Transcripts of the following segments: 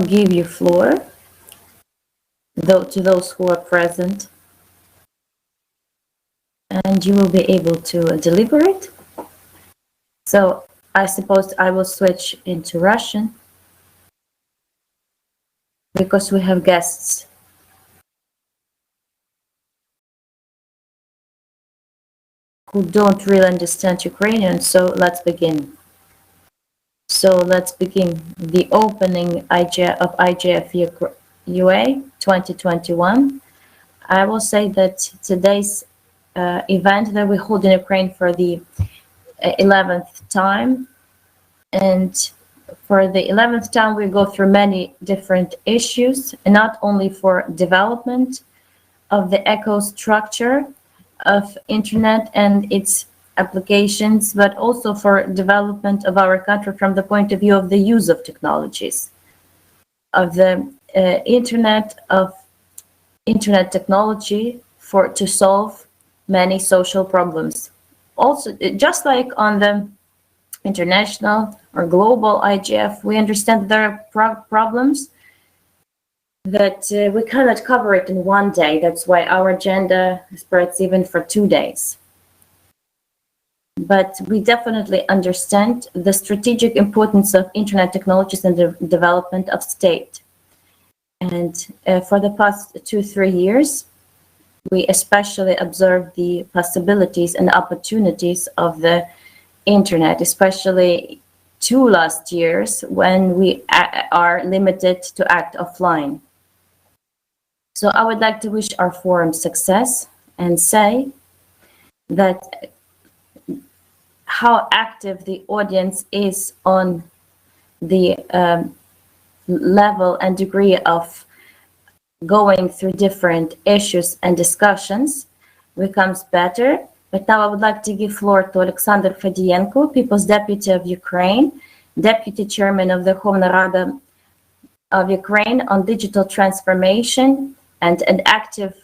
will give you floor, to those who are present, and you will be able to deliberate. So I suppose I will switch into Russian because we have guests. Who don't really understand Ukrainian, so let's begin. So let's begin the opening of IGF-UA 2021. I will say that today's event that we hold in Ukraine for the 11th time, and for the 11th time we go through many different issues, and not only for development of the eco structure of internet and its applications, but also for development of our country from the point of view of the use of technologies, of the internet technology to solve many social problems. Also, just like on the international or global IGF, we understand there are problems that we cannot cover it in one day. That's why our agenda spreads even for 2 days. But we definitely understand the strategic importance of internet technologies and the development of state. And for the past 2-3 years, we especially observed the possibilities and opportunities of the internet, especially 2 last years when we are limited to act offline. So I would like to wish our forum success and say that how active the audience is on the level and degree of going through different issues and discussions becomes better. But now I would like to give floor to Alexander Fadienko, People's Deputy of Ukraine, Deputy Chairman of the Verkhovna Rada of Ukraine on digital transformation, and an active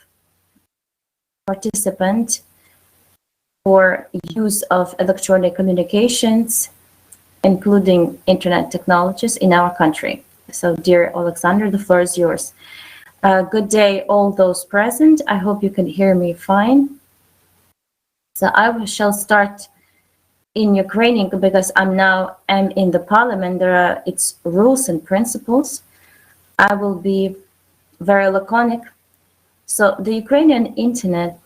participant for use of electronic communications, including internet technologies in our country. So, dear Alexander, the floor is yours. Good day, all those present. I hope you can hear me fine. So I shall start in Ukrainian because I'm in the parliament. There are its rules and principles. I will be very laconic. So the Ukrainian internet,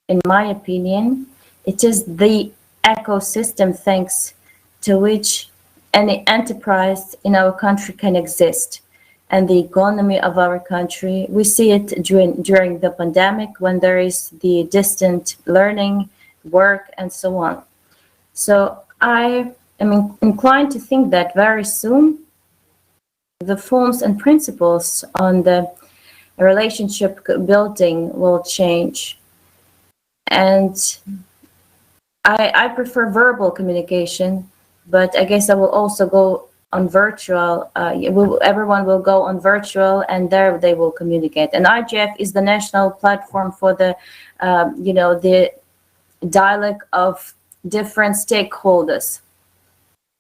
in my opinion, it is the ecosystem thanks to which any enterprise in our country can exist. And the economy of our country, we see it during the pandemic when there is the distant learning, work, and so on. So I am inclined to think that very soon the forms and principles on the relationship building will change. And I prefer verbal communication, but I guess I will also go on virtual. Everyone will go on virtual, and there they will communicate. And IGF is the national platform for the, the dialogue of different stakeholders.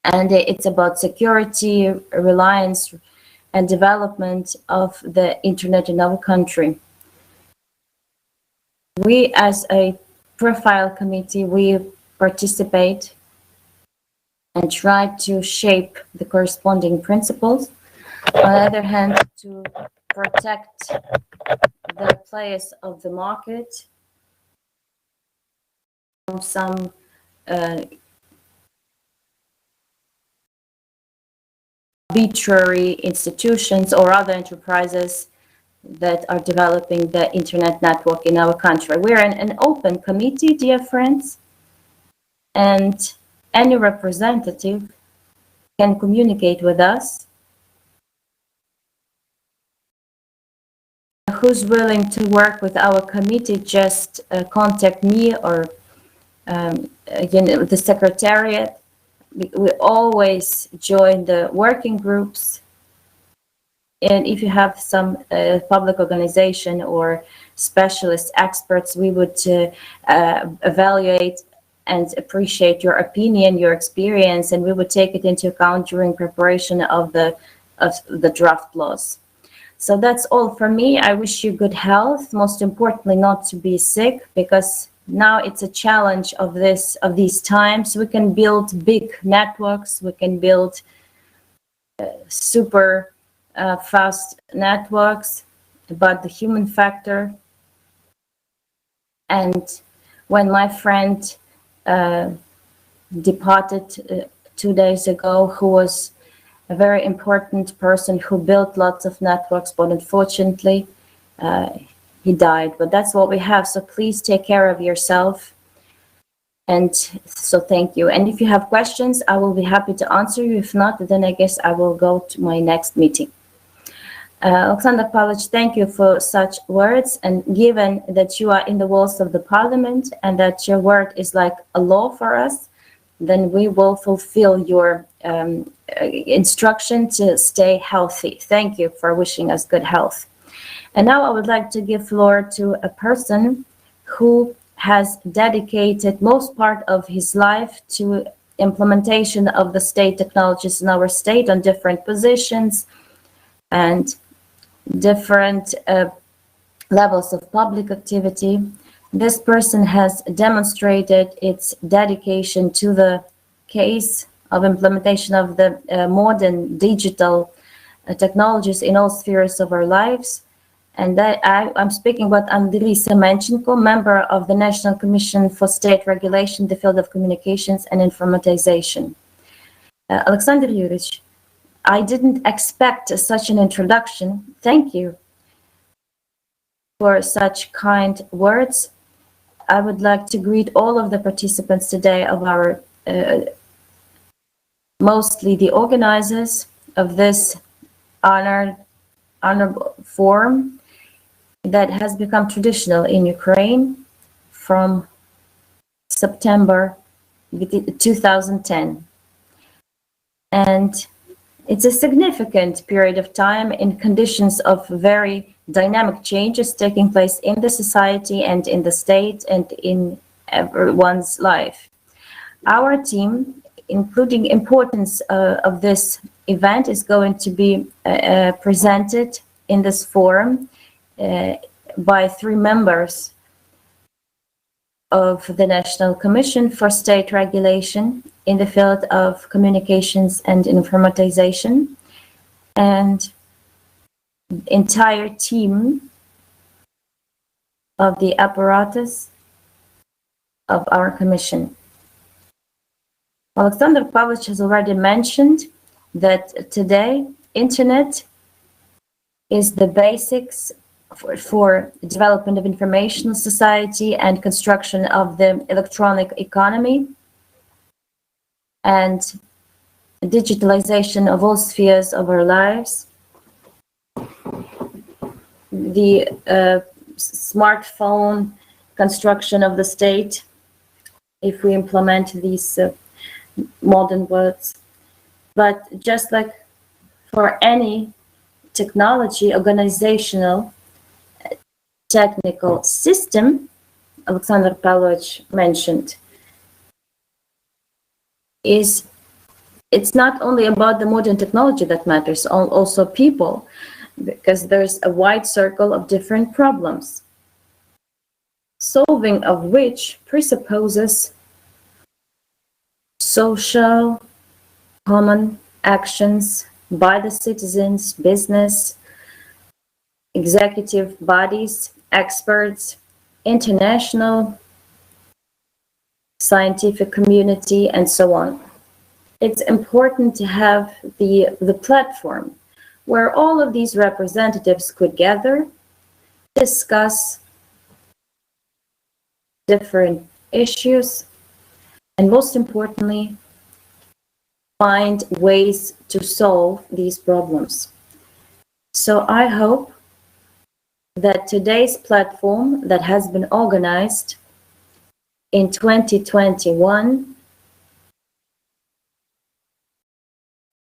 And it's about security, reliance, and development of the internet in our country. We, as a profile committee, we participate and try to shape the corresponding principles. On the other hand, to protect the players of the market from some arbitrary institutions or other enterprises that are developing the internet network in our country. We're an open committee, dear friends, and any representative can communicate with us who's willing to work with our committee. Just contact me or the secretariat. We always join the working groups. And if you have some public organization or specialist experts, we would evaluate and appreciate your opinion, your experience, and we would take it into account during preparation of the of the draft laws. So that's all for me. I wish you good health, most importantly not to be sick, because now it's a challenge of these times. We can build big networks, we can build super fast networks, but the human factor. And when my friend departed 2 days ago, who was a very important person who built lots of networks, but unfortunately he died. But that's what we have, so please take care of yourself. And so thank you. And if you have questions, I will be happy to answer you. If not, then I guess I will go to my next meeting. Alexander Pavlovich, thank you for such words. And given that you are in the walls of the parliament and that your word is like a law for us, then we will fulfill your instruction to stay healthy. Thank you for wishing us good health. And now I would like to give floor to a person who has dedicated most part of his life to implementation of the state technologies in our state on different positions and different levels of public activity. This person has demonstrated its dedication to the case of implementation of the modern digital technologies in all spheres of our lives. And that I'm speaking about Andriy Semenchenko, member of the National Commission for State Regulation, the field of communications and informatization. Alexander Yuryevich, I didn't expect such an introduction. Thank you for such kind words. I would like to greet all of the participants today of our, mostly the organizers of this honorable forum that has become traditional in Ukraine from September 2010. And it's a significant period of time in conditions of very dynamic changes taking place in the society and in the state and in everyone's life. Our team, including importance of this event, is going to be presented in this forum by 3 members of the National Commission for State Regulation in the field of communications and informatization, and the entire team of the apparatus of our commission. Alexander Pavlovich has already mentioned that today internet is the basics for development of information society and construction of the electronic economy and digitalization of all spheres of our lives. The smartphone construction of the state, if we implement these modern words. But just like for any technology, organizational, technical system, Alexander Pavlovich mentioned, it's not only about the modern technology that matters, also people, because there's a wide circle of different problems, solving of which presupposes social common actions by the citizens, business, executive bodies, experts, international scientific community, and so on. It's important to have the platform where all of these representatives could gather, discuss different issues, and most importantly, find ways to solve these problems. So I hope that today's platform that has been organized in 2021,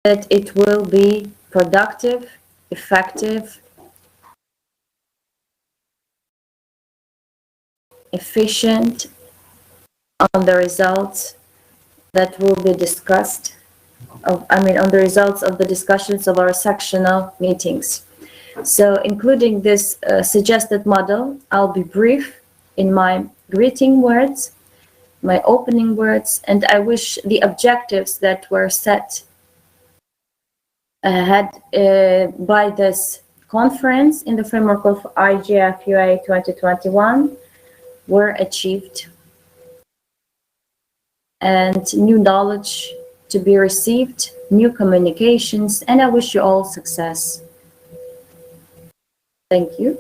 that it will be productive, effective, efficient on the results that will be discussed on the results of the discussions of our sectional meetings. So including this suggested model, I'll be brief in my greeting words, my opening words, and I wish the objectives that were set ahead by this conference in the framework of IGF-UA 2021 were achieved, and new knowledge to be received, new communications, and I wish you all success. Thank you.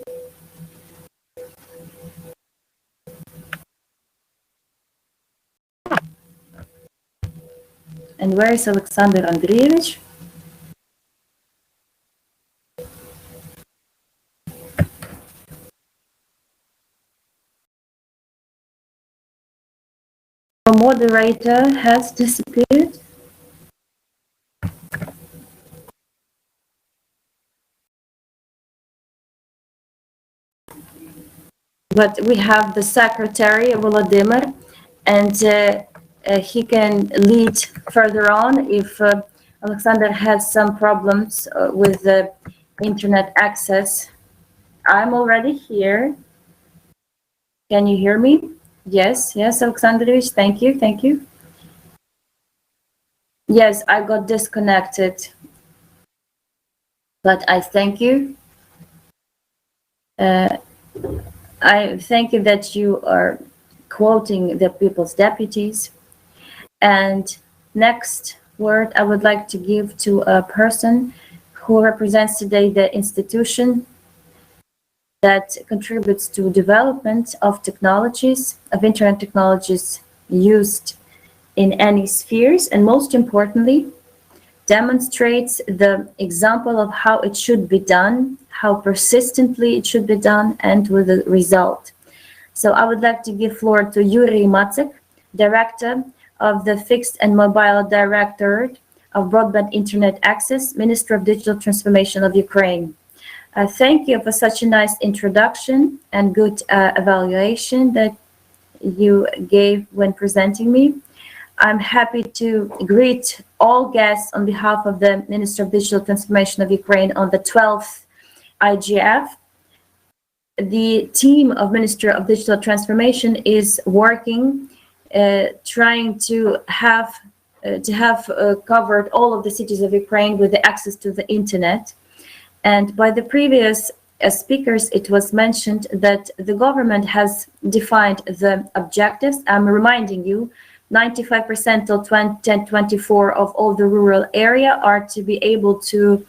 And where is Alexander Andreevich? The moderator has disappeared. But we have the secretary, Volodymyr, and he can lead further on if Alexander has some problems with the internet access. I'm already here. Can you hear me? Yes, Alexandrovich, thank you. Yes, I got disconnected, but I thank you. I thank you that you are quoting the people's deputies. And next word I would like to give to a person who represents today the institution that contributes to development of technologies, of internet technologies used in any spheres, and most importantly, demonstrates the example of how it should be done, how persistently it should be done, and with a result. So I would like to give floor to Yuri Macek, Director of the Fixed and Mobile Directorate of Broadband Internet Access, Minister of Digital Transformation of Ukraine. Thank you for such a nice introduction and good evaluation that you gave when presenting me. I'm happy to greet all guests on behalf of the Minister of Digital Transformation of Ukraine on the 12th IGF. The team of Minister of Digital Transformation is working, trying to have covered all of the cities of Ukraine with the access to the internet. And by the previous speakers, it was mentioned that the government has defined the objectives. I'm reminding you, 95% till 2024 of all the rural area are to be able to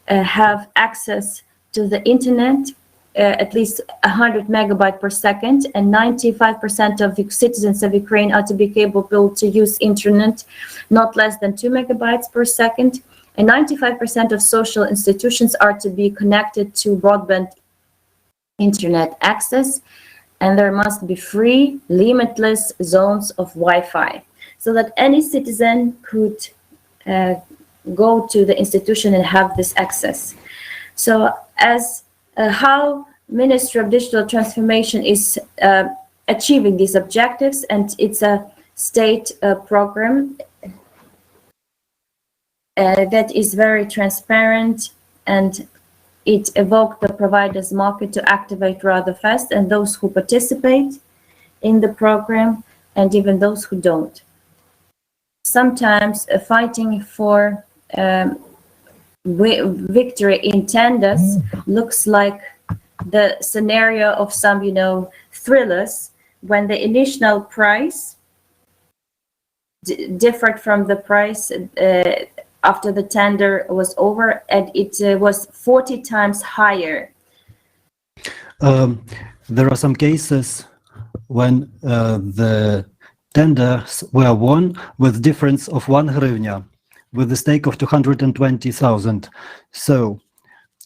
have access to the internet, at least 100 megabytes per second, and 95% of the citizens of Ukraine are to be capable to use internet not less than 2 megabytes per second, and 95% of social institutions are to be connected to broadband internet access, and there must be free, limitless zones of Wi-Fi, so that any citizen could go to the institution and have this access. So as how Ministry of Digital Transformation is achieving these objectives, and it's a state program that is very transparent, and it evoked the providers market to activate rather fast, and those who participate in the program, and even those who don't. Sometimes fighting for victory in tenders looks like the scenario of some, thrillers, when the initial price differed from the price after the tender was over, and it was 40 times higher. There are some cases when the tenders were won with difference of 1 hryvnia, with a stake of 220,000. So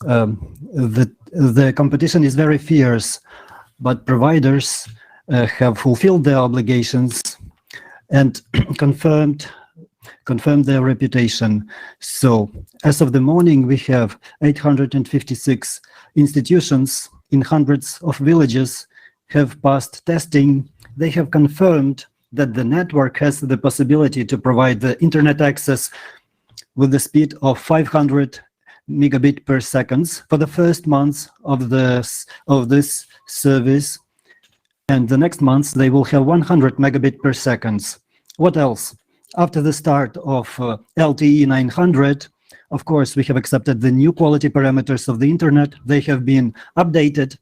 the competition is very fierce, but providers have fulfilled their obligations and confirmed their reputation. So as of the morning, we have 856 institutions in hundreds of villages have passed testing. They have confirmed that the network has the possibility to provide the internet access with the speed of 500 megabit per second for the first month of this service, and the next month they will have 100 megabit per second. What else? After the start of LTE 900, of course, we have accepted the new quality parameters of the internet. They have been updated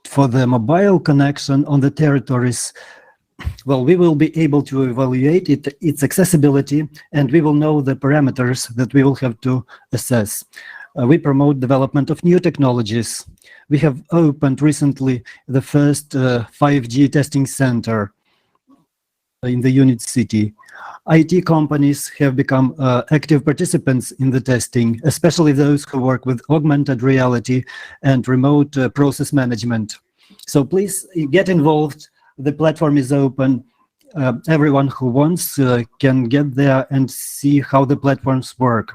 for the mobile connection on the territories. Well, we will be able to evaluate its accessibility, and we will know the parameters that we will have to assess. We promote development of new technologies. We have opened recently the first 5G testing center in the unit city. IT companies have become active participants in the testing, especially those who work with augmented reality and remote process management. So please get involved. The platform is open. Everyone who wants can get there and see how the platforms work.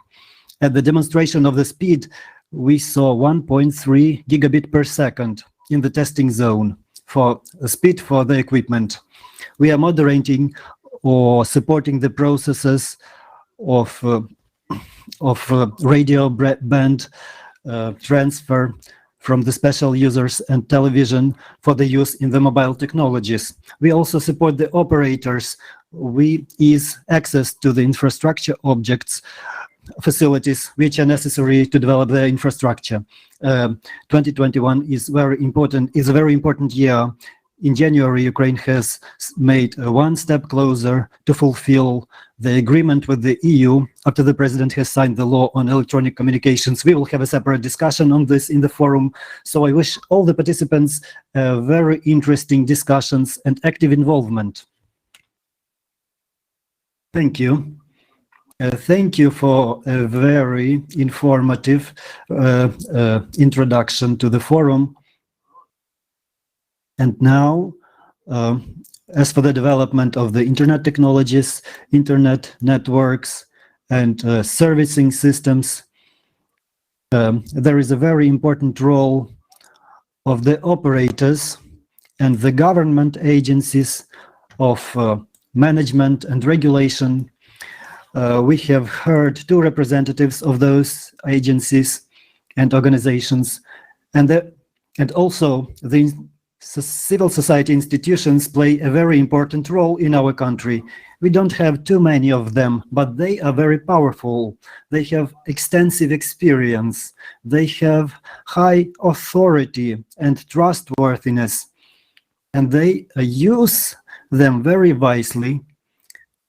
At the demonstration of the speed, we saw 1.3 gigabit per second in the testing zone for speed for the equipment. We are moderating or supporting the processes of radio band transfer from the special users and television for the use in the mobile technologies. We also support the operators. We ease access to the infrastructure objects, facilities which are necessary to develop their infrastructure. 2021 is a very important year. In January, Ukraine has made one step closer to fulfill the agreement with the EU after the president has signed the law on electronic communications. We will have a separate discussion on this in the forum. So I wish all the participants very interesting discussions and active involvement. Thank you. Thank you for a very informative introduction to the forum. And now, as for the development of the internet technologies, internet networks, and servicing systems, there is a very important role of the operators and the government agencies of management and regulation. We have heard two representatives of those agencies and organizations, and also the civil society institutions play a very important role in our country. We don't have too many of them, but they are very powerful. They have extensive experience. They have high authority and trustworthiness, and they use them very wisely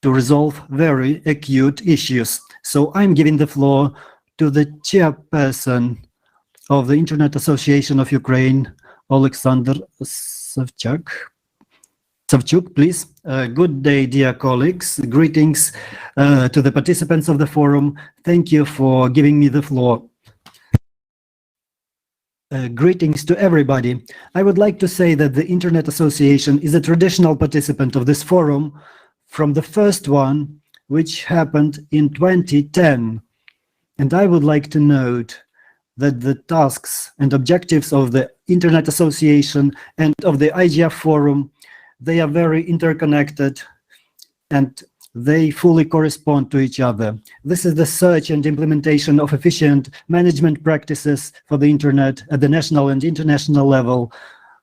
to resolve very acute issues. So I'm giving the floor to the chairperson of the Internet Association of Ukraine, Alexander Savchuk, please. Good day, dear colleagues. Greetings to the participants of the forum. Thank you for giving me the floor. Greetings to everybody. I would like to say that the Internet Association is a traditional participant of this forum from the first one, which happened in 2010. And I would like to note that the tasks and objectives of the Internet Association and of the IGF Forum, they are very interconnected and they fully correspond to each other. This is the search and implementation of efficient management practices for the Internet at the national and international level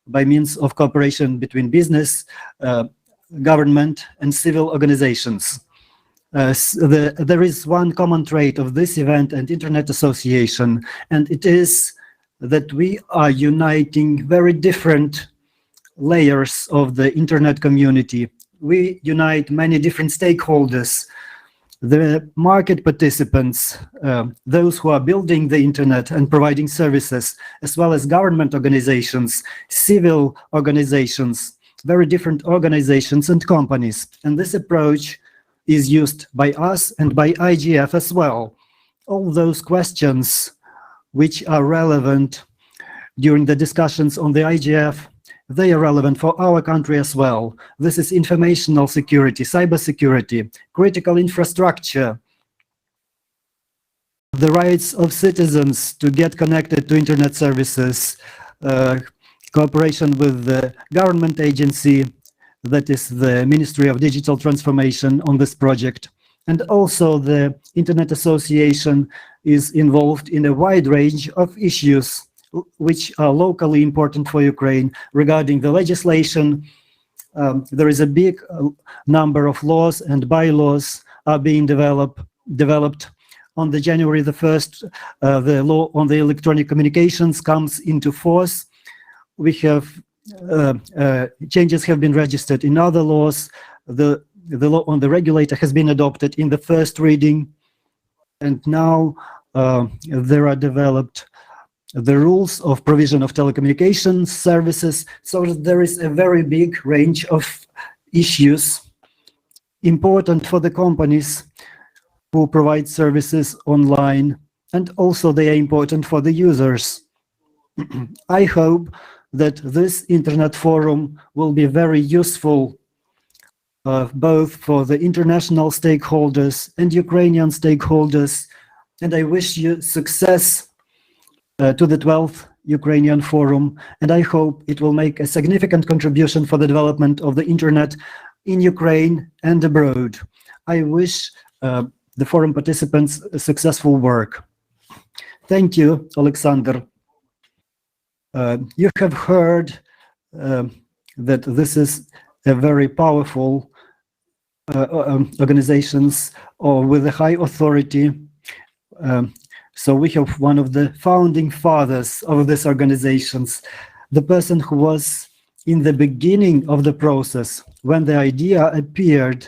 by means of cooperation between business, government, and civil organizations. There is one common trait of this event and Internet Association, and it is that we are uniting very different layers of the Internet community. We unite many different stakeholders, the market participants, those who are building the Internet and providing services, as well as government organizations, civil organizations, very different organizations and companies. And this approach is used by us and by IGF as well. All those questions which are relevant during the discussions on the IGF, they are relevant for our country as well. This is informational security, cybersecurity, critical infrastructure, the rights of citizens to get connected to Internet services, cooperation with the government agency, that is the Ministry of Digital Transformation on this project. And also the Internet Association is involved in a wide range of issues which are locally important for Ukraine. Regarding the legislation, there is a big number of laws and bylaws are being developed. On the January the 1st, the law on the electronic communications comes into force. We have changes have been registered in other laws. The law on the regulator has been adopted in the first reading, and now there are developed the rules of provision of telecommunications services. So there is a very big range of issues important for the companies who provide services online, and also they are important for the users. I hope that this Internet Forum will be very useful both for the international stakeholders and Ukrainian stakeholders, and I wish you success to the 12th Ukrainian Forum, and I hope it will make a significant contribution for the development of the Internet in Ukraine and abroad. I wish the forum participants successful work. Thank you, Alexander. You have heard that this is a very powerful organizations or with a high authority. So we have one of the founding fathers of these organizations, the person who was in the beginning of the process when the idea appeared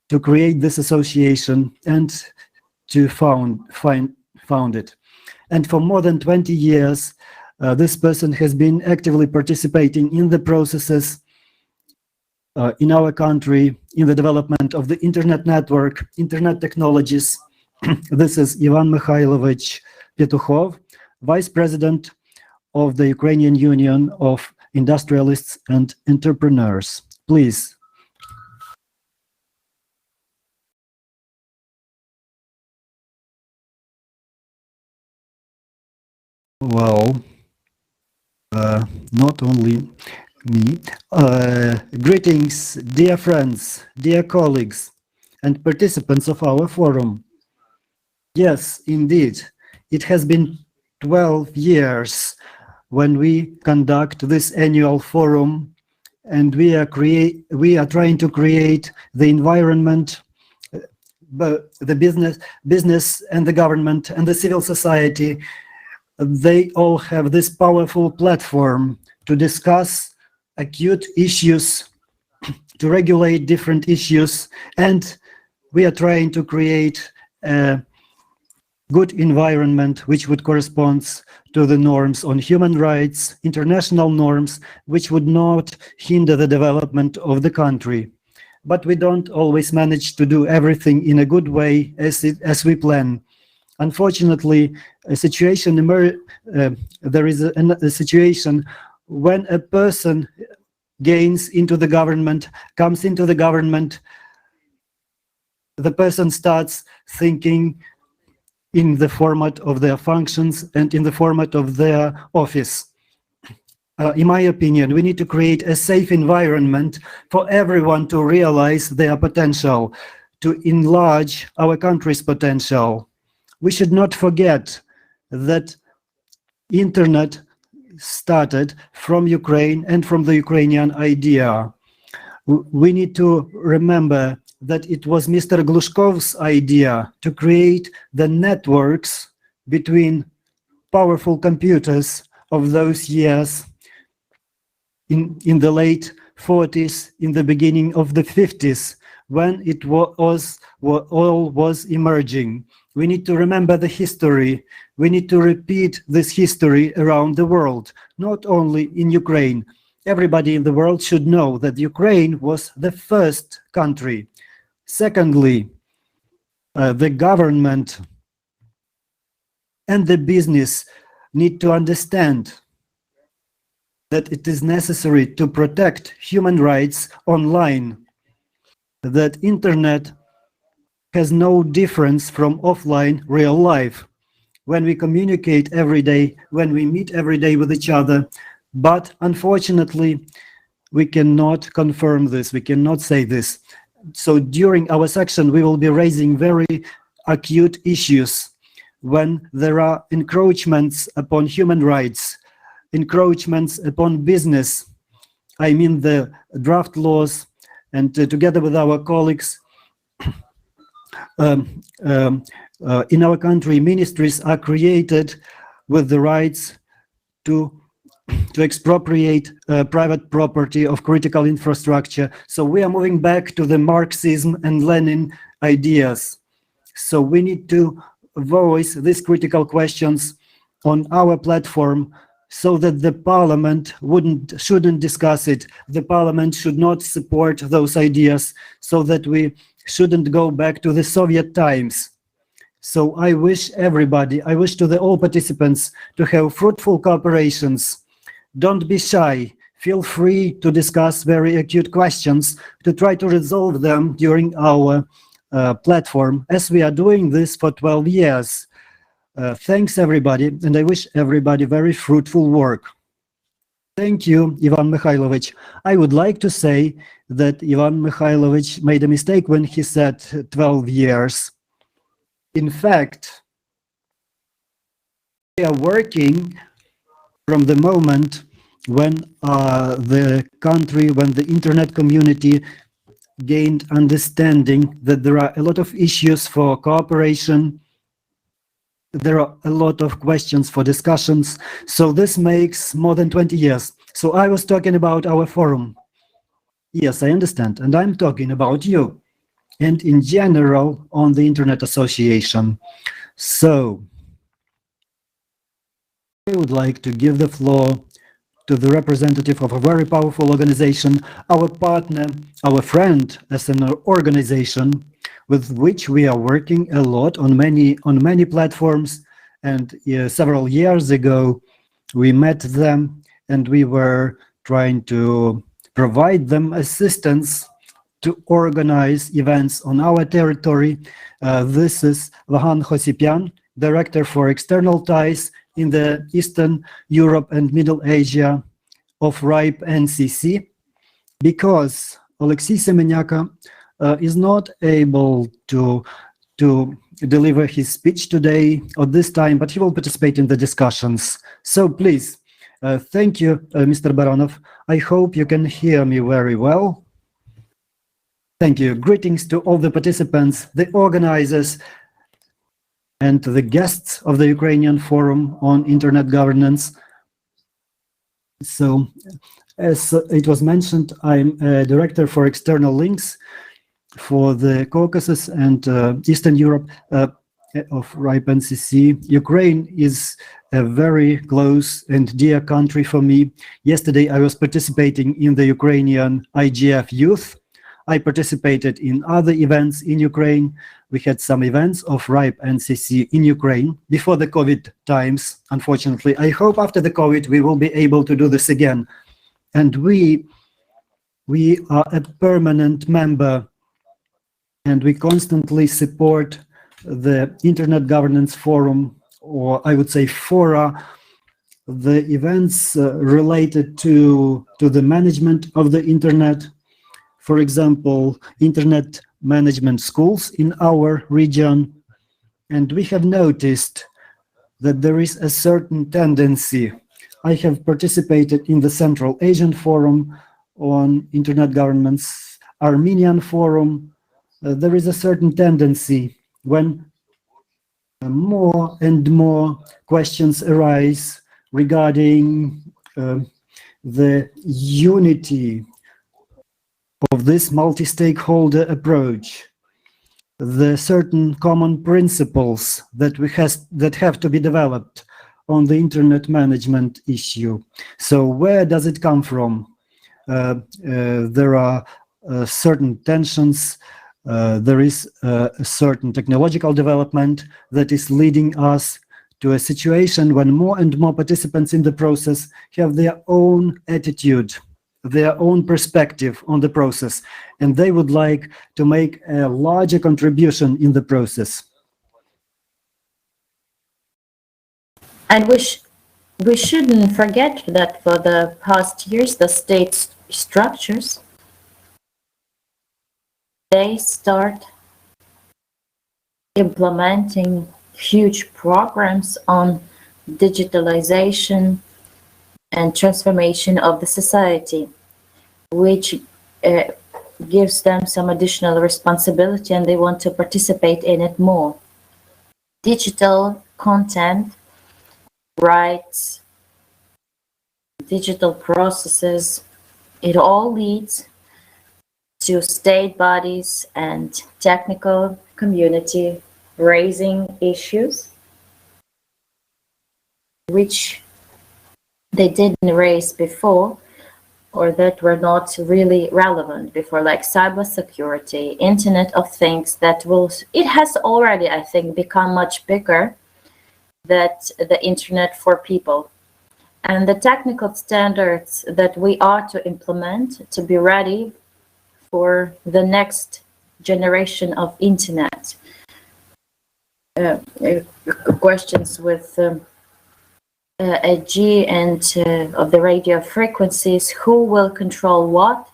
to create this association and to found it. And for more than 20 years, this person has been actively participating in the processes in our country, in the development of the internet network, internet technologies. This is Ivan Mikhailovich Petukhov, Vice President of the Ukrainian Union of Industrialists and Entrepreneurs. Please. Well, not only me. Greetings, dear friends, dear colleagues, and participants of our forum. Yes, indeed, it has been 12 years when we conduct this annual forum, and we are trying to create the environment, the business and the government and the civil society. They all have this powerful platform to discuss acute issues, to regulate different issues, and we are trying to create a good environment which would correspond to the norms on human rights, international norms, which would not hinder the development of the country. But we don't always manage to do everything in a good way as we plan. Unfortunately, a situation there is a situation when a person gains into the government, comes into the government, the person starts thinking in the format of their functions and in the format of their office. In my opinion, we need to create a safe environment for everyone to realize their potential, to enlarge our country's potential. We should not forget that internet started from Ukraine and from the Ukrainian idea. We need to remember that it was Mr. Glushkov's idea to create the networks between powerful computers of those years in the late 40s, in the beginning of the 50s, when it all was emerging. We need to remember the history. We need to repeat this history around the world, not only in Ukraine. Everybody in the world should know that Ukraine was the first country. Secondly, the government and the business need to understand that it is necessary to protect human rights online, that internet has no difference from offline real life, when we communicate every day, when we meet every day with each other. But unfortunately, we cannot confirm this, we cannot say this. so during our section, we will be raising very acute issues when there are encroachments upon human rights, encroachments upon business. I mean the draft laws, and together with our colleagues in our country, ministries are created with the rights to expropriate private property of critical infrastructure. So we are moving back to the Marxism and Lenin ideas. So we need to voice these critical questions on our platform so that the parliament shouldn't discuss it. The parliament should not support those ideas, so that we shouldn't go back to the Soviet times. So I wish to all participants to have fruitful cooperations. Don't be shy. Feel free to discuss very acute questions, to try to resolve them during our platform, as we are doing this for 12 years. Thanks, everybody, and I wish everybody very fruitful work. Thank you, Ivan Mikhailovich. I would like to say that Ivan Mikhailovich made a mistake when he said 12 years. In fact, we are working from the moment when the internet community gained understanding that there are a lot of issues for cooperation, there are a lot of questions for discussions. So this makes more than 20 years. So I was talking about our forum. Yes, I understand. And I'm talking about you and in general on the Internet Association. So I would like to give the floor to the representative of a very powerful organization, our partner, our friend as an organization with which we are working a lot on many platforms. And several years ago, we met them and we were trying to provide them assistance to organize events on our territory. This is Vahan Hosipyan, Director for External Ties in the Eastern Europe and Middle Asia of RIPE NCC, because Alexei Semenyaka is not able to deliver his speech today or this time, but he will participate in the discussions. So please, thank you, Mr. Baronov. I hope you can hear me very well. Thank you. Greetings to all the participants, the organizers, and the guests of the Ukrainian Forum on Internet Governance. So, as it was mentioned, I'm a director for external links for the Caucasus and Eastern Europe of RIPE NCC. Ukraine is a very close and dear country for me. Yesterday, I was participating in the Ukrainian IGF Youth. I participated in other events in Ukraine. We had some events of RIPE NCC in Ukraine before the COVID times, unfortunately. I hope after the COVID we will be able to do this again. And we are a permanent member, and we constantly support the Internet Governance Forum, or I would say fora, the events related to the management of the Internet. For example, Internet management schools in our region. And we have noticed that there is a certain tendency. I have participated in the Central Asian Forum on Internet Governance, Armenian Forum. There is a certain tendency when more and more questions arise regarding the unity of this multi-stakeholder approach, the certain common principles that have to be developed on the internet management issue. So where does it come from? There are certain tensions. There is a certain technological development that is leading us to a situation when more and more participants in the process have their own attitude, their own perspective on the process, and they would like to make a larger contribution in the process. And we shouldn't forget that for the past years, the state structures they start implementing huge programs on digitalization and transformation of the society, which gives them some additional responsibility, and they want to participate in it more. Digital content, rights, digital processes, it all leads to state bodies and technical community raising issues which they didn't raise before, or that were not really relevant before, like cybersecurity, Internet of Things. It has already, I think, become much bigger than the Internet for people. And the technical standards that we are to implement to be ready for the next generation of Internet. Questions with G and of the radio frequencies, who will control what,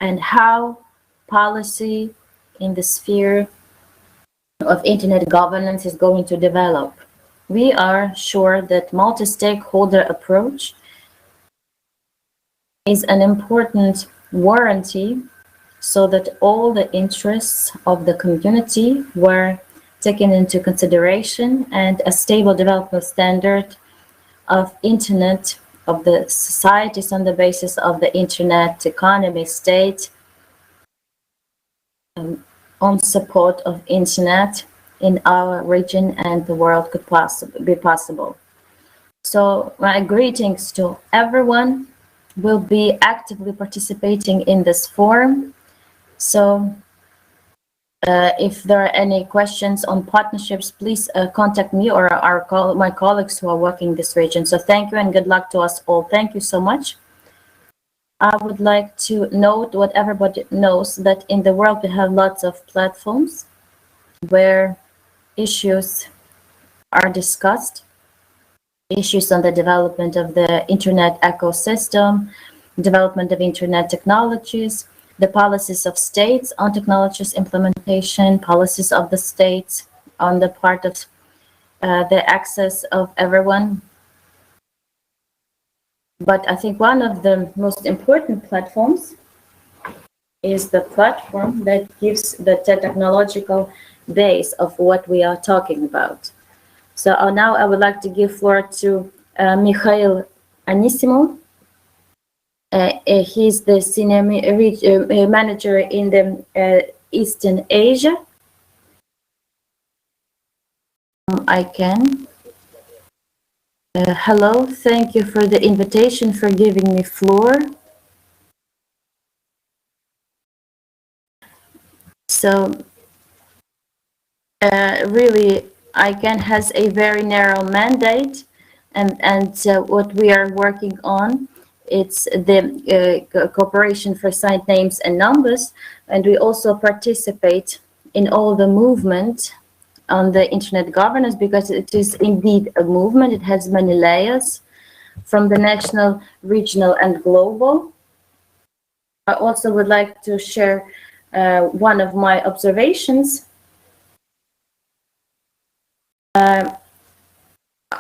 and how policy in the sphere of Internet governance is going to develop. We are sure that multi-stakeholder approach is an important warranty so that all the interests of the community were taken into consideration, and a stable development standard of Internet, of the societies on the basis of the Internet economy state, on support of Internet in our region and the world could be possible. So my greetings to everyone. Will be actively participating in this forum. So if there are any questions on partnerships, please contact me or my colleagues who are working in this region. So thank you and good luck to us all. Thank you so much. I would like to note what everybody knows, that in the world we have lots of platforms where issues are discussed, issues on the development of the Internet ecosystem, development of Internet technologies, the policies of states on technologies implementation, policies of the states on the part of the access of everyone. But I think one of the most important platforms is the platform that gives the technological base of what we are talking about. So now I would like to give floor to Mikhail Anissimo. He's the senior manager in the Eastern Asia. I can. Hello, thank you for the invitation, for giving me floor. So really, ICANN has a very narrow mandate, and what we are working on, it's the cooperation for signed names and numbers, and we also participate in all the movement on the Internet governance, because it is indeed a movement. It has many layers, from the national, regional, and global. I also would like to share one of my observations.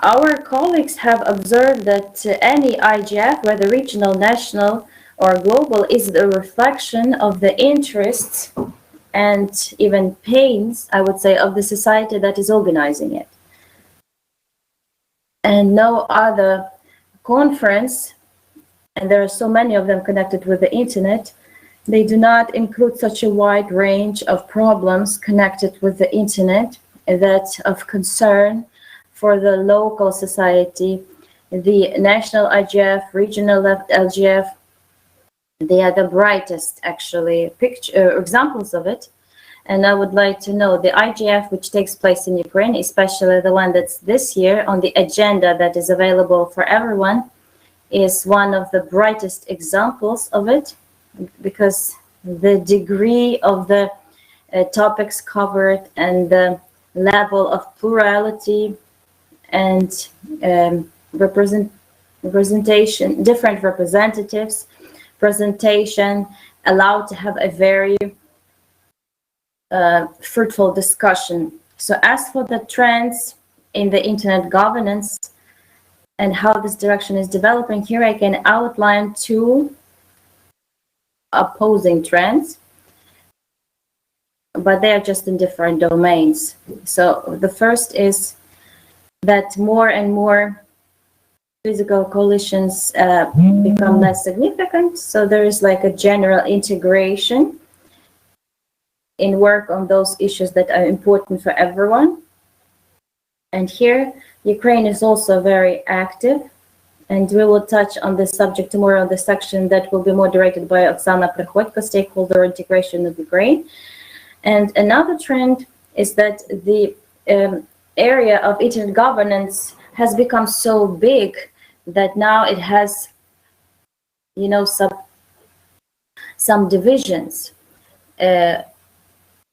Our colleagues have observed that any IGF, whether regional, national, or global, is the reflection of the interests and even pains, I would say, of the society that is organizing it. And no other conference, and there are so many of them connected with the Internet, they do not include such a wide range of problems connected with the Internet that of concern for the local society, the national IGF, regional LGF. They are the brightest, actually, examples of it. And I would like to know the IGF, which takes place in Ukraine, especially the one that's this year on the agenda that is available for everyone, is one of the brightest examples of it, because the degree of the topics covered and the level of plurality and representation, different representatives, presentation, allowed to have a very fruitful discussion. So as for the trends in the internet governance and how this direction is developing, here I can outline two opposing trends, but they are just in different domains. So the first is that more and more physical coalitions become less significant. So there is like a general integration in work on those issues that are important for everyone. And here, Ukraine is also very active. And we will touch on this subject tomorrow in the section that will be moderated by Oksana Prihodko, Stakeholder Integration of Ukraine. And another trend is that the area of internet governance has become so big that now it has, you know, some divisions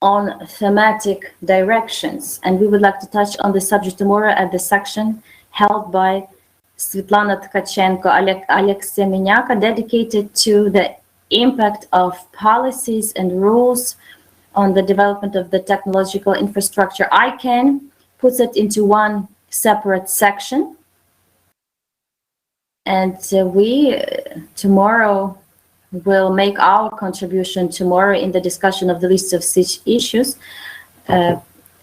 on thematic directions. And we would like to touch on the subject tomorrow at the section held by Svetlana Tkachenko, Alex Semeniaka, dedicated to the impact of policies and rules on the development of the technological infrastructure. ICANN puts it into one separate section. And we tomorrow will make our contribution tomorrow in the discussion of the list of such issues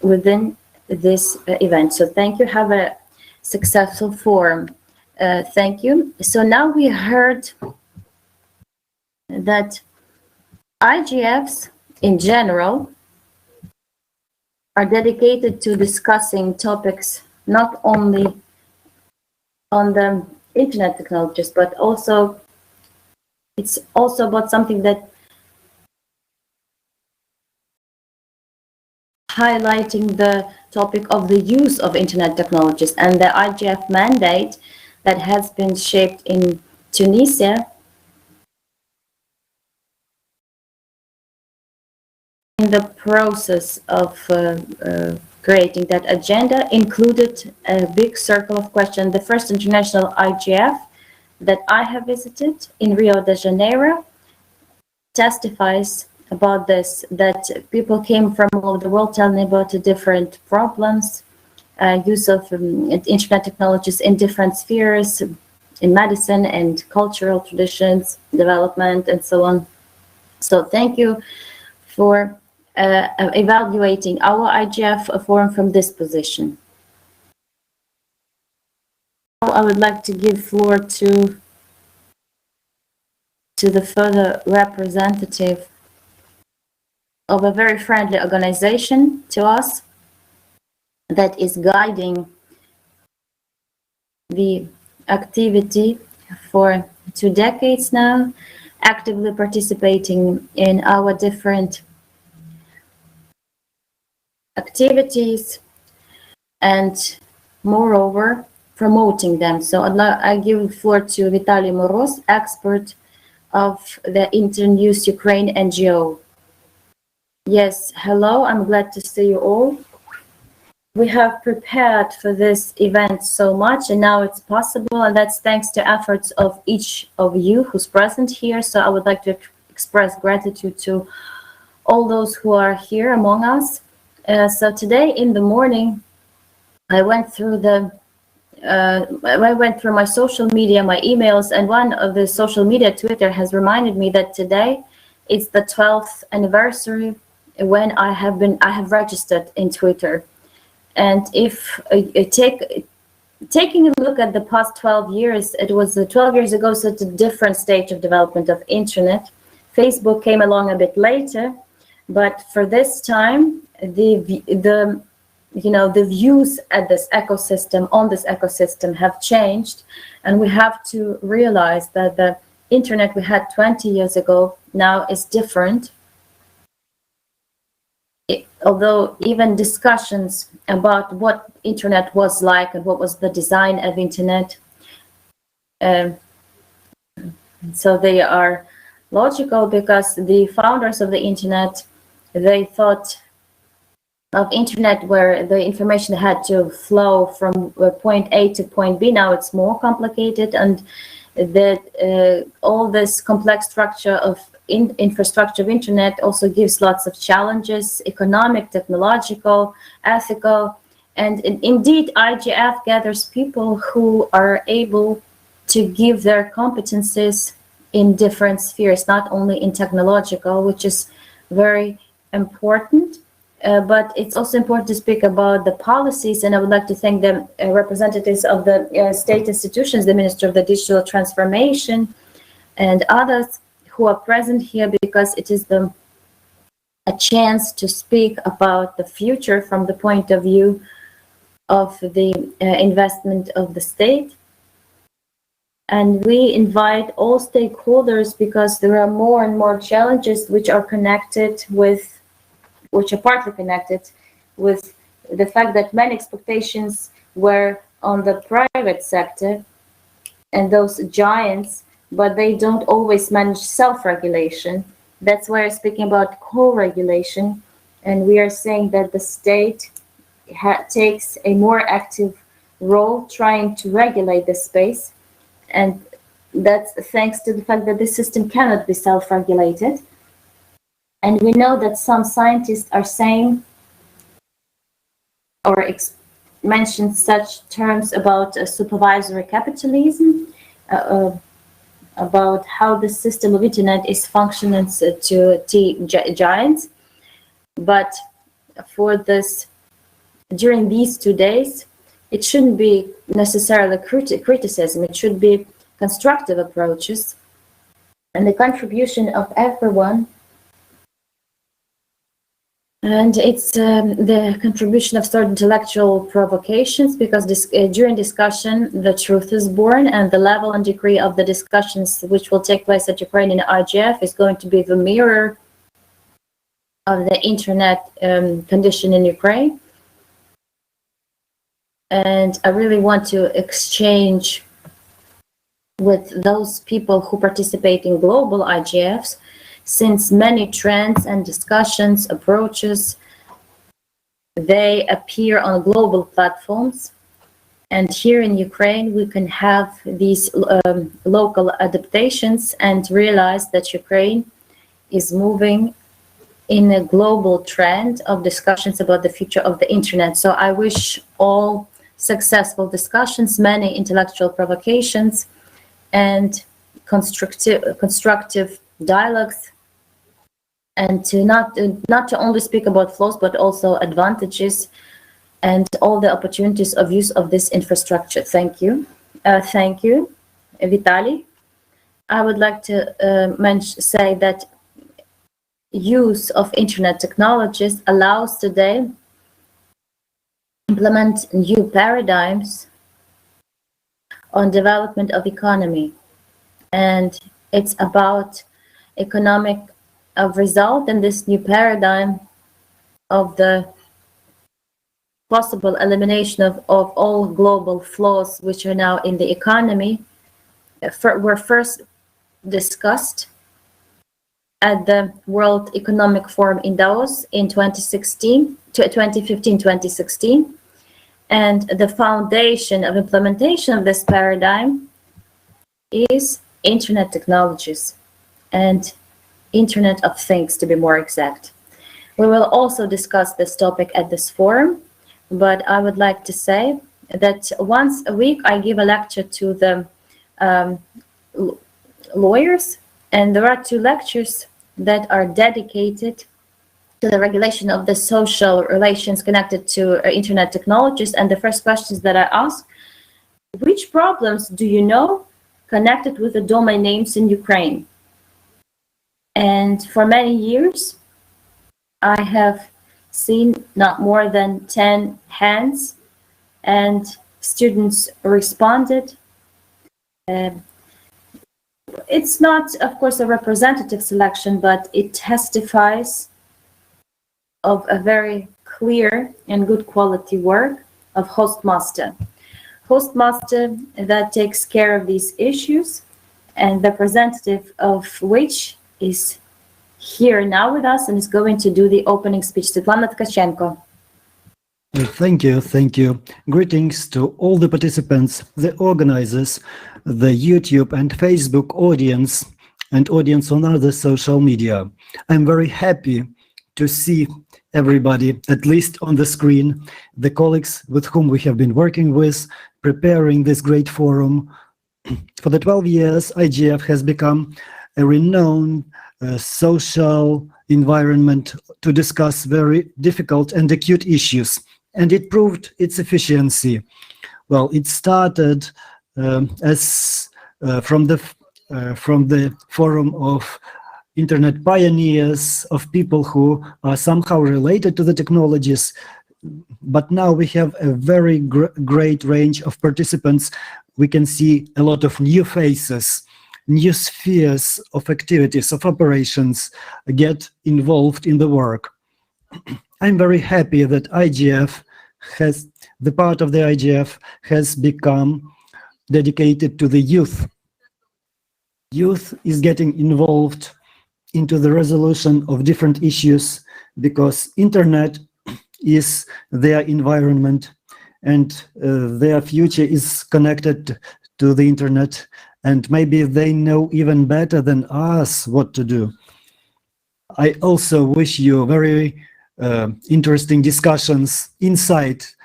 within this event. So thank you. Have a successful forum. Thank you. So now we heard that IGFs in general are dedicated to discussing topics not only on the internet technologies, but also it's also about something that highlighting the topic of the use of internet technologies, and the IGF mandate that has been shaped in Tunisia in the process of creating that agenda included a big circle of questions. The first international IGF that I have visited in Rio de Janeiro testifies about this, that people came from all over the world telling about the different problems, use of internet technologies in different spheres, in medicine and cultural traditions, development, and so on. So thank you for evaluating our IGF forum from this position. I would like to give floor to the further representative of a very friendly organization to us that is guiding the activity for 2 decades now, actively participating in our different activities and moreover promoting them. So I give the floor to Vitaly Moroz, expert of the Internews Ukraine NGO. Yes, hello, I'm glad to see you all. We have prepared for this event so much, and now it's possible, and that's thanks to efforts of each of you who's present here. So I would like to express gratitude to all those who are here among us. So today in the morning, I went through my social media, my emails, and one of the social media, Twitter, has reminded me that today is the 12th anniversary when I have registered in Twitter. And if taking a look at the past 12 years, it was 12 years ago, so it's a different stage of development of internet. Facebook came along a bit later, but for this time, the views at this ecosystem, on this ecosystem, have changed, and we have to realize that the internet we had 20 years ago now is different. Although even discussions about what internet was like and what was the design of internet, so they are logical, because the founders of the internet, they thought of internet where the information had to flow from point A to point B. Now it's more complicated, and that all this complex structure of infrastructure of internet also gives lots of challenges, economic, technological, ethical, and indeed IGF gathers people who are able to give their competencies in different spheres, not only in technological, which is very important, but it's also important to speak about the policies. And I would like to thank the representatives of the state institutions, the Minister of the Digital Transformation and others who are present here, because it is a chance to speak about the future from the point of view of the investment of the state. And we invite all stakeholders because there are more and more challenges which are connected with, which are partly connected with the fact that many expectations were on the private sector and those giants, but they don't always manage self-regulation. That's why we're speaking about co-regulation, and we are saying that the state takes a more active role trying to regulate the space, and that's thanks to the fact that this system cannot be self-regulated. And we know that some scientists are saying or mention such terms about supervisory capitalism, about how the system of internet is functioning to giants. But for this, during these 2 days, it shouldn't be necessarily criticism, it should be constructive approaches and the contribution of everyone. And it's the contribution of certain intellectual provocations, because during discussion, the truth is born, and the level and degree of the discussions which will take place at Ukrainian IGF is going to be the mirror of the internet condition in Ukraine. And I really want to exchange with those people who participate in global IGFs, since many trends and discussions, approaches, they appear on global platforms. And here in Ukraine, we can have these local adaptations and realize that Ukraine is moving in a global trend of discussions about the future of the internet. So I wish all successful discussions, many intellectual provocations, and constructive dialogues, and to not to only speak about flaws, but also advantages and all the opportunities of use of this infrastructure. Thank you. Thank you, Vitaly. I would like to say that use of internet technologies allows today implement new paradigms on development of economy, and it's about economic result in this new paradigm of the possible elimination of all global flaws which are now in the economy were first discussed at the World Economic Forum in Davos in 2015-2016. And the foundation of implementation of this paradigm is internet technologies and Internet of Things, to be more exact. We will also discuss this topic at this forum, but I would like to say that once a week I give a lecture to the lawyers, and there are 2 lectures that are dedicated to the regulation of the social relations connected to internet technologies. And the first questions that I ask: which problems do you know connected with the domain names in Ukraine? And for many years, I have seen not more than 10 hands, and students responded. It's not, of course, a representative selection, but it testifies of a very clear and good quality work of Hostmaster. Hostmaster that takes care of these issues, and the representative of which is here now with us and is going to do the opening speech. Svetlana Tkachenko. Thank you. Greetings to all the participants, the organizers, the YouTube and Facebook audience, and audience on other social media. I'm very happy to see everybody, at least on the screen, the colleagues with whom we have been working with, preparing this great forum. For the 12 years, IGF has become a renowned social environment to discuss very difficult and acute issues, and it proved its efficiency. Well, it started as from the forum of internet pioneers, of people who are somehow related to the technologies, but now we have a very great range of participants. We can see a lot of new faces, new spheres of activities, of operations get involved in the work. I'm very happy that the part of the IGF has become dedicated to the youth. Youth is getting involved into the resolution of different issues because internet is their environment and their future is connected to the internet, and maybe they know even better than us what to do. I also wish you very interesting discussions, insights,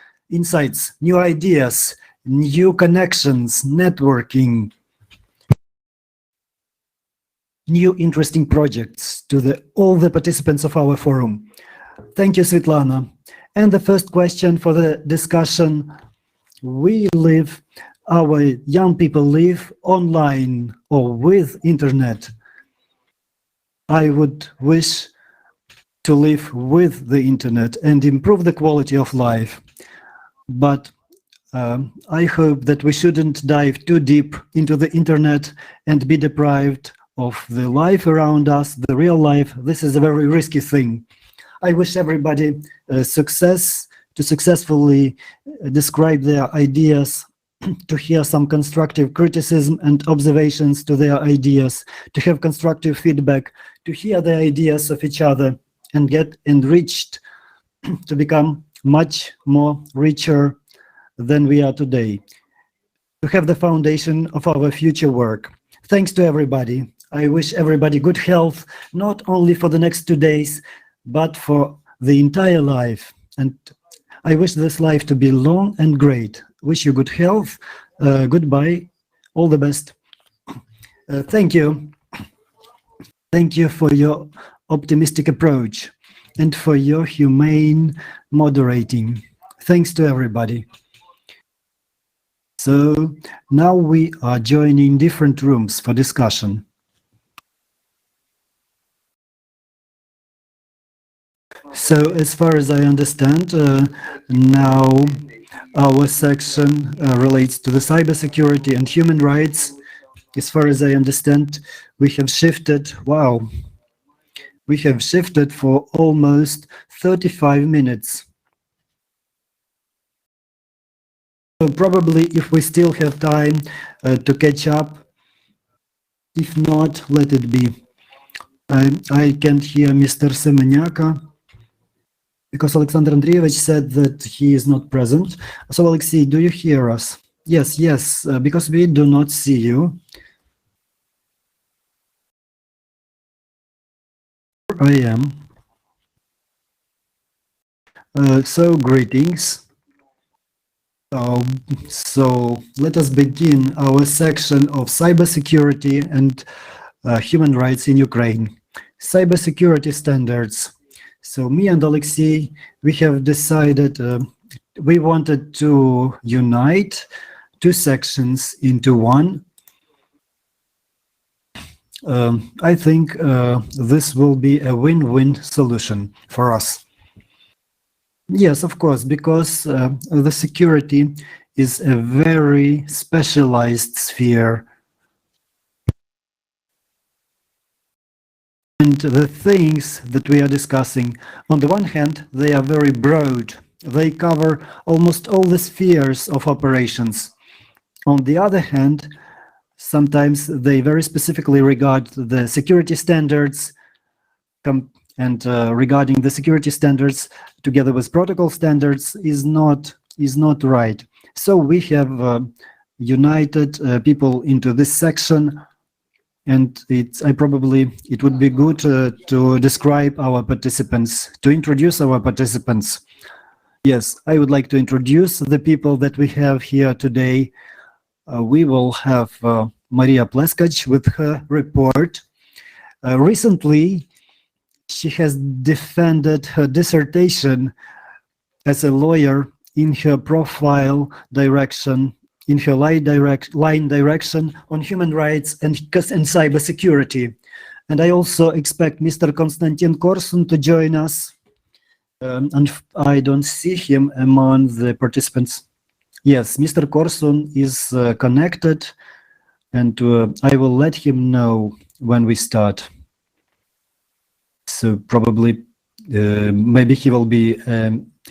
new ideas, new connections, networking, new interesting projects to all the participants of our forum. Thank you, Svetlana. And the first question for the discussion, our young people live online or with internet. I would wish to live with the internet and improve the quality of life. But I hope that we shouldn't dive too deep into the internet and be deprived of the life around us, the real life. This is a very risky thing. I wish everybody success to successfully describe their ideas, to hear some constructive criticism and observations to their ideas, to have constructive feedback, to hear the ideas of each other and get enriched, to become much more richer than we are today, to have the foundation of our future work. Thanks to everybody. I wish everybody good health, not only for the next 2 days, but for the entire life. And I wish this life to be long and great. Wish you good health. Goodbye. All the best. Thank you. Thank you for your optimistic approach and for your humane moderating. Thanks to everybody. So now we are joining different rooms for discussion. So as far as I understand, now our section relates to the cybersecurity and human rights. As far as I understand, we have shifted, we have shifted for almost 35 minutes. So probably if we still have time to catch up, if not, let it be. I can't hear Mr. Semeniaka, because Alexander Andreevich said that he is not present. So Alexei, do you hear us? Yes, because we do not see you. I am. So greetings. So let us begin our section of cybersecurity and human rights in Ukraine. Cybersecurity standards. So me and Alexei, we have decided we wanted to unite two sections into one. I think this will be a win-win solution for us. Yes, of course, because the security is a very specialized sphere. And the things that we are discussing, on the one hand, they are very broad. They cover almost all the spheres of operations. On the other hand, sometimes they very specifically regard the security standards, and regarding the security standards together with protocol standards is not right. So we have united people into this section, and it would be good to describe our participants, to introduce our participants. Yes, I would like to introduce the people that we have here today. We will have Maria Pleskac with her report. Recently, she has defended her dissertation as a lawyer in her profile direction, in her line direction on human rights and cybersecurity. And I also expect Mr. Konstantin Korsun to join us. And I don't see him among the participants. Yes, Mr. Korsun is connected, and I will let him know when we start. So probably, maybe he will be,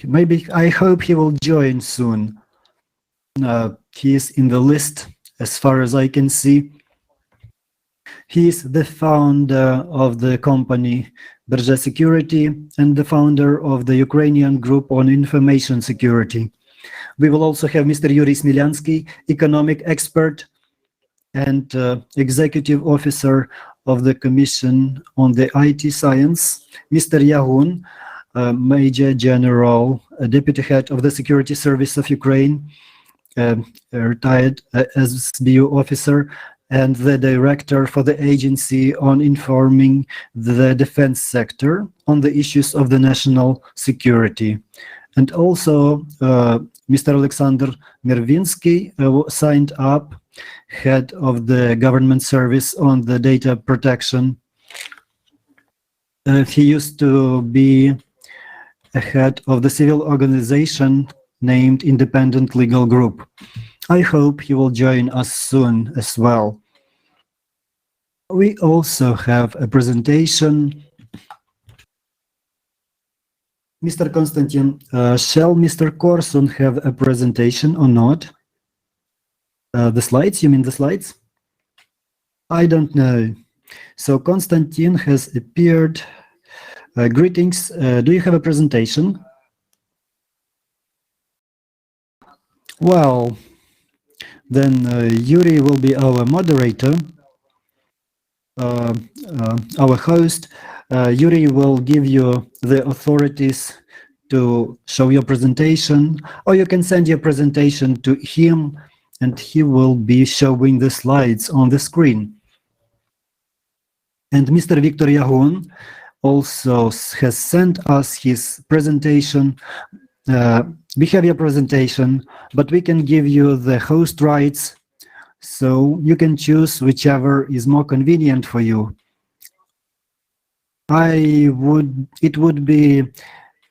maybe I hope he will join soon. He is in the list as far as I can see. He is the founder of the company Berja Security and the founder of the Ukrainian Group on Information Security. We will also have Mr. Yuri Smilyansky, economic expert and executive officer of the Commission on the IT Science, Mr. Yahun, Major General, Deputy Head of the Security Service of Ukraine, retired SBU officer, and the Director for the Agency on Informing the Defense Sector on the issues of the national security. And also Mr. Alexander Nervinsky signed up, head of the government service on the data protection. He used to be a head of the civil organization named Independent Legal Group. I hope he will join us soon as well. We also have a presentation. Mr. Konstantin, shall Mr. Korsun have a presentation or not? The slides, you mean the slides? I don't know. So Konstantin has appeared. Greetings. Do you have a presentation? Well, then Yuri will be our moderator, our host. Yuri will give you the authorities to show your presentation, or you can send your presentation to him and he will be showing the slides on the screen. And Mr. Viktor Yahun also has sent us his presentation. We have your presentation, but we can give you the host rights, so you can choose whichever is more convenient for you. It would be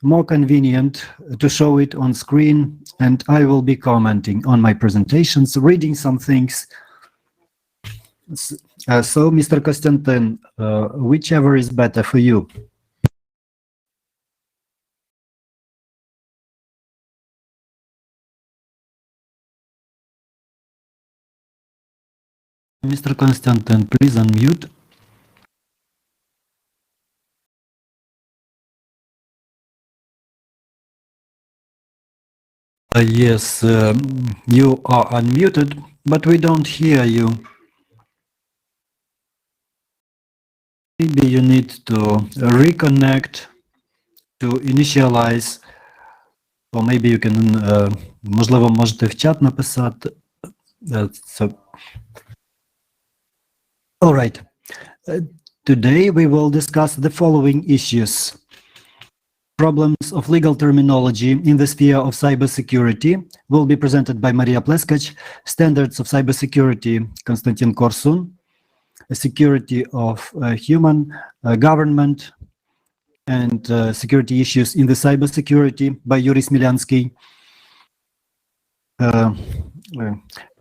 more convenient to show it on screen, and I will be commenting on my presentations, reading some things. So, Mr. Konstantin, whichever is better for you. Mr. Konstantin, please unmute. Yes, you are unmuted, but we don't hear you. Maybe you need to reconnect to initialize, or maybe you can, можливо, можете в чат написати. So, all right. Today we will discuss the following issues. Problems of legal terminology in the sphere of cybersecurity will be presented by Maria Pleskac. Standards of cybersecurity, Konstantin Korsun. Security of human government and security issues in the cybersecurity by Yuri Smilyansky.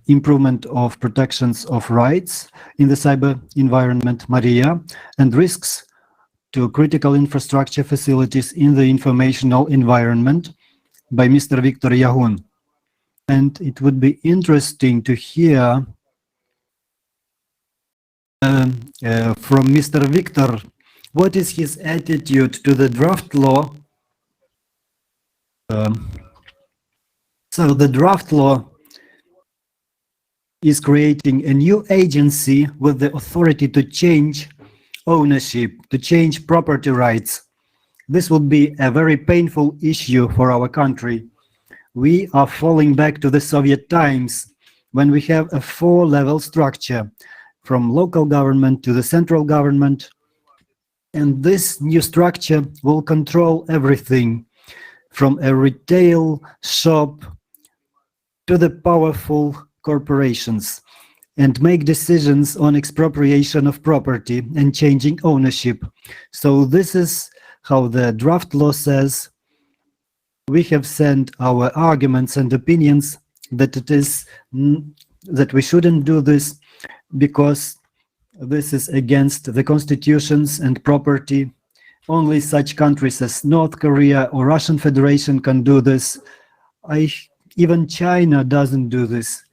Improvement of protections of rights in the cyber environment, Maria, and risks to critical infrastructure facilities in the informational environment by Mr. Viktor Yahun. And it would be interesting to hear from Mr. Viktor, what is his attitude to the draft law? So the draft law is creating a new agency with the authority to change ownership, to change property rights. This would be a very painful issue for our country. We are falling back to the Soviet times when we have a four-level structure from local government to the central government. And this new structure will control everything from a retail shop to the powerful corporations and make decisions on expropriation of property and changing ownership. So this is how the draft law says. We have sent our arguments and opinions that it is that we shouldn't do this because this is against the constitutions and property. Only such countries as North Korea or Russian Federation can do this. Even China doesn't do this.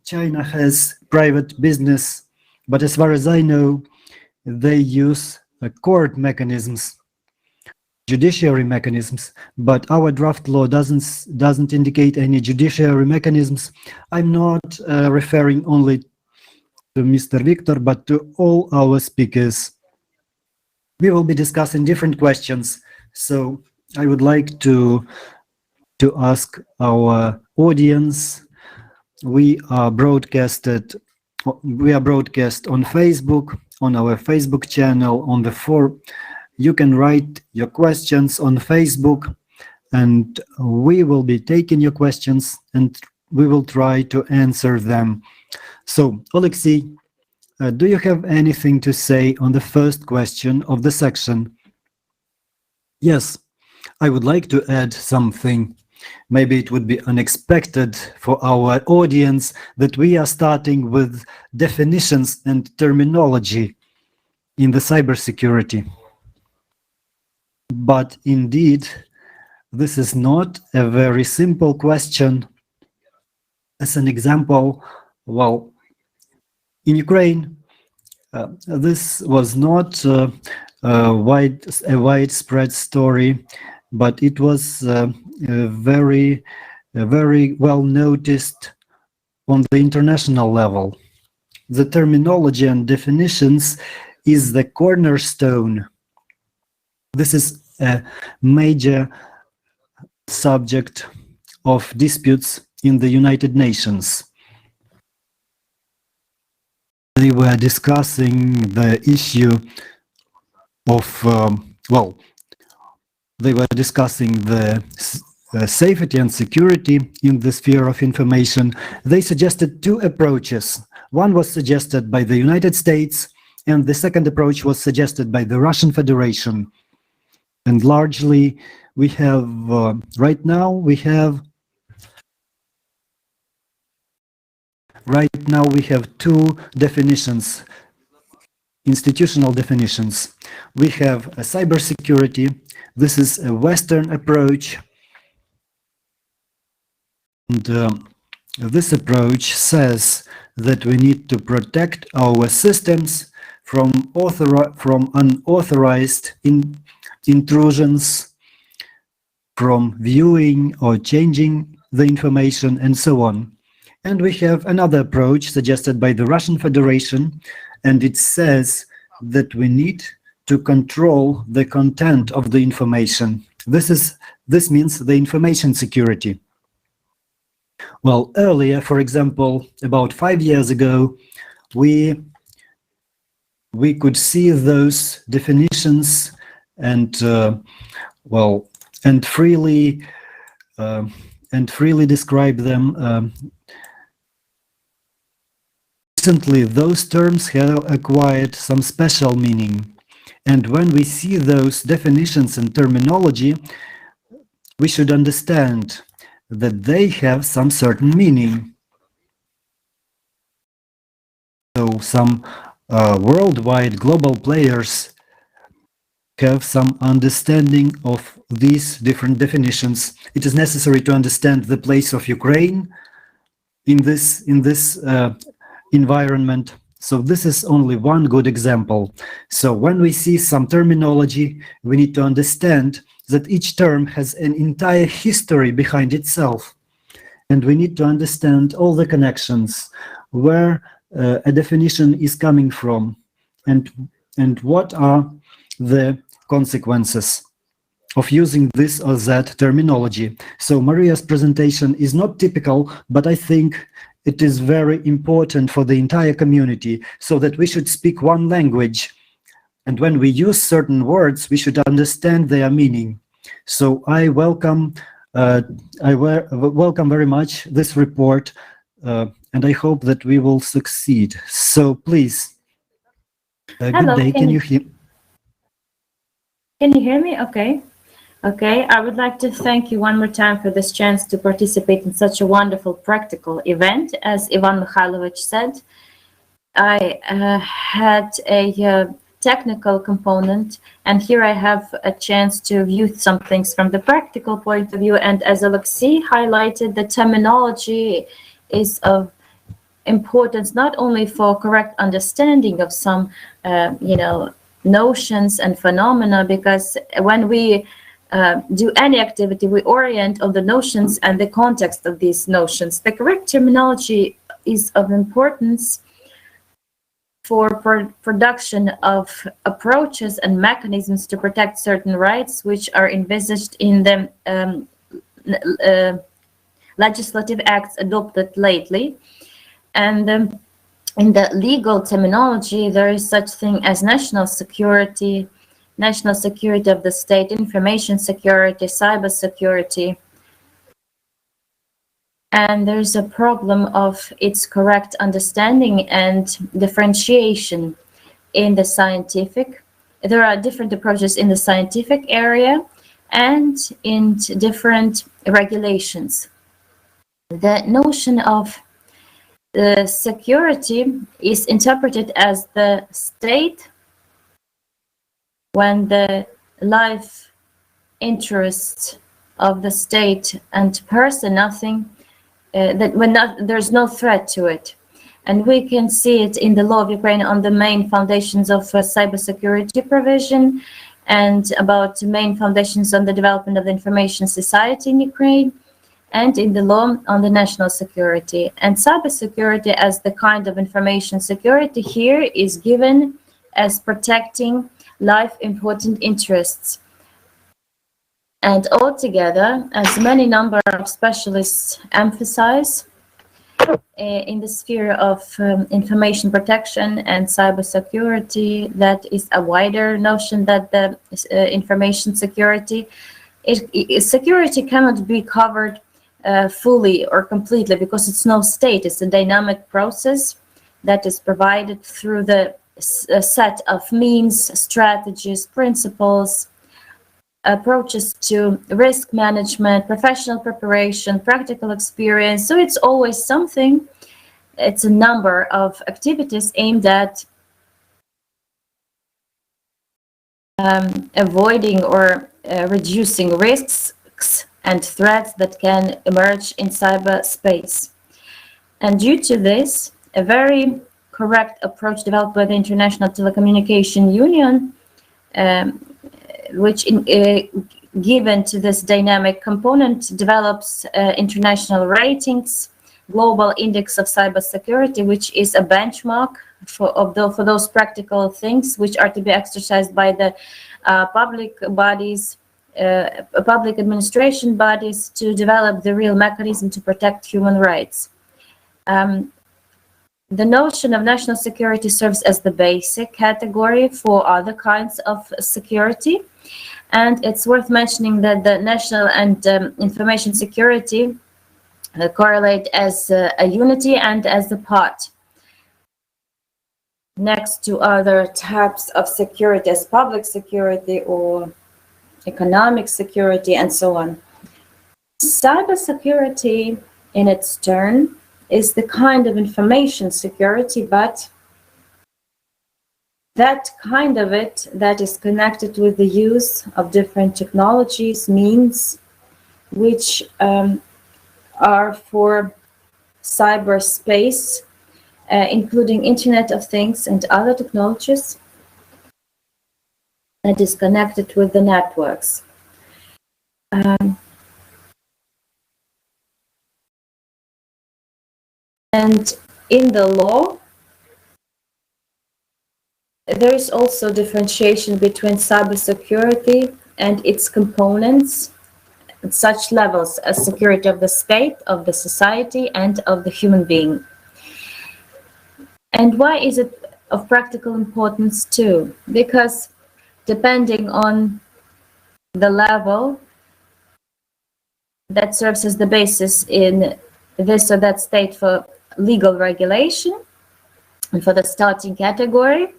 China has private business, but as far as I know, they use court mechanisms, judiciary mechanisms, but our draft law doesn't indicate any judiciary mechanisms. I'm not referring only to Mr. Victor, but to all our speakers. We will be discussing different questions, so I would like to ask our audience. We are broadcast on Facebook, on our Facebook channel, on the forum. You can write your questions on Facebook, and we will be taking your questions and we will try to answer them. So, Alexei, do you have anything to say on the first question of the section? Yes, I would like to add something. Maybe it would be unexpected for our audience that we are starting with definitions and terminology in the cybersecurity. But indeed, this is not a very simple question. As an example, well, in Ukraine, this was not a widespread story, but it was very well noticed on the international level. The terminology and definitions is the cornerstone. This is a major subject of disputes in the United Nations. They were discussing the issue of, they were discussing the safety and security in the sphere of information. They suggested two approaches. One was suggested by the United States, and the second approach was suggested by the Russian Federation. And largely, we have, right now, we have two definitions, institutional definitions. We have a cybersecurity. This is a Western approach. And this approach says that we need to protect our systems from unauthorized intrusions, from viewing or changing the information, and so on. And we have another approach suggested by the Russian Federation, and it says that we need to control the content of the information. This means the information security. Well, earlier, for example, about 5 years ago, we could see those definitions and freely describe them. Recently, those terms have acquired some special meaning, and when we see those definitions and terminology, we should understand that they have some certain meaning. So some worldwide global players have some understanding of these different definitions. It is necessary to understand the place of Ukraine in this environment. So this is only one good example. So when we see some terminology, we need to understand that each term has an entire history behind itself. And we need to understand all the connections, where a definition is coming from, and what are the consequences of using this or that terminology. So Maria's presentation is not typical, but I think it is very important for the entire community, so that we should speak one language. And when we use certain words, we should understand their meaning. So I welcome very much this report, and I hope that we will succeed. So please, Hello, good day. Can you hear? Can you hear me? Okay. Okay, I would like to thank you one more time for this chance to participate in such a wonderful practical event. As Ivan Mikhailovich said, I had a technical component, and here I have a chance to view some things from the practical point of view. And as Alexei highlighted, the terminology is of importance not only for correct understanding of some, notions and phenomena, because when we do any activity, we orient on the notions and the context of these notions. The correct terminology is of importance for production of approaches and mechanisms to protect certain rights which are envisaged in the legislative acts adopted lately. And in the legal terminology, there is such thing as national security of the state, information security, cyber security. And there's a problem of its correct understanding and differentiation in the scientific. There are different approaches in the scientific area and in different regulations. The notion of the security is interpreted as the state when the life interests of the state and person, there's no threat to it. And we can see it in the law of Ukraine on the main foundations of cybersecurity provision, and about main foundations on the development of the information society in Ukraine, and in the law on the national security. And cybersecurity as the kind of information security here is given as protecting life important interests. And altogether, as many number of specialists emphasize, in the sphere of information protection and cybersecurity, that is a wider notion that the information security, security cannot be covered fully or completely, because it's no state. It's a dynamic process that is provided through the set of means, strategies, principles, approaches to risk management, professional preparation, practical experience. So it's always something. It's a number of activities aimed at avoiding or reducing risks and threats that can emerge in cyberspace. And due to this, a very correct approach developed by the International Telecommunication Union, which given to this dynamic component, develops international ratings, global index of cybersecurity, which is a benchmark for those practical things which are to be exercised by the public bodies, public administration bodies, to develop the real mechanism to protect human rights. The notion of national security serves as the basic category for other kinds of security. And it's worth mentioning that the national and information security correlate as a unity and as a part, next to other types of security as public security or economic security and so on. Cybersecurity, in its turn, is the kind of information security, but that kind of it that is connected with the use of different technologies, means, which are for cyberspace, including Internet of Things and other technologies that is connected with the networks. And in the law, there is also differentiation between cybersecurity and its components at such levels as security of the state, of the society, and of the human being. And why is it of practical importance too? Because depending on the level that serves as the basis in this or that state for legal regulation and for the starting category,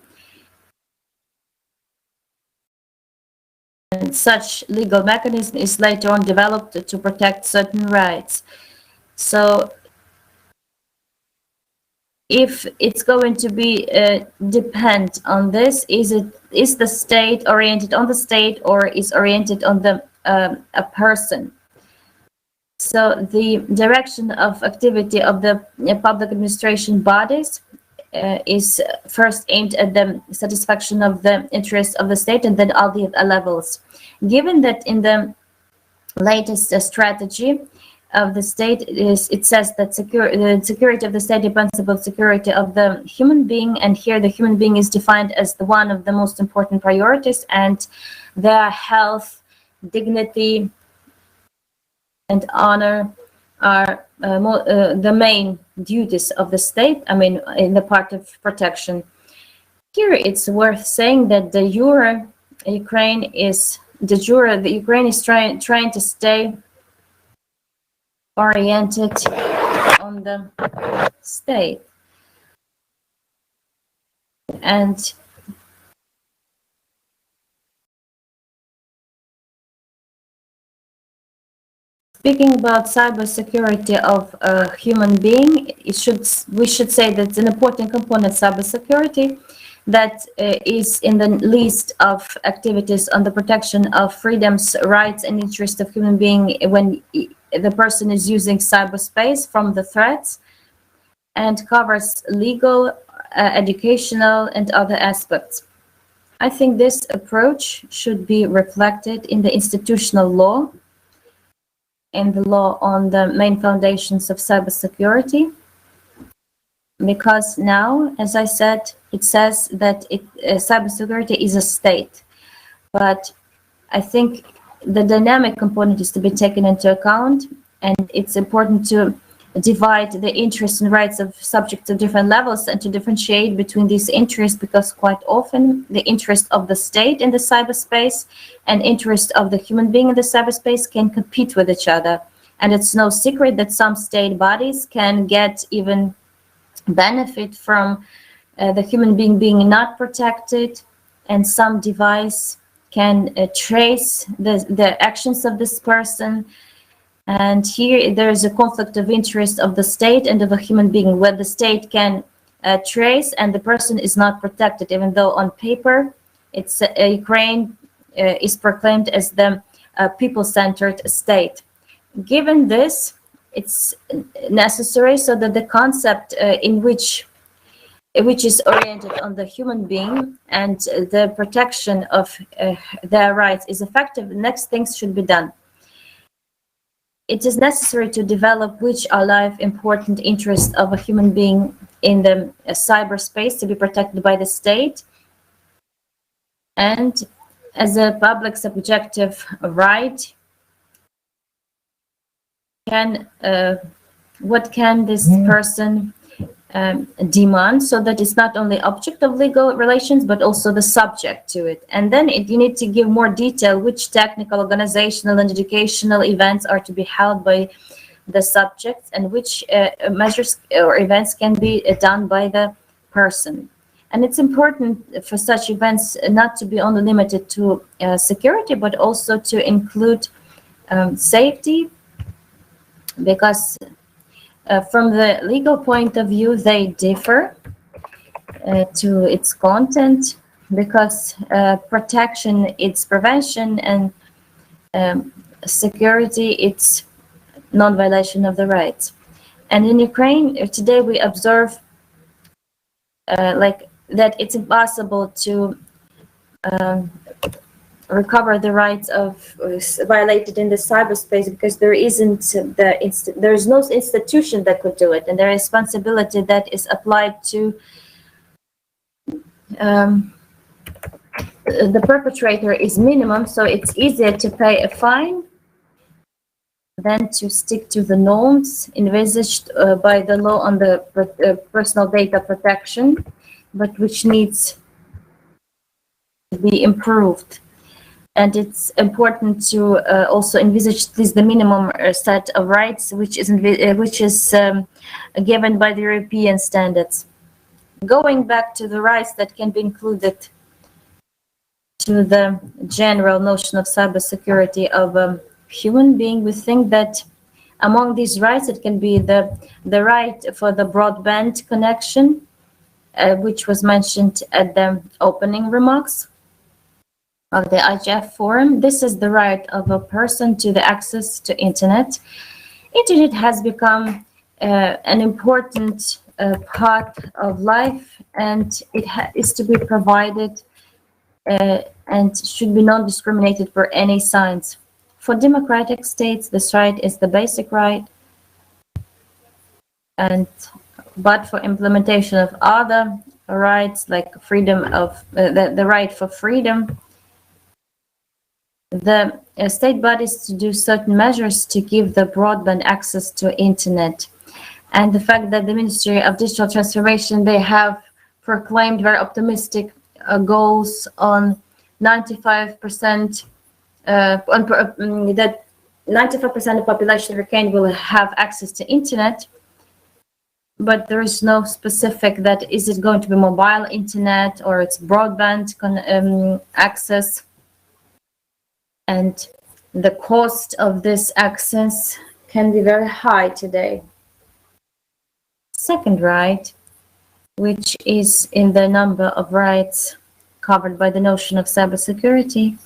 and such legal mechanism is later on developed to protect certain rights. So if it's going to be depend on this, is the state oriented on the state or is oriented on the a person? So the direction of activity of the public administration bodies is first aimed at the satisfaction of the interests of the state and then all the levels. Given that in the latest strategy of the state it says that the security of the state depends upon security of the human being, and here the human being is defined as the one of the most important priorities, and their health, dignity, and honor are the main duties of the state, I mean, in the part of protection. Here it's worth saying that the Ukraine is trying to stay oriented on the state. And speaking about cybersecurity of a human being, we should say that it's an important component of cybersecurity that is in the list of activities on the protection of freedoms, rights, and interests of human being when the person is using cyberspace from the threats, and covers legal, educational, and other aspects. I think this approach should be reflected in the institutional law and the law on the main foundations of cybersecurity, because now, as I said, it says that cybersecurity is a state, but I think the dynamic component is to be taken into account, and it's important to divide the interests and rights of subjects at different levels and to differentiate between these interests, because quite often the interest of the state in the cyberspace and interest of the human being in the cyberspace can compete with each other. And it's no secret that some state bodies can get even benefit from the human being being not protected, and some device can trace the actions of this person. And here there is a conflict of interest of the state and of a human being, where the state can trace and the person is not protected, even though on paper it's Ukraine is proclaimed as the people-centered state. Given this, it's necessary so that the concept which is oriented on the human being and the protection of their rights is effective, the next things should be done. It is necessary to develop which are life important interests of a human being in the cyberspace to be protected by the state, and as a public subjective right, what can this person demand, so that it's not only object of legal relations but also the subject to it. And then you need to give more detail which technical, organizational, and educational events are to be held by the subjects, and which measures or events can be done by the person. And it's important for such events not to be only limited to security, but also to include safety, because from the legal point of view, they differ to its content, because protection, it's prevention, and security, it's non-violation of the rights. And in Ukraine today, we observe like that it's impossible to recover the rights of violated in the cyberspace, because there isn't there is no institution that could do it, and the responsibility that is applied to the perpetrator is minimum, so it's easier to pay a fine than to stick to the norms envisaged by the law on the personal data protection, but which needs to be improved. And it's important to also envisage this the minimum set of rights, which is given by the European standards. Going back to the rights that can be included to the general notion of cybersecurity of a human being, we think that among these rights, it can be the right for the broadband connection, which was mentioned at the opening remarks of the IGF forum. This is the right of a person to the access to internet. Internet has become an important part of life, and it is to be provided and should be non-discriminated for any signs. For democratic states, this right is the basic right, but for implementation of other rights, like freedom of the right for freedom, the state bodies to do certain measures to give the broadband access to internet. And the fact that the Ministry of Digital Transformation, they have proclaimed very optimistic goals on 95%, that 95% of population of Ukraine will have access to internet, but there is no specific that is it going to be mobile internet or it's broadband access. And the cost of this access can be very high today. Second right, which is in the number of rights covered by the notion of cybersecurity,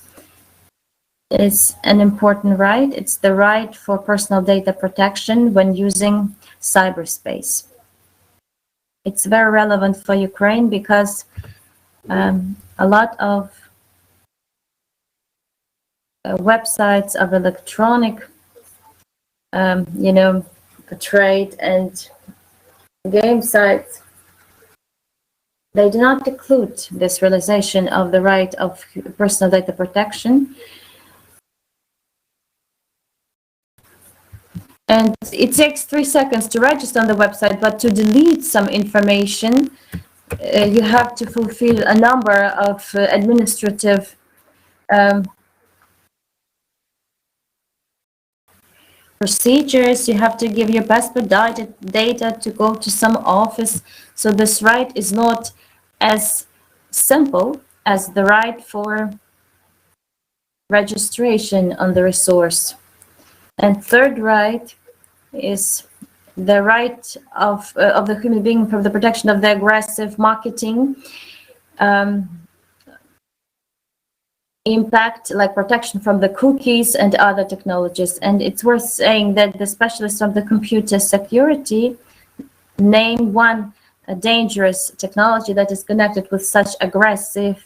is an important right. It's the right for personal data protection when using cyberspace. It's very relevant for Ukraine because a lot of websites of electronic, trade and game sites, they do not include this realization of the right of personal data protection. And it takes 3 seconds to register on the website, but to delete some information, you have to fulfill a number of administrative procedures. You have to give your passport data to go to some office. So this right is not as simple as the right for registration on the resource. And third right is the right of the human being from the protection of the aggressive marketing impact, like protection from the cookies and other technologies. And it's worth saying that the specialists of the computer security name one dangerous technology that is connected with such aggressive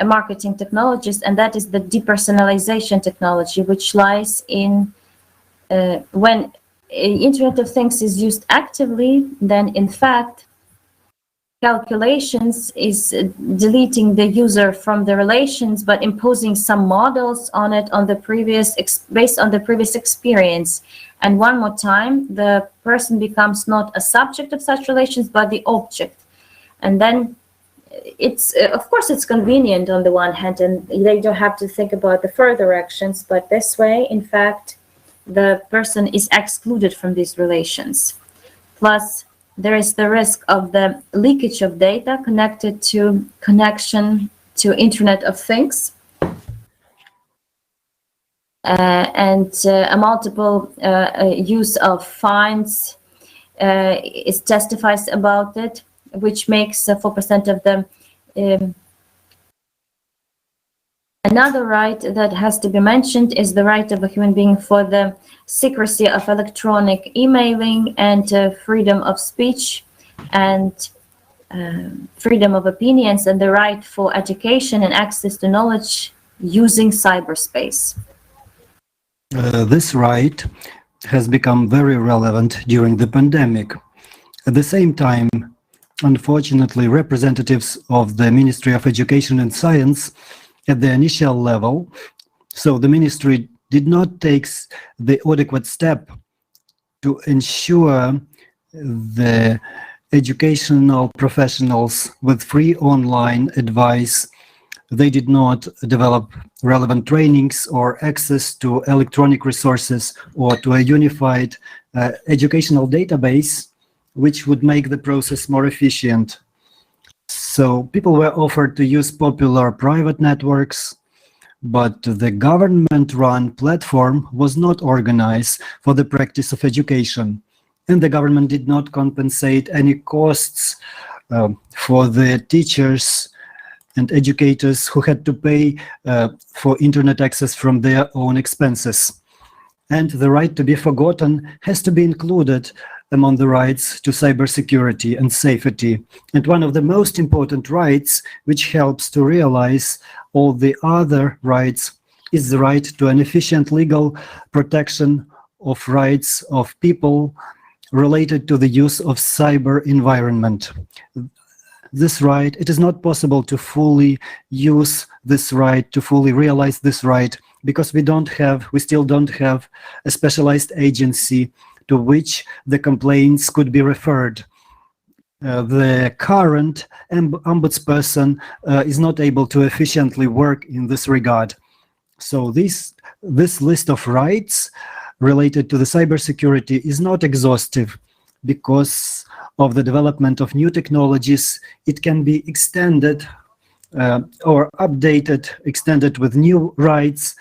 marketing technologies, and that is the depersonalization technology, which lies in when Internet of Things is used actively, then in fact calculations is deleting the user from the relations, but imposing some models on it on the previous based on the previous experience. And one more time, the person becomes not a subject of such relations, but the object. And then it's of course it's convenient on the one hand, and they don't have to think about the further actions, but this way, in fact, the person is excluded from these relations. Plus, there is the risk of the leakage of data connected to connection to Internet of Things. And a multiple use of fines is testifies about it, which makes 4% of them. Another right that has to be mentioned is the right of a human being for the secrecy of electronic emailing and freedom of speech and freedom of opinions, and the right for education and access to knowledge using cyberspace? This right has become very relevant during the pandemic. At the same time, unfortunately, representatives of the Ministry of Education and Science at the initial level, so the ministry did not take the adequate step to ensure the educational professionals with free online advice. They did not develop relevant trainings or access to electronic resources or to a unified educational database, which would make the process more efficient. So people were offered to use popular private networks, but the government-run platform was not organized for the practice of education, and the government did not compensate any costs for the teachers and educators who had to pay for internet access from their own expenses. And the right to be forgotten has to be included among the rights to cybersecurity and safety. And one of the most important rights, which helps to realize all the other rights, is the right to an efficient legal protection of rights of people related to the use of cyber environment. This right, it is not possible to fully use this right, to fully realize this right, because we still don't have a specialized agency to which the complaints could be referred. The current ombudsperson is not able to efficiently work in this regard. So this list of rights related to the cybersecurity is not exhaustive, because of the development of new technologies. It can be extended or extended with new rights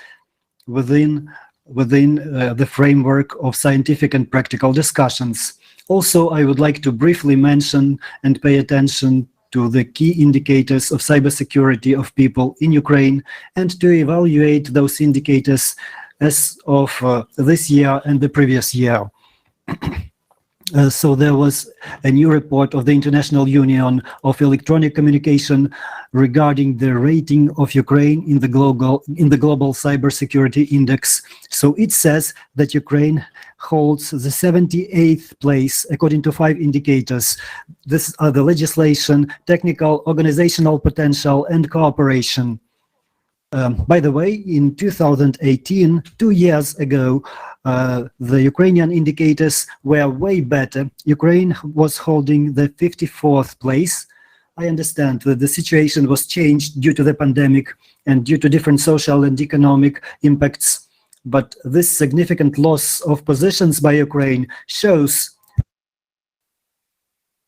within the framework of scientific and practical discussions. Also, I would like to briefly mention and pay attention to the key indicators of cybersecurity of people in Ukraine, and to evaluate those indicators as of this year and the previous year. So there was a new report of the International Union of Electronic Communication regarding the rating of Ukraine in the global cybersecurity index. So it says that Ukraine holds the 78th place according to 5 indicators. These are the legislation, technical, organizational potential, and cooperation. By the way, in 2018, 2 years ago, the Ukrainian indicators were way better. Ukraine was holding the 54th place. I understand that the situation was changed due to the pandemic and due to different social and economic impacts. But this significant loss of positions by Ukraine shows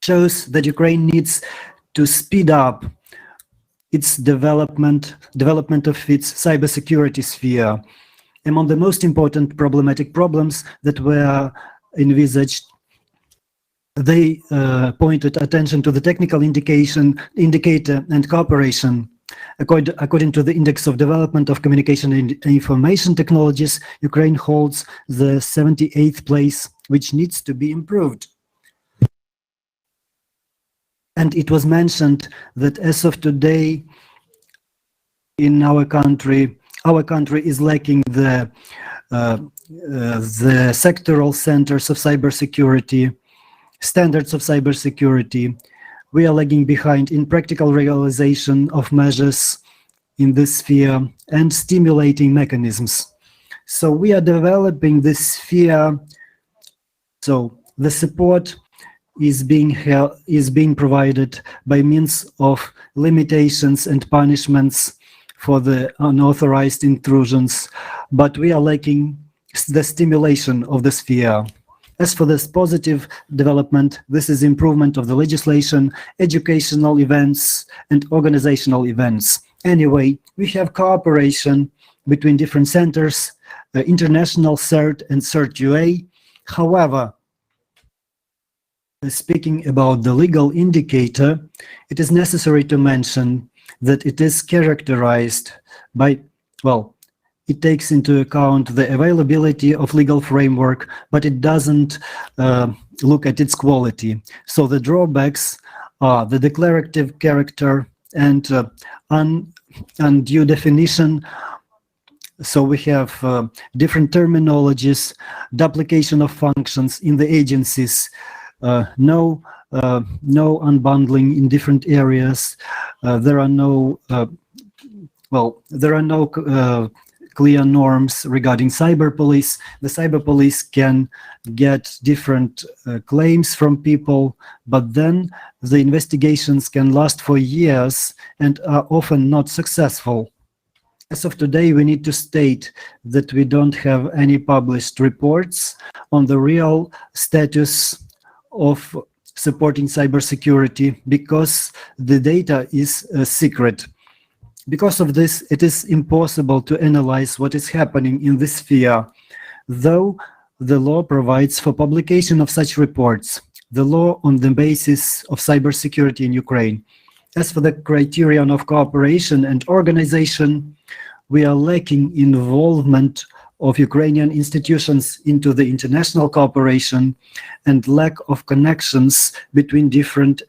that Ukraine needs to speed up its development of its cybersecurity sphere. Among the most important problematic problems that were envisaged, they pointed attention to the technical indicator and cooperation. According to the Index of Development of Communication and Information Technologies, Ukraine holds the 78th place, which needs to be improved. And it was mentioned that as of today, in our country is lacking the sectoral centers of cybersecurity, standards of cybersecurity. We are lagging behind in practical realization of measures in this sphere and stimulating mechanisms. So we are developing this sphere. So the support is being provided by means of limitations and punishments for the unauthorized intrusions, but we are lacking the stimulation of the sphere. As for this positive development, this is improvement of the legislation, educational events, and organizational events. Anyway, we have cooperation between different centers, international CERT and CERT-UA. However, speaking about the legal indicator, it is necessary to mention that it is characterized by, well, it takes into account the availability of legal framework, but it doesn't look at its quality. So the drawbacks are the declarative character and undue definition. So we have different terminologies, duplication of functions in the agencies, no unbundling in different areas. There are no clear norms regarding cyber police. The cyber police can get different claims from people, but then the investigations can last for years and are often not successful. As of today, we need to state that we don't have any published reports on the real status of supporting cybersecurity because the data is secret. Because of this, it is impossible to analyze what is happening in this sphere, though the law provides for publication of such reports, the law on the basis of cybersecurity in Ukraine. As for the criterion of cooperation and organization, we are lacking involvement of Ukrainian institutions into the international cooperation and lack of connections between different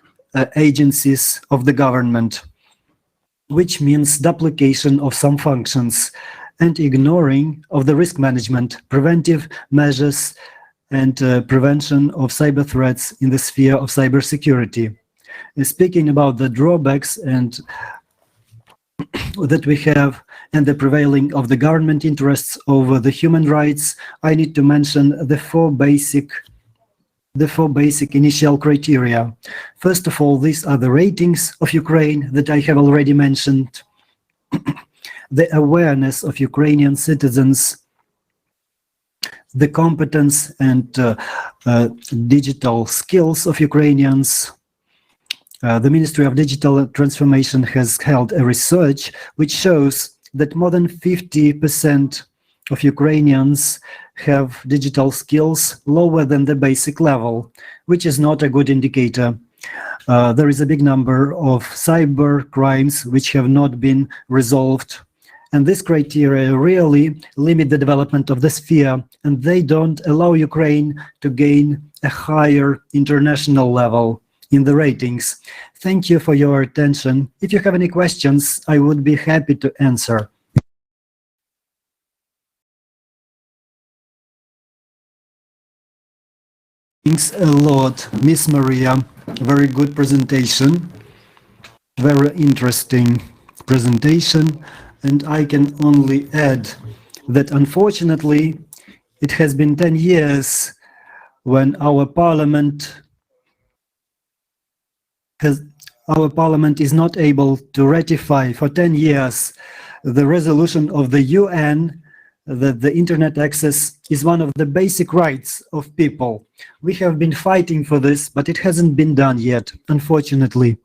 agencies of the government, which means duplication of some functions and ignoring of the risk management, preventive measures, and prevention of cyber threats in the sphere of cybersecurity. Speaking about the drawbacks and that we have and the prevailing of the government interests over the human rights, I need to mention the four basic initial criteria. First of all, these are the ratings of Ukraine that I have already mentioned, the awareness of Ukrainian citizens, the competence and digital skills of Ukrainians. The Ministry of Digital Transformation has held a research which shows that more than 50% of Ukrainians have digital skills lower than the basic level, which is not a good indicator. There is a big number of cyber crimes which have not been resolved, and this criteria really limit the development of the sphere, and they don't allow Ukraine to gain a higher international level in the ratings. Thank you for your attention. If you have any questions, I would be happy to answer. Thanks a lot, Miss Maria. Very good presentation. Very interesting presentation. And I can only add that unfortunately, it has been 10 years when our parliament is not able to ratify for 10 years the resolution of the UN that the internet access is one of the basic rights of people. We have been fighting for this, but it hasn't been done yet, unfortunately.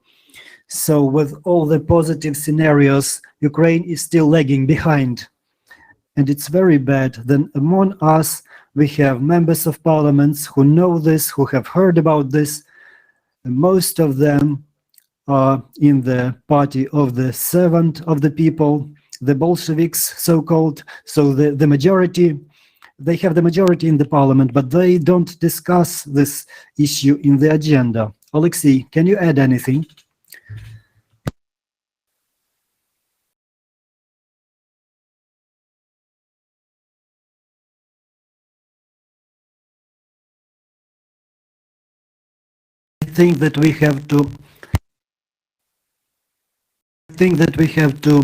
So with all the positive scenarios, Ukraine is still lagging behind. And it's very bad. Then among us, we have members of parliaments who know this, who have heard about this. Most of them are in the party of the servant of the people, the Bolsheviks, so-called. So the majority, they have the majority in the parliament, but they don't discuss this issue in the agenda. Alexei, can you add anything? I think that we have to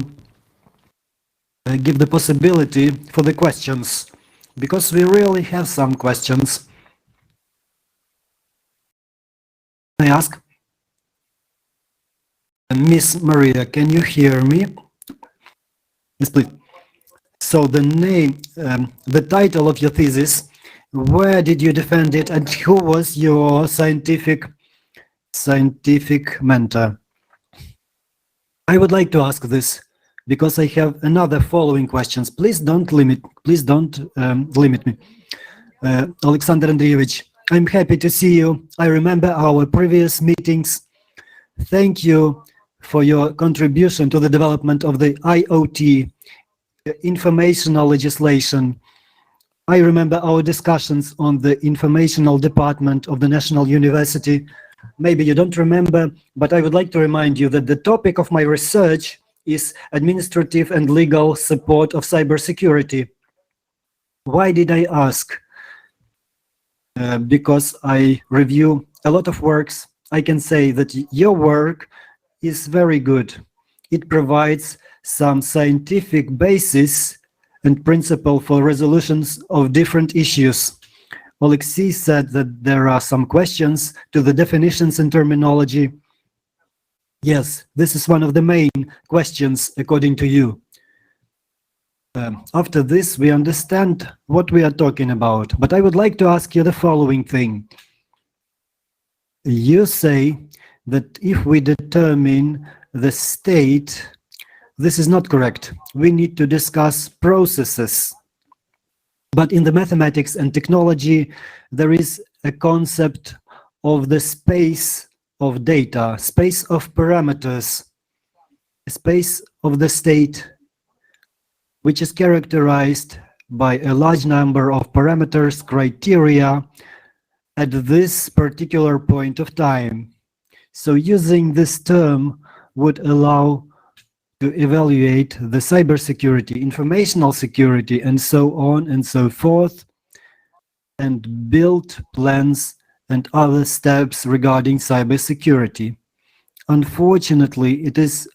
give the possibility for the questions, because we really have some questions. I ask, Miss Maria, can you hear me? Yes, please. So the name, the title of your thesis, where did you defend it, and who was your scientific mentor? I would like to ask this because I have another following questions. Please don't limit me. Alexander Andreevich, I'm happy to see you. I remember our previous meetings. Thank you for your contribution to the development of the IoT, informational legislation. I remember our discussions on the informational department of the National University. Maybe you don't remember, but I would like to remind you that the topic of my research is administrative and legal support of cybersecurity. Why did I ask? Because I review a lot of works. I can say that your work is very good. It provides some scientific basis and principle for resolutions of different issues. Alexei said that there are some questions to the definitions and terminology. Yes, this is one of the main questions according to you. After this, we understand what we are talking about, but I would like to ask you the following thing. You say that if we determine the state, this is not correct. We need to discuss processes. But in the mathematics and technology, there is a concept of the space of data, space of parameters, space of the state, which is characterized by a large number of parameters, criteria at this particular point of time. So using this term would allow to evaluate the cybersecurity, informational security, and so on and so forth, and build plans and other steps regarding cybersecurity. Unfortunately,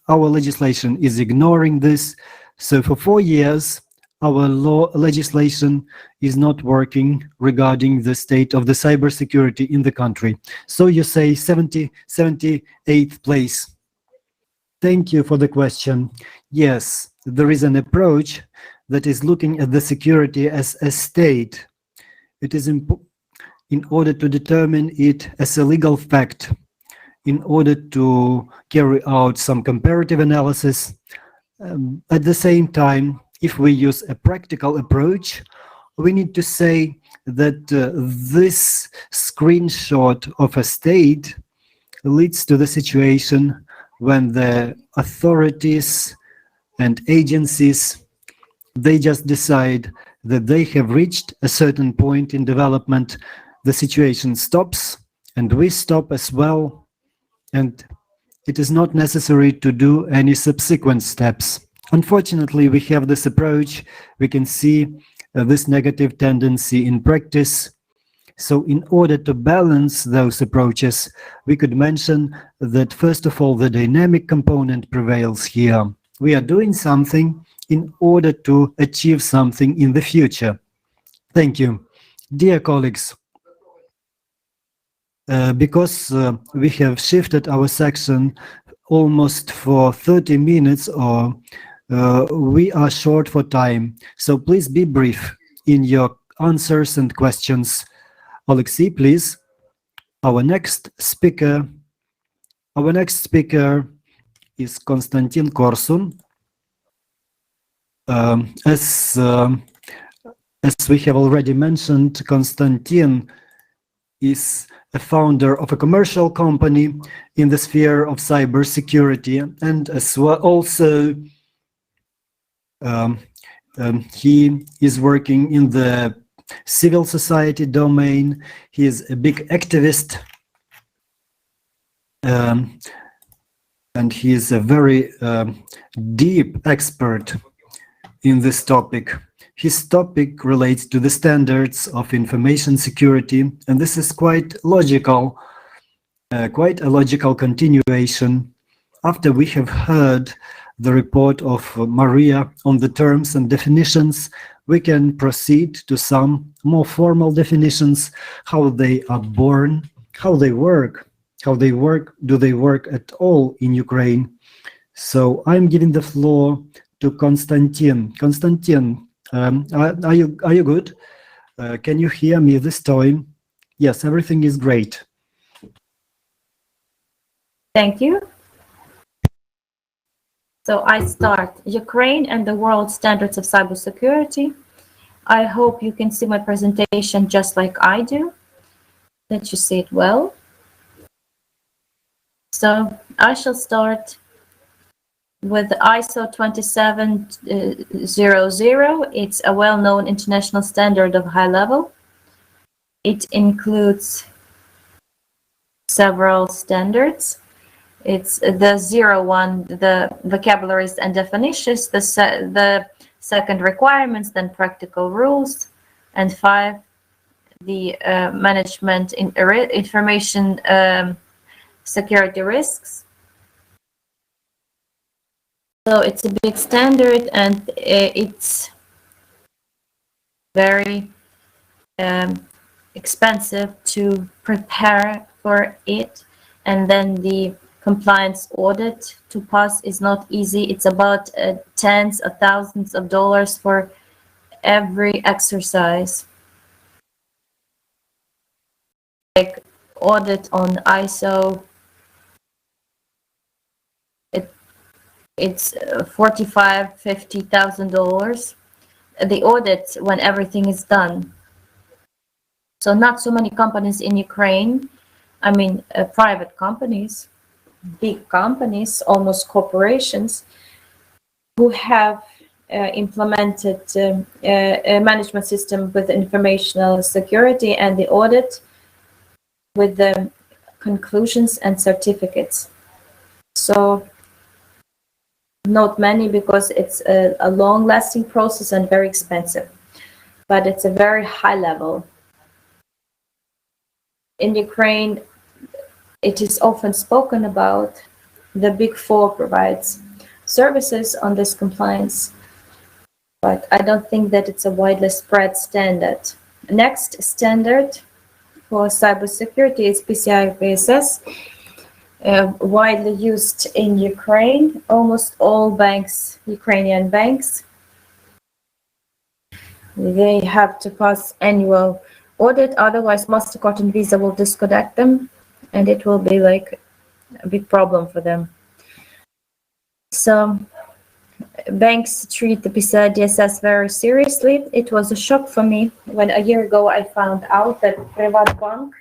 our legislation is ignoring this. So for 4 years, our legislation is not working regarding the state of the cybersecurity in the country. So you say 78th place. Thank you for the question. Yes, there is an approach that is looking at the security as a state. It is in order to determine it as a legal fact, in order to carry out some comparative analysis. At the same time, if we use a practical approach, we need to say that this screenshot of a state leads to the situation when the authorities and agencies, they just decide that they have reached a certain point in development, the situation stops, and we stop as well, and it is not necessary to do any subsequent steps. Unfortunately, we have this approach. We can see this negative tendency in practice. So in order to balance those approaches, we could mention that, first of all, the dynamic component prevails here. We are doing something in order to achieve something in the future. Thank you. Dear colleagues, because we have shifted our section almost for 30 minutes, or we are short for time. So please be brief in your answers and questions. Alexei, please. Our next speaker is Konstantin Korsun. As we have already mentioned, Konstantin is a founder of a commercial company in the sphere of cybersecurity, and as well also he is working in the civil society domain. He is a big activist, and he is a very deep expert in this topic. His topic relates to the standards of information security, and this is quite logical, quite a logical continuation. After we have heard the report of Maria on the terms and definitions, we can proceed to some more formal definitions, how they are born, how they work, do they work at all in Ukraine. So I'm giving the floor to Konstantin. Konstantin, are you good? Can you hear me this time? Yes, everything is great. Thank you. So I start Ukraine and the world standards of cybersecurity. I hope you can see my presentation just like I do, that you see it well. So I shall start with ISO 27000. It's a well-known international standard of high level. It includes several standards. It's the 0, 1, the vocabularies and definitions, the second requirements, then practical rules, and 5, the management information security risks. So it's a big standard, and it's very expensive to prepare for it, and then the compliance audit to pass is not easy. It's about tens of thousands of dollars for every exercise. Like audit on ISO, it's $45,000-$50,000. The audit when everything is done. So not so many companies in Ukraine, I mean private companies, big companies, almost corporations, who have implemented a management system with informational security and the audit with the conclusions and certificates. So not many, because it's a long-lasting process and very expensive, but it's a very high level. In Ukraine, it is often spoken about. The Big Four provides services on this compliance, but I don't think that it's a widely spread standard. Next standard for cybersecurity is PCI DSS, widely used in Ukraine. Almost all banks, Ukrainian banks, they have to pass annual audit, otherwise MasterCard and Visa will disconnect them, and it will be like a big problem for them. So banks treat the PCI DSS very seriously. It was a shock for me when a year ago I found out that Privatbank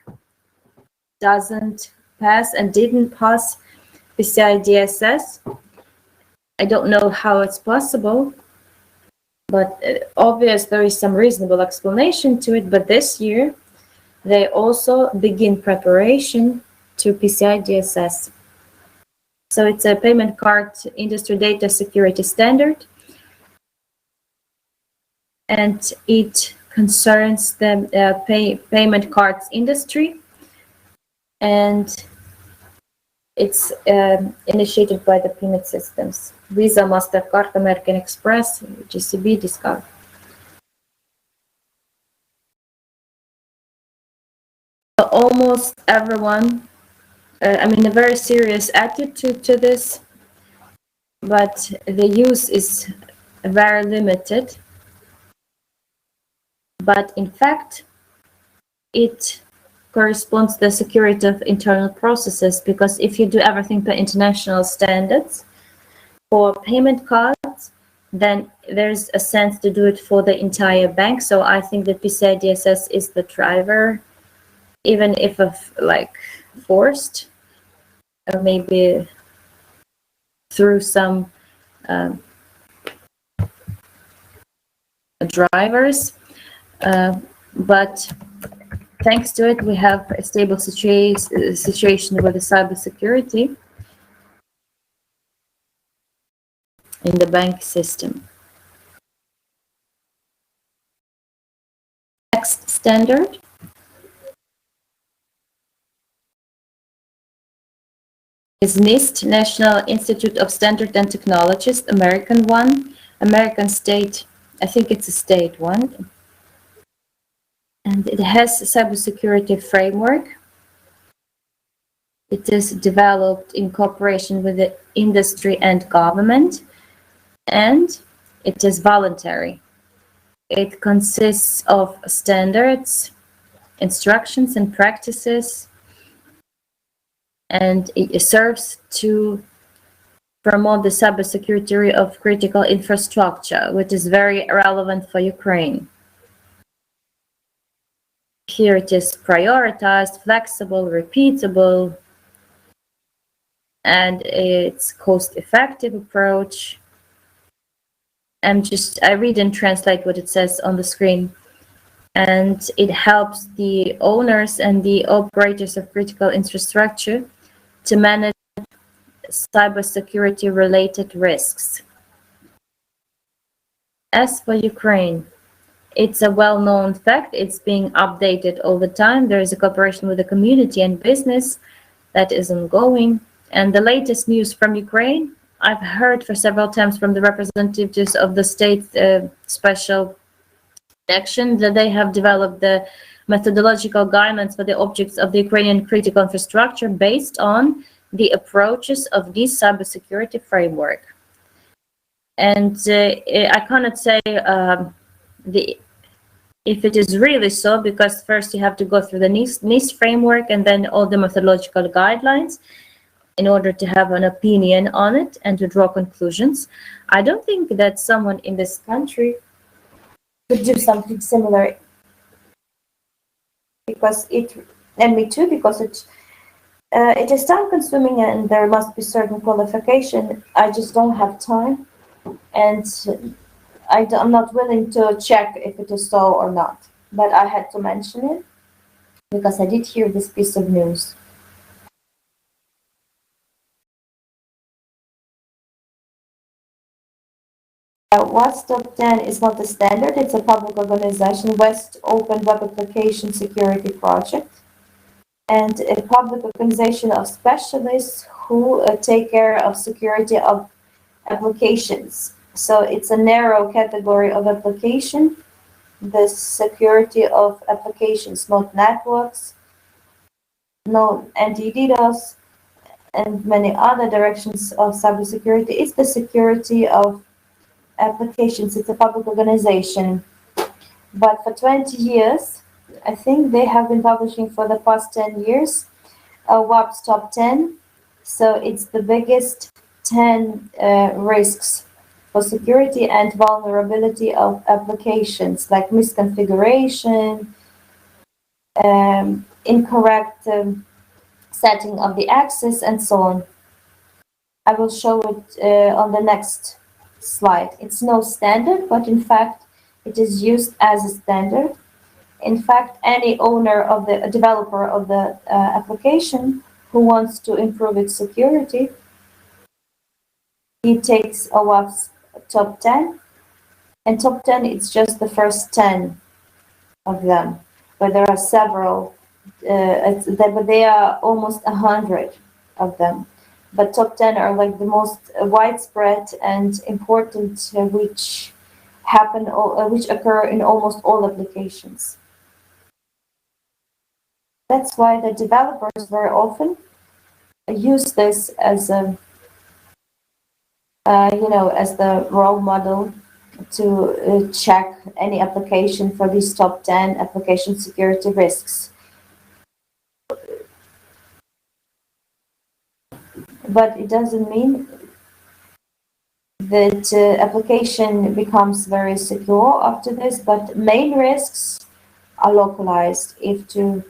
doesn't pass and didn't pass PCI DSS. I don't know how it's possible, but obviously there is some reasonable explanation to it. But this year they also begin preparation to PCI DSS. So it's a payment card industry data security standard, and it concerns the payment cards industry, and it's initiated by the payment systems: Visa, MasterCard, American Express, GCB, Discard. So almost everyone, I mean, a very serious attitude to this, but the use is very limited. But in fact, it corresponds to the security of internal processes, because if you do everything per international standards for payment cards, then there's a sense to do it for the entire bank. So I think that PCI DSS is the driver, even if like forced, or maybe through some drivers, but thanks to it, we have a stable situation with the cybersecurity in the bank system. Next standard is NIST, National Institute of Standards and Technologies, American one, American state, I think it's a state one. And it has a cybersecurity framework. It is developed in cooperation with the industry and government, and it is voluntary. It consists of standards, instructions, and practices, and it serves to promote the cybersecurity of critical infrastructure, which is very relevant for Ukraine. Here it is prioritized, flexible, repeatable, and it's cost-effective approach. I read and translate what it says on the screen. And it helps the owners and the operators of critical infrastructure to manage cybersecurity related risks. As for Ukraine, it's a well-known fact. It's being updated all the time. There is a cooperation with the community and business that is ongoing. And the latest news from Ukraine, I've heard for several times from the representatives of the state special action that they have developed the methodological guidelines for the objects of the Ukrainian critical infrastructure based on the approaches of this cybersecurity framework. And I cannot say if it is really so, because first you have to go through the NIST framework and then all the methodological guidelines in order to have an opinion on it and to draw conclusions. I don't think that someone in this country could do something similar, because and me too, because it is time consuming and there must be certain qualification. I just don't have time, and I'm not willing to check if it is so or not, but I had to mention it because I did hear this piece of news. WASP Top 10 is not a standard, it's a public organization, West Open Web Application Security Project, and a public organization of specialists who take care of security of applications. So it's a narrow category of application, the security of applications, not networks, no anti-DDoS, and many other directions of cybersecurity. It's the security of applications. It's a public organization. But for 20 years, I think they have been publishing for the past 10 years, WAP's Top 10. So it's the biggest 10 risks for security and vulnerability of applications, like misconfiguration, incorrect setting of the access, and so on. I will show it on the next slide. It's no standard, but in fact, it is used as a standard. In fact, any owner of the developer of the application who wants to improve its security, he takes OWASP Top 10, and Top 10 it's just the first 10 of them, but there are several. But they are almost 100 of them. But top 10 are like the most widespread and important, which occur in almost all applications. That's why the developers very often use this as a, as the role model to check any application for these top 10 application security risks. But it doesn't mean that application becomes very secure after this, but main risks are localized if to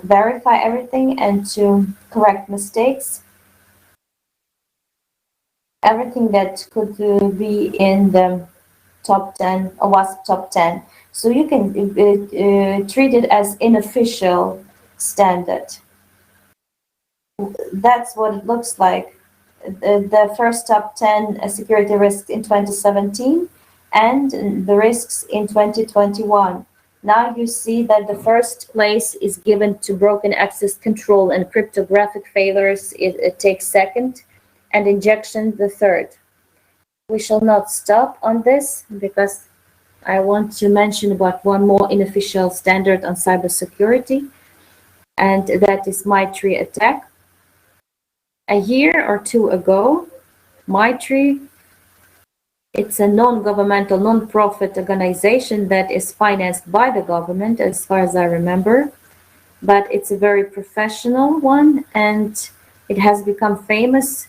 verify everything and to correct mistakes. Everything that could be in the top 10, or WASP top 10. So you can treat it as unofficial standard. That's what it looks like. The first top 10 security risks in 2017 and the risks in 2021. Now you see that the first place is given to broken access control and cryptographic failures. It takes second, and injection the third. We shall not stop on this because I want to mention about one more unofficial standard on cybersecurity, and that is MITRE ATT&CK. A year or two ago, MITRE, it's a non-governmental, non-profit organization that is financed by the government, as far as I remember, but it's a very professional one, and it has become famous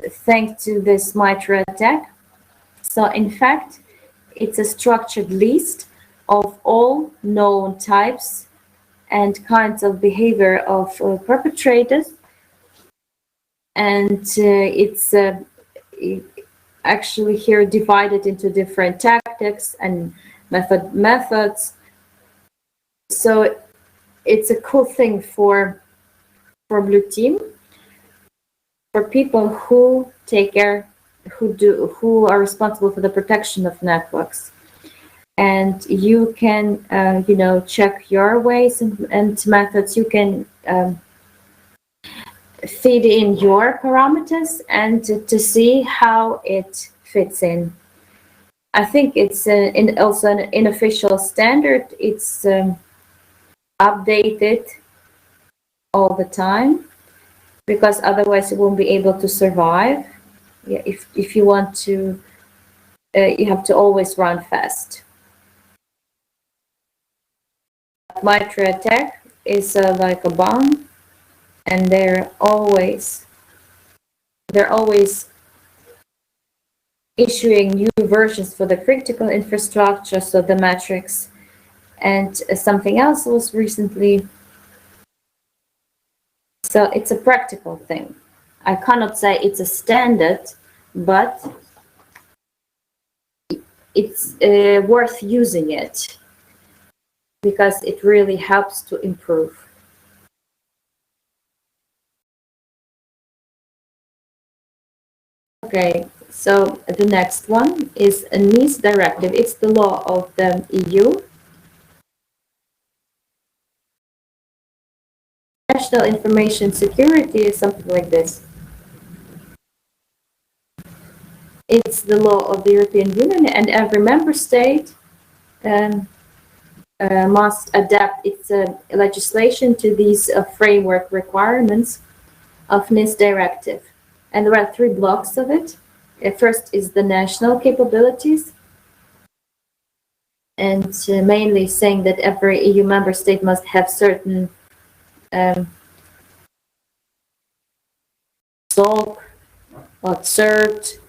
thanks to this MITRE ATT&CK. So in fact, it's a structured list of all known types and kinds of behavior of perpetrators. And it's actually here divided into different tactics and methods. So it's a cool thing for Blue Team. for people who take care, who are responsible for the protection of networks. And you can, check your ways and methods. You can feed in your parameters and to see how it fits in. I think it's also an unofficial standard. It's updated all the time, because otherwise you won't be able to survive. Yeah, if you want to, you have to always run fast. Mitra Tech is like a bomb, and they're always issuing new versions for the critical infrastructure, so the matrix. And something else was recently, so it's a practical thing. I cannot say it's a standard, but it's worth using it, because it really helps to improve. Okay, so the next one is a NIS directive. It's the law of the EU. National information security is something like this. It's the law of the European Union, and every member state must adapt its legislation to these framework requirements of NIS directive. And there are 3 blocks of it. First is the national capabilities, and mainly saying that every EU member state must have certain SOC or CERT,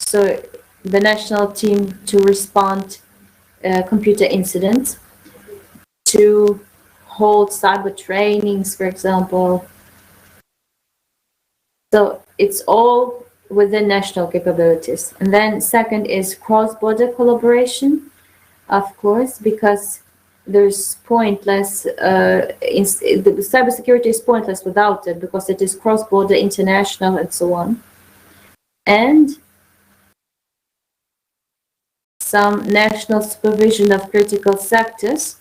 so the national team to respond computer incidents, to hold cyber trainings, for example. So it's all within national capabilities. And then second is cross-border collaboration, of course, because there's pointless, cybersecurity is pointless without it, because it is cross-border, international, and so on. And some national supervision of critical sectors.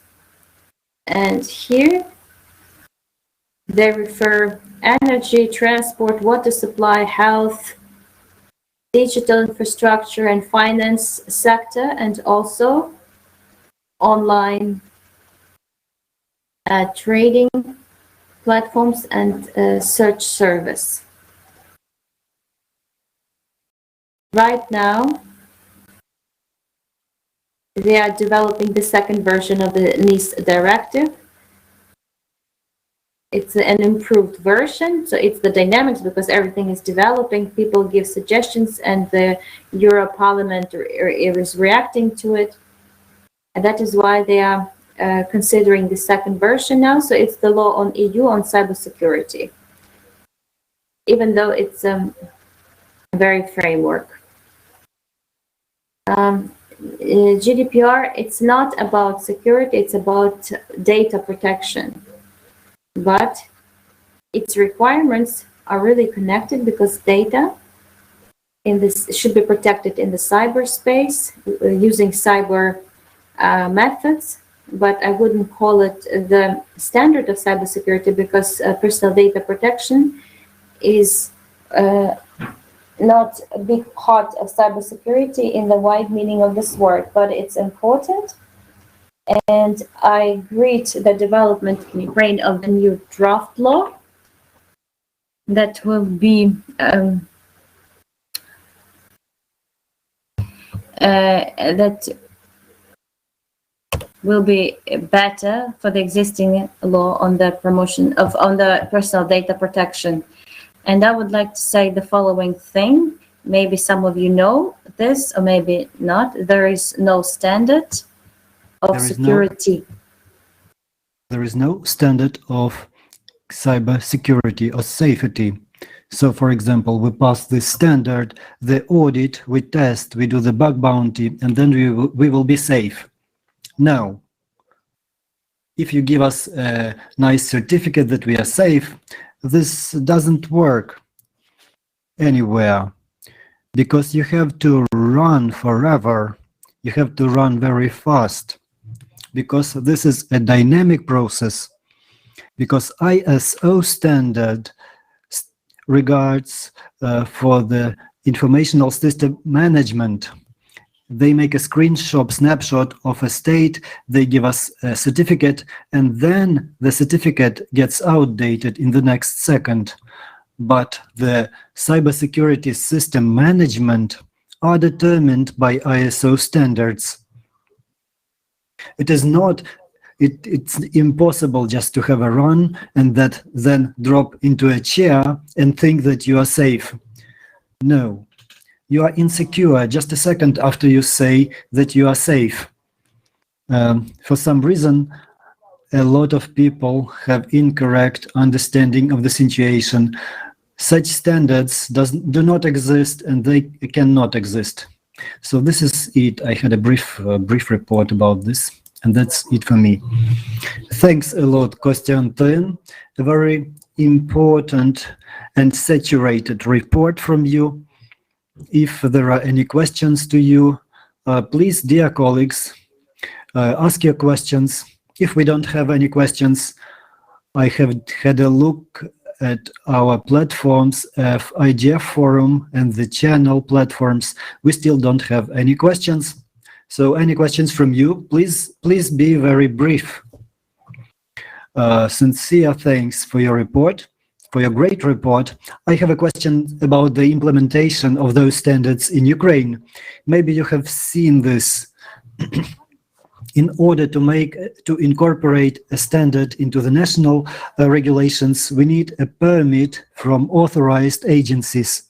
And here they refer energy, transport, water supply, health, digital infrastructure, and finance sector, and also online trading platforms and search service. Right now, they are developing the second version of the NIS directive. It's an improved version, so it's the dynamics, because everything is developing. People give suggestions, and the Euro Parliament is reacting to it. And that is why they are considering the second version now. So it's the law on EU on cybersecurity, even though it's a very framework. GDPR, it's not about security, it's about data protection. But its requirements are really connected, because data in this should be protected in the cyberspace using cyber methods. But I wouldn't call it the standard of cybersecurity, because personal data protection is not a big part of cybersecurity in the wide meaning of this word, but it's important. And I greet the development in Ukraine of the new draft law that will be better for the existing law on the on the personal data protection. And I would like to say the following thing. Maybe some of you know this, or maybe not. There is no standard of security. There is no standard of cyber security or safety. So, for example, we pass this standard, the audit, we test, we do the bug bounty, and then we will be safe. No. If you give us a nice certificate that we are safe, this doesn't work. anywhere, because you have to run forever. You have to run very fast, because this is a dynamic process, because ISO standard regards for the informational system management. They make a snapshot of a state, they give us a certificate, and then the certificate gets outdated in the next second. But the cybersecurity system management are determined by ISO standards. It's impossible just to have a run and then drop into a chair and think that you are safe. No. You are insecure just a second after you say that you are safe. For some reason, a lot of people have incorrect understanding of the situation. Such standards do not exist, and they cannot exist. So this is it. I had a brief report about this, and that's it for me. Thanks a lot, Konstantin. A very important and saturated report from you. If there are any questions to you, please, dear colleagues, ask your questions. If we don't have any questions, I have had a look at our platforms of IGF forum and the channel platforms. We still don't have any questions. So any questions from you, please be very brief. Sincere thanks for your report. For your great report. I have a question about the implementation of those standards in Ukraine. Maybe you have seen this. In order to incorporate a standard into the national regulations, we need a permit from authorized agencies.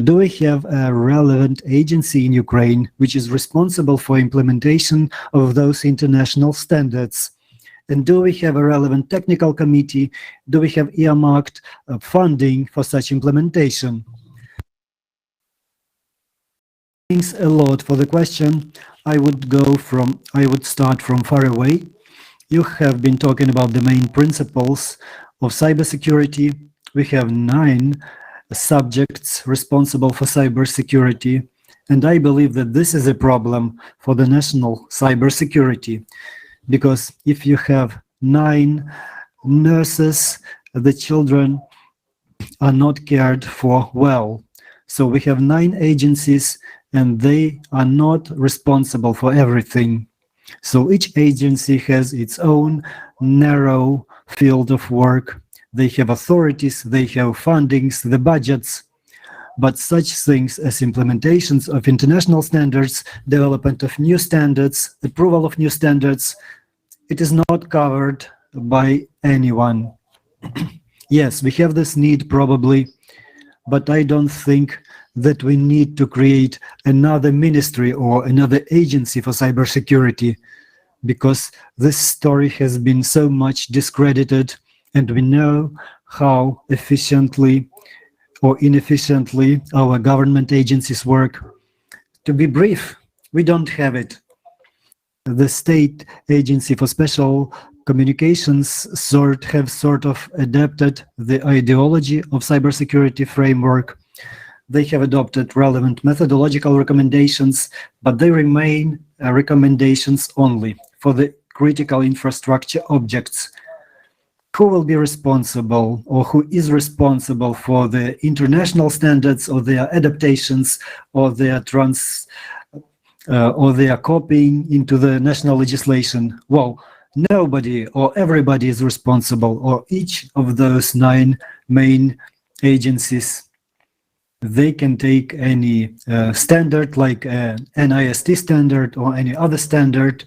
Do we have a relevant agency in Ukraine which is responsible for implementation of those international standards? And do we have a relevant technical committee? Do we have earmarked funding for such implementation? Thanks a lot for the question. I would start from far away. You have been talking about the main principles of cybersecurity. We have 9 subjects responsible for cybersecurity, and I believe that this is a problem for the national cybersecurity. Because if you have 9 nurses, the children are not cared for well. So we have 9 agencies and they are not responsible for everything. So each agency has its own narrow field of work. They have authorities, they have fundings, the budgets. But such things as implementations of international standards, development of new standards, approval of new standards, it is not covered by anyone. Yes, we have this need probably, but I don't think that we need to create another ministry or another agency for cybersecurity, because this story has been so much discredited, and we know how efficiently or inefficiently our government agencies work. To be brief, we don't have it. The State Agency for Special Communications have sort of adapted the ideology of cybersecurity framework. They have adopted relevant methodological recommendations, but they remain recommendations only for the critical infrastructure objects. Who will be responsible, or who is responsible for the international standards or their adaptations or their copying into the national legislation? Well, nobody or everybody is responsible, or each of those 9 main agencies. They can take any standard like an NIST standard or any other standard.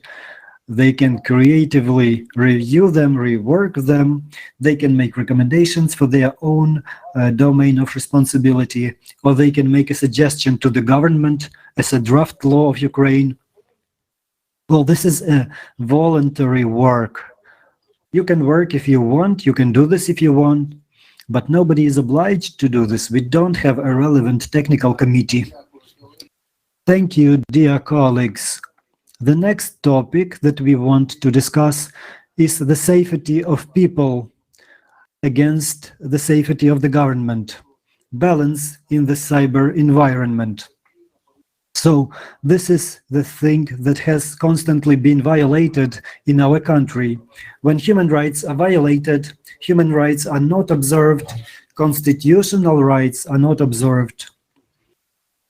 They can creatively review them, rework them. They can make recommendations for their own domain of responsibility, or they can make a suggestion to the government as a draft law of Ukraine. Well, this is a voluntary work. You can work if you want, you can do this if you want, but nobody is obliged to do this. We don't have a relevant technical committee. Thank you, dear colleagues. The next topic that we want to discuss is the safety of people against the safety of the government, balance in the cyber environment. So this is the thing that has constantly been violated in our country. When human rights are violated, human rights are not observed, constitutional rights are not observed.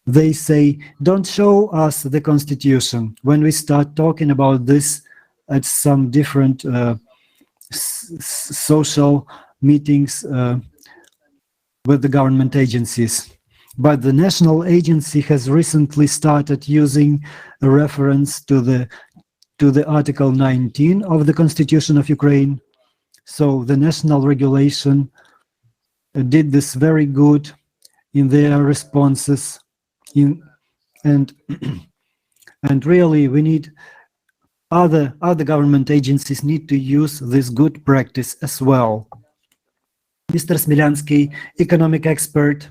They say, don't show us the constitution. When we start talking about this at some different social meetings with the government agencies. But the national agency has recently started using a reference to the Article 19 of the Constitution of Ukraine. So the national regulation did this very good in their responses. And really, we need other government agencies need to use this good practice as well. Mr. Smilyansky, economic expert,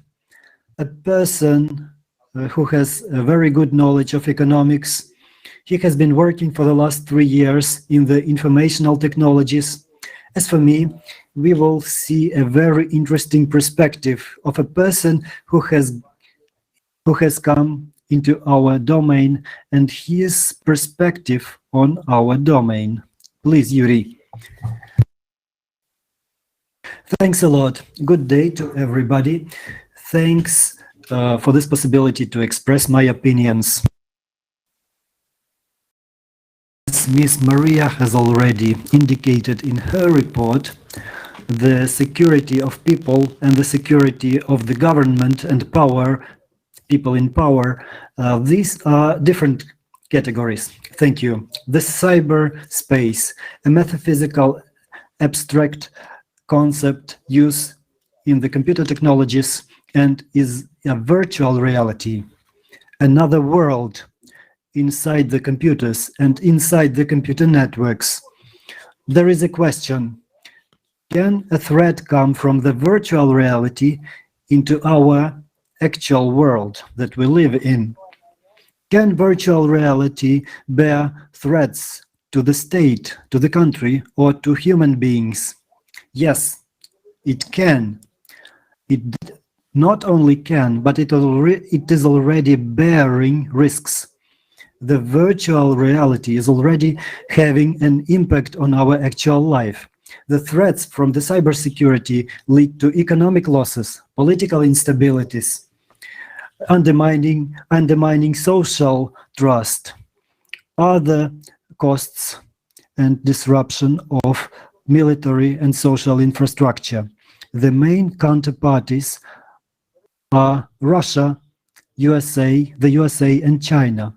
a person who has a very good knowledge of economics. He has been working for the last 3 years in the informational technologies. As for me, we will see a very interesting perspective of a person who has come into our domain and his perspective on our domain. Please, Yuri. Thanks a lot. Good day to everybody. Thanks for this possibility to express my opinions. As Ms. Maria has already indicated in her report, the security of people and the security of the government and power, people in power, these are different categories. Thank you. The cyberspace, a metaphysical, abstract concept used in the computer technologies and is a virtual reality, another world inside the computers and inside the computer networks. There is a question: can a threat come from the virtual reality into our actual world that we live in? Can virtual reality bear threats to the state, to the country, or to human beings? Yes, it can. It not only can, but it is already bearing risks. The virtual reality is already having an impact on our actual life. The threats from the cybersecurity lead to economic losses, political instabilities, undermining social trust, other costs, and disruption of military and social infrastructure. The main counterparties are Russia, USA, the USA, and China.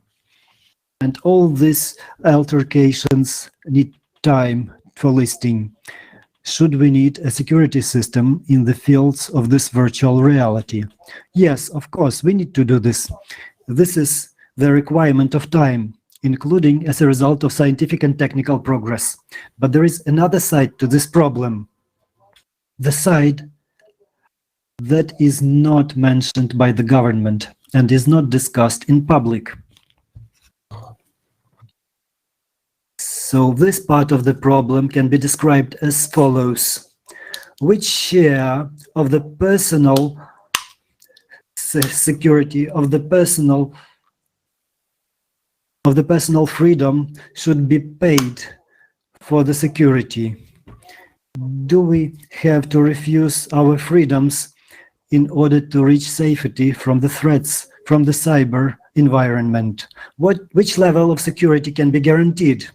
And all these altercations need time for listing. Should we need a security system in the fields of this virtual reality? Yes, of course, we need to do this. This is the requirement of time, including as a result of scientific and technical progress. But there is another side to this problem. The side that is not mentioned by the government and is not discussed in public. So this part of the problem can be described as follows. Which share of the personal security, of the personal freedom should be paid for the security? Do we have to refuse our freedoms in order to reach safety from the threats from the cyber environment? Which level of security can be guaranteed?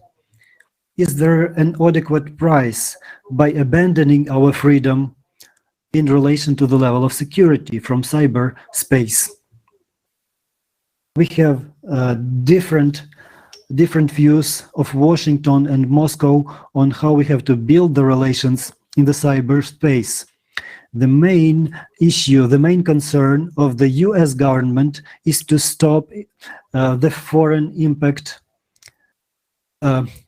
Is there an adequate price by abandoning our freedom in relation to the level of security from cyberspace? We have different views of Washington and Moscow on how we have to build the relations in the cyberspace. The main issue, the main concern of the US government is to stop the foreign impact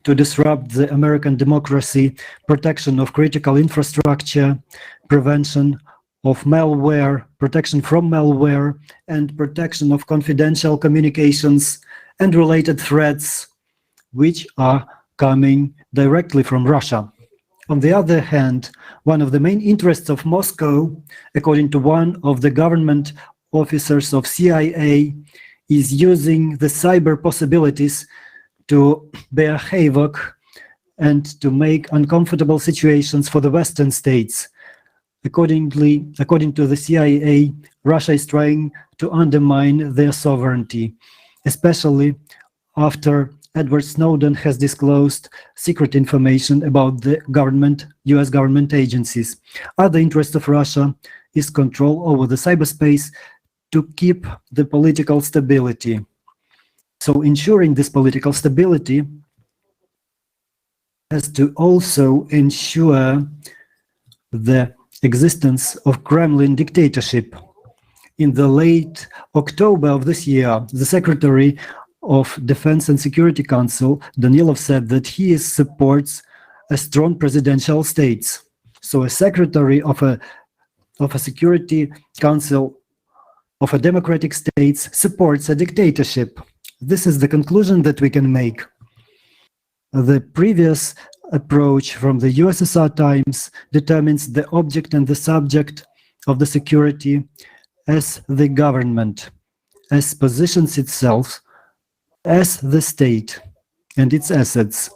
to disrupt the American democracy, protection of critical infrastructure, prevention of malware, protection from malware, and protection of confidential communications and related threats, which are coming directly from Russia. On the other hand, one of the main interests of Moscow, according to one of the government officers of CIA, is using the cyber possibilities to bear havoc and to make uncomfortable situations for the Western states. According to the CIA, Russia is trying to undermine their sovereignty, especially after Edward Snowden has disclosed secret information about the US government agencies. Other interest of Russia is control over the cyberspace to keep the political stability. So ensuring this political stability has to also ensure the existence of Kremlin dictatorship. In the late October of this year, the Secretary of Defense and Security Council, Danilov, said that he supports a strong presidential states. So a secretary of a Security Council of a democratic states supports a dictatorship. This is the conclusion that we can make. The previous approach from the USSR times determines the object and the subject of the security as the government, as positions itself as the state and its assets.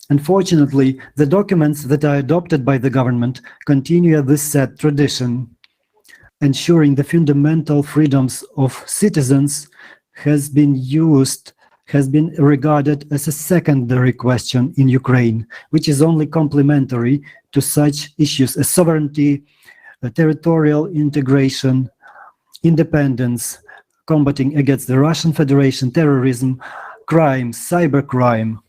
Unfortunately, the documents that are adopted by the government continue this sad tradition. Ensuring the fundamental freedoms of citizens has been regarded as a secondary question in Ukraine, which is only complementary to such issues as sovereignty, territorial integration, independence, combating against the Russian Federation, terrorism, crime, cybercrime,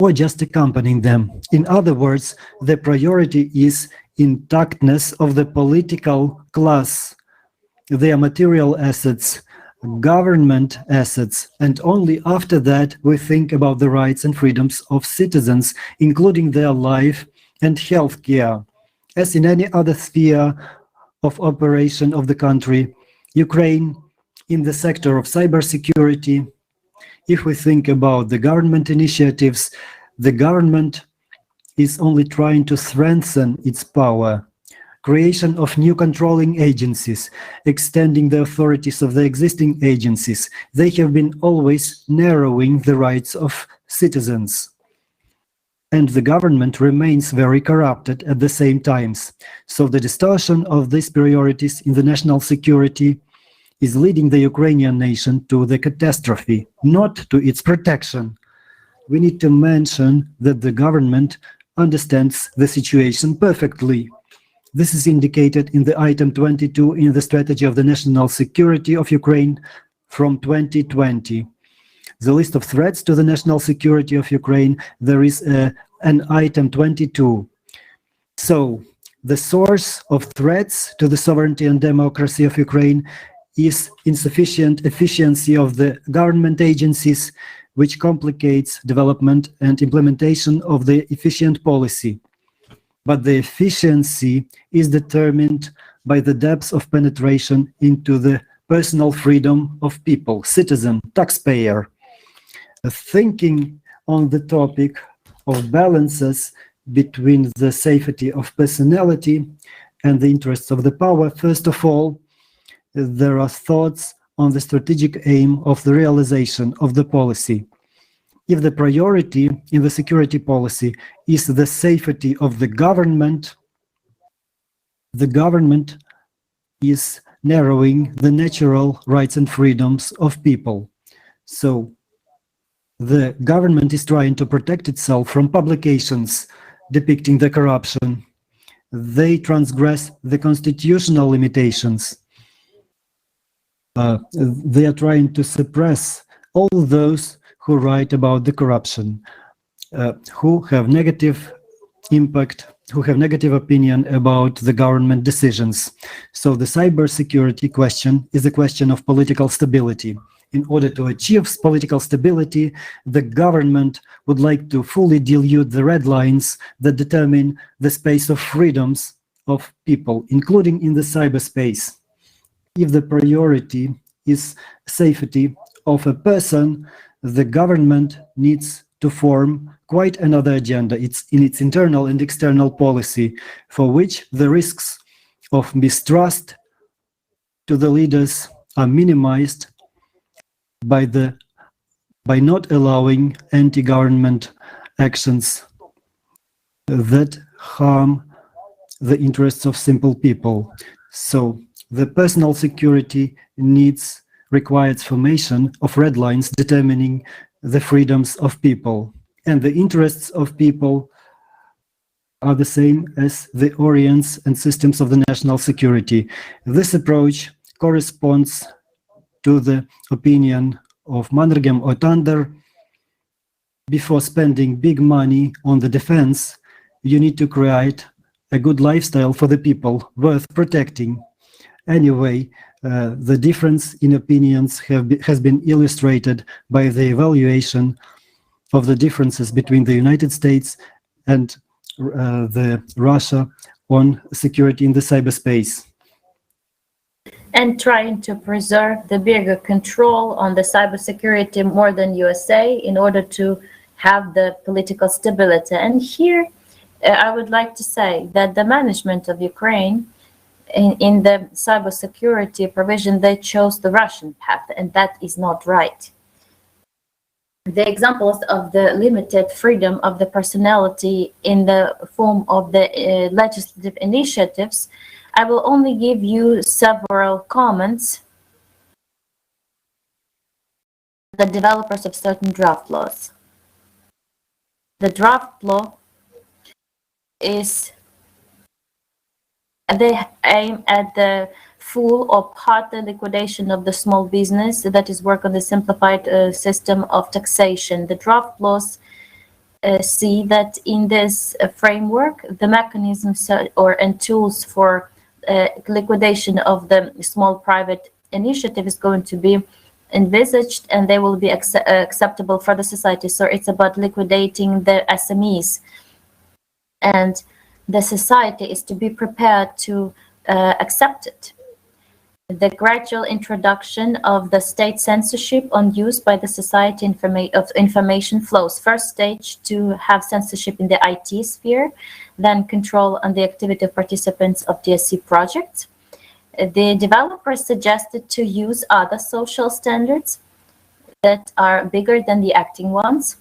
or just accompanying them. In other words, the priority is intactness of the political class, their material assets, government assets, and only after that we think about the rights and freedoms of citizens, including their life and health care. As in any other sphere of operation of the country, Ukraine, in the sector of cybersecurity, if we think about the government initiatives, the government is only trying to strengthen its power. Creation of new controlling agencies, extending the authorities of the existing agencies, they have been always narrowing the rights of citizens. And the government remains very corrupted at the same times. So the distortion of these priorities in the national security is leading the Ukrainian nation to the catastrophe, not to its protection. We need to mention that the government understands the situation perfectly. This is indicated in the item 22 in the Strategy of the National Security of Ukraine from 2020. The list of threats to the national security of Ukraine, there is an item 22. So the source of threats to the sovereignty and democracy of Ukraine is insufficient efficiency of the government agencies, which complicates development and implementation of the efficient policy. But the efficiency is determined by the depth of penetration into the personal freedom of people, citizen, taxpayer. Thinking on the topic of balances between the safety of personality and the interests of the power, first of all, there are thoughts on the strategic aim of the realization of the policy. If the priority in the security policy is the safety of the government is narrowing the natural rights and freedoms of people. So the government is trying to protect itself from publications depicting the corruption. They transgress the constitutional limitations. They are trying to suppress all those who write about the corruption, who have negative impact, who have negative opinion about the government decisions. So the cybersecurity question is a question of political stability. In order to achieve political stability, the government would like to fully dilute the red lines that determine the space of freedoms of people, including in the cyberspace. If the priority is safety of a person, the government needs to form quite another agenda. It's in its internal and external policy, for which the risks of mistrust to the leaders are minimized by not allowing anti-government actions that harm the interests of simple people. So the personal security needs requires formation of red lines determining the freedoms of people, and the interests of people are the same as the orients and systems of the national security. This approach corresponds to the opinion of Mannergem Otander. Before spending big money on the defense, you need to create a good lifestyle for the people worth protecting. Anyway, the difference in opinions has been illustrated by the evaluation of the differences between the United States and the Russia on security in the cyberspace. And trying to preserve the bigger control on the cybersecurity more than USA in order to have the political stability. And here I would like to say that the management of Ukraine in the cybersecurity provision, they chose the Russian path, and that is not right. The examples of the limited freedom of the personality in the form of the legislative initiatives, I will only give you several comments. The developers of certain draft laws. The draft law is, they aim at the full or partly liquidation of the small business that is work on the simplified system of taxation. The draft laws see that in this framework, the mechanisms and tools for liquidation of the small private initiative is going to be envisaged, and they will be acceptable for the society. So it's about liquidating the SMEs, and the society is to be prepared to accept it. The gradual introduction of the state censorship on use by the society of information flows. First stage, to have censorship in the IT sphere, then control on the activity of participants of DSC projects. The developers suggested to use other social standards that are bigger than the acting ones.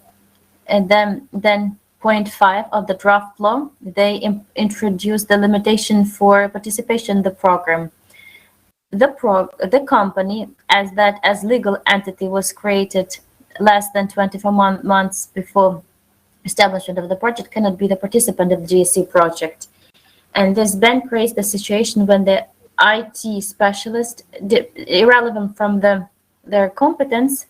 And then point 5 of the draft law, they introduced the limitation for participation in the program. The company, as legal entity, was created less than 24 months before establishment of the project, cannot be the participant of the GSC project. And this then creates the situation when the IT specialist, irrelevant from their competence,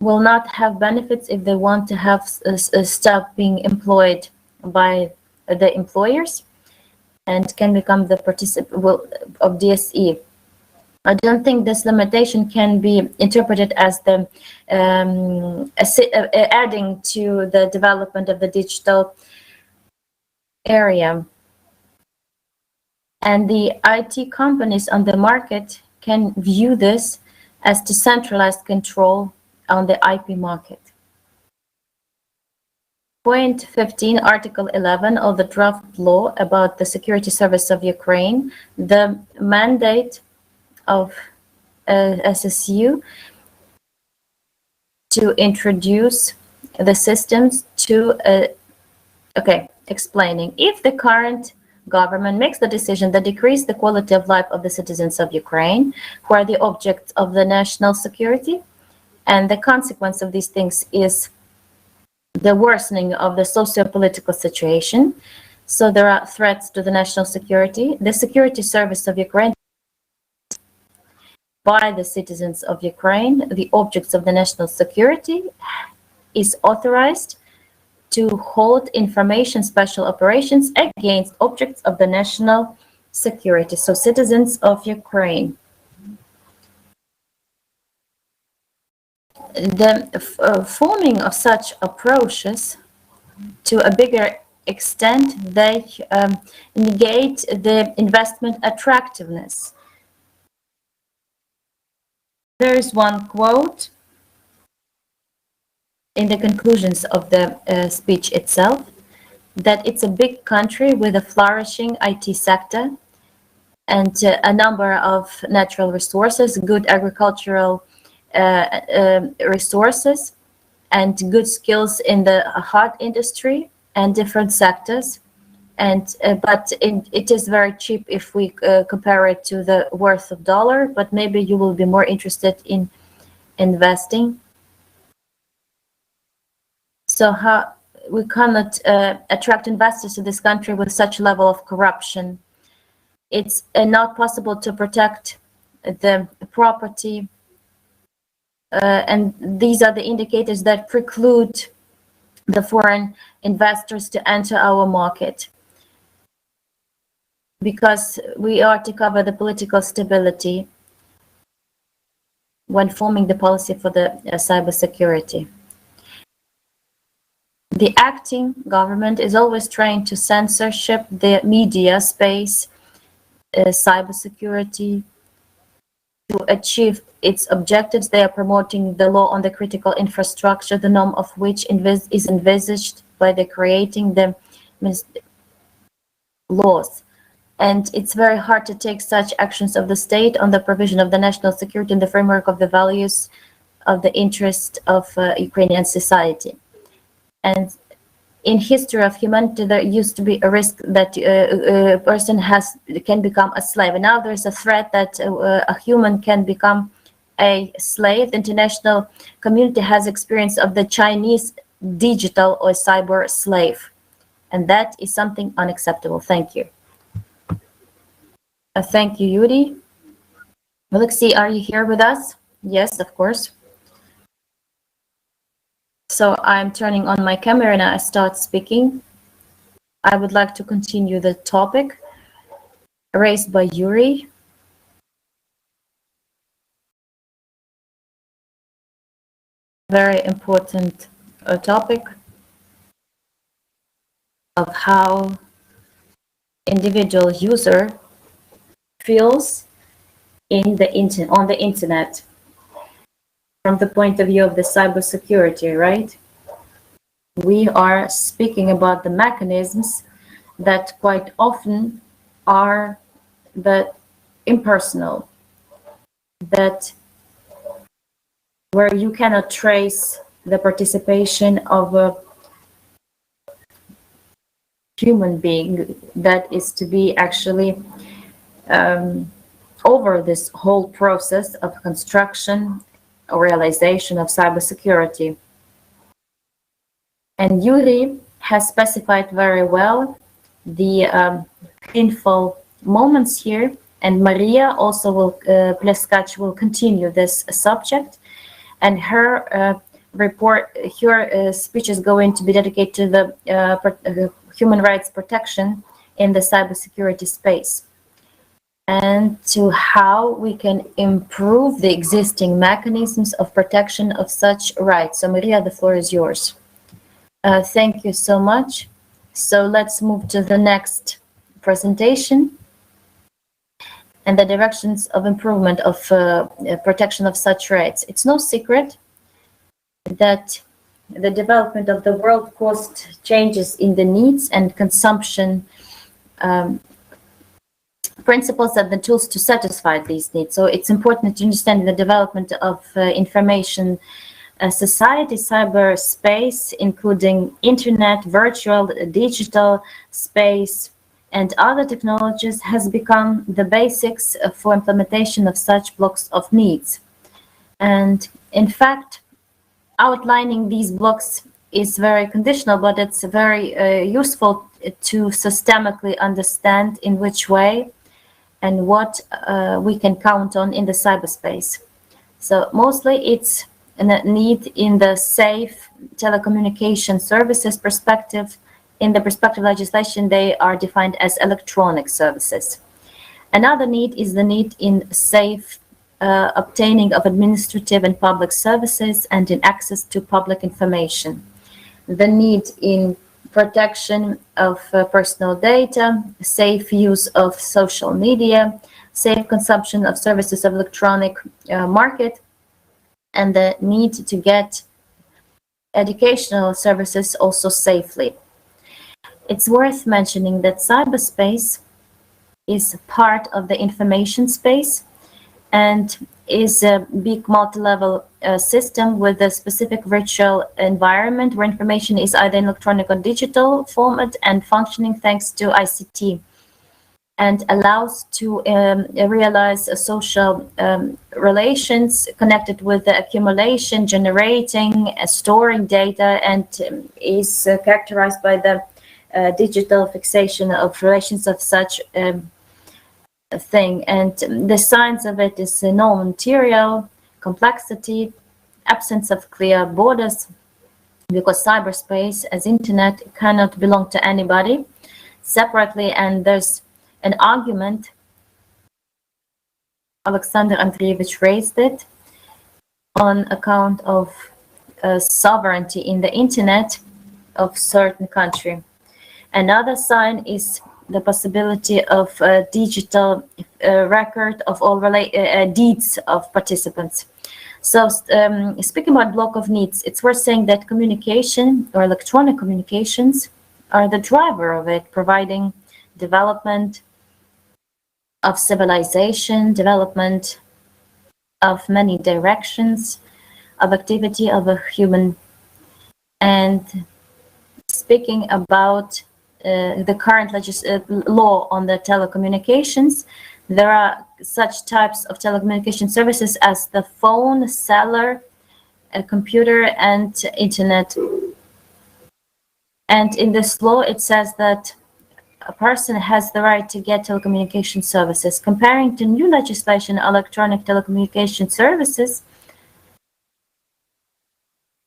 will not have benefits if they want to have stop being employed by the employers and can become the participant of DSE. I don't think this limitation can be interpreted as the adding to the development of the digital area. And the IT companies on the market can view this as decentralized control on the IP market. Point 15, Article 11 of the draft law about the security service of Ukraine, the mandate of SSU to introduce the systems to, explaining. If the current government makes the decision that decrease the quality of life of the citizens of Ukraine, who are the objects of the national security, and the consequence of these things is the worsening of the socio-political situation. So there are threats to the national security. The security service of Ukraine by the citizens of Ukraine, the objects of the national security, is authorized to hold information special operations against objects of the national security, so citizens of Ukraine. The forming of such approaches, to a bigger extent, they negate the investment attractiveness. There is one quote in the conclusions of the speech itself, that it's a big country with a flourishing IT sector and a number of natural resources, good agricultural resources, and good skills in the hard industry and different sectors. And but it is very cheap if we compare it to the worth of dollar, but maybe you will be more interested in investing. So how we cannot attract investors to this country with such level of corruption. It's not possible to protect the property, and these are the indicators that preclude the foreign investors to enter our market, because we are to cover the political stability when forming the policy for the cybersecurity. The acting government is always trying to censorship the media space, cybersecurity. To achieve its objectives, they are promoting the law on the critical infrastructure, the norm of which is envisaged by the creating the laws. And it's very hard to take such actions of the state on the provision of the national security in the framework of the values of the interest of Ukrainian society. And in history of humanity, there used to be a risk that a person can become a slave. And now there's a threat that a human can become a slave. The international community has experience of the Chinese digital or cyber slave. And that is something unacceptable. Thank you. Thank you, Yuri. Alexei, are you here with us? Yes, of course. So I'm turning on my camera and I start speaking. I would like to continue the topic raised by Yuri. Very important topic of how individual user feels on the internet from the point of view of the cybersecurity, right? We are speaking about the mechanisms that quite often are the impersonal, that where you cannot trace the participation of a human being that is to be actually over this whole process of construction or realization of cybersecurity. And Yuri has specified very well the painful moments here, and Maria also will, Pleskach will continue this subject, and her report, her speech is going to be dedicated to the human rights protection in the cybersecurity space, and to how we can improve the existing mechanisms of protection of such rights. So Maria, the floor is yours. Thank you so much. So let's move to the next presentation and the directions of improvement of protection of such rights. It's no secret that the development of the world caused changes in the needs and consumption principles and the tools to satisfy these needs. So it's important to understand the development of information society, cyberspace, including internet, virtual, digital space, and other technologies has become the basics for implementation of such blocks of needs. And in fact, outlining these blocks is very conditional, but it's very useful to systemically understand in which way and what we can count on in the cyberspace. So mostly it's a need in the safe telecommunication services perspective. In the perspective legislation, they are defined as electronic services. Another need is the need in safe obtaining of administrative and public services and in access to public information. The need in protection of personal data, safe use of social media, safe consumption of services of electronic market, and the need to get educational services also safely. It's worth mentioning that cyberspace is part of the information space and is a big multi-level system with a specific virtual environment where information is either in electronic or digital format and functioning thanks to ICT, and allows to realize social relations connected with the accumulation, generating, storing data, and is characterized by the digital fixation of relations of such thing. And the signs of it is non-material, complexity, absence of clear borders, because cyberspace as internet cannot belong to anybody separately. And there's an argument, Alexander Andreevich raised it, on account of sovereignty in the internet of certain country. Another sign is the possibility of a digital record of all deeds of participants. So speaking about block of needs, it's worth saying that communication or electronic communications are the driver of it, providing development of civilization, development of many directions of activity of a human. And speaking about the current law on the telecommunications, there are such types of telecommunication services as the phone, cellular, computer, and internet. And in this law, it says that a person has the right to get telecommunication services. Comparing to new legislation, electronic telecommunication services,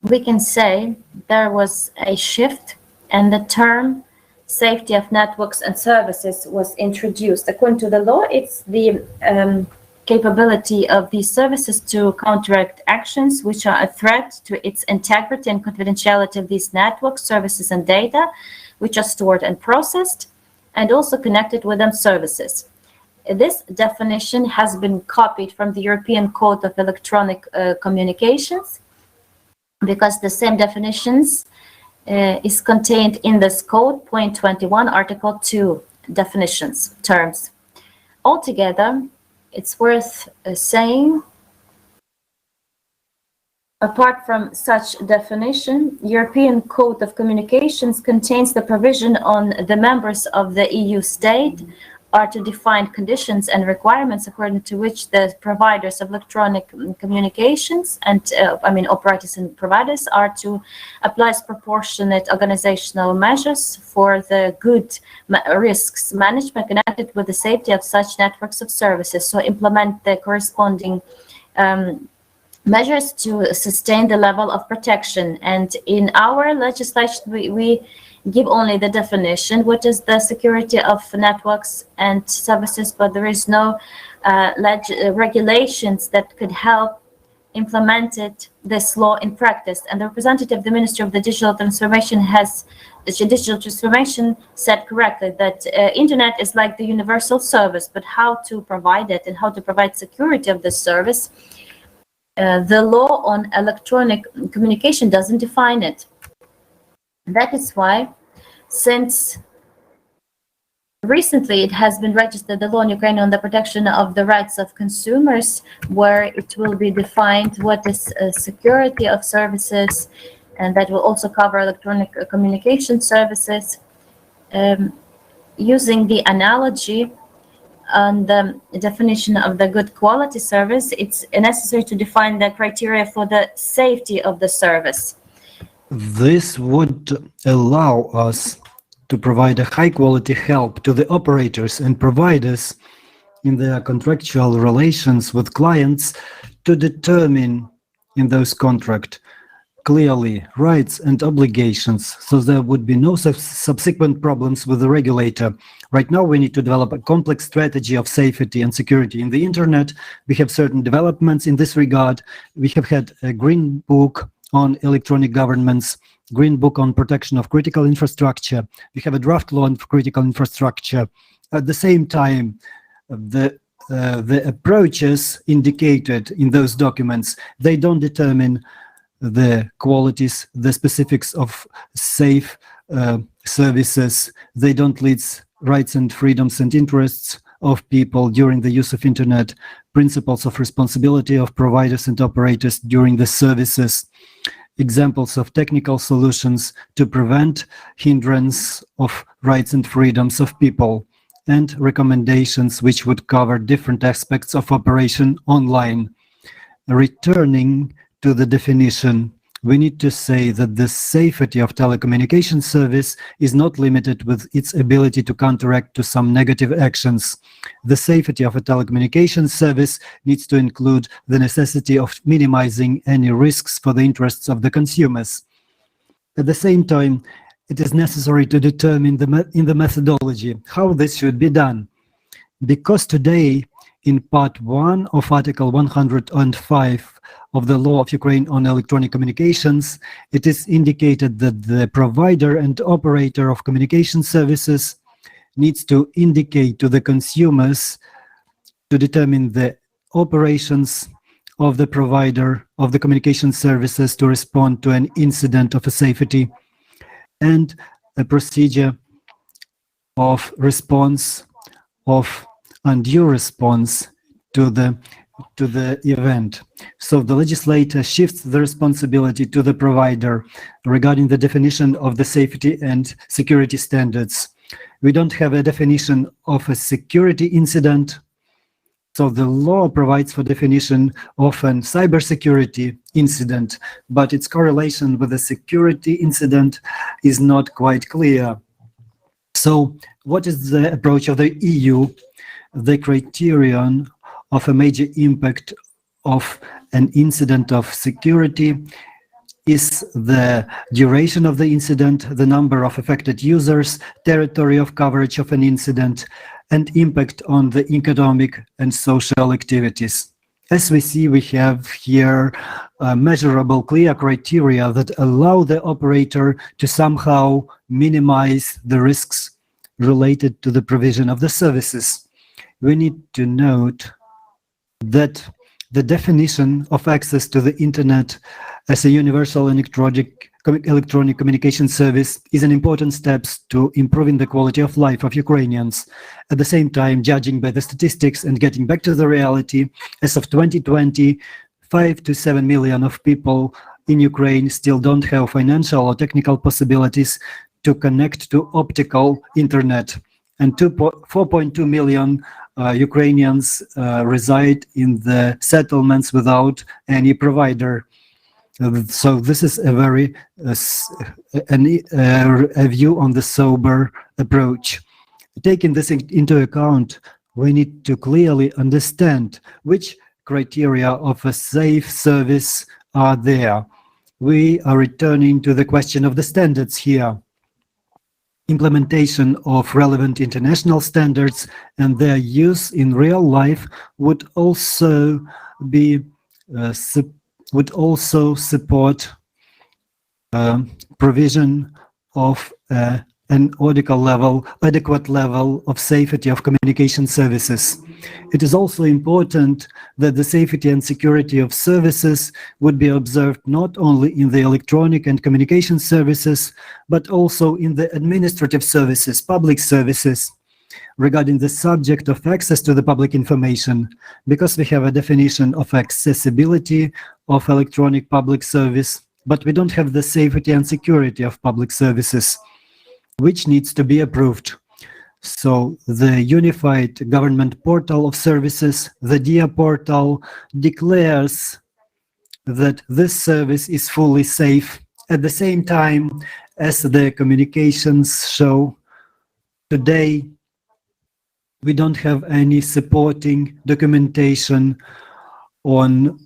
we can say there was a shift, and the term safety of networks and services was introduced. According to the law, it's the capability of these services to counteract actions which are a threat to its integrity and confidentiality of these networks, services, and data, which are stored and processed, and also connected with them services. This definition has been copied from the European Code of Electronic Communications, because the same definitions is contained in this code, point 21, article 2, definitions, terms. Altogether, it's worth saying, apart from such definition, European Code of Communications contains the provision on the members of the EU state are to define conditions and requirements according to which the providers of electronic communications and operators and providers are to apply proportionate organizational measures for the good risks management connected with the safety of such networks of services. So implement the corresponding measures to sustain the level of protection. And in our legislation, we give only the definition, what is the security of networks and services, but there is no regulations that could help implement this law in practice. And the representative of the Ministry of the Digital Transformation said correctly that internet is like the universal service, but how to provide it and how to provide security of this service, the law on electronic communication doesn't define it. That is why, since recently it has been registered, the law in Ukraine on the protection of the rights of consumers, where it will be defined what is security of services, and that will also cover electronic communication services, using the analogy on the definition of the good quality service, it's necessary to define the criteria for the safety of the service. This would allow us to provide a high-quality help to the operators and providers in their contractual relations with clients to determine in those contracts clearly rights and obligations, so there would be no subsequent problems with the regulator. Right now, we need to develop a complex strategy of safety and security in the internet. We have certain developments in this regard. We have had a green book on electronic governments, green book on protection of critical infrastructure. We have a draft law on critical infrastructure. At the same time, the approaches indicated in those documents, they don't determine the qualities, the specifics of safe services. They don't lead rights and freedoms and interests of people during the use of internet, principles of responsibility of providers and operators during the services, examples of technical solutions to prevent hindrance of rights and freedoms of people, and recommendations which would cover different aspects of operation online. Returning to the definition, we need to say that the safety of telecommunication service is not limited with its ability to counteract to some negative actions. The safety of a telecommunication service needs to include the necessity of minimizing any risks for the interests of the consumers. At the same time, it is necessary to determine in the methodology how this should be done. Because today, in Part 1 of Article 105 of the Law of Ukraine on Electronic Communications, it is indicated that the provider and operator of communication services needs to indicate to the consumers to determine the operations of the provider of the communication services to respond to an incident of a safety and a procedure of response of undue response to the event. So the legislator shifts the responsibility to the provider regarding the definition of the safety and security standards. We don't have a definition of a security incident, so the law provides for definition of a cybersecurity incident, but its correlation with a security incident is not quite clear. So what is the approach of the EU? The criterion of a major impact of an incident of security is the duration of the incident, the number of affected users, territory of coverage of an incident, and impact on the economic and social activities. As we see, we have here measurable, clear criteria that allow the operator to somehow minimize the risks related to the provision of the services. We need to note that the definition of access to the internet as a universal electronic communication service is an important step to improving the quality of life of Ukrainians. At the same time, judging by the statistics and getting back to the reality, as of 2020, 5 to 7 million of people in Ukraine still don't have financial or technical possibilities to connect to optical internet, and 4.2 million Ukrainians reside in the settlements without any provider. So this is a very a view on the sober approach. Taking this into account, we need to clearly understand which criteria of a safe service are there. We are returning to the question of the standards here. Implementation of relevant international standards and their use in real life would also be support provision of an adequate level of safety of communication services. It is also important that the safety and security of services would be observed not only in the electronic and communication services, but also in the administrative services, public services, regarding the subject of access to the public information, because we have a definition of accessibility of electronic public service, but we don't have the safety and security of public services, which needs to be approved. So the Unified Government Portal of Services, the DIA portal, declares that this service is fully safe. At the same time, as the communications show, today we don't have any supporting documentation on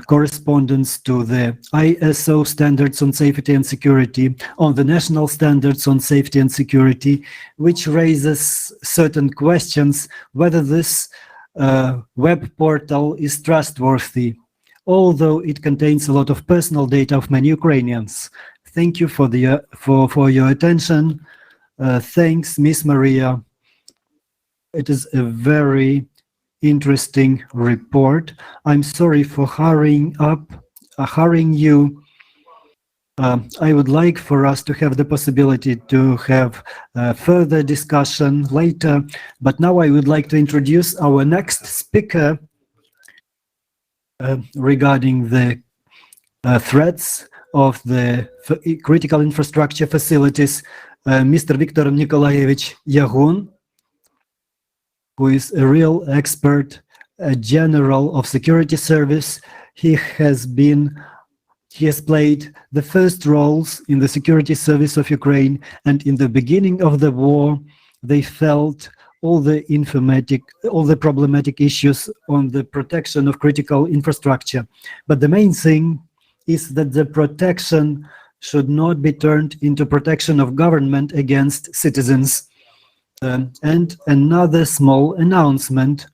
correspondence to the ISO standards on safety and security, on the national standards on safety and security, which raises certain questions whether this web portal is trustworthy, although it contains a lot of personal data of many Ukrainians. Thank you for your attention. Thanks, Miss Maria. It is a very interesting report. I'm sorry for hurrying up. hurrying you. I would like for us to have the possibility to have further discussion later, but now I would like to introduce our next speaker regarding the threats of the critical infrastructure facilities, Mr. Viktor Nikolaevich Yagun, who is a real expert, a general of security service. He has played the first roles in the security service of Ukraine, and in the beginning of the war, they felt all the problematic issues on the protection of critical infrastructure. But the main thing is that the protection should not be turned into protection of government against citizens. And another small announcement.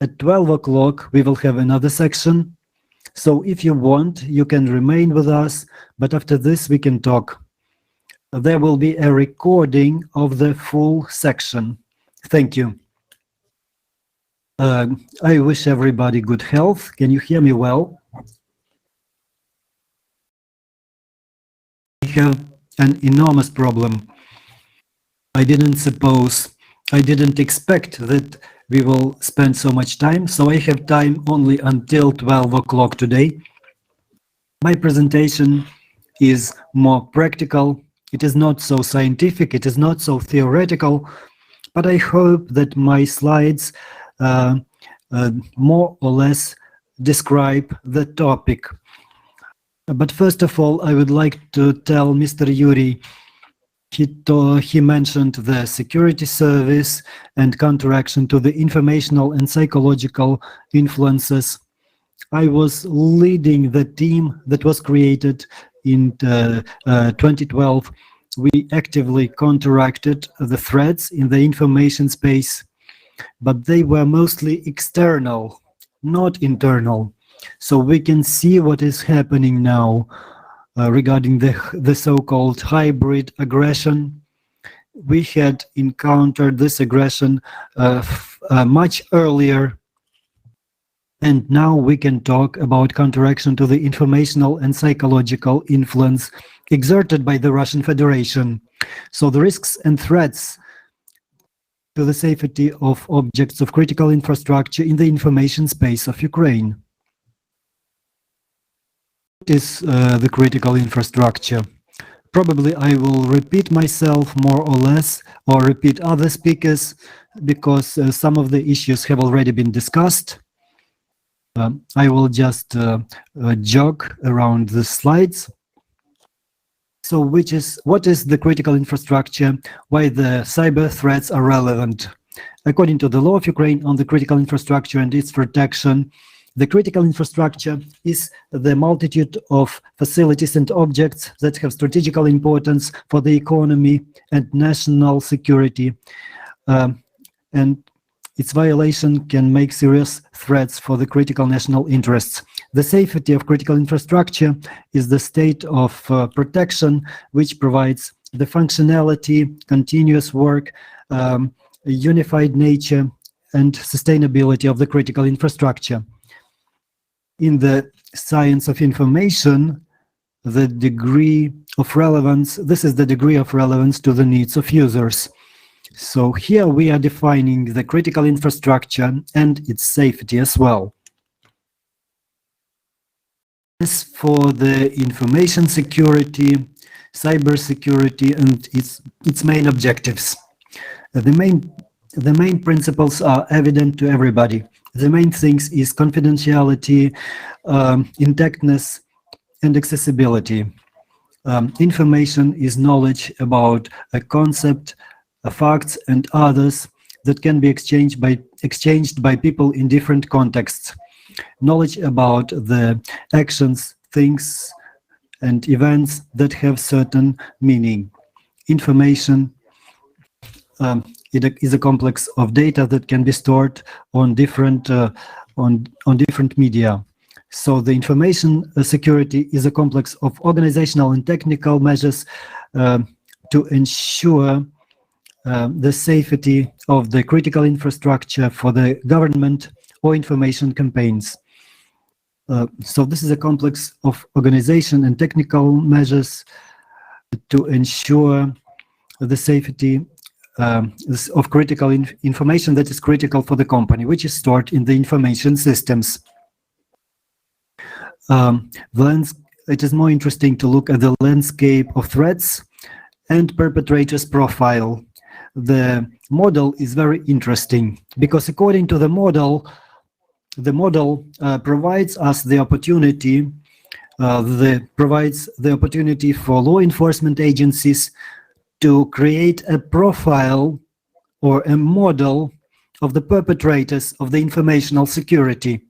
At 12 o'clock, we will have another section. So if you want, you can remain with us, but after this we can talk. There will be a recording of the full section. Thank you. I wish everybody good health. Can you hear me well? We have an enormous problem. I didn't expect that we will spend so much time, so I have time only until 12 o'clock today. My presentation is more practical. It is not so scientific, it is not so theoretical, but I hope that my slides more or less describe the topic. But first of all, I would like to tell Mr. Yuri, he mentioned the security service and counteraction to the informational and psychological influences. I was leading the team that was created in 2012. We actively counteracted the threats in the information space, but they were mostly external, not internal. So we can see what is happening now regarding the so-called hybrid aggression. We had encountered this aggression much earlier, and now we can talk about counteraction to the informational and psychological influence exerted by the Russian Federation. So the risks and threats to the safety of objects of critical infrastructure in the information space of Ukraine. What is the critical infrastructure? Probably I will repeat myself more or less, or repeat other speakers, because some of the issues have already been discussed. I will just jog around the slides. So what is the critical infrastructure? Why the cyber threats are relevant? According to the law of Ukraine on the critical infrastructure and its protection, the critical infrastructure is the multitude of facilities and objects that have strategical importance for the economy and national security, and its violation can make serious threats for the critical national interests. The safety of critical infrastructure is the state of protection which provides the functionality, continuous work, unified nature, and sustainability of the critical infrastructure. In the science of information, the degree of relevance, this is the degree of relevance to the needs of users. So here we are defining the critical infrastructure and its safety as well. As for the information security, cyber security, and its main objectives, the main principles are evident to everybody. The main things is confidentiality, intactness, and accessibility. Information is knowledge about a concept, facts, and others that can be exchanged by people in different contexts. Knowledge about the actions, things, and events that have certain meaning. Information it is a complex of data that can be stored on different media. So the information security is a complex of organizational and technical measures to ensure the safety of the critical infrastructure for the government or information campaigns. So this is a complex of organization and technical measures to ensure the safety of critical information that is critical for the company, which is stored in the information systems. It is more interesting to look at the landscape of threats and perpetrators' profile. The model is very interesting because according to the model provides us the opportunity provides the opportunity for law enforcement agencies to create a profile or a model of the perpetrators of the informational security.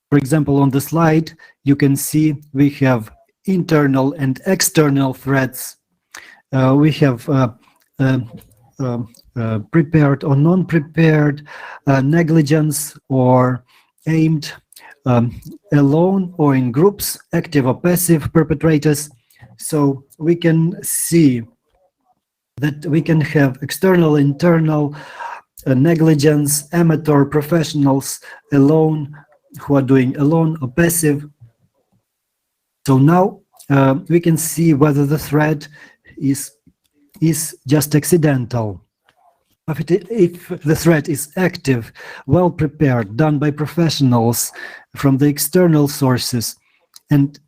For example, on the slide, you can see we have internal and external threats. We have prepared or non-prepared, negligence or aimed alone or in groups, active or passive perpetrators. So we can see that we can have external, internal, negligence, amateur, professionals, alone, who are doing alone or passive. So now we can see whether the threat is just accidental. If the threat is active, well prepared, done by professionals from the external sources and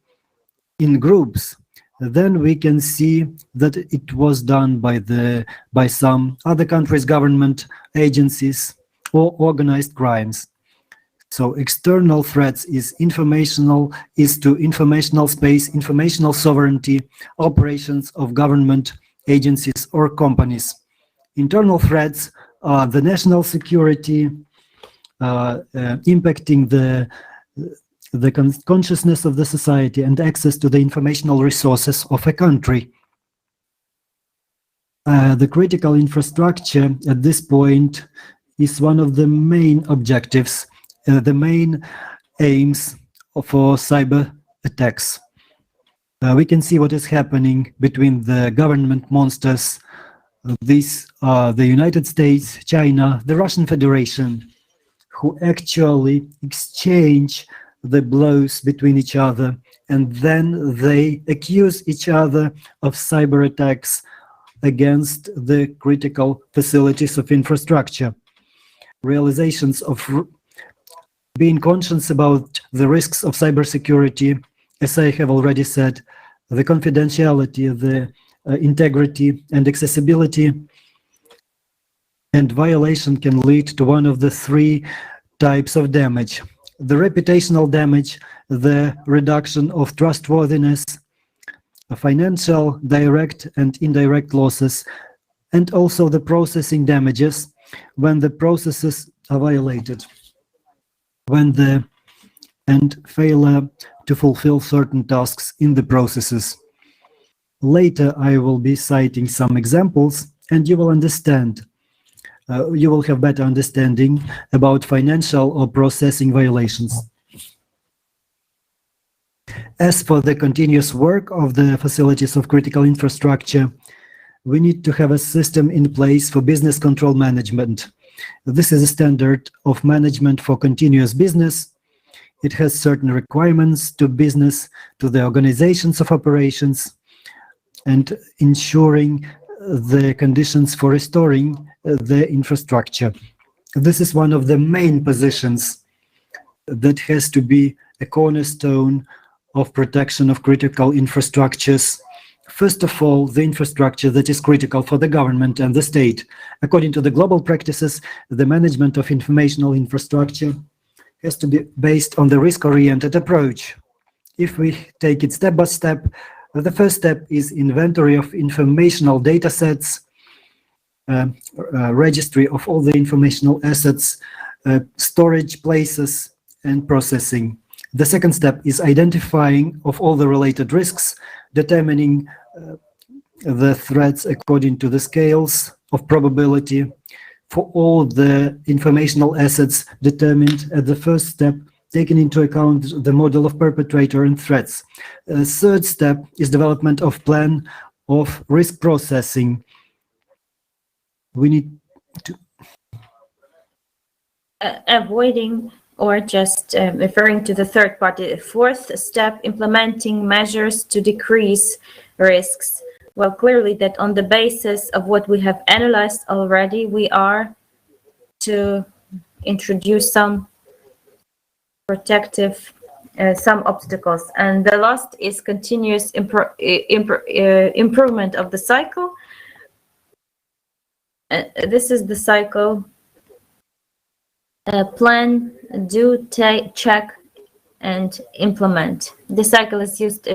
in groups, then we can see that it was done by some other countries' government agencies or organized crimes. So external threats is to informational space, informational sovereignty, operations of government agencies or companies. Internal threats are the national security, impacting the consciousness of the society and access to the informational resources of a country. The critical infrastructure at this point is one of the main objectives, the main aims for cyber attacks. We can see what is happening between the government monsters. These are the United States, China, the Russian Federation, who actually exchange the blows between each other, and then they accuse each other of cyber attacks against the critical facilities of infrastructure. Realizations of being conscious about the risks of cybersecurity, as I have already said, the confidentiality, the integrity and accessibility, and violation can lead to one of the three types of damage: the reputational damage, the reduction of trustworthiness, financial direct and indirect losses, and also the processing damages when the processes are violated, and failure to fulfill certain tasks in the processes. Later, I will be citing some examples, and you will understand. You will have better understanding about financial or processing violations. As for the continuous work of the facilities of critical infrastructure, we need to have a system in place for business control management. This is a standard of management for continuous business. It has certain requirements to business, to the organizations of operations, and ensuring the conditions for restoring the infrastructure. This is one of the main positions that has to be a cornerstone of protection of critical infrastructures. First of all, the infrastructure that is critical for the government and the state. According to the global practices, the management of informational infrastructure has to be based on the risk-oriented approach. If we take it step by step, the first step is inventory of informational data sets, registry of all the informational assets, storage places, and processing. The second step is identifying of all the related risks, determining the threats according to the scales of probability for all the informational assets determined at the first step, taking into account the model of perpetrator and threats. Third step is development of plan of risk processing. We need to avoiding or just referring to the third part, the fourth step, implementing measures to decrease risks. Well, clearly that on the basis of what we have analyzed already, we are to introduce some protective, some obstacles. And the last is continuous improvement of the cycle. This is the cycle. Plan, do, check, and implement. This cycle is used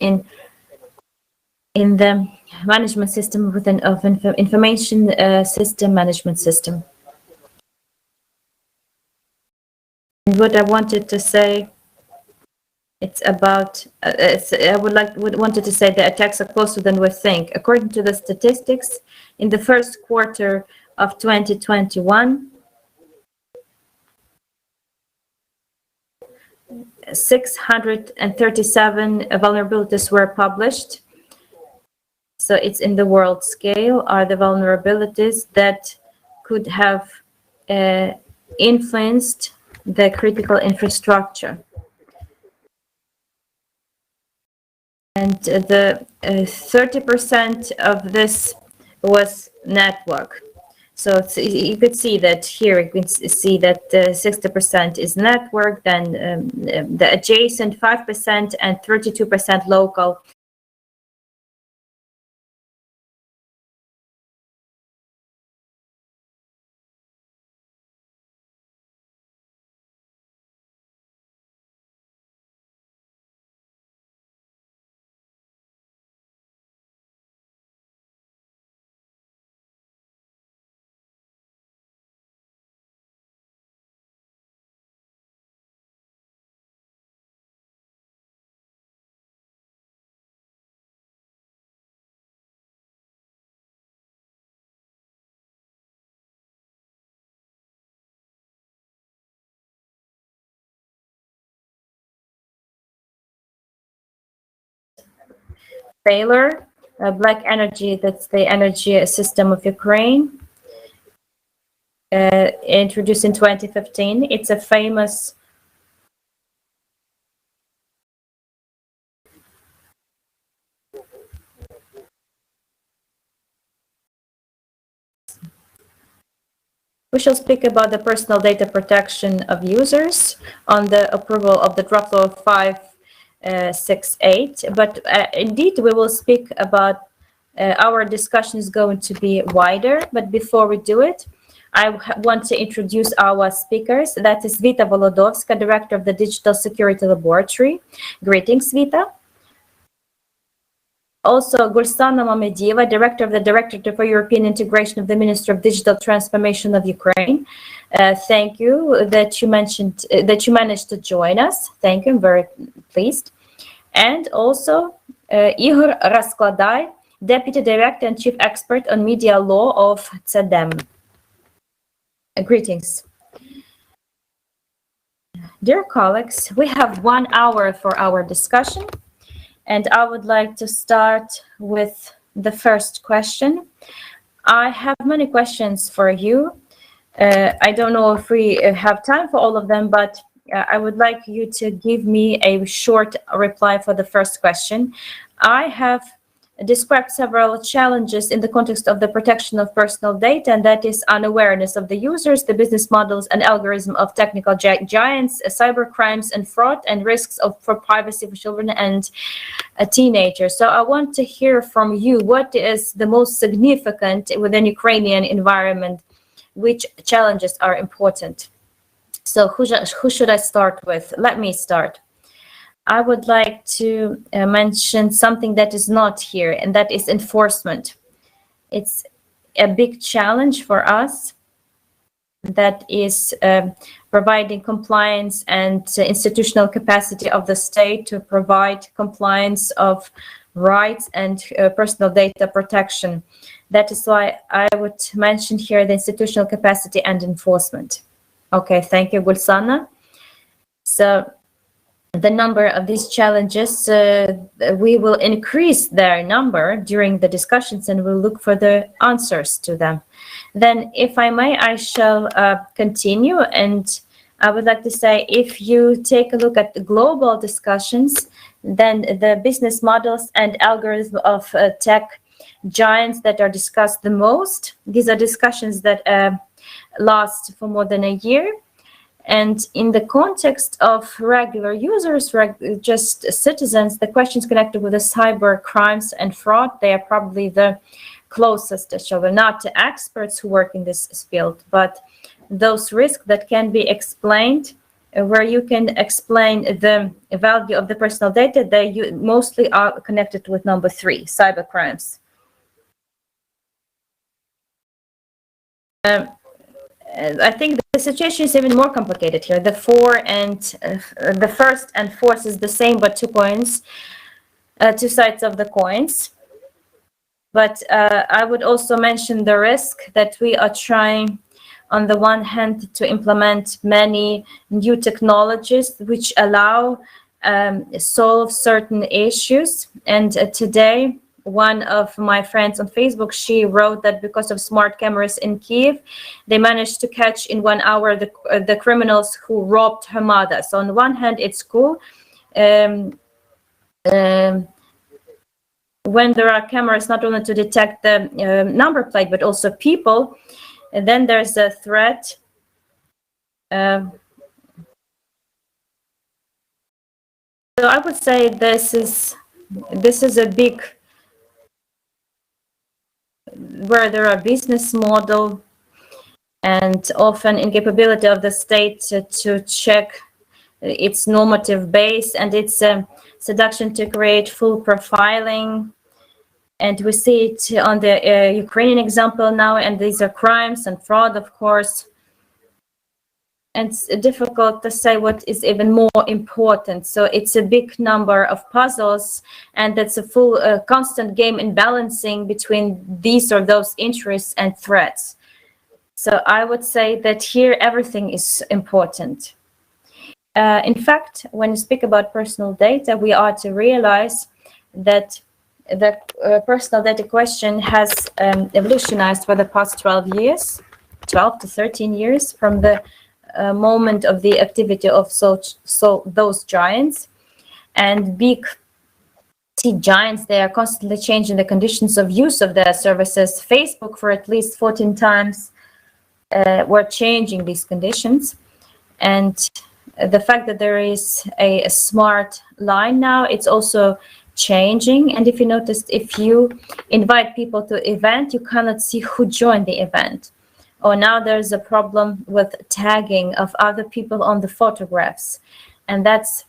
in the management system within of information system management system. And what I wanted to say, it's about. I wanted to say the attacks are closer than we think. According to the statistics, in the first quarter of 2021. 637 vulnerabilities were published. So it's in the world scale are the vulnerabilities that could have influenced the critical infrastructure. And the 30% of this was network. So you could see that here, you can see that 60% is network, then the adjacent 5% and 32% local. Baylor, Black Energy, that's the energy system of Ukraine, introduced in 2015. It's a famous We shall speak about the personal data protection of users on the approval of the draft law 568. But indeed, we will speak about our discussion is going to be wider. But before we do it, I want to introduce our speakers. That is Vita Volodovska, Director of the Digital Security Laboratory. Greetings, Vita. Also, Gulsana Mamedieva, Director of the Directorate for European Integration of the Ministry of Digital Transformation of Ukraine. Thank you that you mentioned that you managed to join us. Thank you, I'm very pleased. And also, Igor Raskladai, Deputy Director and Chief Expert on Media Law of CEDEM. Greetings. Dear colleagues, we have 1 hour for our discussion. And I would like to start with the first question. I have many questions for you. I don't know if we have time for all of them, but I would like you to give me a short reply for the first question. I have described several challenges in the context of the protection of personal data, and that is unawareness of the users, the business models and algorithm of technical giants, cyber crimes and fraud, and risks for privacy for children and teenagers. So I want to hear from you, what is the most significant within Ukrainian environment? Which challenges are important? So who should I start with? Let me start. I would like to mention something that is not here, and that is enforcement. It's a big challenge for us. That is providing compliance and institutional capacity of the state to provide compliance of rights and personal data protection. That is why I would mention here the institutional capacity and enforcement. Okay, thank you, Gulsana. So the number of these challenges, we will increase their number during the discussions and we'll look for the answers to them. Then, if I may, I shall continue, and I would like to say, if you take a look at the global discussions, then the business models and algorithms of tech giants that are discussed the most, these are discussions that last for more than a year. And in the context of regular users, just citizens, the questions connected with the cyber crimes and fraud, they are probably the closest to each other, not to experts who work in this field, but those risks that can be explained, where you can explain the value of the personal data, they mostly are connected with number 3, cyber crimes. I think the situation is even more complicated here. The first and fourth is the same, but 2 coins, 2 sides of the coins. But I would also mention the risk that we are trying, on the one hand, to implement many new technologies which allow solve certain issues. And today, one of my friends on Facebook, she wrote that because of smart cameras in Kiev, they managed to catch in 1 hour the criminals who robbed her mother. So on the one hand, it's cool. When there are cameras not only to detect the number plate, but also people, and then there's a threat. So I would say this is a big, where there are business model and often incapability of the state to check its normative base and its seduction to create full profiling. And we see it on the Ukrainian example now, and these are crimes and fraud, of course. And it's difficult to say what is even more important. So it's a big number of puzzles, and that's a full constant game in balancing between these or those interests and threats. So I would say that here everything is important. In fact, when you speak about personal data, we are to realize that the personal data question has evolutionized for the past 12 years, 12 to 13 years, from the moment of the activity of those giants. And big tech giants, they are constantly changing the conditions of use of their services. Facebook, for at least 14 times, were changing these conditions. And the fact that there is a smart line now, it's also changing. And if you noticed, if you invite people to an event, you cannot see who joined the event. Or now there's a problem with tagging of other people on the photographs. And that's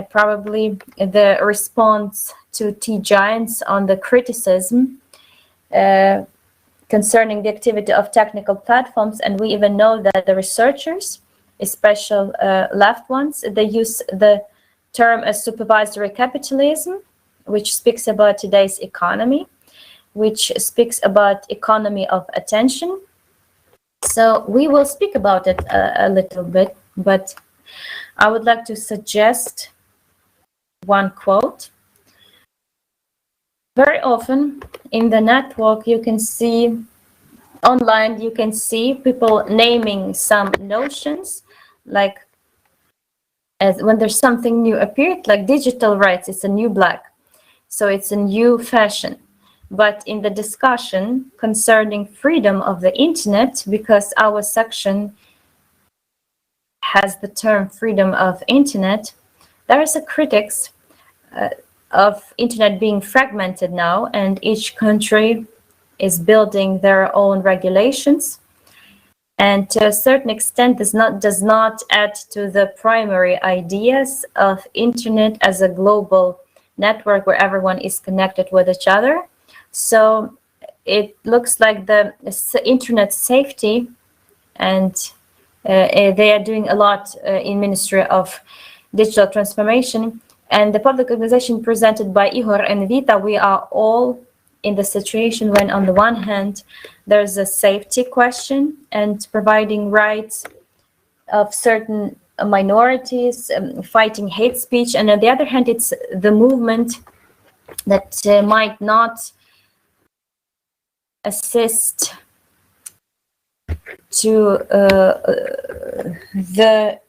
probably the response to tech giants on the criticism concerning the activity of technical platforms. And we even know that the researchers, especially left ones, they use the term as supervisory capitalism, which speaks about today's economy, which speaks about economy of attention. So we will speak about it a little bit, but I would like to suggest one quote. Very often in the network, you can see online, you can see people naming some notions, like as when there's something new appeared, like digital rights, it's a new black. So it's a new fashion. But in the discussion concerning freedom of the internet, because our section has the term freedom of internet, there is a critics of internet being fragmented now, and each country is building their own regulations, and to a certain extent does not add to the primary ideas of internet as a global network where everyone is connected with each other. So it looks like the internet safety, and they are doing a lot in Ministry of Digital Transformation, and the public organization presented by Igor and Vita, we are all in the situation when on the one hand there's a safety question and providing rights of certain minorities, fighting hate speech, and on the other hand it's the movement that might not assist to the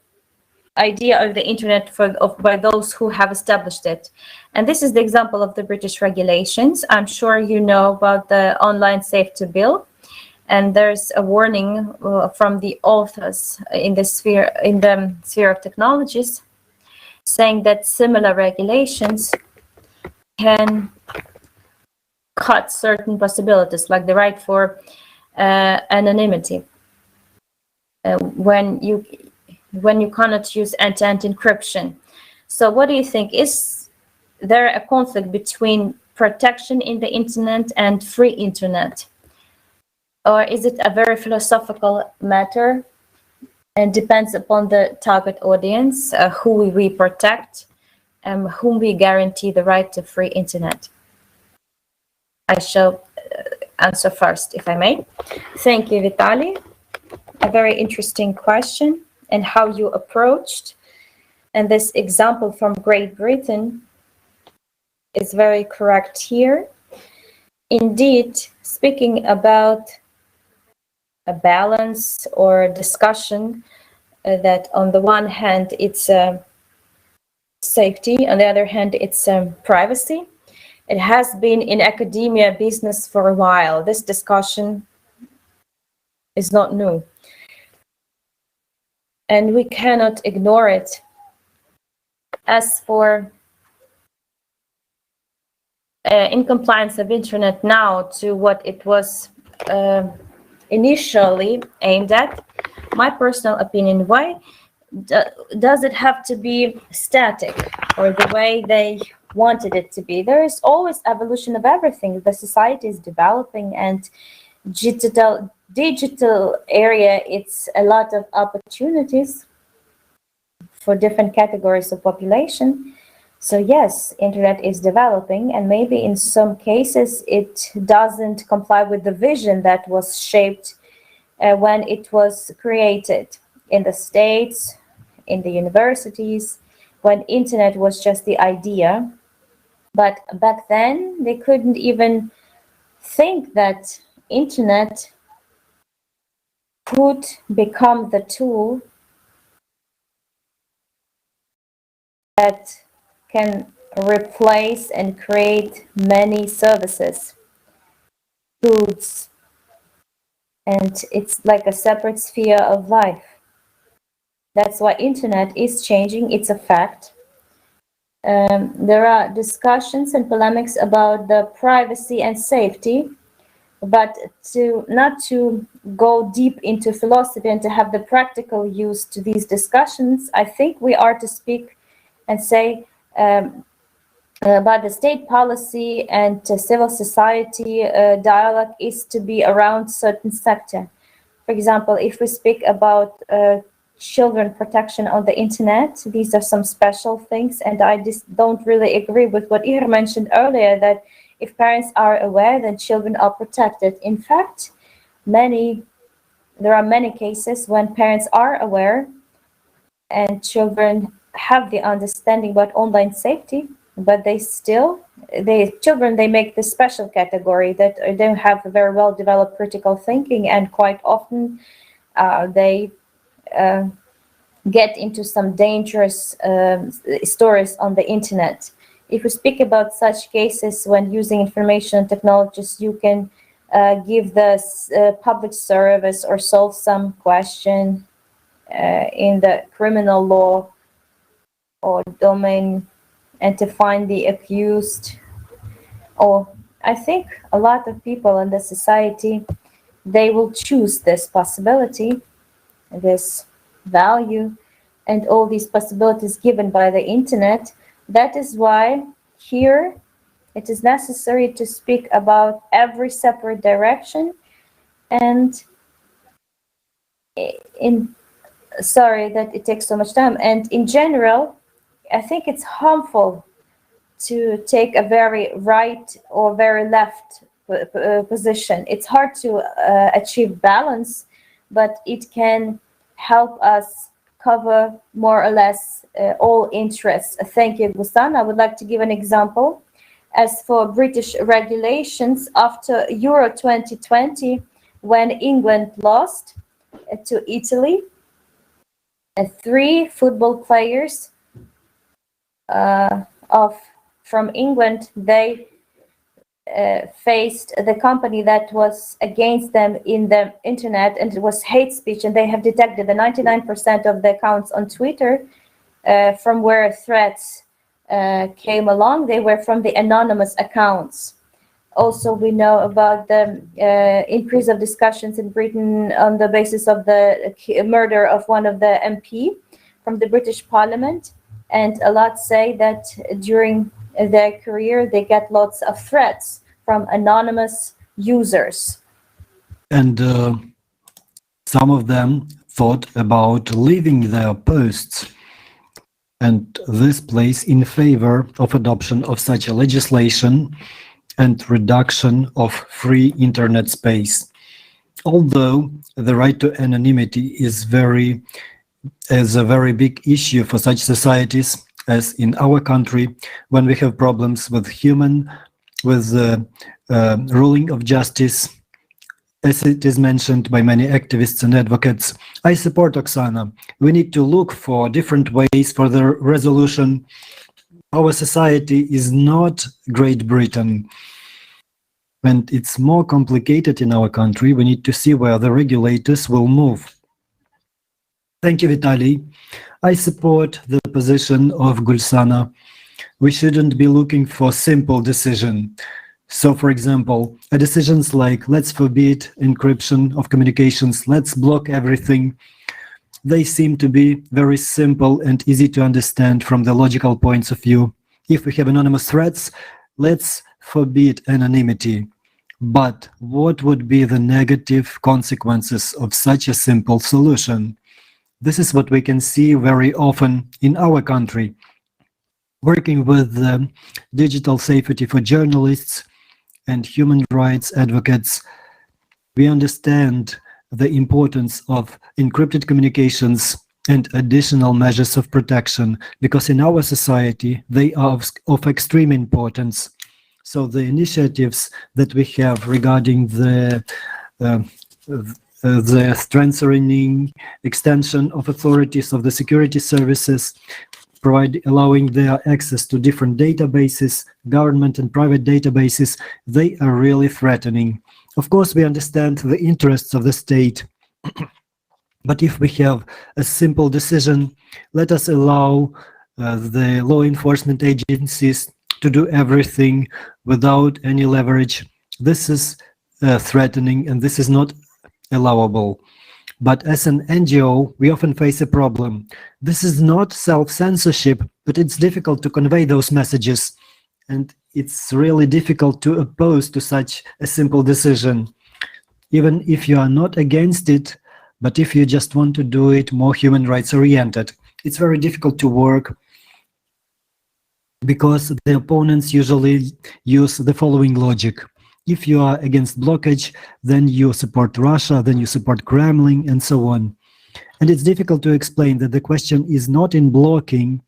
idea of the internet by those who have established it. And this is the example of the British regulations. I'm sure you know about the Online Safety Bill. And there's a warning from the authors in the sphere of technologies, saying that similar regulations can cut certain possibilities, like the right for anonymity, when you cannot use end-to-end encryption. So what do you think? Is there a conflict between protection in the internet and free internet? Or is it a very philosophical matter and depends upon the target audience, who we protect, and whom we guarantee the right to free internet? I shall answer first, if I may. Thank you, Vitaly. A very interesting question, and how you approached. And this example from Great Britain is very correct here. Indeed, speaking about a balance or discussion, that on the one hand it's safety, on the other hand it's privacy. It has been in academia business for a while. This discussion is not new, and we cannot ignore it. As for in compliance of internet now to what it was initially aimed at, my personal opinion, why does it have to be static or the way they wanted it to be? There is always evolution of everything. The society is developing, and digital area, it's a lot of opportunities for different categories of population. So yes, internet is developing, and maybe in some cases it doesn't comply with the vision that was shaped when it was created in the States, in the universities, when internet was just the idea. But back then they couldn't even think that internet could become the tool that can replace and create many services, goods, and it's like a separate sphere of life. That's why internet is changing. It's a fact. There are discussions and polemics about the privacy and safety, but not to go deep into philosophy and to have the practical use to these discussions, I think we are to speak and say about the state policy and civil society dialogue is to be around certain sector. For example, if we speak about children protection on the internet, these are some special things, and I just don't really agree with what Ihor mentioned earlier, that if parents are aware, then children are protected. In fact, there are many cases when parents are aware and children have the understanding about online safety, but children make this special category that don't have a very well developed critical thinking, and quite often they get into some dangerous stories on the internet. If we speak about such cases, when using information technologies, you can give the public service or solve some question in the criminal law or domain, and to find the accused. Or I think a lot of people in the society, they will choose this possibility, this value, and all these possibilities given by the internet. That is why here it is necessary to speak about every separate direction. And sorry that it takes so much time. And in general, I think it's harmful to take a very right or very left position. It's hard to achieve balance, but it can help us cover more or less all interests. Thank you, Gustan. I would like to give an example. As for British regulations, after Euro 2020, when England lost to Italy, 3 football players from England, they faced the company that was against them in the internet, and it was hate speech, and they have detected the 99% of the accounts on Twitter from where threats came along, they were from the anonymous accounts. Also, we know about the increase of discussions in Britain on the basis of the murder of one of the MP from the British Parliament, and a lot say that during their career they get lots of threats from anonymous users. And some of them thought about leaving their posts, and this plays in favor of adoption of such a legislation and reduction of free internet space. Although the right to anonymity is a very big issue for such societies as in our country, when we have problems with ruling of justice, as it is mentioned by many activists and advocates. I support Oksana. We need to look for different ways for the resolution. Our society is not Great Britain, and it's more complicated in our country. We need to see where the regulators will move. Thank you, Vitaly. I support the position of Gulsana. We shouldn't be looking for simple decision. So, for example, decisions like let's forbid encryption of communications, let's block everything, they seem to be very simple and easy to understand from the logical points of view. If we have anonymous threats, let's forbid anonymity. But what would be the negative consequences of such a simple solution? This is what we can see very often in our country. Working with digital safety for journalists and human rights advocates, we understand the importance of encrypted communications and additional measures of protection, because in our society they are of extreme importance. So the initiatives that we have regarding the strengthening extension of authorities of the security services, allowing their access to different databases, government and private databases, they are really threatening. Of course, we understand the interests of the state, but if we have a simple decision, let us allow the law enforcement agencies to do everything without any leverage. This is threatening, and this is not allowable. But as an NGO, we often face a problem. This is not self-censorship, but it's difficult to convey those messages. And it's really difficult to oppose to such a simple decision. Even if you are not against it, but if you just want to do it more human rights oriented, it's very difficult to work, because the opponents usually use the following logic. If you are against blockage, then you support Russia, then you support Kremlin, and so on. And it's difficult to explain that the question is not in blocking,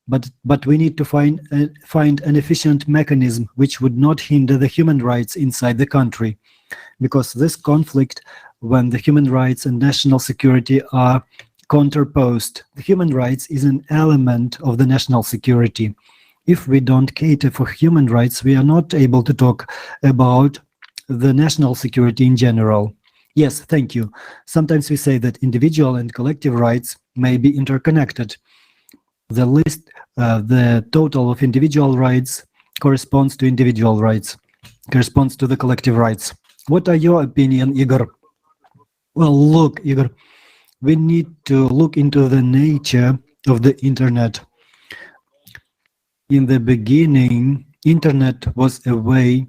but we need to find an efficient mechanism which would not hinder the human rights inside the country. Because this conflict, when the human rights and national security are counterposed, the human rights is an element of the national security. If we don't cater for human rights, we are not able to talk about the national security in general. Yes, thank you. Sometimes we say that individual and collective rights may be interconnected. The total of individual rights corresponds to individual rights, corresponds to the collective rights. What are your opinion, Igor? Well, look, Igor, we need to look into the nature of the internet. In the beginning, internet was a way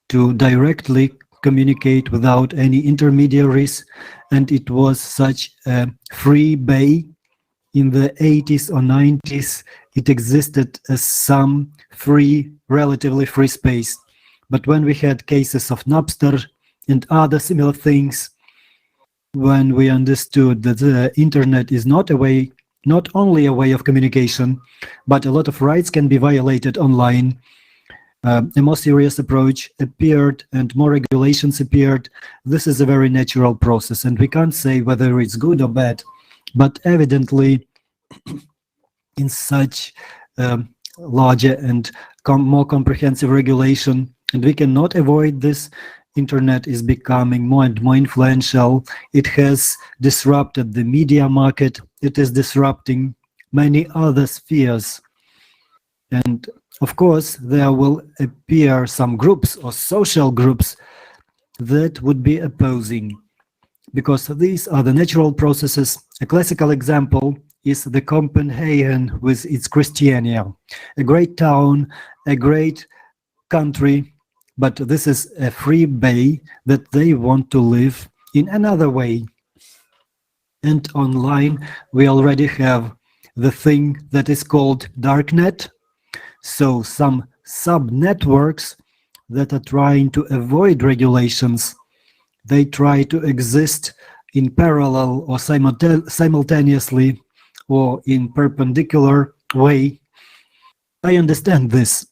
to directly communicate without any intermediaries, and it was such a free bay. In the 80s or 90s, it existed as some relatively free space. But when we had cases of Napster and other similar things, when we understood that the internet is not only a way of communication, but a lot of rights can be violated online, a more serious approach appeared and more regulations appeared. This is a very natural process, and we can't say whether it's good or bad. But evidently, in such larger and more comprehensive regulation, and we cannot avoid this. Internet is becoming more and more influential. It has disrupted the media market. It is disrupting many other spheres. And of course, there will appear some groups or social groups that would be opposing, because these are the natural processes. A classical example is the Copenhagen with its Christiania, a great town, a great country, but this is a free bay that they want to live in another way. And online, we already have the thing that is called darknet. So some sub-networks that are trying to avoid regulations, they try to exist in parallel or simultaneously or in perpendicular way. I understand this.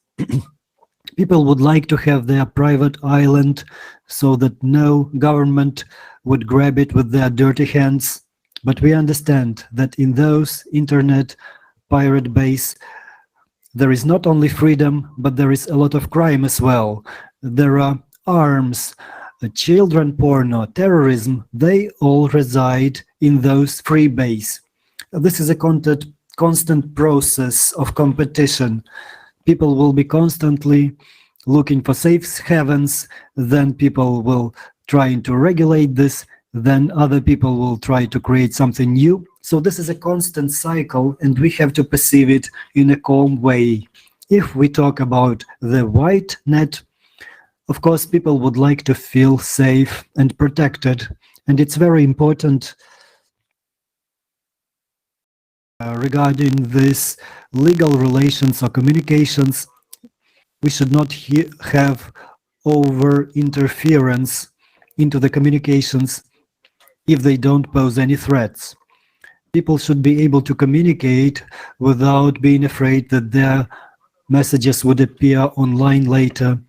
People would like to have their private island so that no government would grab it with their dirty hands. But we understand that in those internet pirate base, there is not only freedom, but there is a lot of crime as well. There are arms, children porno, terrorism, they all reside in those free base. This is a constant process of competition. People will be constantly looking for safe havens, then people will try to regulate this, then other people will try to create something new. So this is a constant cycle, and we have to perceive it in a calm way. If we talk about the white net, of course, people would like to feel safe and protected, and it's very important regarding this legal relations or communications. We should not have over interference into the communications if they don't pose any threats. People should be able to communicate without being afraid that their messages would appear online later.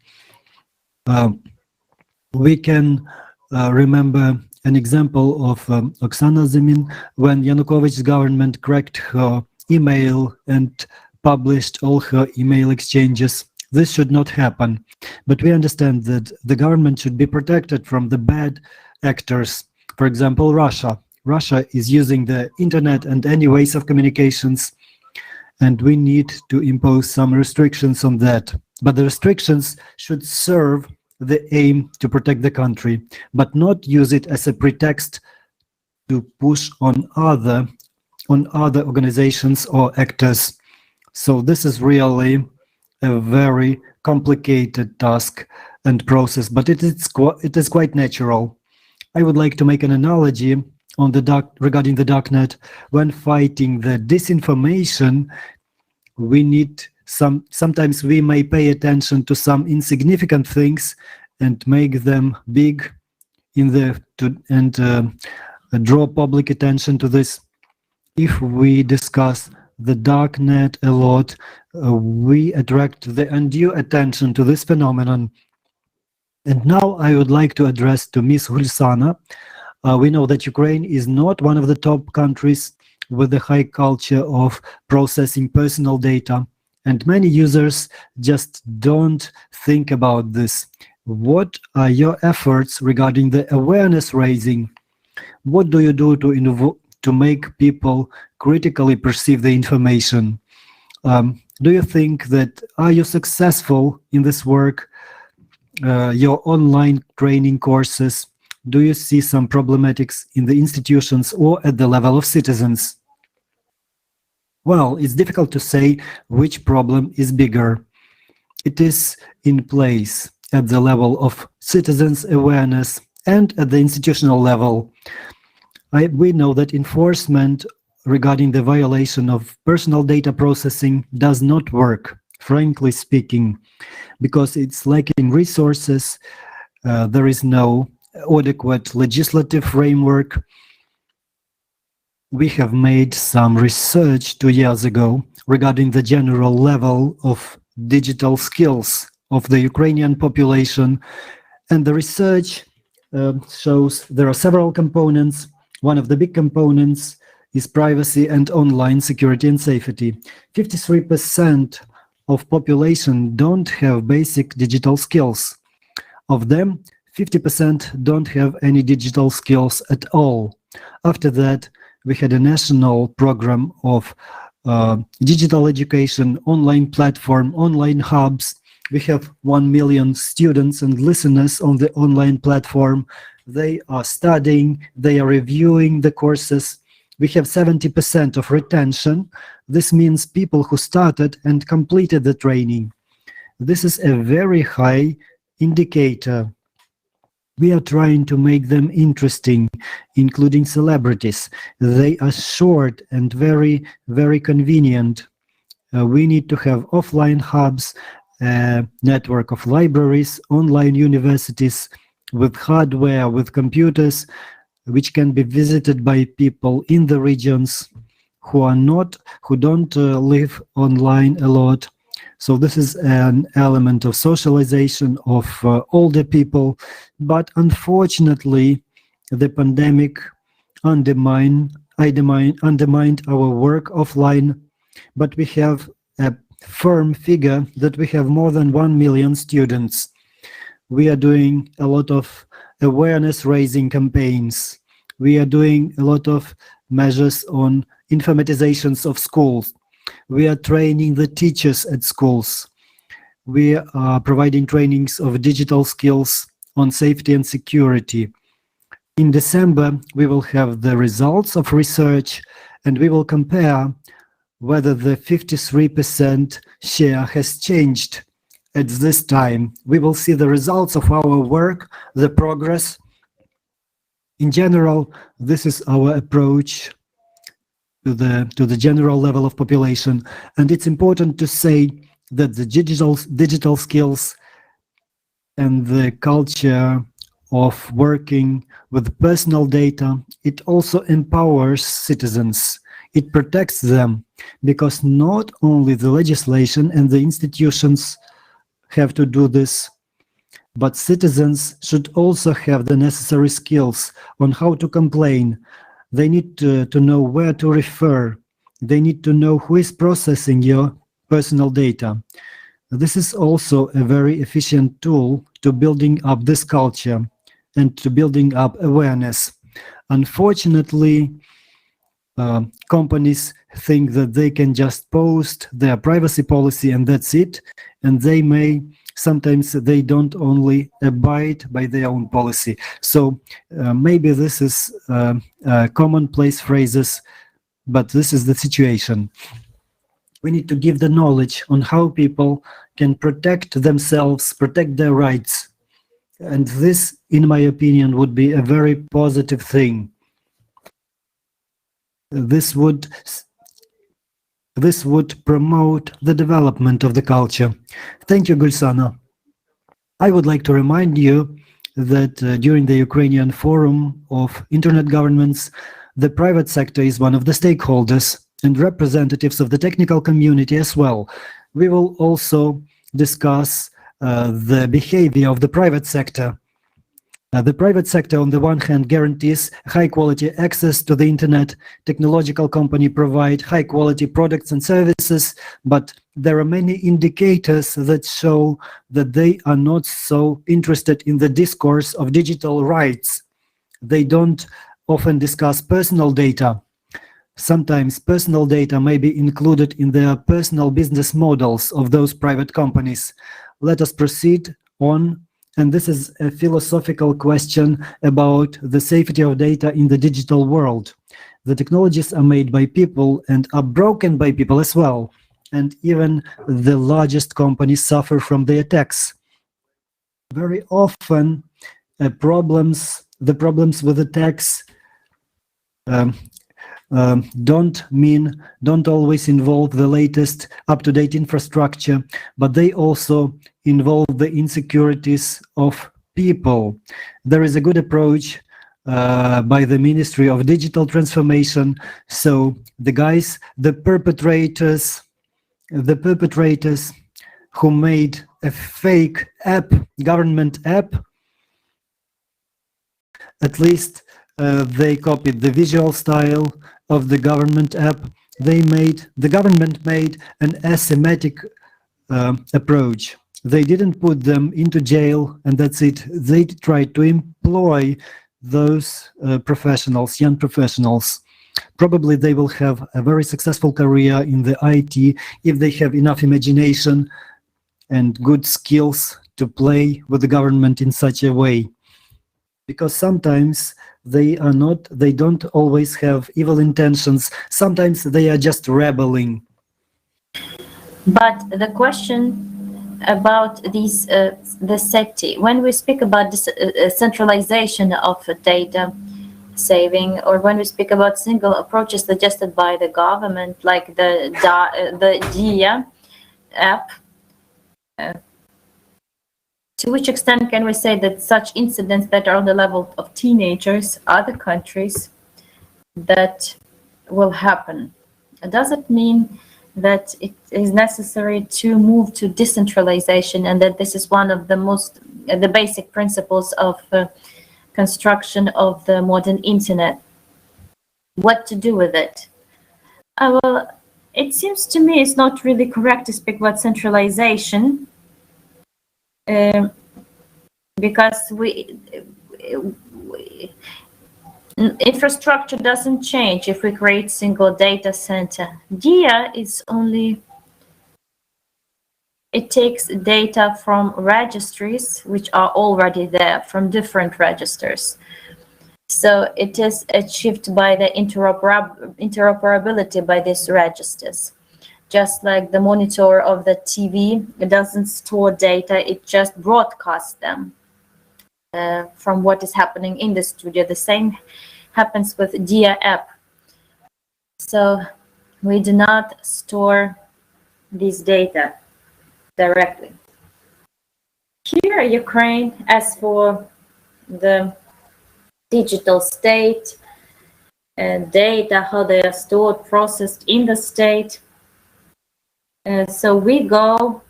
We can remember an example of Oksana Zemin when Yanukovych's government cracked her email and published all her email exchanges. This should not happen, but we understand that the government should be protected from the bad actors. For example, Russia. Russia is using the internet and any ways of communications, and we need to impose some restrictions on that. But the restrictions should serve the aim to protect the country, but not use it as a pretext to push on other organizations or actors. So this is really a very complicated task and process, but it is quite natural. I would like to make an analogy on regarding the darknet. When fighting the disinformation, we need sometimes we may pay attention to some insignificant things and make them big and draw public attention to this. If we discuss the darknet a lot, we attract the undue attention to this phenomenon. And now I would like to address to Ms. Hulsana. We know that Ukraine is not one of the top countries with the high culture of processing personal data, and many users just don't think about this. What are your efforts regarding the awareness raising? What do you do to make people critically perceive the information? Do you think that, are you successful in this work? Your online training courses, do you see some problematics in the institutions or at the level of citizens? Well, it's difficult to say which problem is bigger. It is in place at the level of citizens' awareness and at the institutional level. We know that enforcement regarding the violation of personal data processing does not work, frankly speaking, because it's lacking resources. There is no adequate legislative framework. We have made some research 2 years ago regarding the general level of digital skills of the Ukrainian population, and the research shows there are several components. One of the big components is privacy and online security and safety. 53% of population don't have basic digital skills. Of them, 50% don't have any digital skills at all. After that, we had a national program of digital education, online platform, online hubs. We have 1 million students and listeners on the online platform. They are studying, they are reviewing the courses. We have 70% of retention. This means people who started and completed the training. This is a very high indicator. We are trying to make them interesting, including celebrities. They are short and very, very convenient. We need to have offline hubs, a network of libraries, online universities with hardware, with computers, which can be visited by people in the regions who don't live online a lot. So this is an element of socialization of older people, but unfortunately, the pandemic undermined our work offline. But we have a firm figure that we have more than 1 million students. We are doing a lot of awareness-raising campaigns. We are doing a lot of measures on informatizations of schools. We are training the teachers at schools. We are providing trainings of digital skills on safety and security. In December, we will have the results of research and we will compare whether the 53% share has changed at this time. We will see the results of our work, the progress. In general, this is our approach to the general level of population. And it's important to say that the digital skills and the culture of working with personal data, it also empowers citizens. It protects them because not only the legislation and the institutions have to do this, but citizens should also have the necessary skills on how to complain. They need to know where to refer. They need to know who is processing your personal data. This is also a very efficient tool to building up this culture and to building up awareness. Unfortunately, companies think that they can just post their privacy policy and that's it, and sometimes they don't only abide by their own policy. So maybe this is commonplace phrases, but this is the situation. We need to give the knowledge on how people can protect themselves, protect their rights. And this, in my opinion, would be a very positive thing. This would promote the development of the culture. Thank you, Gulsana. I would like to remind you that during the Ukrainian Forum of Internet Governments, the private sector is one of the stakeholders and representatives of the technical community as well. We will also discuss the behavior of the private sector. The private sector, on the one hand, guarantees high-quality access to the internet. Technological companies provide high-quality products and services, but there are many indicators that show that they are not so interested in the discourse of digital rights. They don't often discuss personal data. Sometimes personal data may be included in their personal business models of those private companies. Let us proceed on. And this is a philosophical question about the safety of data in the digital world. The technologies are made by people and are broken by people as well. And even the largest companies suffer from the attacks. Very often, the problems with attacks don't always involve the latest up-to-date infrastructure, but they also involve the insecurities of people. There is a good approach by the Ministry of Digital Transformation. So the perpetrators who made a fake app, government app, at least They copied the visual style of the government app. The government made an asymmetric approach. They didn't put them into jail and that's it. They tried to employ those professionals, young professionals. Probably they will have a very successful career in the IT if they have enough imagination and good skills to play with the government in such a way. Because sometimes they don't always have evil intentions. Sometimes they are just rebelling. But the question about the safety, when we speak about this, centralization of data saving, or when we speak about single approaches suggested by the government, like the DIA app, to which extent can we say that such incidents that are on the level of teenagers, other countries, that will happen? Does it mean that it is necessary to move to decentralization, and that this is one of the basic principles of construction of the modern internet? What to do with it? Well, it seems to me it's not really correct to speak about centralization, because infrastructure doesn't change if we create single data center. DIA is only, it takes data from registries which are already there, from different registers. So it is achieved by the interoperability by these registers. Just like the monitor of the TV, it doesn't store data, it just broadcasts them from what is happening in the studio. The same happens with DIA app. So we do not store these data directly. Here, Ukraine, as for the digital state and data, how they are stored, processed in the state. So we go,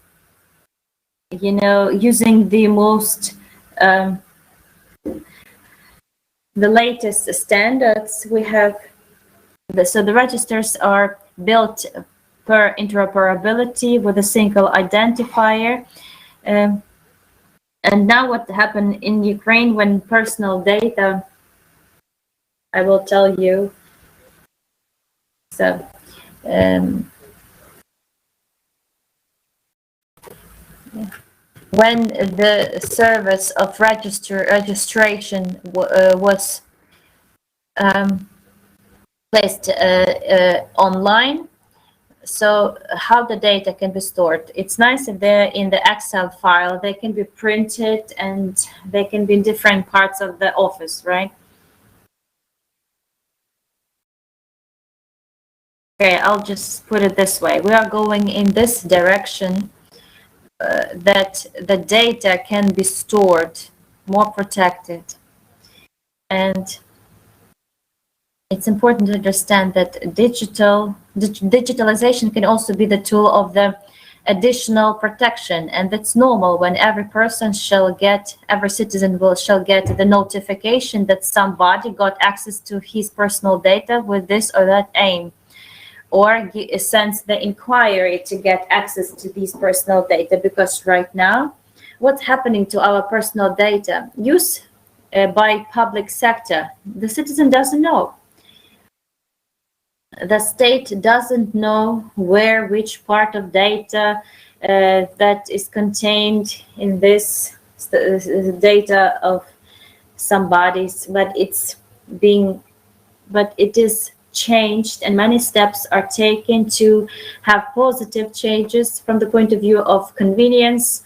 using the most, the latest standards. We have, so the registers are built per interoperability with a single identifier. And now what happened in Ukraine when personal data, I will tell you. So, when the service of registration was placed online, so how the data can be stored. It's nice if they're in the Excel file, they can be printed and they can be in different parts of the office, right? Okay, I'll just put it this way. We are going in this direction, that the data can be stored, more protected. And it's important to understand that digitalization can also be the tool of the additional protection, and that's normal when every citizen shall get the notification that somebody got access to his personal data with this or that aim, or sends the inquiry to get access to these personal data. Because right now, what's happening to our personal data use by public sector, the citizen doesn't know. The state doesn't know which part of data that is contained in this data of somebody's, but it is changed, and many steps are taken to have positive changes from the point of view of convenience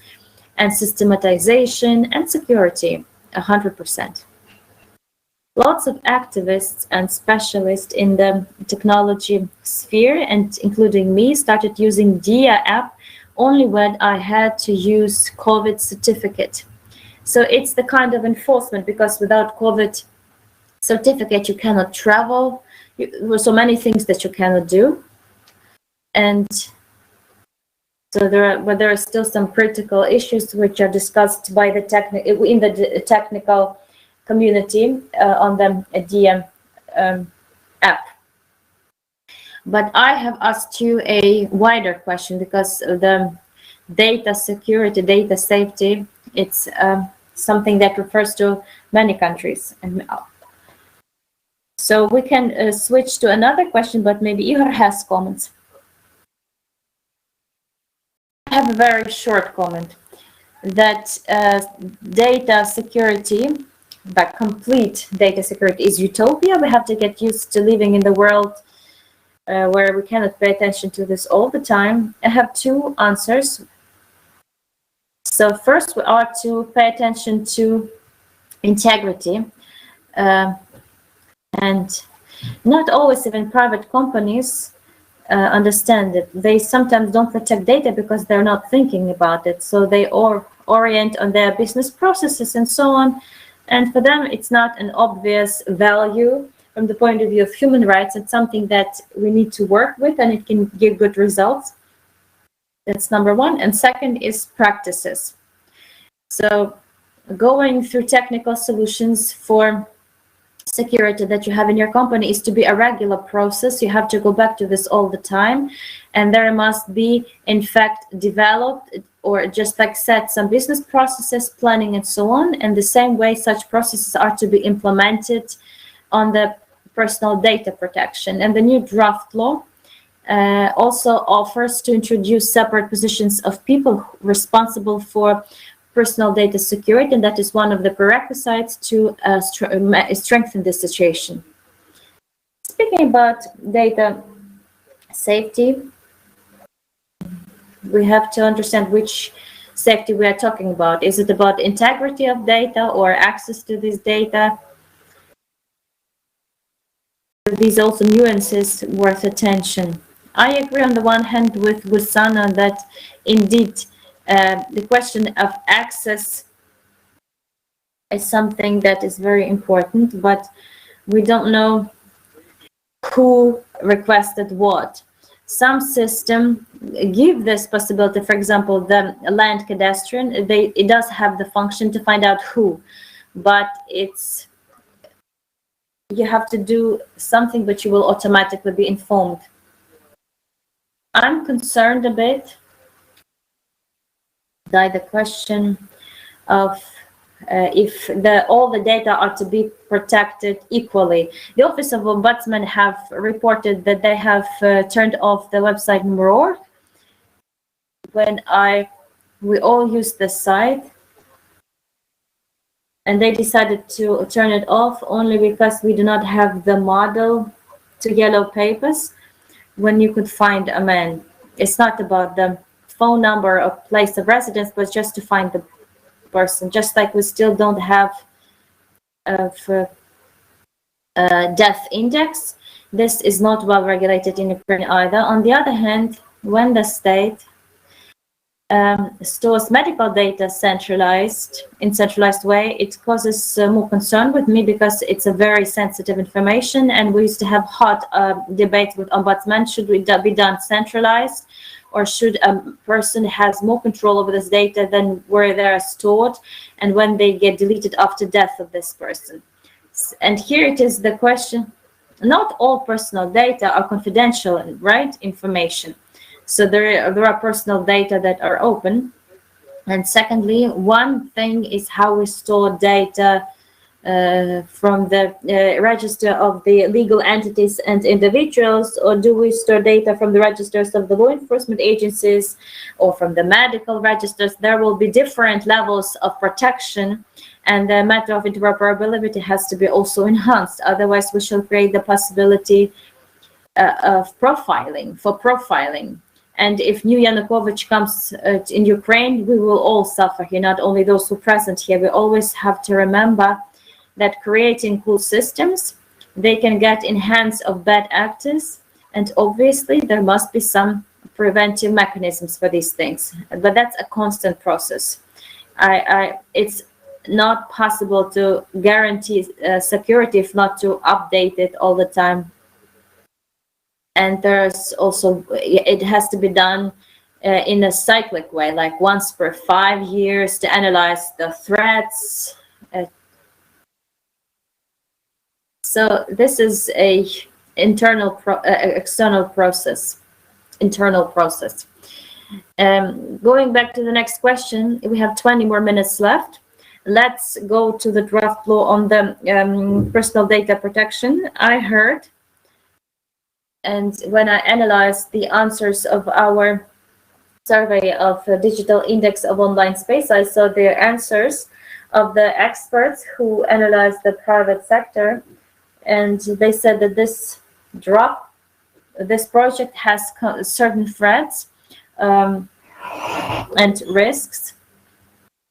and systematization and security, 100%. Lots of activists and specialists in the technology sphere, and including me, started using DIA app only when I had to use COVID certificate. So it's the kind of enforcement, because without COVID certificate, you cannot travel. There were so many things that you cannot do. And so there are still some critical issues which are discussed by the technical community on the DM app. But I have asked you a wider question, because the data security, data safety, it's something that refers to many countries. And so we can switch to another question, but maybe Igor has comments. I have a very short comment that data security, but complete data security, is utopia. We have to get used to living in the world where we cannot pay attention to this all the time. I have two answers. So first, we are to pay attention to integrity, and not always even private companies understand it. They sometimes don't protect data because they're not thinking about it. So they orient on their business processes and so on. And for them, it's not an obvious value from the point of view of human rights. It's something that we need to work with, and it can give good results. That's number one. And second is practices. So going through technical solutions for security that you have in your company is to be a regular process. You have to go back to this all the time, and there must be, in fact, developed or just like set some business processes, planning, and so on. And the same way, such processes are to be implemented on the personal data protection. And the new draft law also offers to introduce separate positions of people responsible for personal data security, and that is one of the prerequisites to strengthen this situation. Speaking about data safety, we have to understand which safety we are talking about. Is it about integrity of data or access to this data? These also nuances worth attention. I agree on the one hand with Sana that indeed the question of access is something that is very important, but we don't know who requested what. Some systems give this possibility. For example, the land cadastration, it does have the function to find out who, but you have to do something, but you will automatically be informed. I'm concerned a bit by the question of if all the data are to be protected equally. The Office of Ombudsman have reported that they have turned off the website More. When we all use the site, and they decided to turn it off only because we do not have the model to yellow papers when you could find a man. It's not about the phone number or place of residence, but just to find the person. Just like we still don't have a death index, this is not well regulated in Ukraine either. On the other hand, when the state stores medical data in centralized way, it causes more concern with me, because it's a very sensitive information, and we used to have hot debates with ombudsman: should we be done centralized, or should a person has more control over this data than where they are stored and when they get deleted after death of this person? And here it is the question: not all personal data are confidential, right? Information. So there are personal data that are open. And secondly, one thing is how we store data from the register of the legal entities and individuals, or do we store data from the registers of the law enforcement agencies or from the medical registers? There will be different levels of protection, and the matter of interoperability has to be also enhanced. Otherwise, we shall create the possibility of profiling. And if new Yanukovych comes in Ukraine, we will all suffer here, not only those who are present here. We always have to remember that creating cool systems, they can get in hands of bad actors, and obviously there must be some preventive mechanisms for these things. But that's a constant process. It's not possible to guarantee security if not to update it all the time. And there's also, it has to be done in a cyclic way, like once per 5 years, to analyze the threats, So this is a external process, internal process. Going back to the next question, we have 20 more minutes left. Let's go to the draft law on the personal data protection. I heard, and when I analyzed the answers of our survey of digital index of online space, I saw the answers of the experts who analyzed the private sector, and they said that this project has certain threats and risks.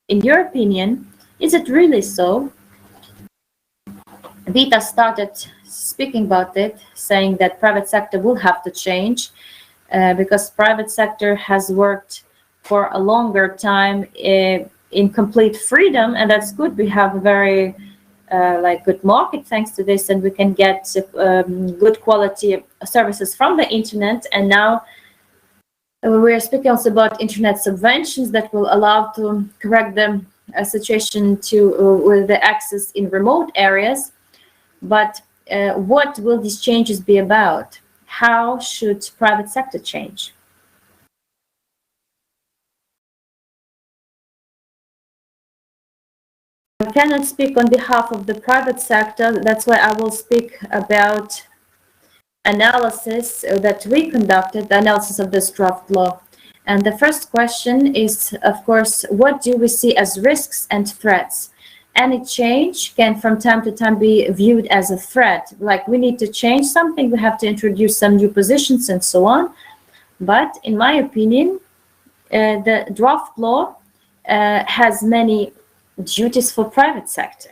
In your opinion, is it really so? Vita started speaking about it, saying that private sector will have to change because private sector has worked for a longer time in complete freedom, and that's good. We have a very good market thanks to this, and we can get good quality services from the internet. And now we're speaking also about internet subventions that will allow to correct the situation with the access in remote areas. But what will these changes be about? How should private sector change? I cannot speak on behalf of the private sector. That's why I will speak about analysis that we conducted, the analysis of this draft law. And the first question is, of course, what do we see as risks and threats? Any change can from time to time be viewed as a threat, like we need to change something, we have to introduce some new positions and so on. But in my opinion, the draft law has many duties for private sector,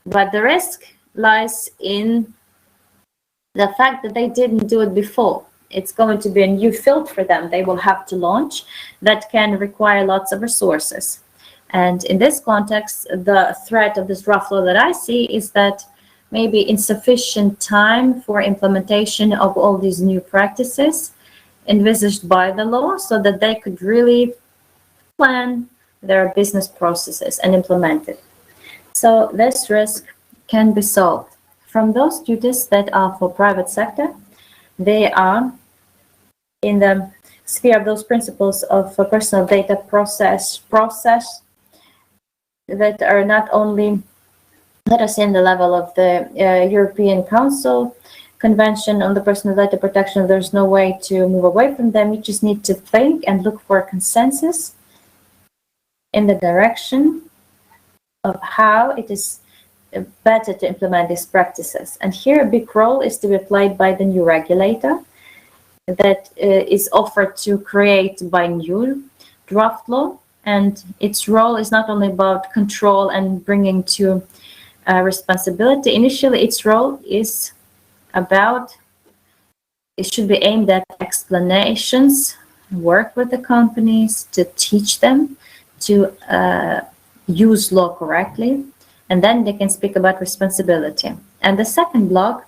but the risk lies in the fact that they didn't do it before. It's going to be a new field for them. They will have to launch that can require lots of resources. And in this context, the threat of this draft law that I see is that maybe insufficient time for implementation of all these new practices envisaged by the law so that they could really plan their business processes and implement it. So this risk can be solved. From those duties that are for private sector, they are in the sphere of those principles of personal data process that are not only, let us say, in the level of the European Council Convention on the Personal Data Protection. There's no way to move away from them. You just need to think and look for a consensus in the direction of how it is better to implement these practices. And here a big role is to be played by the new regulator that is offered to create by new draft law. And its role is not only about control and bringing to responsibility. Initially, its role is about, it should be aimed at explanations, work with the companies to teach them to use law correctly, and then they can speak about responsibility. And the second block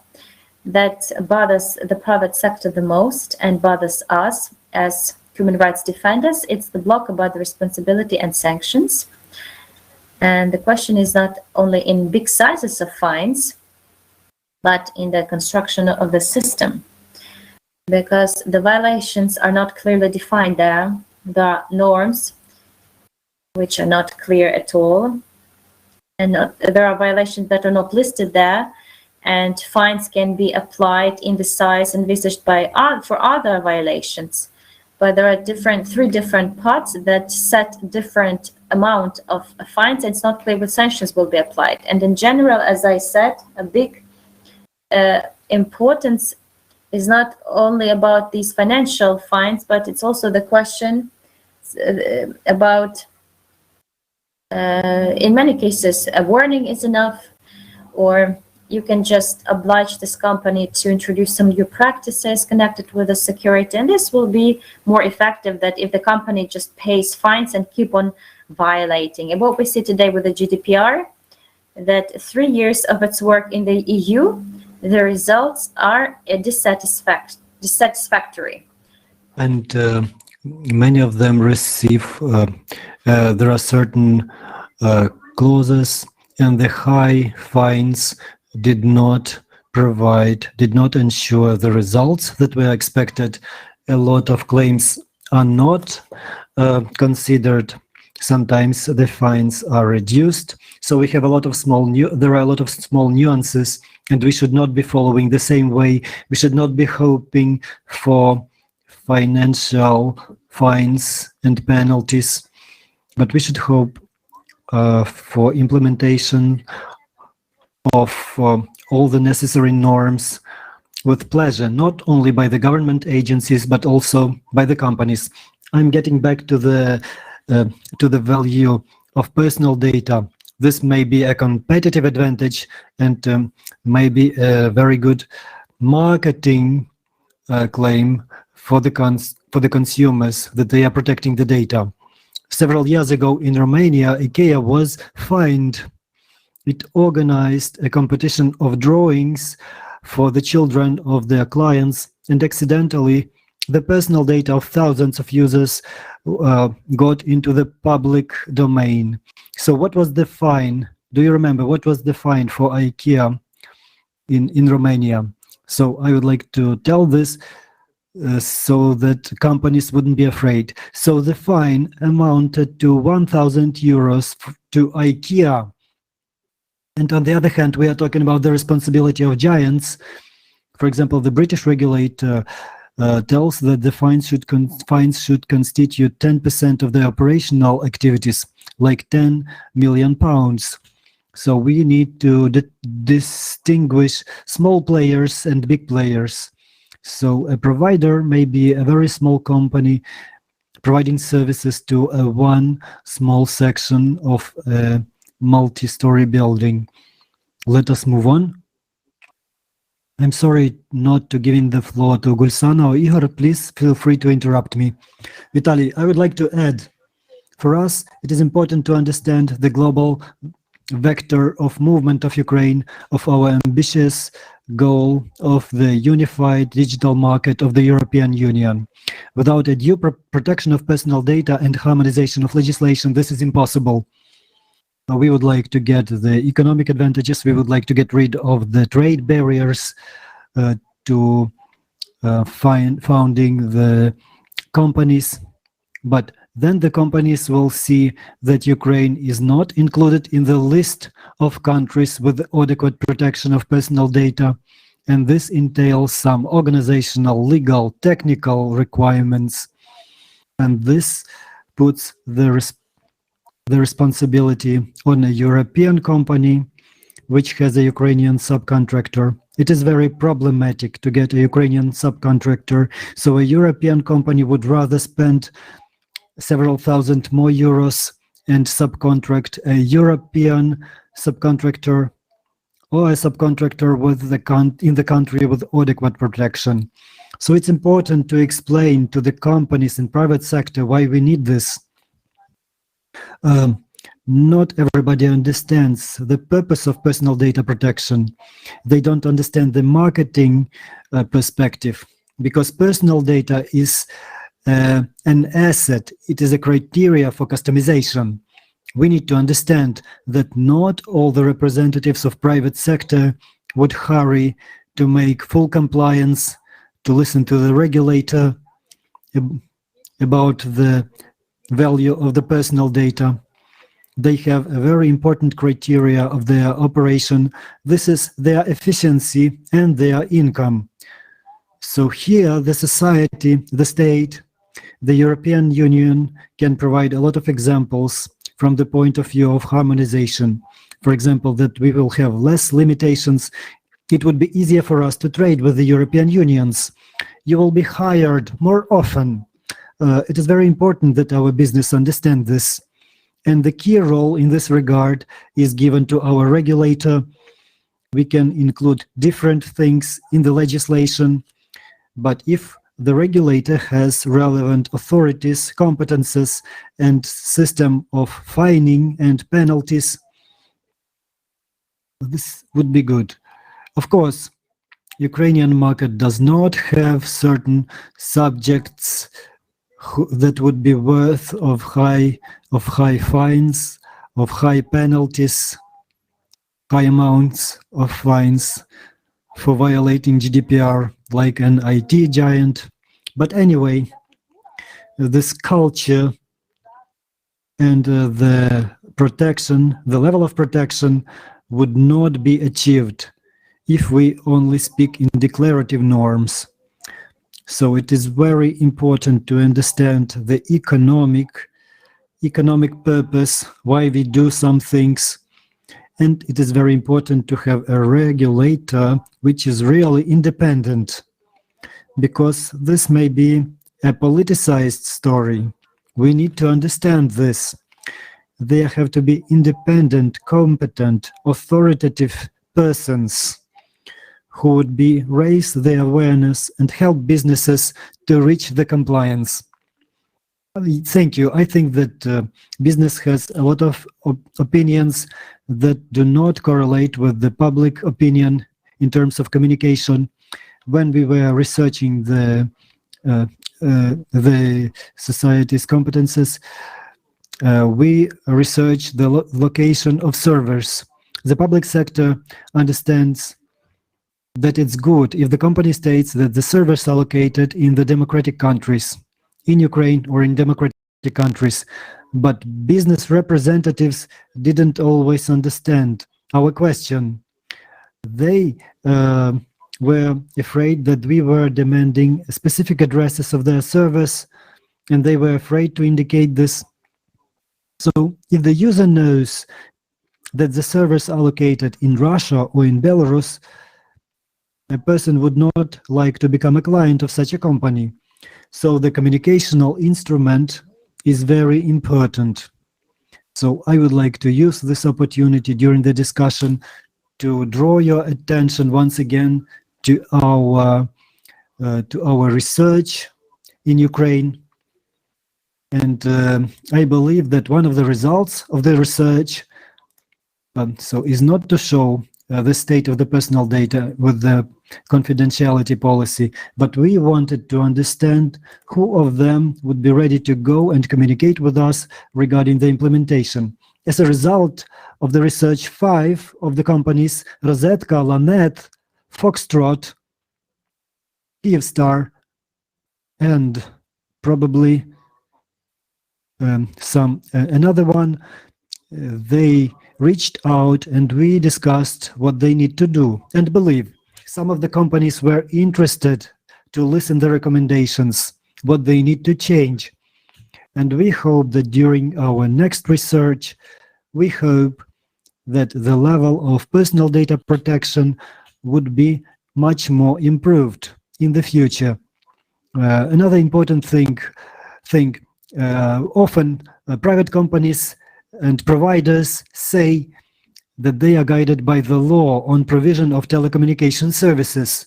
that bothers the private sector the most and bothers us as human rights defenders, it's the block about the responsibility and sanctions. And the question is not only in big sizes of fines, but in the construction of the system, because the violations are not clearly defined there. There are norms which are not clear at all, and there are violations that are not listed there, and fines can be applied in the size envisaged by for other violations. But there are three different parts that set different amount of fines, and it's not clear what sanctions will be applied. And in general, as I said, a big importance is not only about these financial fines, but it's also the question about, in many cases, a warning is enough, or you can just oblige this company to introduce some new practices connected with the security. And this will be more effective than if the company just pays fines and keep on violating. And what we see today with the GDPR, that 3 years of its work in the EU, the results are dissatisfactory. And many of them receive, there are certain clauses and the high fines did not ensure the results that were expected. A lot of claims are not considered. Sometimes the fines are reduced. So we have a lot of there are a lot of small nuances, and we should not be following the same way. We should not be hoping for financial fines and penalties, but we should hope for implementation of all the necessary norms with pleasure, not only by the government agencies, but also by the companies. I'm getting back to the value of personal data. This may be a competitive advantage and maybe a very good marketing claim for the consumers that they are protecting the data. Several years ago in Romania, IKEA was fined. It organized a competition of drawings for the children of their clients, and accidentally the personal data of thousands of users got into the public domain. So what was the fine? Do you remember what was the fine for IKEA in Romania? So I would like to tell this so that companies wouldn't be afraid. So the fine amounted to 1,000 euros to IKEA. And on the other hand, we are talking about the responsibility of giants. For example, the British regulator tells that the fines should constitute 10% of the operational activities, like 10 million pounds. So we need to distinguish small players and big players. So a provider may be a very small company providing services to one small section of a multi-story building. Let us move on. I'm sorry not to giving the floor to Gulsana or Ihor. Please feel free to interrupt me. Vitaly, I would like to add, for us, it is important to understand the global vector of movement of Ukraine, of our ambitious goal of the unified digital market of the European Union. Without a due protection of personal data and harmonization of legislation, this is impossible. We would like to get the economic advantages. We would like to get rid of the trade barriers to founding the companies. But then the companies will see that Ukraine is not included in the list of countries with adequate protection of personal data. And this entails some organizational, legal, technical requirements. And this puts the responsibility on a European company which has a Ukrainian subcontractor. It is very problematic to get a Ukrainian subcontractor. So a European company would rather spend several thousand more euros and subcontract a European subcontractor or a subcontractor in the country with adequate protection. So it's important to explain to the companies in private sector why we need this. Not everybody understands the purpose of personal data protection. They don't understand the marketing perspective, because personal data is an asset. It is a criteria for customization. We need to understand that not all the representatives of private sector would hurry to make full compliance, to listen to the regulator about the value of the personal data. They have a very important criteria of their operation. This is their efficiency and their income. So here the society, the state, the European Union can provide a lot of examples from the point of view of harmonization. For example, that we will have less limitations. It would be easier for us to trade with the European Unions. You will be hired more often. It is very important that our business understand this. And the key role in this regard is given to our regulator. We can include different things in the legislation, but if the regulator has relevant authorities, competences, and system of fining and penalties, this would be good. Of course, Ukrainian market does not have certain subjects that would be worth of high fines, of high penalties, high amounts of fines for violating GDPR like an IT giant. But anyway, this culture and the level of protection would not be achieved if we only speak in declarative norms. So it is very important to understand the economic purpose, why we do some things. And it is very important to have a regulator which is really independent, because this may be a politicized story. We need to understand this. There have to be independent, competent, authoritative persons who would raise the awareness and help businesses to reach the compliance. Thank you. I think that business has a lot of opinions that do not correlate with the public opinion in terms of communication. When we were researching the society's competences, we researched the location of servers. The public sector understands that it's good if the company states that the servers are located in the democratic countries, in Ukraine or in democratic countries. But business representatives didn't always understand our question. They were afraid that we were demanding specific addresses of their servers, and they were afraid to indicate this. So if the user knows that the servers are located in Russia or in Belarus, a person would not like to become a client of such a company. So the communicational instrument is very important. So I would like to use this opportunity during the discussion to draw your attention once again to our research in Ukraine. And I believe that one of the results of the research is not to show the state of the personal data with the confidentiality policy, but we wanted to understand who of them would be ready to go and communicate with us regarding the implementation. As a result of the research, 5 of the companies, Rosetka, Lanet, Foxtrot, Kyivstar, and probably another one, they reached out and we discussed what they need to do. And believe, some of the companies were interested to listen to the recommendations, what they need to change. And we hope that during our next research, we hope that the level of personal data protection would be much more improved in the future. Another important thing, often private companies and providers say that they are guided by the law on provision of telecommunication services.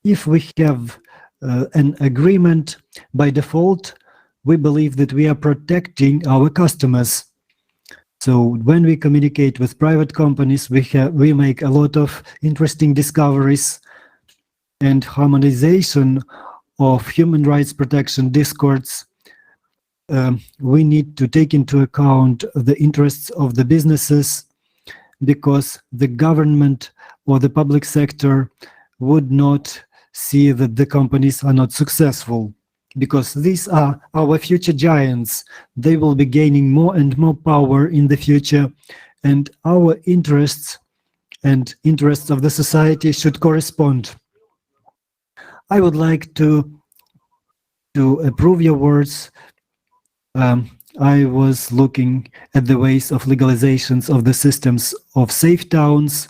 If we have an agreement by default, we believe that we are protecting our customers. So when we communicate with private companies, we make a lot of interesting discoveries, and harmonization of human rights protection discords. We need to take into account the interests of the businesses, because the government or the public sector would not see that the companies are not successful, because these are our future giants. They will be gaining more and more power in the future, and our interests and interests of the society should correspond. I would like to approve your words. I was looking at the ways of legalizations of the systems of safe towns.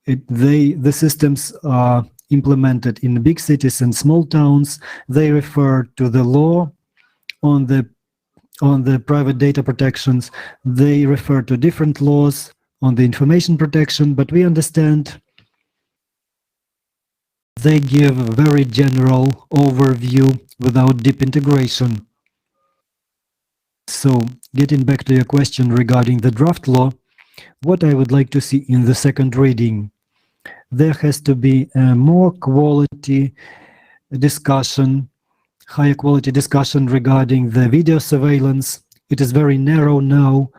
The systems are implemented in big cities and small towns. They refer to the law on the private data protections. They refer to different laws on the information protection, but we understand they give a very general overview without deep integration. So, getting back to your question regarding the draft law, what I would like to see in the second reading, there has to be a more quality discussion, higher quality discussion regarding the video surveillance. It is very narrow now,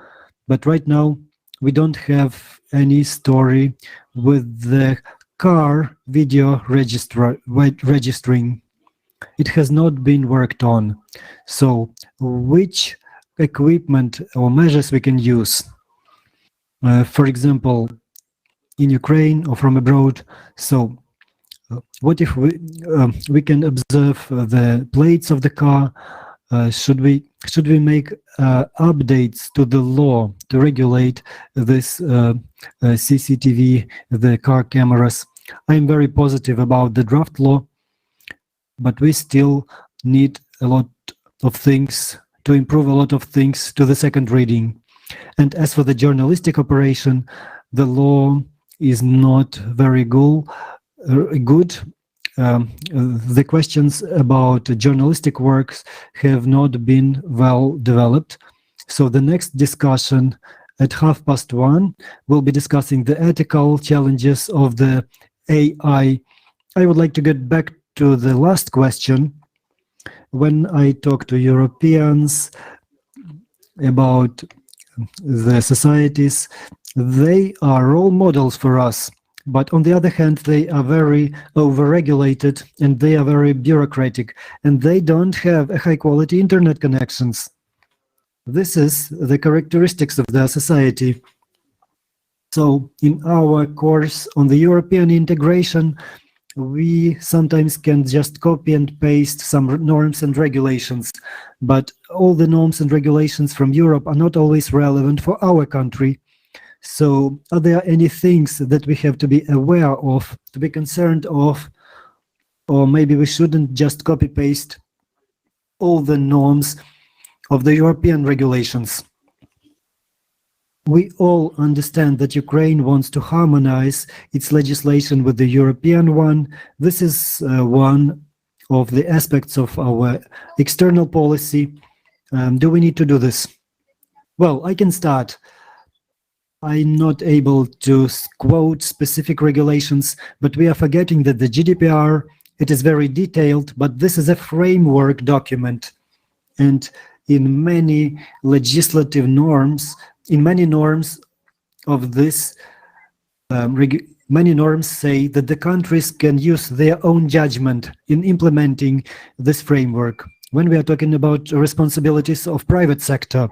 but right now we don't have any story with the car video registering. It has not been worked on. So which equipment or measures we can use? For example, in Ukraine or from abroad. So what if we can observe the plates of the car? Should we make updates to the law to regulate this CCTV, the car cameras? I'm very positive about the draft law, but we still need a lot of things to improve, a lot of things to the second reading. And as for the journalistic operation, the law is not very good. The questions about journalistic works have not been well developed. So the next discussion at 1:30 will be discussing the ethical challenges of the AI. I would like to get back to the last question. When I talk to Europeans about the societies, they are role models for us. But on the other hand, they are very overregulated and they are very bureaucratic and they don't have a high quality internet connections. This is the characteristics of their society. So in our course on the European integration, we sometimes can just copy and paste some norms and regulations, but all the norms and regulations from Europe are not always relevant for our country. So are there any things that we have to be aware of, to be concerned of, or maybe we shouldn't just copy paste all the norms of the European regulations? We all understand that Ukraine wants to harmonize its legislation with the European one. This is one of the aspects of our external policy. Do we need to do this? Well, I can start. I'm not able to quote specific regulations, but we are forgetting that the GDPR, it is very detailed, but this is a framework document. And in many legislative norms, in many norms of this, many norms say that the countries can use their own judgment in implementing this framework. When we are talking about responsibilities of private sector,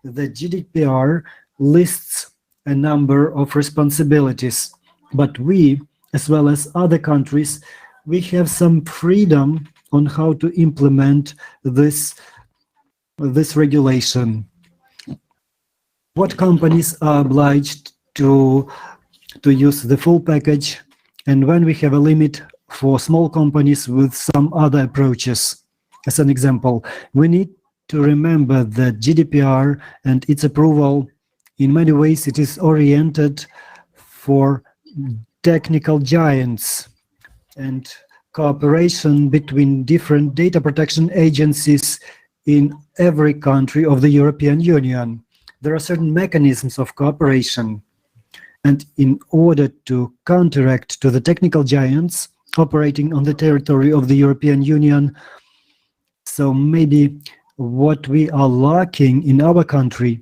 the GDPR lists a number of responsibilities, but we, as well as other countries, we have some freedom on how to implement this regulation. What companies are obliged to use the full package, and when we have a limit for small companies with some other approaches. As an example, we need to remember that GDPR and its approval, in many ways, it is oriented for technical giants and cooperation between different data protection agencies in every country of the European Union. There are certain mechanisms of cooperation. And in order to counteract to the technical giants operating on the territory of the European Union, so maybe what we are lacking in our country,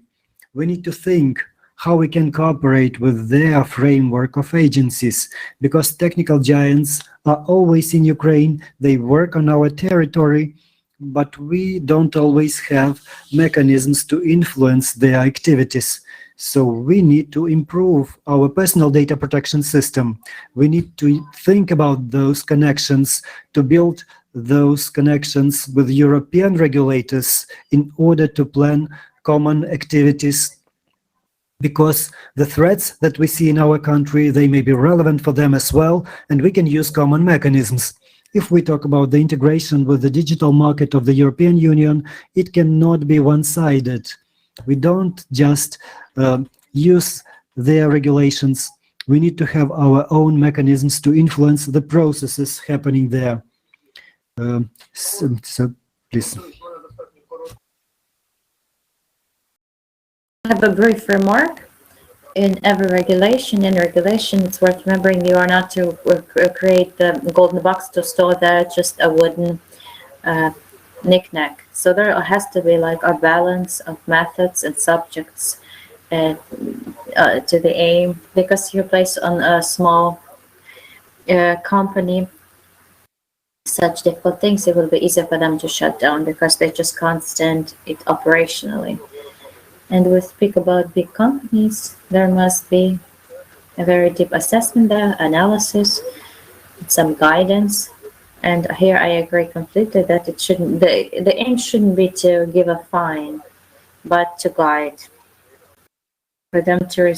we need to think how we can cooperate with their framework of agencies, because technical giants are always in Ukraine, they work on our territory, but we don't always have mechanisms to influence their activities. So we need to improve our personal data protection system. We need to think about those connections, to build those connections with European regulators in order to plan common activities, because the threats that we see in our country, they may be relevant for them as well, and we can use common mechanisms. If we talk about the integration with the digital market of the European Union, it cannot be one-sided. We don't just use their regulations. We need to have our own mechanisms to influence the processes happening there. So please. I have a brief remark. In every regulation, it's worth remembering you are not to create the golden box to store there just a wooden knick-knack. So there has to be like a balance of methods and subjects to the aim, because you're placed on a small company, such difficult things, it will be easier for them to shut down because they just can't stand it operationally. And we speak about big companies, there must be a very deep assessment there, analysis, some guidance. And here I agree completely that it shouldn't, the aim shouldn't be to give a fine, but to guide, for them to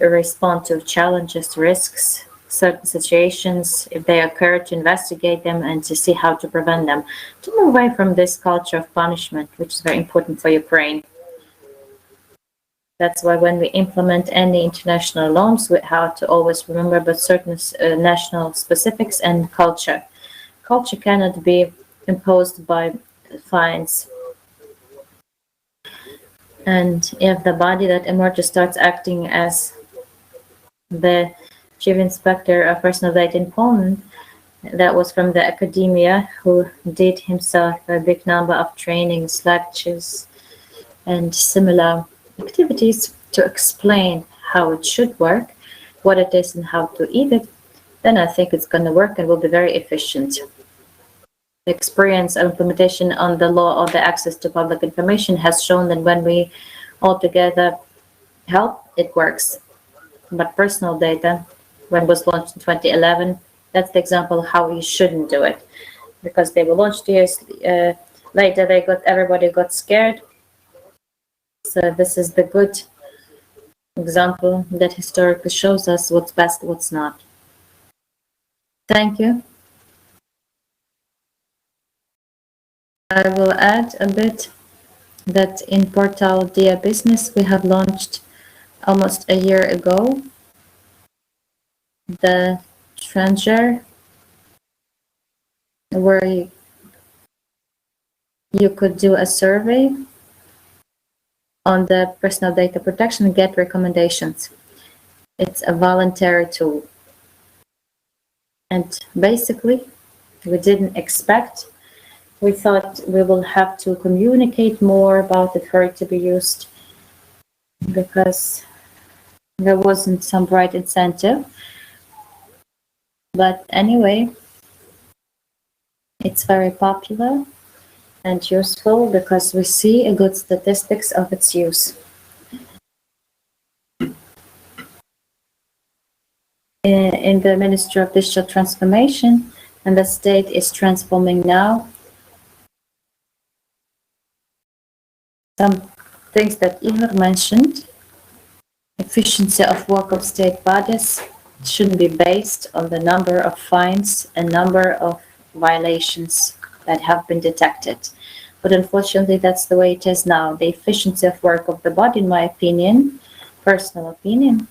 respond to challenges, risks, certain situations, if they occur, to investigate them and to see how to prevent them, to move away from this culture of punishment, which is very important for Ukraine. That's why when we implement any international norms, we have to always remember about certain national specifics and culture. Culture cannot be imposed by fines. And if the body that emerges starts acting as the chief inspector of personal data in Poland, that was from the academia, who did himself a big number of trainings, lectures, and similar activities to explain how it should work, what it is and how to eat it, then I think it's going to work and will be very efficient. The experience of implementation on the law of the access to public information has shown that when we all together help, it works. But personal data, when it was launched in 2011, that's the example of how we shouldn't do it, because they were launched years later. Everybody got scared. So this is the good example that historically shows us what's best, what's not. Thank you. I will add a bit that in Portal Dia Business we have launched almost a year ago the Stranger, where you could do a survey on the personal data protection and get recommendations. It's a voluntary tool. And basically, we didn't expect. We thought we will have to communicate more about it for it to be used, because there wasn't some bright incentive. But anyway, it's very popular and useful because we see a good statistics of its use. In the Ministry of Digital Transformation, and the state is transforming now, some things that Igor mentioned, efficiency of work of state bodies shouldn't be based on the number of fines and number of violations that have been detected. But unfortunately, that's the way it is now. The efficiency of work of the body, in my opinion, personal opinion,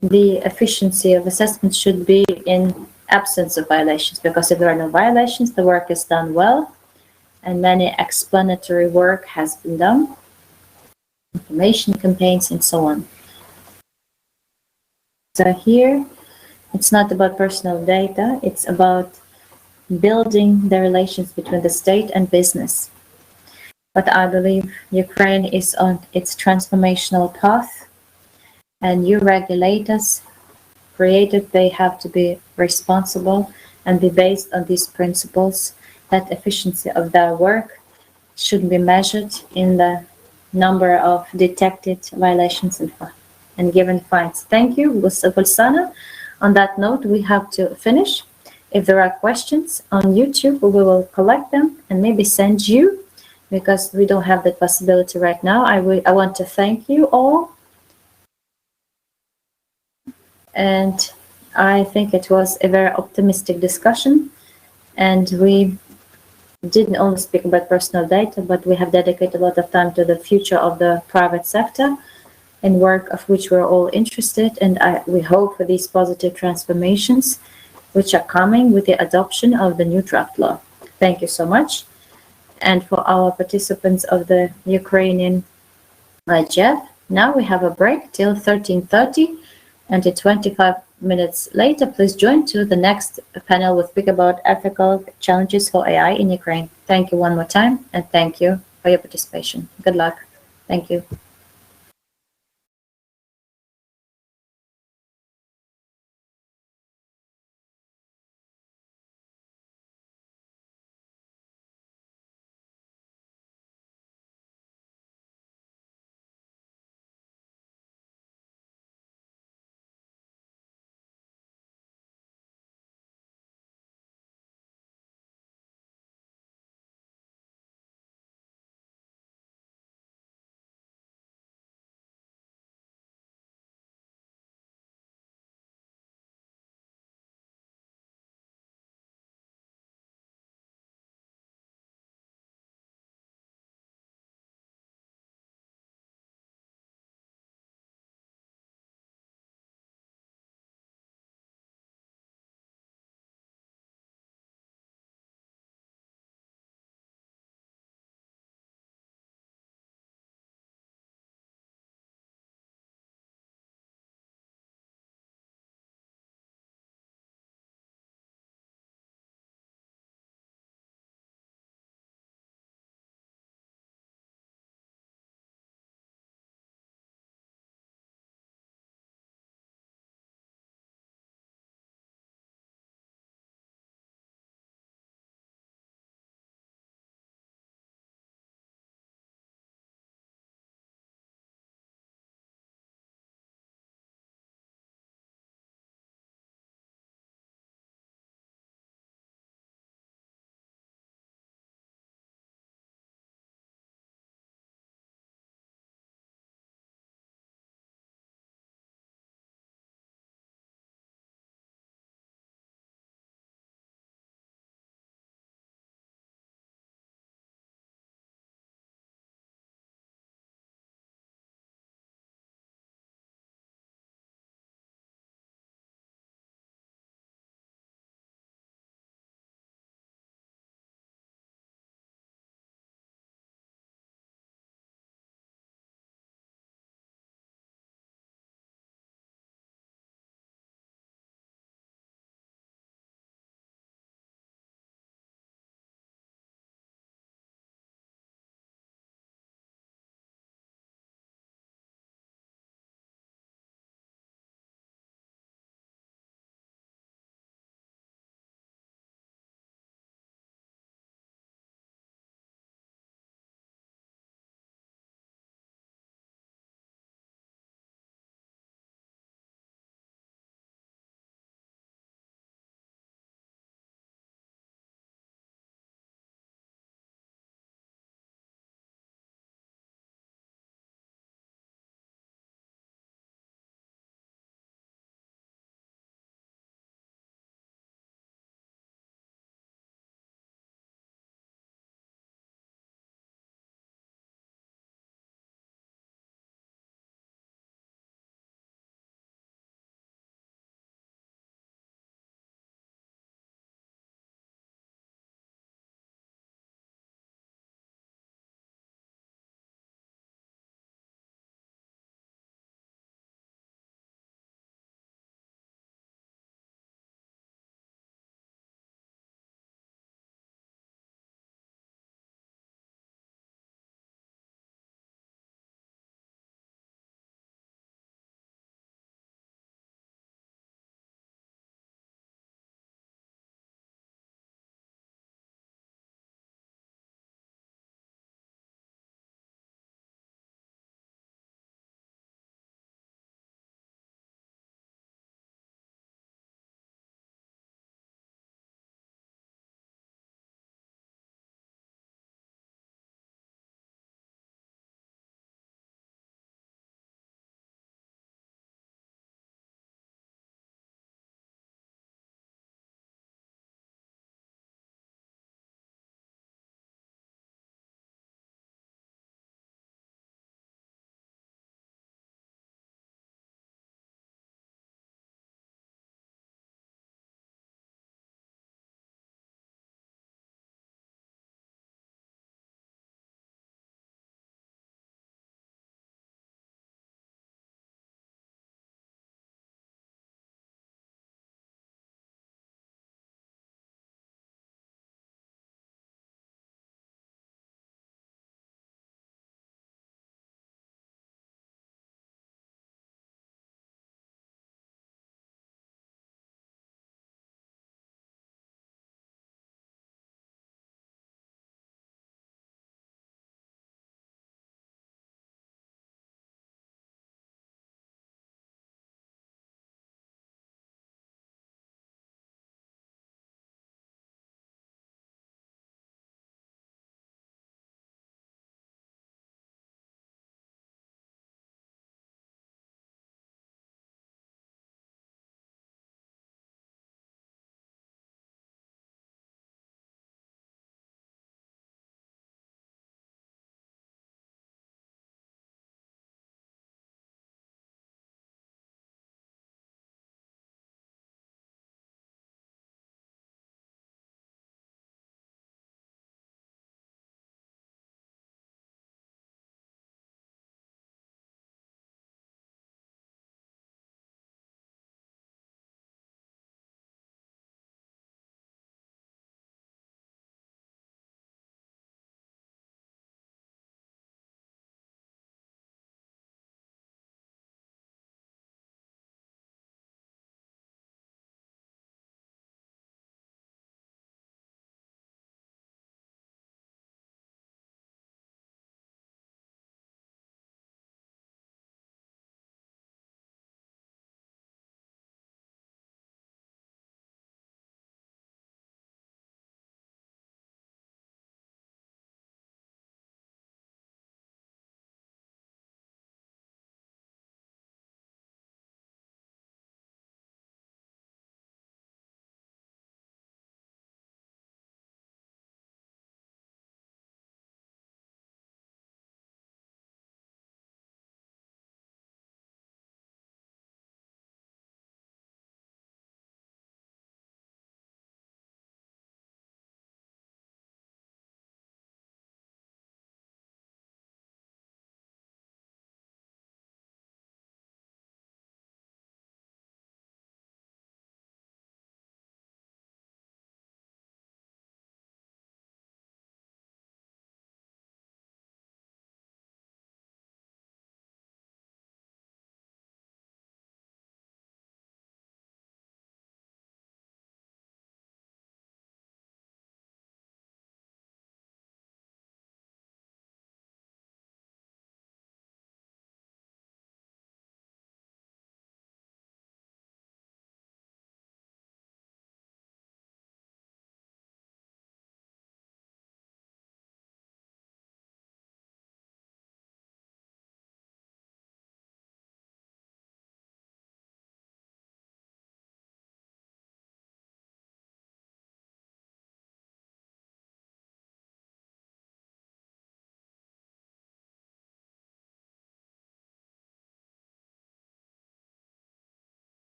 the efficiency of assessment should be in absence of violations, because if there are no violations, the work is done well, and many explanatory work has been done, information campaigns and so on. So here, it's not about personal data, it's about building the relations between the state and business. But I believe Ukraine is on its transformational path, and new regulators created, they have to be responsible and be based on these principles, that efficiency of their work should be measured in the number of detected violations and given fines. Thank you, Gulsana. On that note, we have to finish. If there are questions on YouTube, we will collect them and maybe send you, because we don't have that possibility right now. I want to thank you all. And I think it was a very optimistic discussion. And we didn't only speak about personal data, but we have dedicated a lot of time to the future of the private sector, and work of which we're all interested. And we hope for these positive transformations which are coming with the adoption of the new draft law. Thank you so much. And for our participants of the Ukrainian IGF, now we have a break till 13:30, and 25 minutes later, please join to the next panel. We'll speak about ethical challenges for AI in Ukraine. Thank you one more time, and thank you. for your participation. Good luck. Thank you.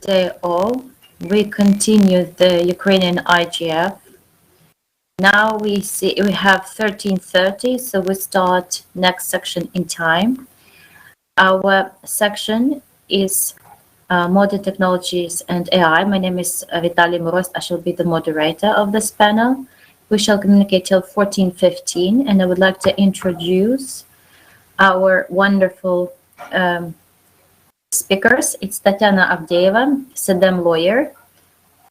Day all. We continue the Ukrainian IGF. Now we have 13:30, so we start next section in time. Our section is modern technologies and AI. My name is Vitaly Moroz. I shall be the moderator of this panel. We shall communicate till 14:15, and I would like to introduce our wonderful speakers. It's Tatiana Avdeeva, SEDEM lawyer.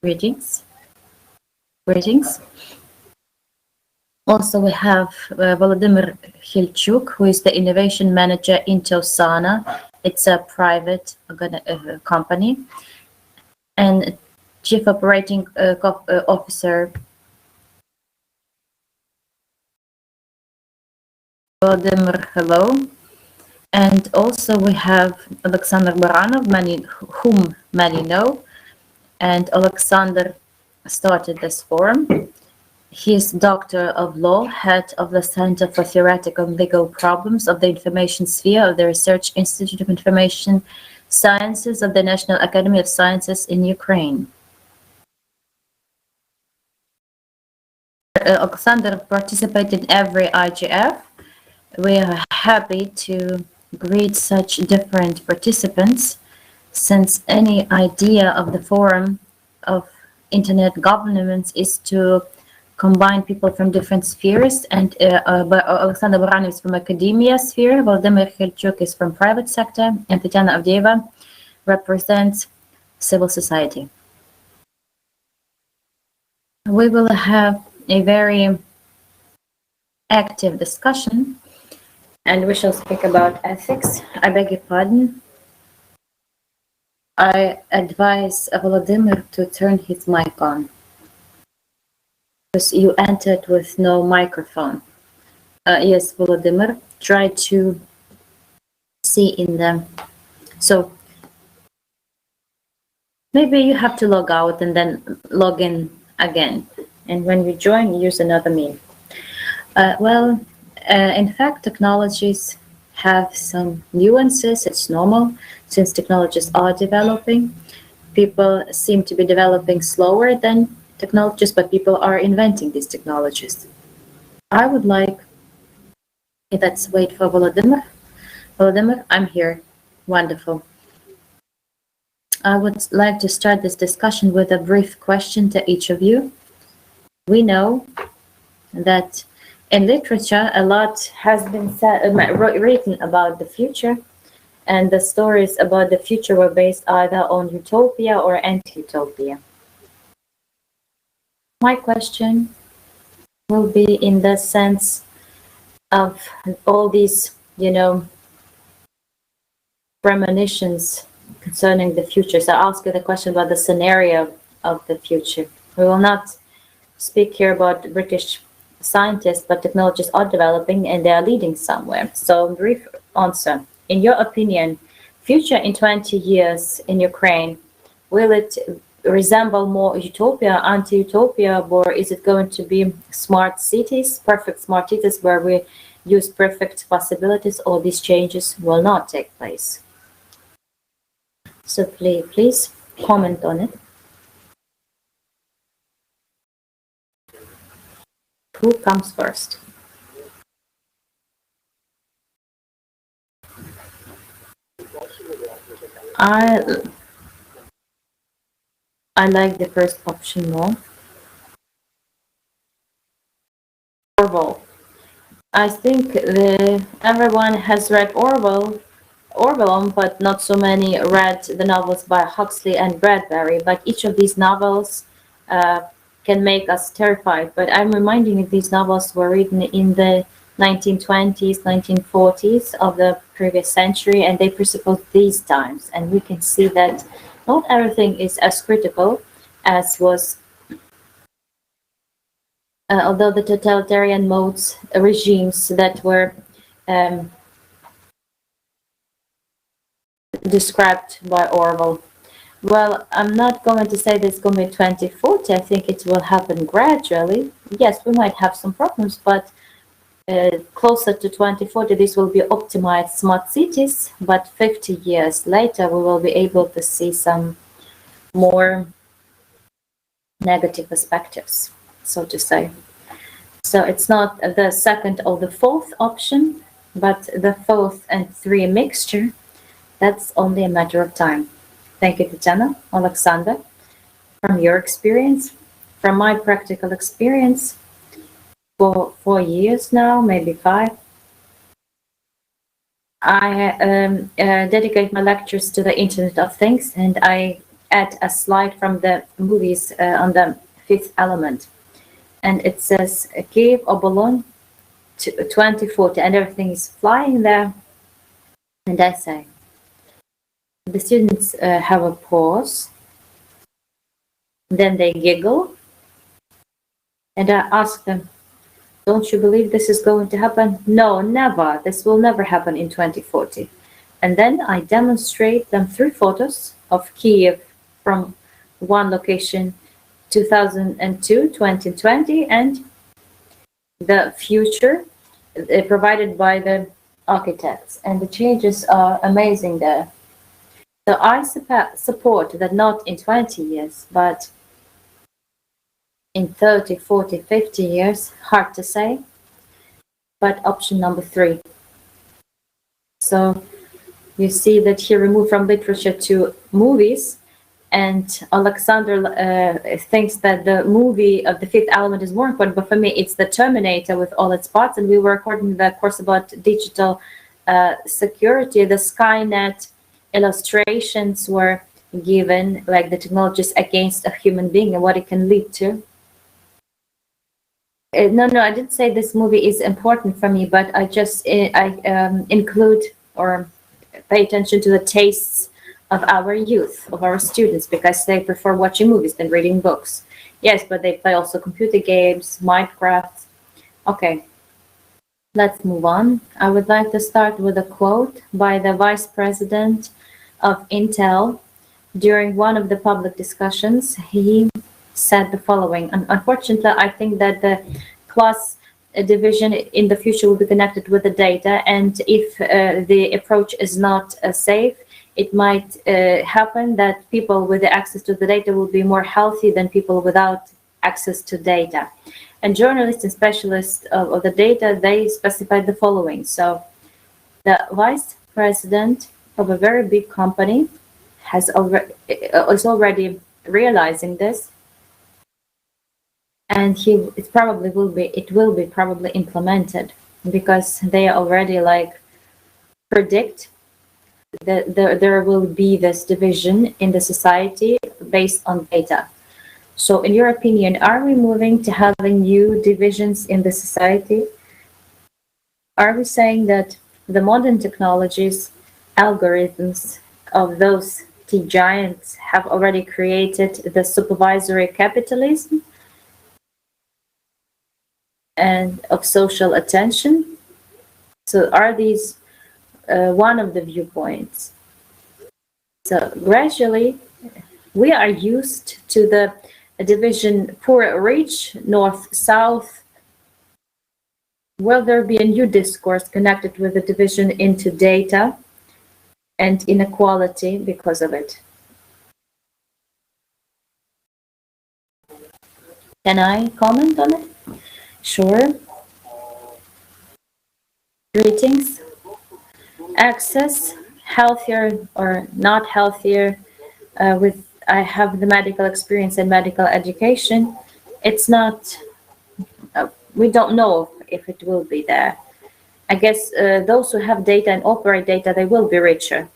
Greetings. Greetings. Also, we have Volodymyr Khilchuk, who is the innovation manager in Tosana. It's a private company. And chief operating officer Volodymyr, hello. And also we have Alexander Baranov, whom many know. And Alexander started this forum. He is Doctor of Law, head of the Center for Theoretical and Legal Problems of the Information Sphere of the Research Institute of Information Sciences of the National Academy of Sciences in Ukraine. Alexander participated in every IGF. We are happy to greet such different participants, since any idea of the forum of internet governance is to combine people from different spheres, and Alexander Baranov is from academia sphere, Volodymyr Khilchuk is from private sector, and Tatiana Avdeeva represents civil society. We will have a very active discussion, and we shall speak about ethics. I beg your pardon. I advise Volodymyr to turn his mic on, because you entered with no microphone. Yes, Volodymyr, try to see in them. So maybe you have to log out and then log in again. And when you join, use another mean. In fact, technologies have some nuances. It's normal since technologies are developing. People seem to be developing slower than technologies, but people are inventing these technologies. I would like, let's wait for Volodymyr. Volodymyr, I'm here. Wonderful. I would like to start this discussion with a brief question to each of you. We know that in literature, a lot has been written about the future, and the stories about the future were based either on utopia or anti-utopia. My question will be in the sense of all these, premonitions concerning the future. So I'll ask you the question about the scenario of the future. We will not speak here about British scientists, but technologies are developing and they are leading somewhere. So brief answer. In your opinion, future in 20 years in Ukraine, will it resemble more utopia, anti-utopia, or is it going to be smart cities, perfect smart cities where we use perfect possibilities, or these changes will not take place? So please comment on it. Who comes first? I like the first option more. Orwell. I think everyone has read Orwell, but not so many read the novels by Huxley and Bradbury. But each of these novels can make us terrified. But I'm reminding you, these novels were written in the 1920s, 1940s of the previous century, and they presuppose these times. And we can see that not everything is as critical as was, although the totalitarian regimes that were described by Orwell. Well, I'm not going to say that it's going to be 2040. I think it will happen gradually. Yes, we might have some problems, but closer to 2040, this will be optimized smart cities. But 50 years later, we will be able to see some more negative perspectives, so to say. So it's not the second or the fourth option, but the fourth and three mixture. That's only a matter of time. Thank you, Tatiana. Alexander, from your experience, from my practical experience, for 4 years now, maybe 5, I dedicate my lectures to the Internet of Things, and I add a slide from the movies on the fifth element. And it says Kiev or Bologna 2040, and everything is flying there. And I say, the students have a pause, then they giggle, and I ask them, don't you believe this is going to happen? No, never. This will never happen in 2040. And then I demonstrate them 3 photos of Kiev from one location, 2002, 2020, and the future provided by the architects. And the changes are amazing there. So I support that not in 20 years, but in 30, 40, 50 years, hard to say, but option number 3. So you see that he removed from literature to movies, and Alexander thinks that the movie of the fifth element is more important, but for me it's the Terminator with all its parts, and we were recording the course about digital security. The Skynet illustrations were given, like the technologies against a human being and what it can lead to. No, I didn't say this movie is important for me, but I just include or pay attention to the tastes of our youth, of our students, because they prefer watching movies than reading books. Yes, but they play also computer games, Minecraft. Okay, let's move on. I would like to start with a quote by the vice president of Intel. During one of the public discussions, he said the following. Unfortunately, I think that the class division in the future will be connected with the data, and if the approach is not safe, it might happen that people with the access to the data will be more healthy than people without access to data. And journalists and specialists of the data, they specified the following. So the vice president of a very big company is already realizing this, and it will be probably implemented, because they already like predict that there will be this division in the society based on data. So in your opinion, are we moving to having new divisions in the society? Are we saying that the modern technologies, algorithms of those T giants have already created the supervisory capitalism and of social attention? So are these one of the viewpoints? So gradually we are used to the division poor rich, north south. Will there be a new discourse connected with the division into data and inequality because of it? Can I comment on it? Sure. Greetings. Access, healthier or not healthier, I have the medical experience and medical education. It's not, we don't know if it will be there. I guess those who have data and operate data, they will be richer.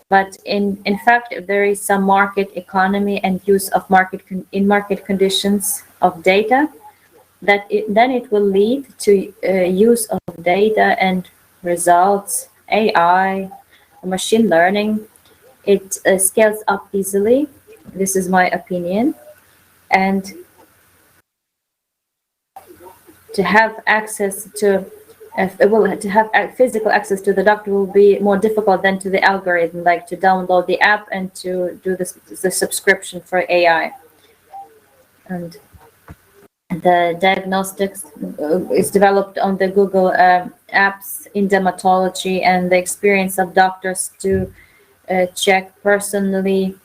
But in fact, if there is some market economy and use of market conditions of data, then it will lead to use of data and results, AI, machine learning. It scales up easily. This is my opinion. And to have access to physical access to the doctor will be more difficult than to the algorithm, like to download the app and to do the subscription for AI. And the diagnostics is developed on the Google apps in dermatology, and the experience of doctors to check personally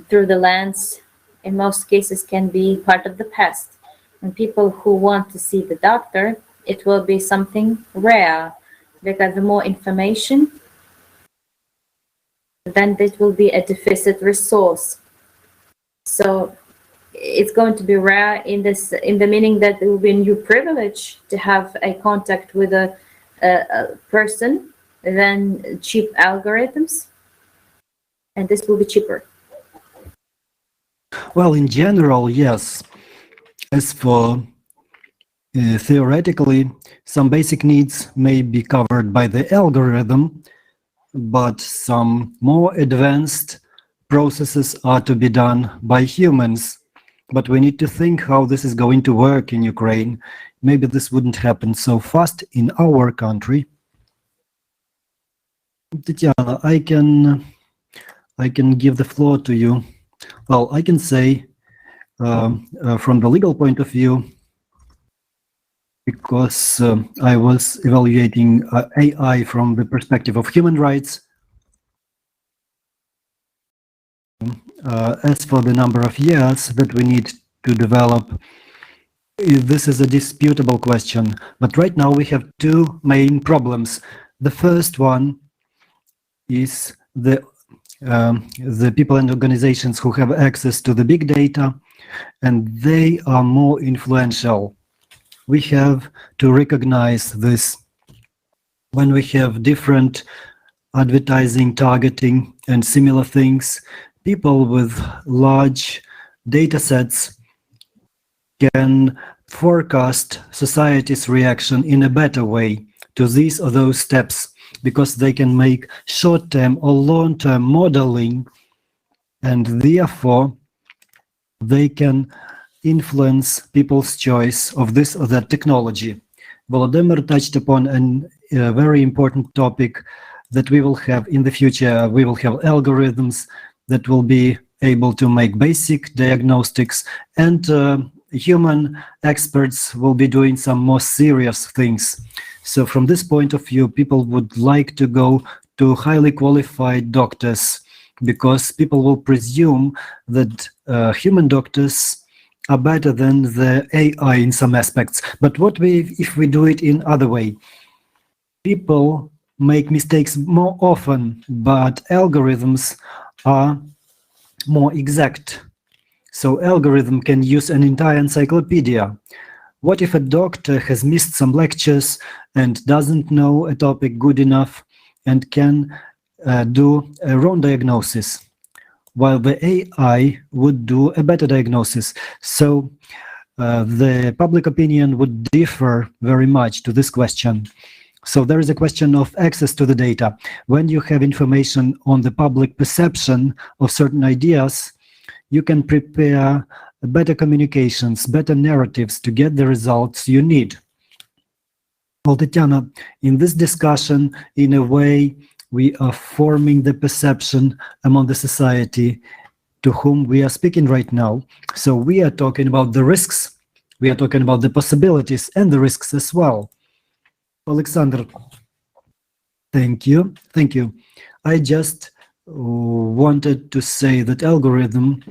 through the lens, in most cases, can be part of the past. And people who want to see the doctor, it will be something rare, because the more information, then it will be a deficit resource. So it's going to be rare in the meaning that it will be a new privilege to have a contact with a person than cheap algorithms, and this will be cheaper. Well, in general, yes. As for theoretically, some basic needs may be covered by the algorithm, but some more advanced processes are to be done by humans. But we need to think how this is going to work in Ukraine. Maybe this wouldn't happen so fast in our country. Tatiana, I can give the floor to you. Well, I can say from the legal point of view, because I was evaluating AI from the perspective of human rights. As for the number of years that we need to develop, this is a disputable question. But right now we have two main problems. The first one is the people and organizations who have access to the big data, and they are more influential. We have to recognize this. When we have different advertising, targeting, and similar things, people with large data sets can forecast society's reaction in a better way to these or those steps, because they can make short-term or long-term modeling, and therefore they can influence people's choice of this or that technology. Volodymyr touched upon a very important topic that we will have in the future. We will have algorithms that will be able to make basic diagnostics, and human experts will be doing some more serious things. So from this point of view, people would like to go to highly qualified doctors, because people will presume that human doctors are better than the AI in some aspects. But what if we do it in other way? People make mistakes more often, but algorithms are more exact. So algorithm can use an entire encyclopedia. What if a doctor has missed some lectures and doesn't know a topic good enough and can do a wrong diagnosis, while the AI would do a better diagnosis? So the public opinion would differ very much to this question. So there is a question of access to the data. When you have information on the public perception of certain ideas, you can prepare better communications, better narratives to get the results you need. Well, Tatiana, in this discussion, in a way, we are forming the perception among the society to whom we are speaking right now. So we are talking about the risks, we are talking about the possibilities and the risks as well. Alexander, thank you. Thank you. I just wanted to say that algorithm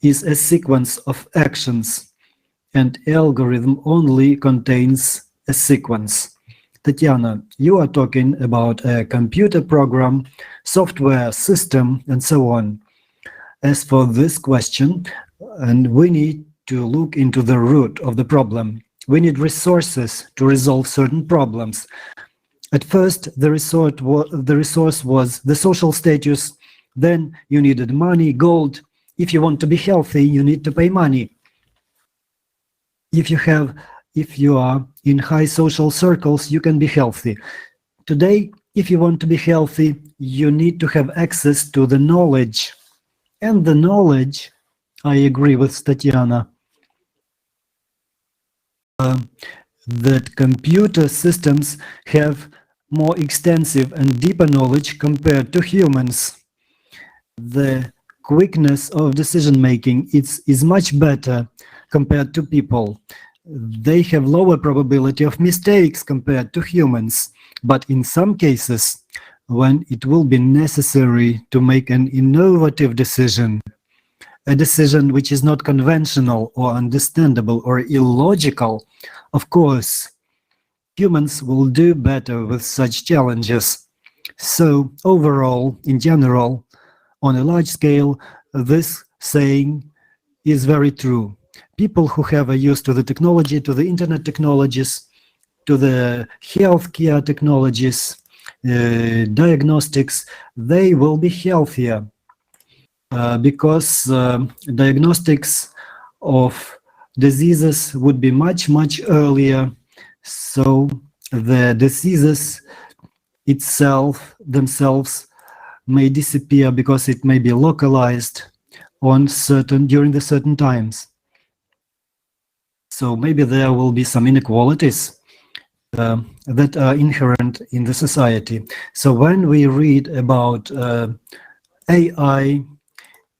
is a sequence of actions, and algorithm only contains a sequence. Tatiana, you are talking about a computer program, software system, and so on. As for this question, and we need to look into the root of the problem. We need resources to resolve certain problems. At first, the resource was the social status. Then you needed money, gold. If you want to be healthy, you need to pay money. If you are in high social circles, you can be healthy. Today, if you want to be healthy, you need to have access to the knowledge. And the knowledge, I agree with Tatiana, that computer systems have more extensive and deeper knowledge compared to humans. The quickness of decision-making is much better compared to people. They have lower probability of mistakes compared to humans. But in some cases, when it will be necessary to make an innovative decision, a decision which is not conventional or understandable or illogical, of course, humans will do better with such challenges. So overall, in general, on a large scale, this saying is very true. People who have a use to the technology, to the internet technologies, to the healthcare technologies, diagnostics, they will be healthier because diagnostics of diseases would be much, much earlier. So the diseases themselves may disappear because it may be localized during the certain times. So maybe there will be some inequalities that are inherent in the society. So when we read about AI,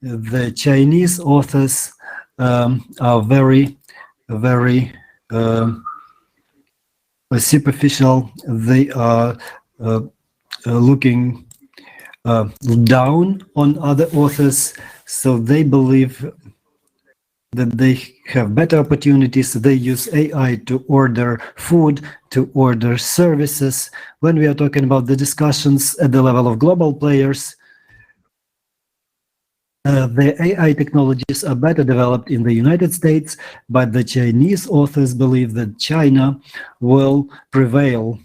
the Chinese authors are very, very superficial. They are looking down on other authors, so they believe that they have better opportunities. They use AI to order food, to order services. When we are talking about the discussions at the level of global players, the AI technologies are better developed in the United States, but the Chinese authors believe that China will prevail.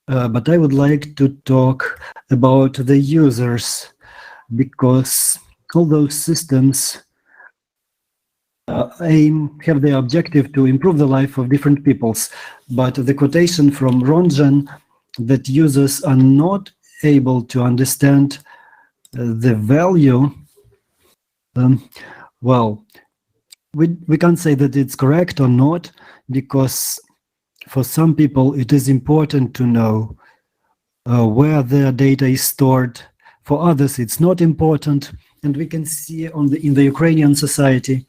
But I would like to talk about the users, because all those systems have the objective to improve the life of different peoples. But the quotation from Ronjan that users are not able to understand the value, well, we can't say that it's correct or not, because for some people it is important to know where their data is stored. For others it's not important, and we can see in the Ukrainian society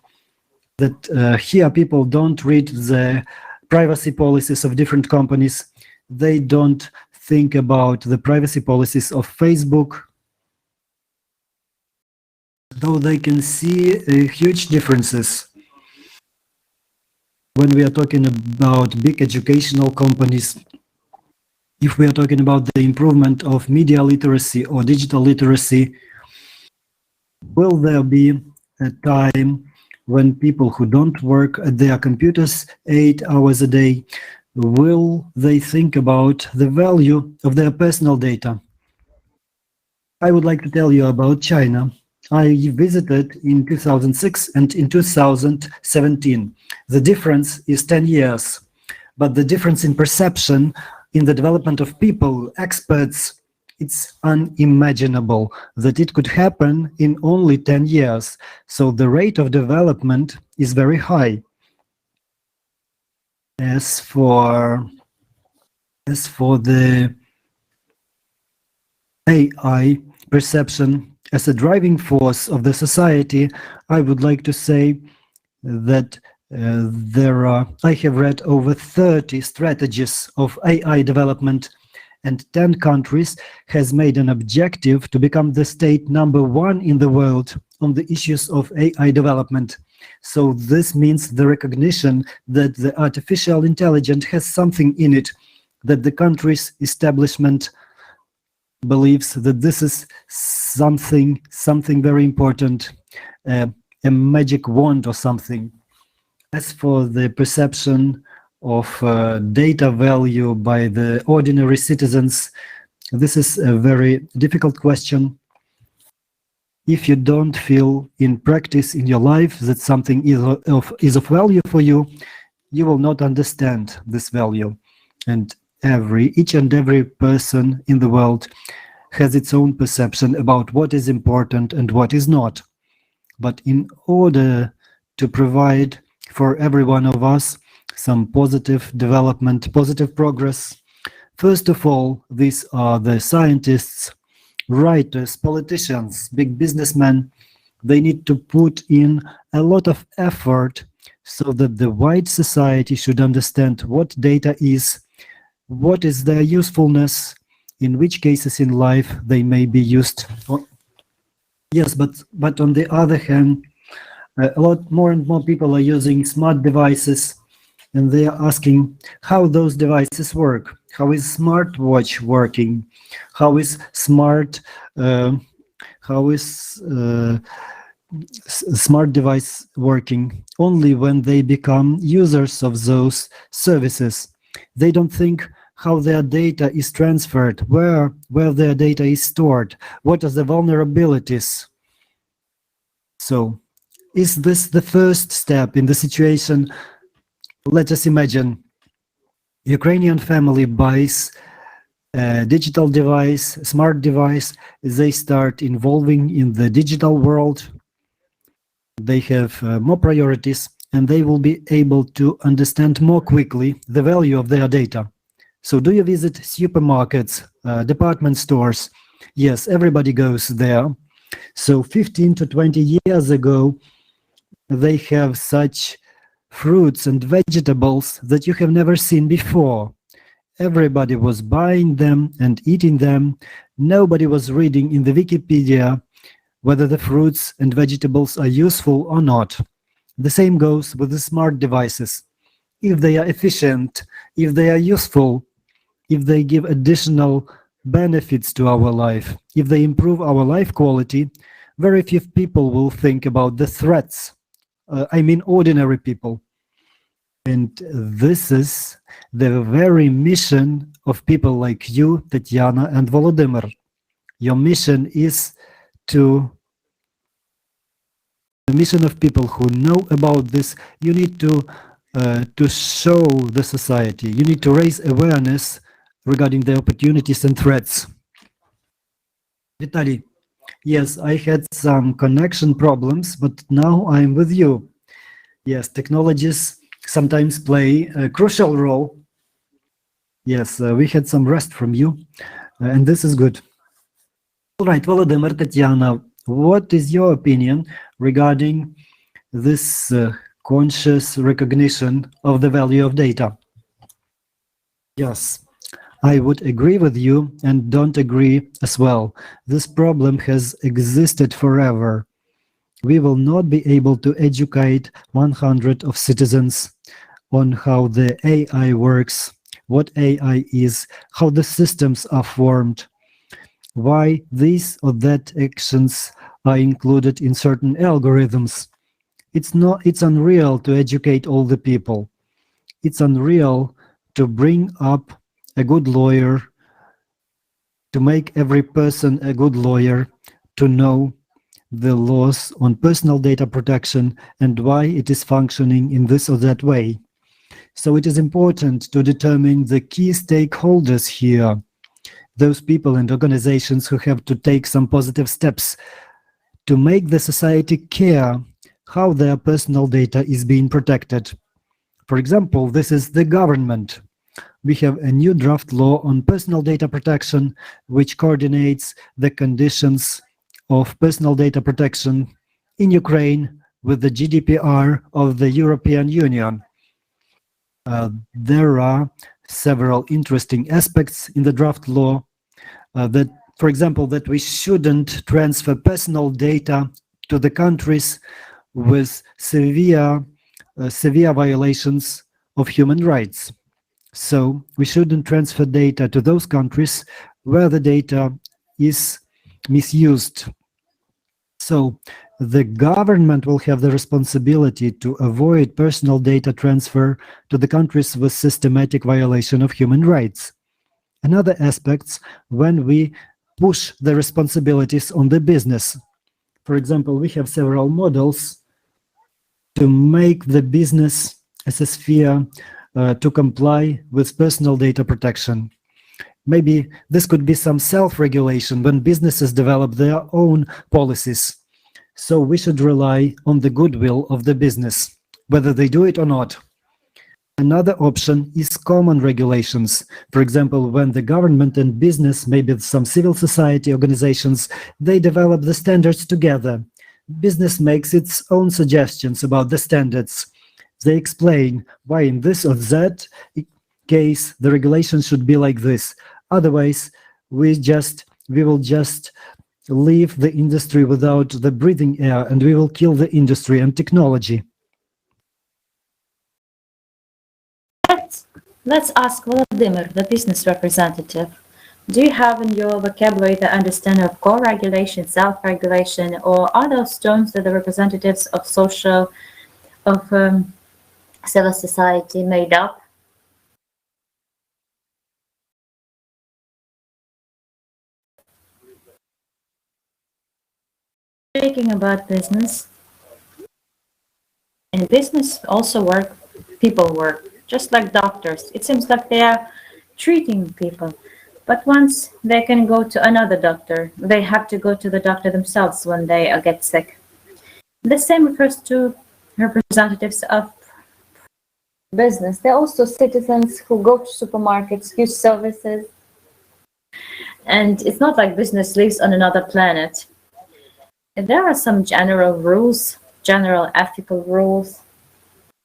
that here people don't read the privacy policies of different companies. They don't think about the privacy policies of Facebook, though they can see huge differences when we are talking about big educational companies. If we are talking about the improvement of media literacy or digital literacy, will there be a time when people who don't work at their computers 8 hours a day, will they think about the value of their personal data? I would like to tell you about China. I visited in 2006 and in 2017. The difference is 10 years, but the difference in perception, in the development of people, experts, it's unimaginable that it could happen in only 10 years. So the rate of development is very high. As for the AI perception as a driving force of the society, I would like to say that I have read over 30 strategies of AI development, and 10 countries has made an objective to become the state #1 in the world on the issues of AI development. So this means the recognition that the artificial intelligence has something in it, that the country's establishment believes that this is something very important, a magic wand or something. As for the perception of data value by the ordinary citizens, this is a very difficult question. If you don't feel in practice in your life that something is of value for you, you will not understand this value. And each and every person in the world has its own perception about what is important and what is not. But in order to provide for every one of us some positive development, positive progress, first of all, these are the scientists, writers, politicians, big businessmen. They need to put in a lot of effort so that the wide society should understand what data is, what is their usefulness, in which cases in life they may be used. Yes, but on the other hand, A lot more and more people are using smart devices, and they are asking how those devices work. How is smartwatch working? How is how is smart device working? Only when they become users of those services. They don't think how their data is transferred, where their data is stored, what are the vulnerabilities. So, is this the first step in the situation? Let us imagine Ukrainian family buys a digital device, smart device. They start involving in the digital world. They have more priorities, and they will be able to understand more quickly the value of their data. So do you visit supermarkets, department stores? Yes, everybody goes there. So 15 to 20 years ago, they have such fruits and vegetables that you have never seen before. Everybody was buying them and eating them. Nobody was reading in the Wikipedia whether the fruits and vegetables are useful or not. The same goes with the smart devices. If they are efficient, if they are useful, if they give additional benefits to our life, if they improve our life quality, very few people will think about the threats. I mean ordinary people. And this is the very mission of people like you, Tatiana and Volodymyr. Your mission is the mission of people who know about this. You need to show the society. You need to raise awareness regarding the opportunities and threats. Vitaly, yes, I had some connection problems, but now I'm with you. Yes, technologies sometimes play a crucial role. Yes, we had some rest from you, and this is good. All right, Volodymyr, Tatiana, what is your opinion regarding this conscious recognition of the value of data? Yes, I would agree with you and don't agree as well. This problem has existed forever. We will not be able to educate 100 of citizens on how the AI works, what AI is, how the systems are formed, why these or that actions are included in certain algorithms. It's unreal to educate all the people. It's unreal to bring up a good lawyer, to make every person a good lawyer, to know the laws on personal data protection and why it is functioning in this or that way. So it is important to determine the key stakeholders here, those people and organizations who have to take some positive steps to make the society care how their personal data is being protected. For example, this is the government. We have a new draft law on personal data protection, which coordinates the conditions of personal data protection in Ukraine with the GDPR of the European Union. There are several interesting aspects in the draft law that, for example, that we shouldn't transfer personal data to the countries with severe violations of human rights. So we shouldn't transfer data to those countries where the data is misused. So the government will have the responsibility to avoid personal data transfer to the countries with systematic violation of human rights. Another aspects when we push the responsibilities on the business. For example, we have several models to make the business as a sphere to comply with personal data protection. Maybe this could be some self-regulation when businesses develop their own policies. So we should rely on the goodwill of the business, whether they do it or not. Another option is common regulations. For example, when the government and business, maybe some civil society organizations, they develop the standards together. Business makes its own suggestions about the standards. They explain why in this or that case the regulation should be like this. Otherwise, we will just leave the industry without the breathing air, and we will kill the industry and technology. Let's ask Vladimir, the business representative. Do you have in your vocabulary the understanding of co-regulation, self-regulation, or are those terms that the representatives of civil society made up? Speaking about business, in business also people work, just like doctors. It seems like they are treating people. But once they can go to another doctor, they have to go to the doctor themselves when they get sick. The same refers to representatives of business. They're also citizens who go to supermarkets, use services. And it's not like business lives on another planet. There are some general rules, general ethical rules.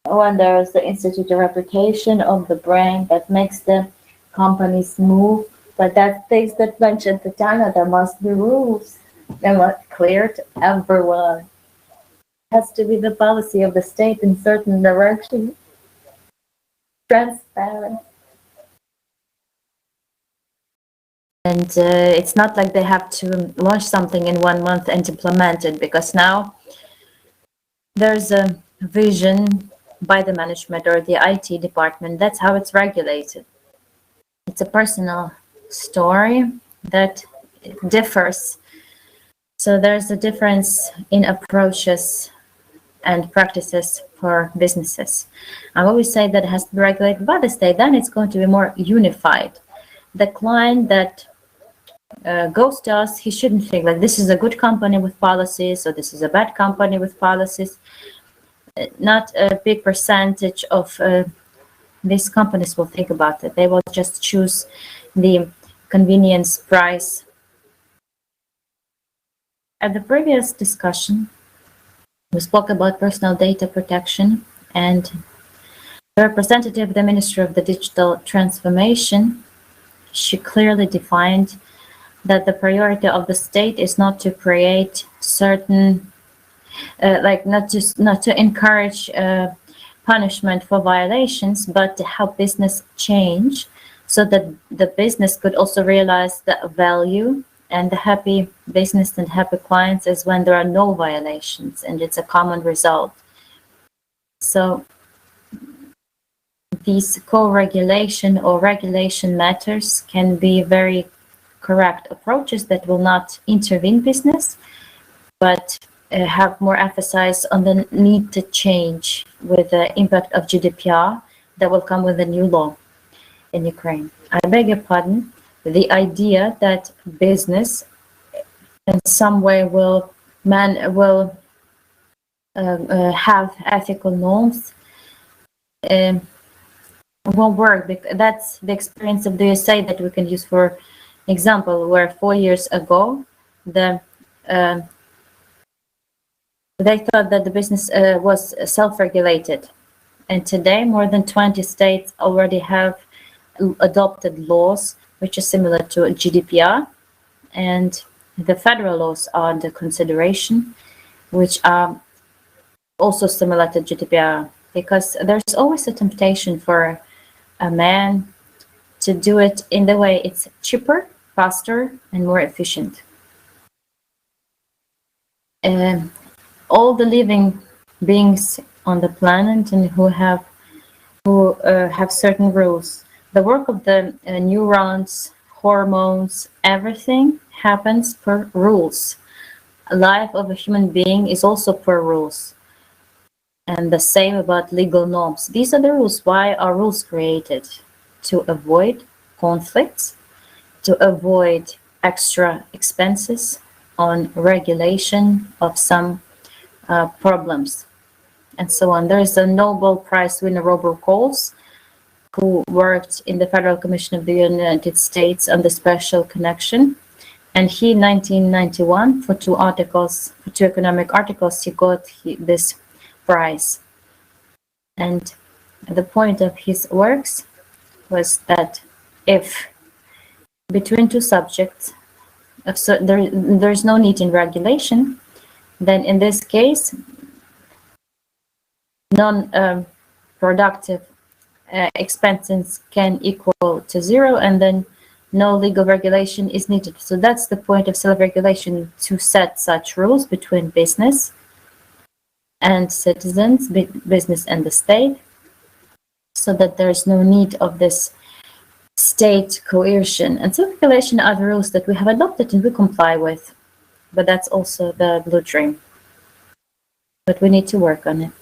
When there's the Institute of Replication of the brain that makes the companies move. But that takes that mentioned to China, there must be rules. They must be clear to everyone. It has to be the policy of the state in certain direction. Transparent. And it's not like they have to launch something in 1 month and implement it, because now there's a vision by the management or the IT department. That's how it's regulated. It's a personal story that differs. So there's a difference in approaches and practices for businesses. I always say that it has to be regulated by the state, then it's going to be more unified. The client that goes to us, he shouldn't think like this is a good company with policies or this is a bad company with policies. Not a big percentage of these companies will think about it. They will just choose the convenience price. At the previous discussion, we spoke about personal data protection, and the representative of the Ministry of the Digital Transformation, she clearly defined that the priority of the state is not to create certain, not to encourage punishment for violations, but to help business change so that the business could also realize the value, and the happy business and happy clients is when there are no violations and it's a common result. So these co-regulation or regulation matters can be very correct approaches that will not intervene business, but have more emphasis on the need to change with the impact of GDPR that will come with a new law in Ukraine. I beg your pardon, the idea that business in some way will have ethical norms won't work, because that's the experience of the USA that we can use for example, where 4 years ago they thought that the business was self-regulated, and today more than 20 states already have adopted laws which are similar to GDPR, and the federal laws are under consideration, which are also similar to GDPR, because there's always a temptation for a man to do it in the way it's cheaper, faster, and more efficient. All the living beings on the planet and who have certain rules. The work of the neurons, hormones, everything happens per rules. A life of a human being is also per rules. And the same about legal norms. These are the rules. Why are rules created? To avoid conflicts, to avoid extra expenses on regulation of some problems, and so on. There is a Nobel Prize winner, Robert Coles, who worked in the Federal Commission of the United States on the special connection. And he, in 1991, for two economic articles, he got this prize. And the point of his works was that if between two subjects so there's no need in regulation, then in this case, non-productive expenses can equal to zero, and then no legal regulation is needed. So that's the point of self-regulation, to set such rules between business and citizens, business and the state, so that there's no need of this state coercion. And self-regulation are the rules that we have adopted and we comply with, but that's also the blue dream. But we need to work on it.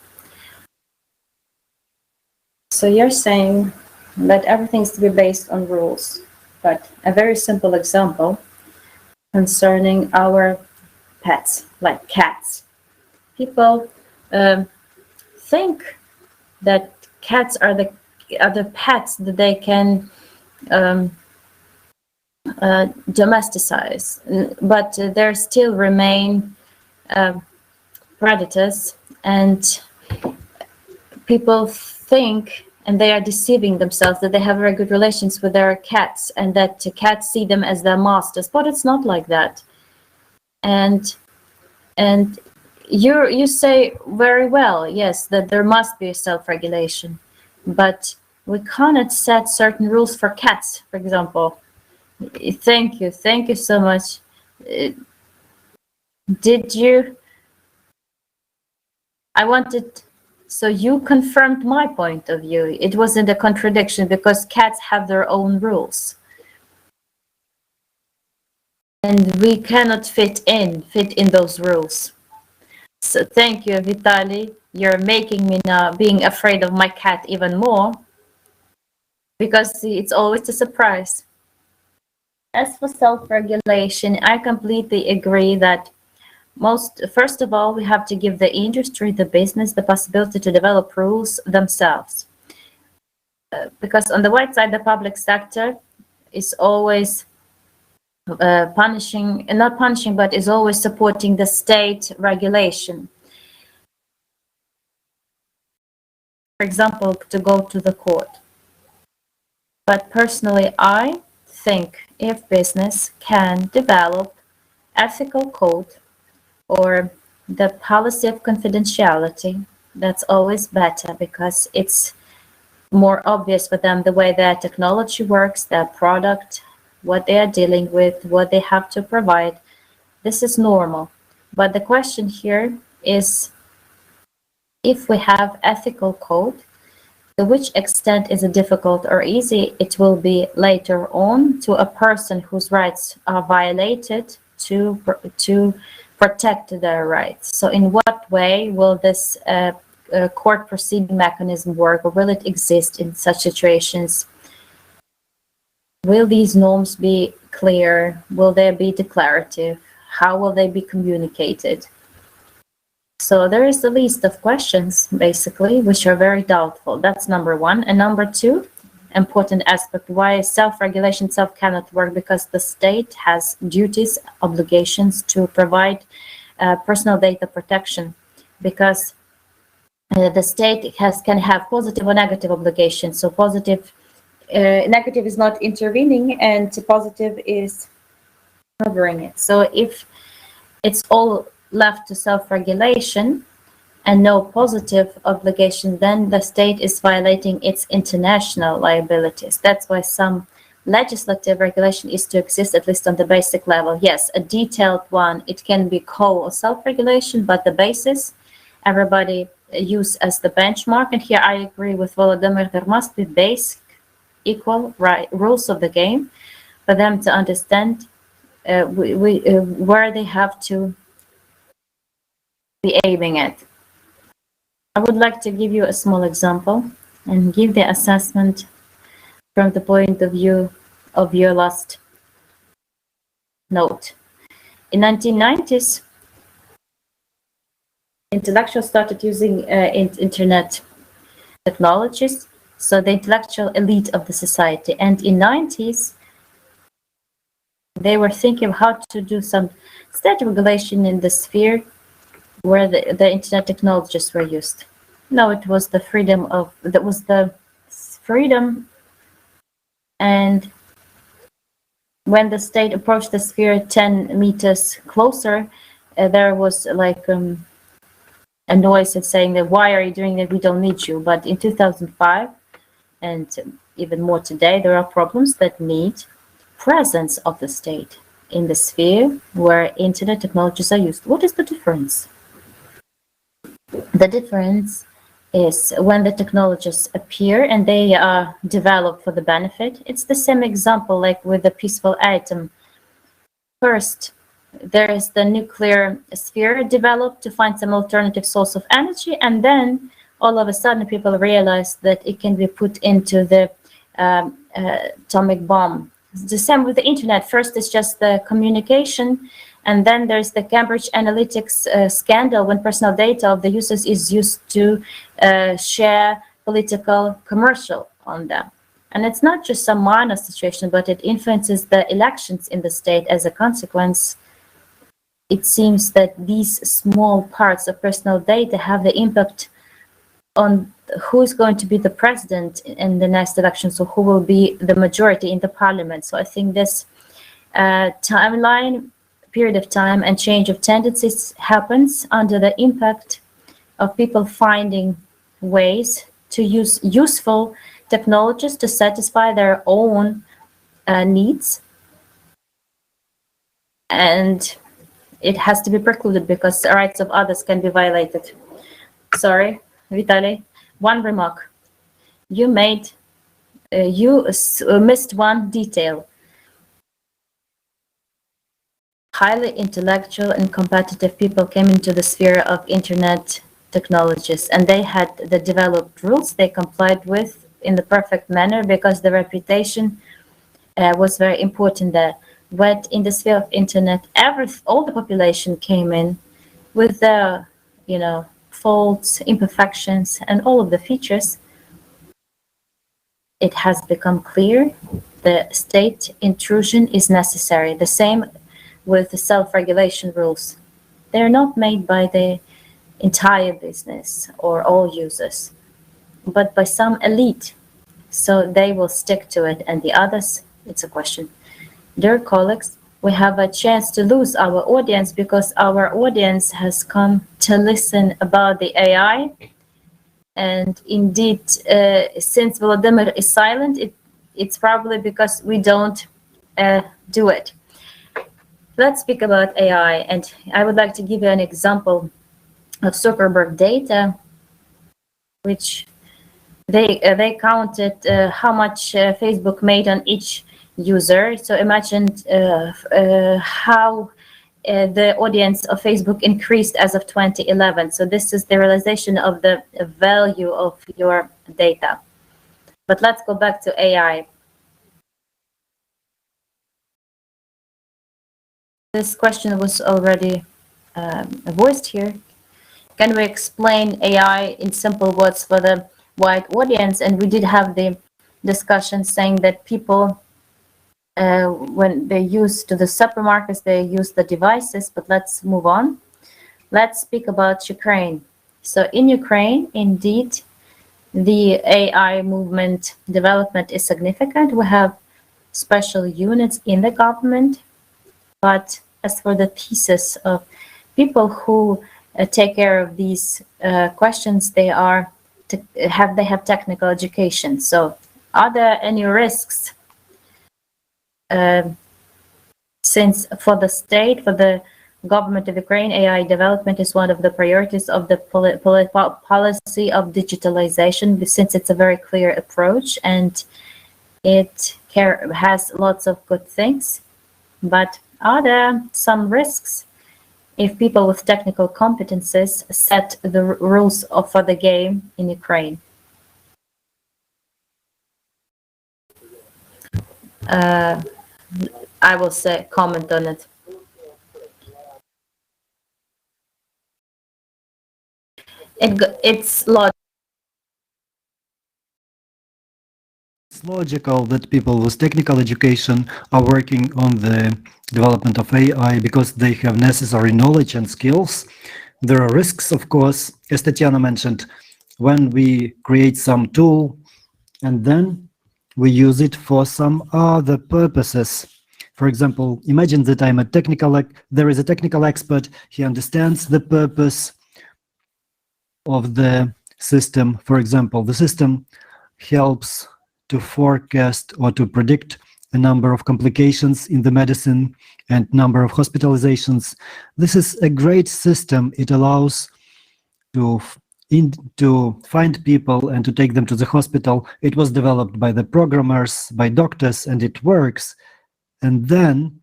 So you're saying that everything is to be based on rules, but a very simple example concerning our pets, like cats. People think that cats are the pets that they can domesticize, but there still remain predators, and people think, and they are deceiving themselves, that they have very good relations with their cats and that cats see them as their masters, but it's not like that. And you say very well, yes, that there must be self-regulation, but we cannot set certain rules for cats, for example. Thank you so much. Did you? I wanted, so you confirmed my point of view. It wasn't a contradiction, because cats have their own rules. And we cannot fit in those rules. So thank you, Vitaly. You're making me now being afraid of my cat even more, because it's always a surprise. As for self-regulation, I completely agree that first of all, we have to give the industry, the business, the possibility to develop rules themselves. Because on the one side, the public sector is always not punishing, but is always supporting the state regulation. For example, to go to the court. But personally, I think if business can develop ethical code or the policy of confidentiality, that's always better, because it's more obvious for them the way their technology works, their product, what they are dealing with, what they have to provide. This is normal. But the question here is, if we have ethical code, to which extent is it difficult or easy it will be later on to a person whose rights are violated to protect their rights. So in what way will this court proceeding mechanism work, or will it exist in such situations? Will these norms be clear? Will they be declarative? How will they be communicated? So there is a list of questions, basically, which are very doubtful. That's number one. And number two, important aspect, why self-regulation itself cannot work, because the state has duties, obligations to provide personal data protection, because the state can have positive or negative obligations. So negative is not intervening, and positive is covering it. So if it's all left to self-regulation and no positive obligation, then the state is violating its international liabilities. That's why some legislative regulation is to exist, at least on the basic level. Yes, a detailed one, it can be or self-regulation, but the basis, everybody use as the benchmark. And here I agree with Volodymyr, there must be basic, equal rules of the game for them to understand where they have to be aiming at. I would like to give you a small example and give the assessment from the point of view of your last note. In 1990s, intellectuals started using internet technologies, so the intellectual elite of the society. And in 90s, they were thinking of how to do some state regulation in the sphere where the internet technologies were used. No, it was the freedom and when the state approached the sphere 10 meters closer, there was like a noise that's saying that, why are you doing that? We don't need you. But in 2005, and even more today, there are problems that need presence of the state in the sphere where internet technologies are used. What is the difference? The difference is when the technologies appear and they are developed for the benefit. It's the same example like with the peaceful atom. First, there is the nuclear sphere developed to find some alternative source of energy, and then all of a sudden people realize that it can be put into the atomic bomb. The same with the internet. First, it's just the communication, and then there's the Cambridge Analytics scandal when personal data of the users is used to share political commercial on them. And it's not just some minor situation, but it influences the elections in the state. As a consequence, it seems that these small parts of personal data have the impact on who is going to be the president in the next election, so who will be the majority in the parliament. So I think this timeline, period of time and change of tendencies happens under the impact of people finding ways to use useful technologies to satisfy their own needs. And it has to be precluded because the rights of others can be violated. Sorry, Vitaly, one remark. You missed one detail. Highly intellectual and competitive people came into the sphere of internet technologies, and they had the developed rules they complied with in the perfect manner because the reputation was very important there. But in the sphere of internet, all the population came in with their, faults, imperfections, and all of the features. It has become clear the state intrusion is necessary. The same with the self-regulation rules. They're not made by the entire business or all users, but by some elite. So they will stick to it, and the others, it's a question. Dear colleagues, we have a chance to lose our audience because our audience has come to listen about the AI. And indeed, since Volodymyr is silent, it's probably because we don't do it. Let's speak about AI, and I would like to give you an example of Zuckerberg data, which they counted how much Facebook made on each user. So imagine how the audience of Facebook increased as of 2011. So this is the realization of the value of your data. But let's go back to AI. This question was already voiced here. Can we explain AI in simple words for the wide audience? And we did have the discussion saying that people, when they use to the supermarkets, they use the devices, but let's move on. Let's speak about Ukraine. So in Ukraine, indeed, the AI movement development is significant. We have special units in the government, but as for the thesis of people who take care of these questions, they have technical education. So are there any risks? Since for the state, for the government of Ukraine, AI development is one of the priorities of the policy of digitalization, since it's a very clear approach and it has lots of good things. But are there some risks if people with technical competences set the rules for the game in Ukraine? I will say comment on it. It's logical. It's logical that people with technical education are working on the development of AI because they have necessary knowledge and skills. There are risks, of course, as Tatiana mentioned, when we create some tool and then we use it for some other purposes. For example, imagine that I'm a there is a technical expert. He understands the purpose of the system. For example, the system helps to forecast or to predict a number of complications in the medicine and number of hospitalizations. This is a great system. It allows to find people and to take them to the hospital. It was developed by the programmers, by doctors, and it works. And then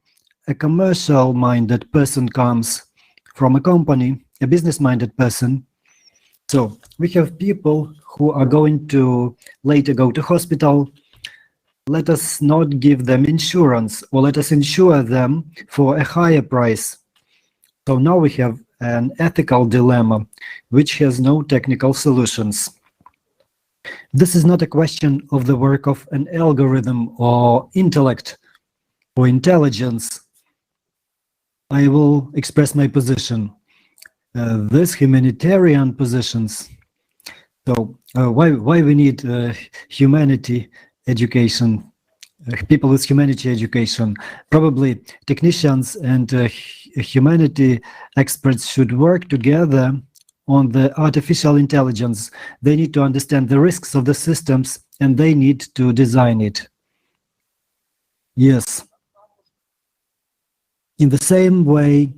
a commercial-minded person comes from a company, a business-minded person. So we have people who are going to later go to hospital. Let us not give them insurance, or let us insure them for a higher price. So now we have an ethical dilemma which has no technical solutions. This is not a question of the work of an algorithm or intellect or intelligence. I will express my position. These humanitarian positions. So why we need humanity education, people with humanity education? Probably technicians and humanity experts should work together on the artificial intelligence. They need to understand the risks of the systems and they need to design it. Yes. In the same way,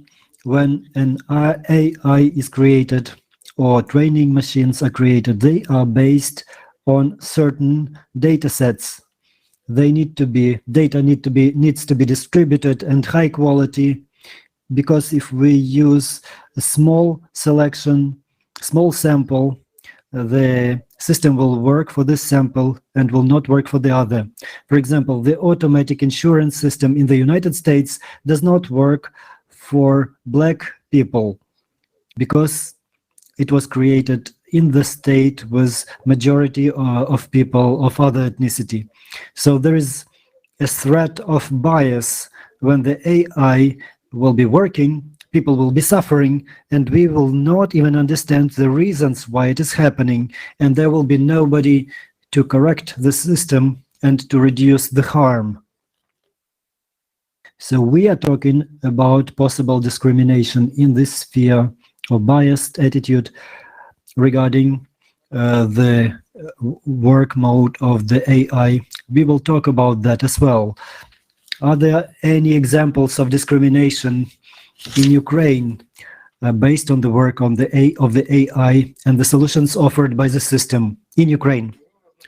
when an AI is created or training machines are created, they are based on certain data sets. They need to be, data needs to be distributed and high quality, because if we use a small selection, small sample, the system will work for this sample and will not work for the other. For example, the automatic insurance system in the United States does not work for Black people because it was created in the state with majority of people of other ethnicity. So there is a threat of bias. When the AI will be working, people will be suffering, and we will not even understand the reasons why it is happening, and there will be nobody to correct the system and to reduce the harm. So we are talking about possible discrimination in this sphere or biased attitude regarding the work mode of the AI. We will talk about that as well. Are there any examples of discrimination in Ukraine based on the work of the AI and the solutions offered by the system in Ukraine?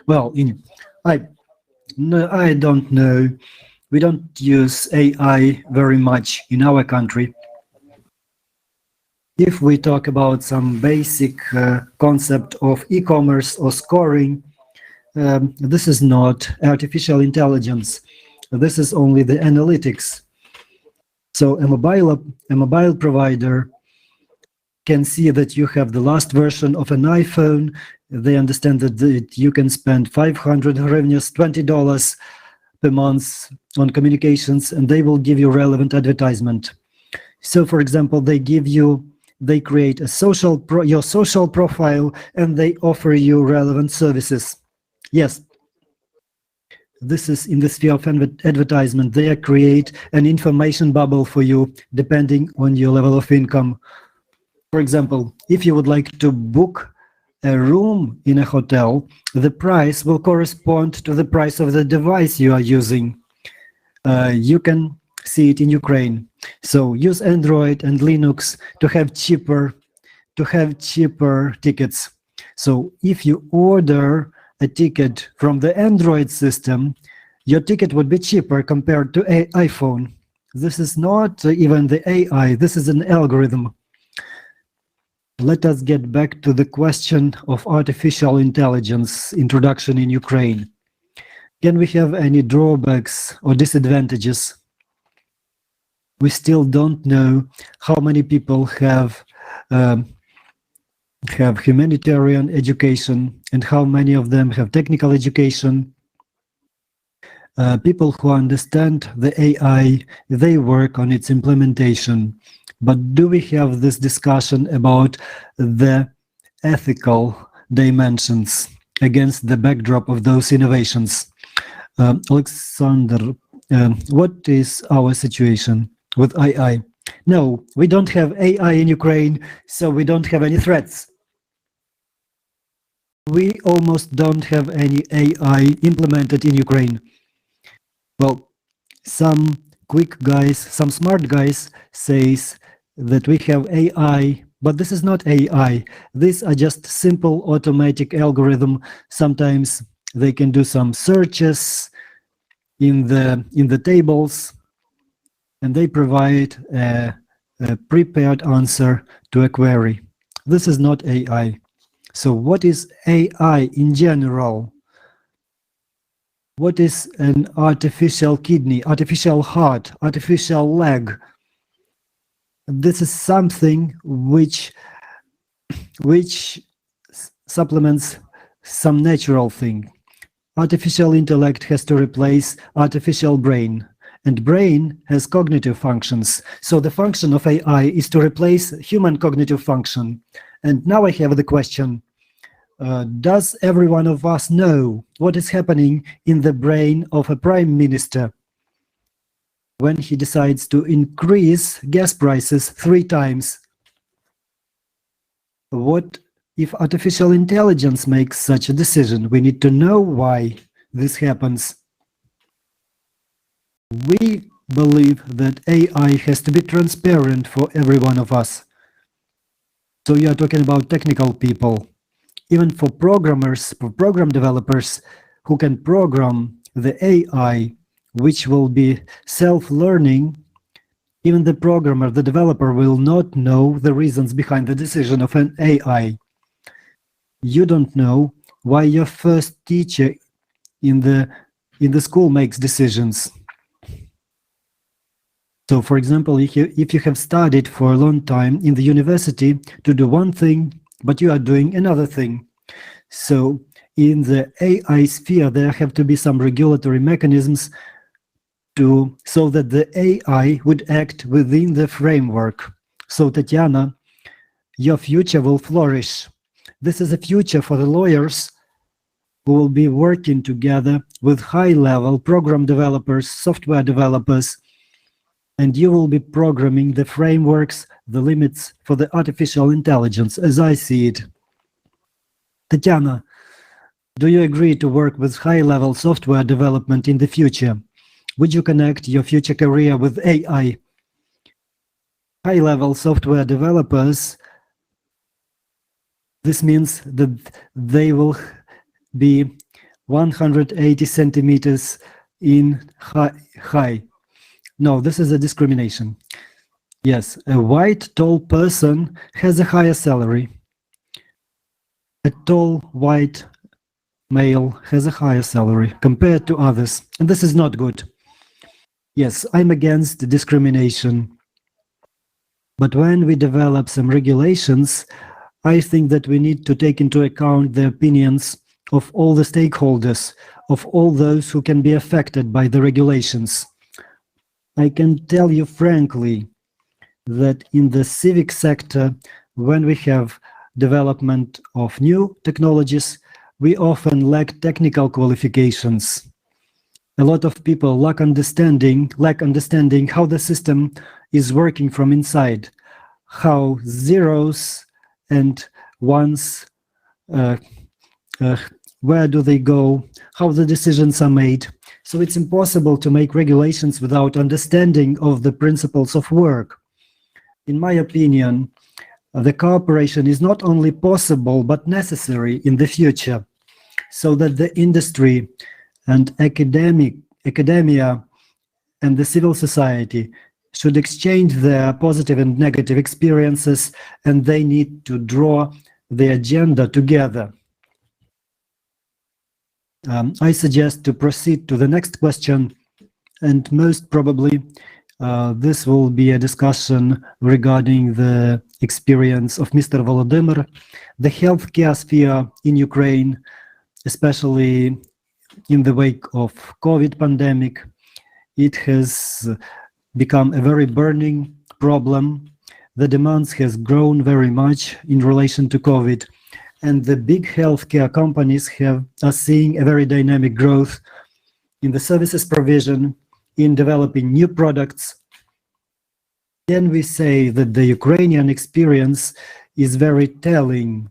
Well, I don't know. We don't use AI very much in our country. If we talk about some basic concept of e-commerce or scoring, this is not artificial intelligence. This is only the analytics. So a mobile provider can see that you have the last version of an iPhone. They understand that you can spend 500 hryvnias, $20 per month on communications, and they will give you relevant advertisement. So, for example, they create a your social profile, and they offer you relevant services. Yes. This is in the sphere of advertisement. They create an information bubble for you depending on your level of income. For example, if you would like to book a room in a hotel, the price will correspond to the price of the device you are using. You can see it in Ukraine. So use Android and Linux to have cheaper tickets. So if you order a ticket from the Android system, your ticket would be cheaper compared to an iPhone. This is not even the AI, this is an algorithm. Let us get back to the question of artificial intelligence introduction in Ukraine. Can we have any drawbacks or disadvantages? We still don't know how many people have humanitarian education and how many of them have technical education. People who understand the AI, they work on its implementation. But do we have this discussion about the ethical dimensions against the backdrop of those innovations? Alexander, what is our situation with AI? No, we don't have AI in Ukraine, so we don't have any threats. We almost don't have any AI implemented in Ukraine. Well, some quick guys, some smart guys says that we have AI, but this is not AI. These are just simple automatic algorithm. Sometimes they can do some searches in the tables, and they provide a prepared answer to a query. This is not AI. So what is AI in general? What is an artificial kidney, artificial heart, artificial leg? This is something which supplements some natural thing. Artificial intellect has to replace artificial brain, and brain has cognitive functions. So the function of AI is to replace human cognitive function. And now I have the question, does every one of us know what is happening in the brain of a prime minister when he decides to increase gas prices 3 times? What if artificial intelligence makes such a decision? We need to know why this happens. We believe that AI has to be transparent for every one of us. So you are talking about technical people. Even for programmers, for program developers who can program the AI, which will be self-learning, even the programmer, the developer, will not know the reasons behind the decision of an AI. You don't know why your first teacher in the school makes decisions. So, for example, if you have studied for a long time in the university to do one thing, but you are doing another thing. So in the AI sphere, there have to be some regulatory mechanisms so that the AI would act within the framework. So Tatiana, your future will flourish. This is a future for the lawyers who will be working together with high-level program developers, software developers, and you will be programming the frameworks, the limits for the artificial intelligence, as I see it. Tatiana, do you agree to work with high-level software development in the future? Would you connect your future career with AI? High-level software developers, this means that they will be 180 centimeters in high. No, this is a discrimination. Yes, a white, tall person has a higher salary. A tall, white male has a higher salary compared to others, and this is not good. Yes, I'm against discrimination. But when we develop some regulations, I think that we need to take into account the opinions of all the stakeholders, of all those who can be affected by the regulations. I can tell you frankly that in the civic sector, when we have development of new technologies, we often lack technical qualifications. A lot of people lack understanding how the system is working from inside, how zeros and ones, where do they go, how the decisions are made. So it's impossible to make regulations without understanding of the principles of work. In my opinion, the cooperation is not only possible but necessary in the future, so that the industry and academia and the civil society should exchange their positive and negative experiences, and they need to draw the agenda together. I suggest to proceed to the next question, and most probably this will be a discussion regarding the experience of Mr. Volodymyr. The healthcare sphere in Ukraine, especially in the wake of COVID pandemic, it has become a very burning problem. The demands has grown very much in relation to COVID, and the big healthcare companies are seeing a very dynamic growth in the services provision, in developing new products. Can we say that the Ukrainian experience is very telling?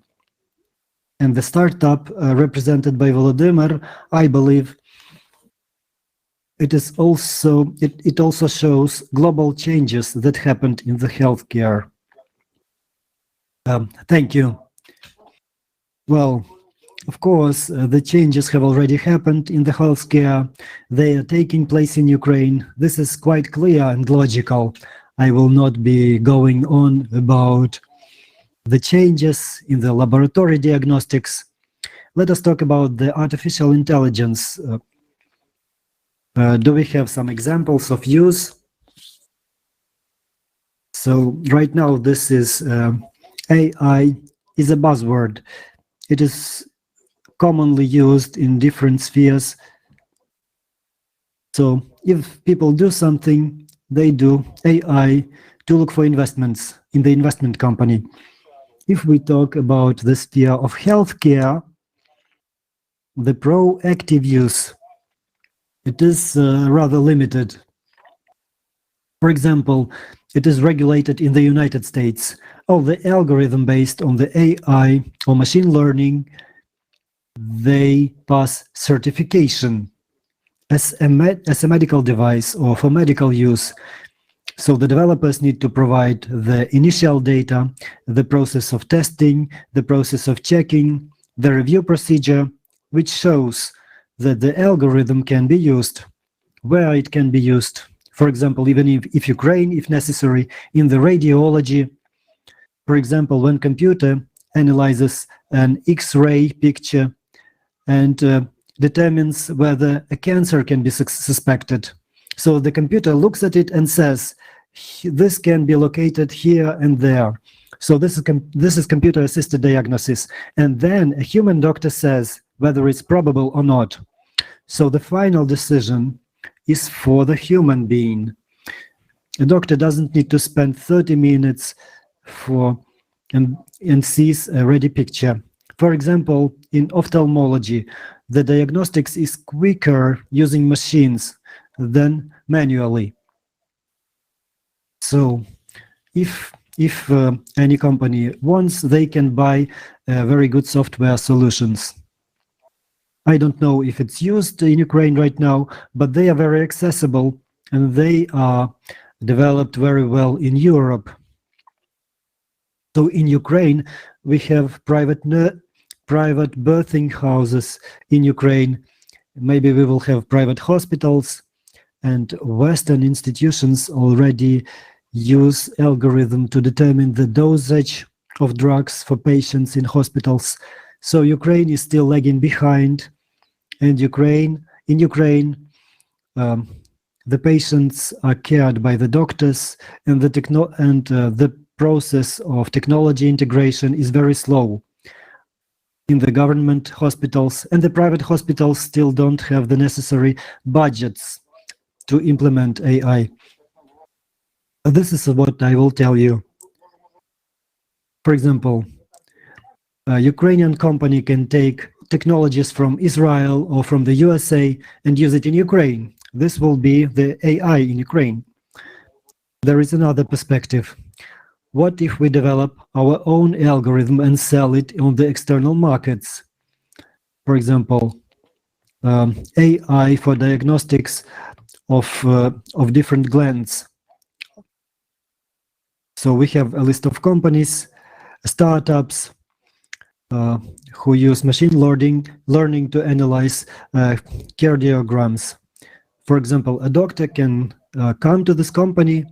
And the startup represented by Volodymyr, I believe, it also shows global changes that happened in the healthcare. Thank you. Well, of course, the changes have already happened in the healthcare. They are taking place in Ukraine. This is quite clear and logical. I will not be going on about the changes in the laboratory diagnostics. Let us talk about the artificial intelligence. Do we have some examples of use? So right now, this is AI is a buzzword. It is commonly used in different spheres. So if people do something, they do AI to look for investments in the investment company. If we talk about the sphere of healthcare, the proactive use, it is rather limited. For example, it is regulated in the United States. All the algorithm based on the AI or machine learning, they pass certification as a medical device or for medical use. So the developers need to provide the initial data, the process of testing, the process of checking, the review procedure, which shows that the algorithm can be used, where it can be used. For example, even if Ukraine, if necessary, in the radiology. For example, when computer analyzes an X-ray picture and determines whether a cancer can be suspected. So the computer looks at it and says, this can be located here and there. So this is computer-assisted diagnosis. And then a human doctor says whether it's probable or not. So the final decision is for the human being. A doctor doesn't need to spend 30 minutes and sees a ready picture. For example, in ophthalmology, the diagnostics is quicker using machines than manually. So if any company wants, they can buy very good software solutions. I don't know if it's used in Ukraine right now, but they are very accessible and they are developed very well in Europe. So in Ukraine, we have private birthing houses in Ukraine. Maybe we will have private hospitals, and Western institutions already use algorithm to determine the dosage of drugs for patients in hospitals. So Ukraine is still lagging behind, and in Ukraine, the patients are cared by the doctors, and the process of technology integration is very slow in the government hospitals, and the private hospitals still don't have the necessary budgets to implement AI. This is what I will tell you. For example, a Ukrainian company can take technologies from Israel or from the USA and use it in Ukraine. This will be the AI in Ukraine. There is another perspective. What if we develop our own algorithm and sell it on the external markets? For example, AI for diagnostics of different glands. So we have a list of companies, startups who use machine learning to analyze cardiograms. For example, a doctor can come to this company.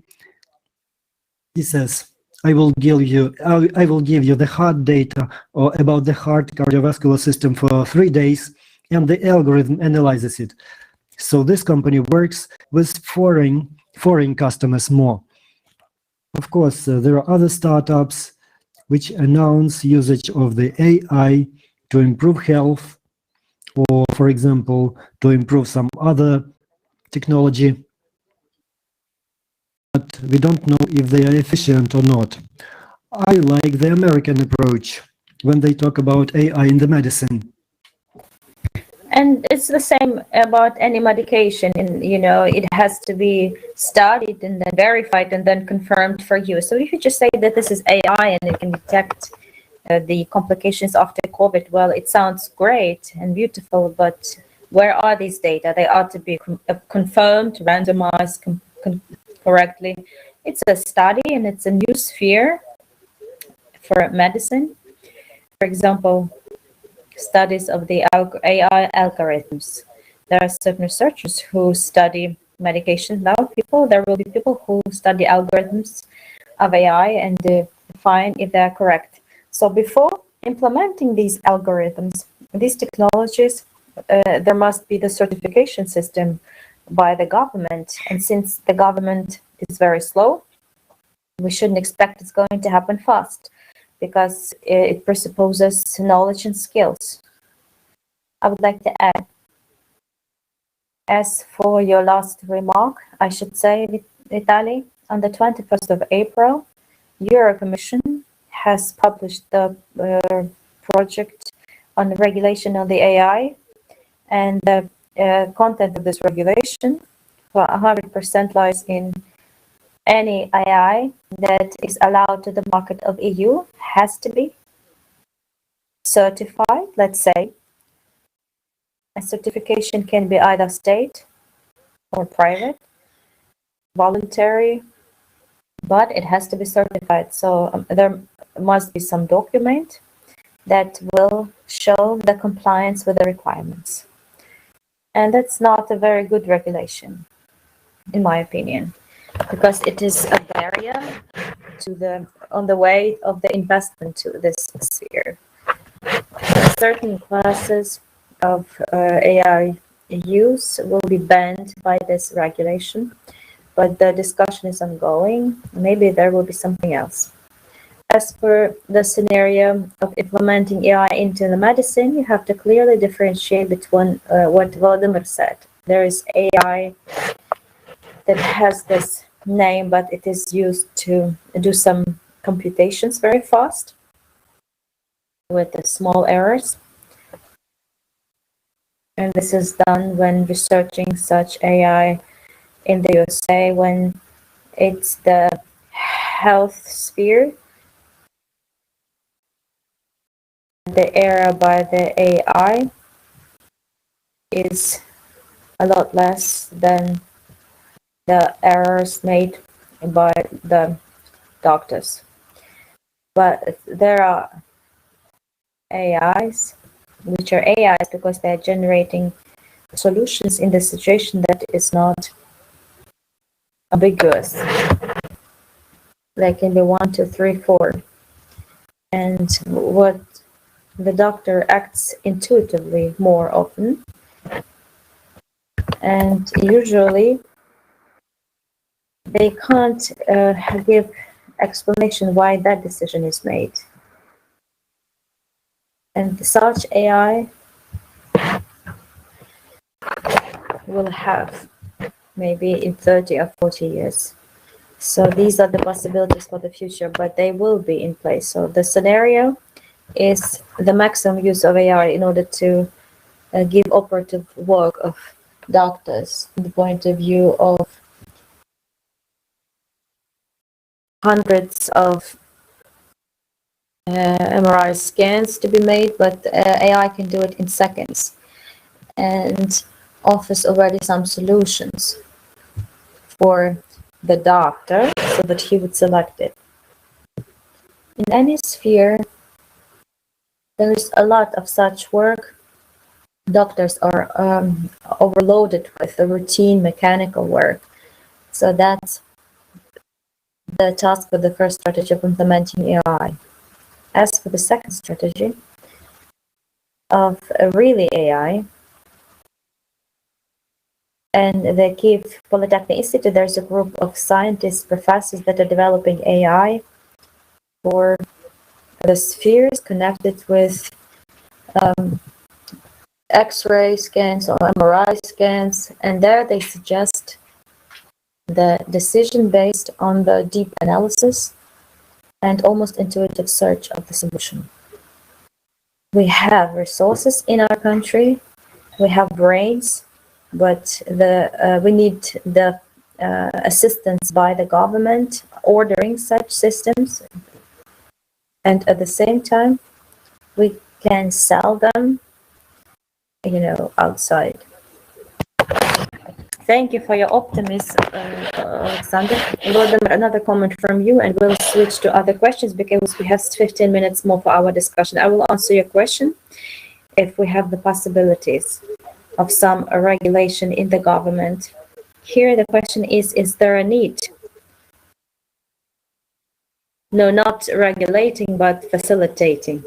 He says, I will give you the heart data or about the heart cardiovascular system for 3 days, and the algorithm analyzes it. So this company works with foreign customers more. Of course, there are other startups which announce usage of the AI to improve health, or, for example, to improve some other technology. But we don't know if they are efficient or not. I like the American approach when they talk about AI in the medicine. And it's the same about any medication, and it has to be studied and then verified and then confirmed for use. So if you just say that this is AI and it can detect the complications after COVID, well, it sounds great and beautiful, but where are these data? They ought to be confirmed, randomized correctly. It's a study and it's a new sphere for medicine. For example, studies of the AI algorithms. There are certain researchers who study medication. Now, there will be people who study algorithms of AI and define if they're correct. So before implementing these algorithms, these technologies, there must be the certification system by the government. And since the government is very slow, we shouldn't expect it's going to happen fast, because it presupposes knowledge and skills. I would like to add, as for your last remark, I should say, Vitaly, on the 21st of April, Euro Commission has published the project on the regulation of the AI, and the content of this regulation, 100% lies in any AI that is allowed to the market of EU has to be certified. Let's say a certification can be either state or private, voluntary, but it has to be certified. So there must be some document that will show the compliance with the requirements. And that's not a very good regulation, in my opinion, because it is a barrier on the way of the investment to this sphere. Certain classes of AI use will be banned by this regulation, but the discussion is ongoing. Maybe there will be something else. As for the scenario of implementing AI into the medicine, you have to clearly differentiate between what Volodymyr said. There is AI that has this name, but it is used to do some computations very fast with the small errors. And this is done when researching such AI in the USA, when it's the health sphere. The error by the AI is a lot less than the errors made by the doctors. But there are AIs, which are AIs because they're generating solutions in the situation that is not ambiguous. They can be 1, 2, 3, 4. And what the doctor acts intuitively more often. And usually they can't give explanation why that decision is made. And such AI will have maybe in 30 or 40 years. So these are the possibilities for the future, but they will be in place. So the scenario is the maximum use of AI in order to give operative work of doctors from the point of view of hundreds of MRI scans to be made, but AI can do it in seconds and offers already some solutions for the doctor so that he would select it. In any sphere, there is a lot of such work. Doctors are overloaded with the routine mechanical work. So that's the task for the first strategy of implementing AI. As for the second strategy of really AI, and the Kyiv Polytechnic Institute, there's a group of scientists, professors that are developing AI for the spheres connected with X-ray scans or MRI scans, and there they suggest the decision based on the deep analysis and almost intuitive search of the solution. We have resources in our country We have brains, but we need the assistance by the government ordering such systems, and at the same time we can sell them, outside. Thank you for your optimism, Alexander. Volodymyr, another comment from you, and we'll switch to other questions because we have 15 minutes more for our discussion. I will answer your question if we have the possibilities of some regulation in the government. Here the question is there a need? No, not regulating, but facilitating.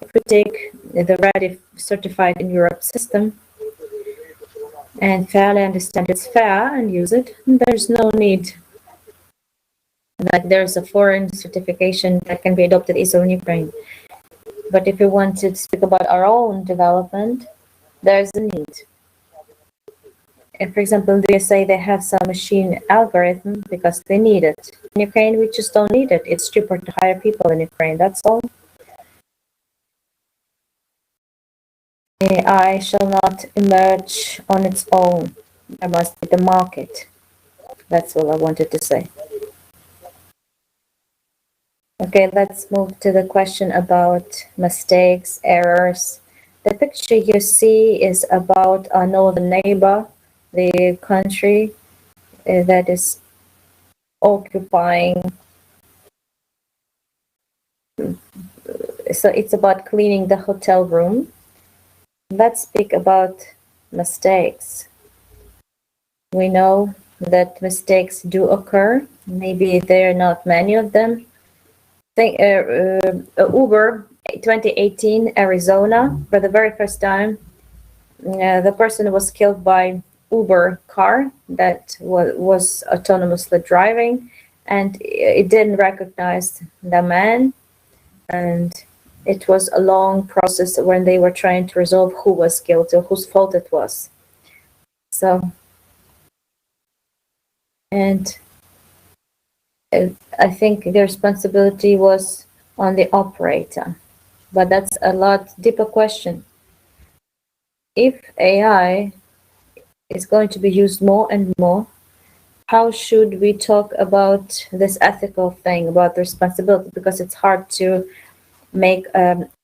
If we take the ready certified in Europe system and fairly understand it's fair and use it, there's no need. Like there's a foreign certification that can be adopted easily in Ukraine. But if we want to speak about our own development, there's a need. And for example, in the USA, they have some machine algorithm because they need it. In Ukraine, we just don't need it. It's cheaper to hire people in Ukraine, that's all. AI shall not emerge on its own. There must be the market. That's all I wanted to say. Okay, let's move to the question about mistakes, errors. The picture you see is about our northern neighbor, the country that is occupying. So it's about cleaning the hotel room. Let's speak about mistakes. We know that mistakes do occur. Maybe there are not many of them. Uber 2018 Arizona, for the very first time, the person was killed by Uber car that was autonomously driving, and it didn't recognize the man, and it was a long process when they were trying to resolve who was guilty or whose fault it was. So, and I think the responsibility was on the operator, but that's a lot deeper question. If AI is going to be used more and more, how should we talk about this ethical thing, about the responsibility? Because it's hard to make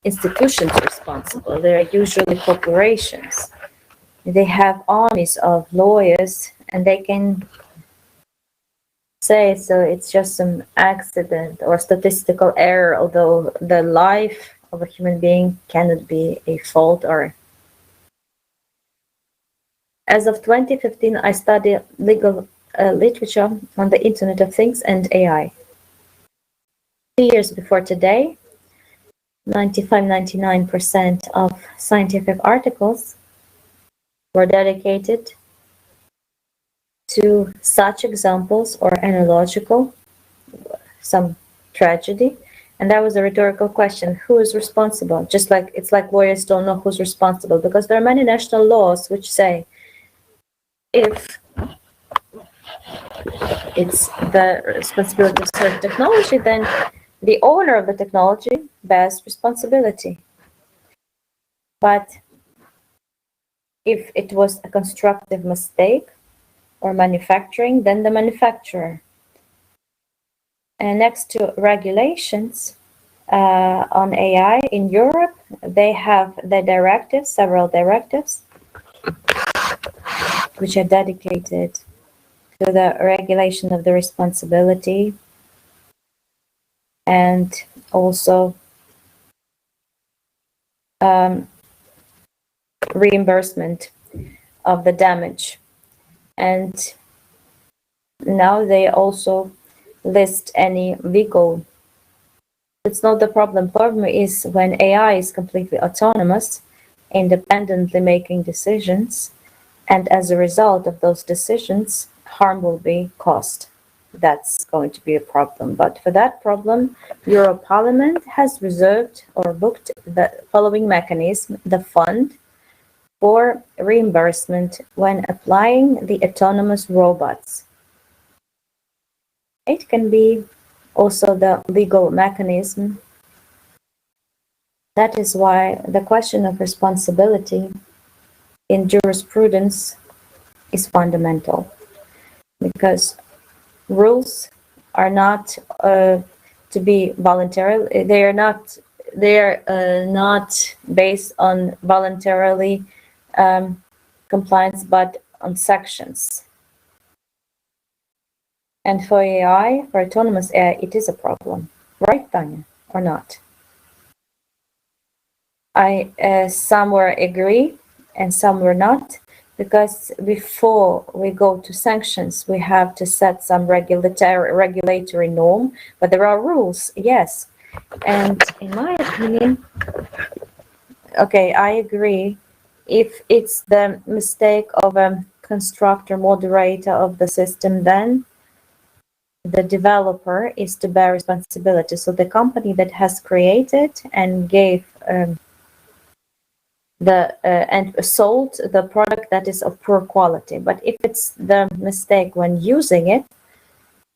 institutions responsible. They are usually corporations. They have armies of lawyers, and they can say so it's just some accident or statistical error, although the life of a human being cannot be a fault. Or as of 2015, I studied legal literature on the Internet of Things and AI. 2 years before today, 99% of scientific articles were dedicated to such examples or analogical, some tragedy. And that was a rhetorical question: who is responsible? Just like it's like lawyers don't know who's responsible, because there are many national laws which say if it's the responsibility of certain technology, then the owner of the technology bears responsibility. But if it was a constructive mistake or manufacturing, then the manufacturer. And next to regulations on AI in Europe, they have the directives, several directives, which are dedicated to the regulation of the responsibility and also reimbursement of the damage. And now they also list any legal. It's not the problem. Problem is when AI is completely autonomous, independently making decisions, and as a result of those decisions, harm will be caused. That's going to be a problem. But for that problem, Euro Parliament has reserved or booked the following mechanism: the fund for reimbursement when applying the autonomous robots. It can be also the legal mechanism. That is why the question of responsibility in jurisprudence is fundamental, because rules are not to be voluntary. They are not based on voluntarily compliance, but on sanctions. And for AI, for autonomous AI, it is a problem, right, Tanya, or not? I somewhere agree and somewhere not, because before we go to sanctions, we have to set some regulatory norm, but there are rules, yes. And in my opinion, okay, I agree. If it's the mistake of a constructor, moderator of the system, then the developer is to bear responsibility. So the company that has created and gave and sold the product that is of poor quality. But if it's the mistake when using it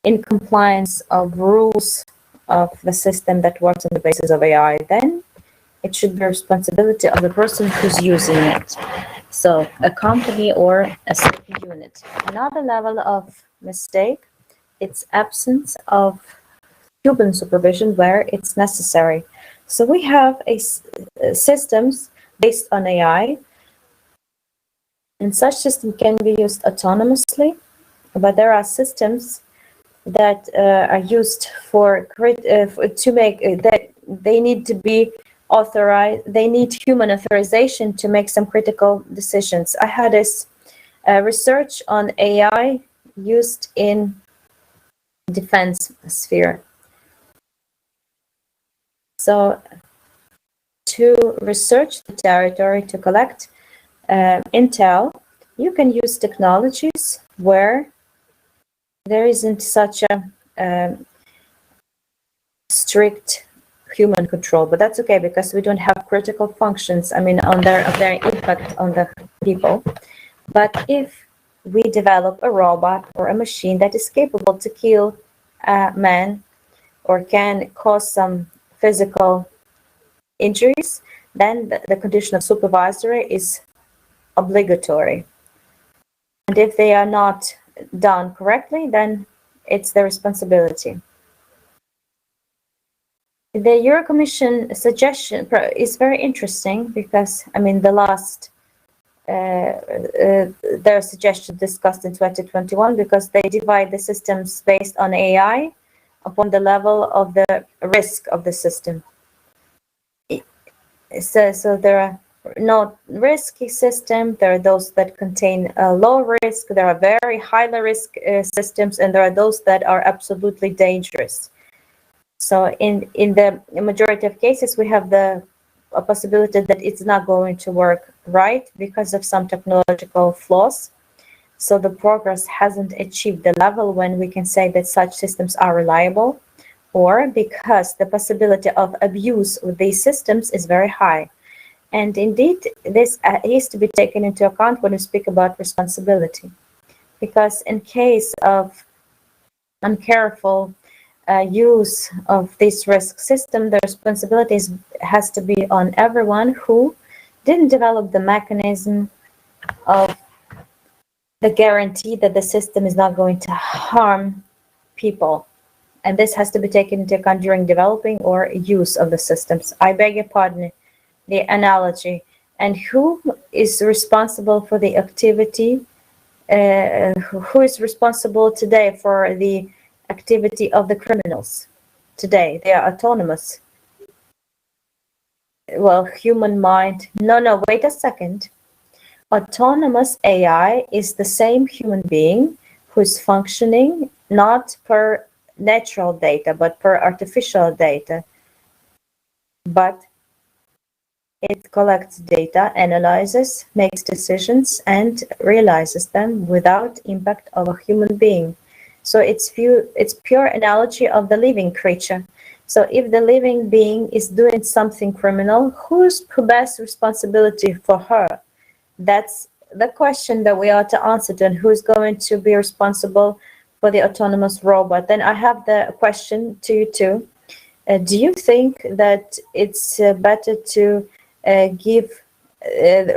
in compliance of rules of the system that works on the basis of AI, then it should be responsibility of the person who's using it. So a company or a certain unit. Another level of mistake, it's absence of human supervision where it's necessary. So we have systems based on AI, and such system can be used autonomously, but there are systems that are used to make that they need to be authorized. They need human authorization to make some critical decisions. I had this research on AI used in defense sphere. So to research the territory, to collect intel, you can use technologies where there isn't such a strict human control, but that's okay because we don't have critical functions, I mean, on their impact on the people. But if we develop a robot or a machine that is capable to kill a man or can cause some physical injuries, then the condition of supervisory is obligatory. And if they are not done correctly, then it's their responsibility. The Euro Commission suggestion is very interesting because, I mean, the last their suggestion discussed in 2021, because they divide the systems based on AI upon the level of the risk of the system. So there are not risky systems, there are those that contain low risk, there are very high risk systems, and there are those that are absolutely dangerous. So in the majority of cases, we have a possibility that it's not going to work right because of some technological flaws. So the progress hasn't achieved the level when we can say that such systems are reliable, or because the possibility of abuse with these systems is very high. And indeed, this is to be taken into account when we speak about responsibility, because in case of uncareful use of this risk system, the responsibility has to be on everyone who didn't develop the mechanism of the guarantee that the system is not going to harm people. And this has to be taken into account during developing or use of the systems. I beg your pardon, the analogy. And who is responsible for the activity? Who is responsible today for the activity of the criminals? Today, they are autonomous. Well, human mind. No, wait a second. Autonomous AI is the same human being who is functioning not per natural data, but per artificial data. But it collects data, analyzes, makes decisions, and realizes them without impact of a human being. So it's pure analogy of the living creature. So if the living being is doing something criminal, who bears responsibility for her? That's the question that we ought to answer. Then who's going to be responsible for the autonomous robot? Then I have the question to you too. Do you think that it's better to give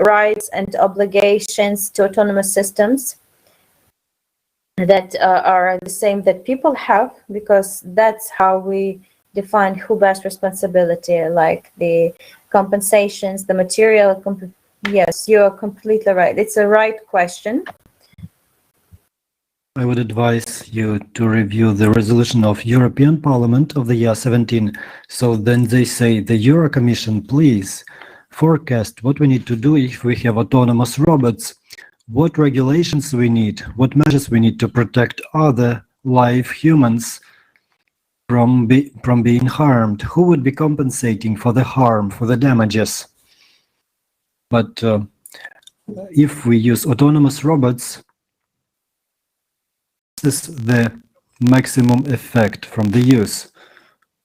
rights and obligations to autonomous systems that are the same that people have, because that's how we define who bears responsibility, like the compensations, the material. Yes, you are completely right. It's a right question. I would advise you to review the resolution of European Parliament of the year 17. So then they say, the Euro Commission, please forecast what we need to do if we have autonomous robots, what regulations we need, what measures we need to protect other live humans from being harmed, who would be compensating for the harm, for the damages. But if we use autonomous robots, this is the maximum effect from the use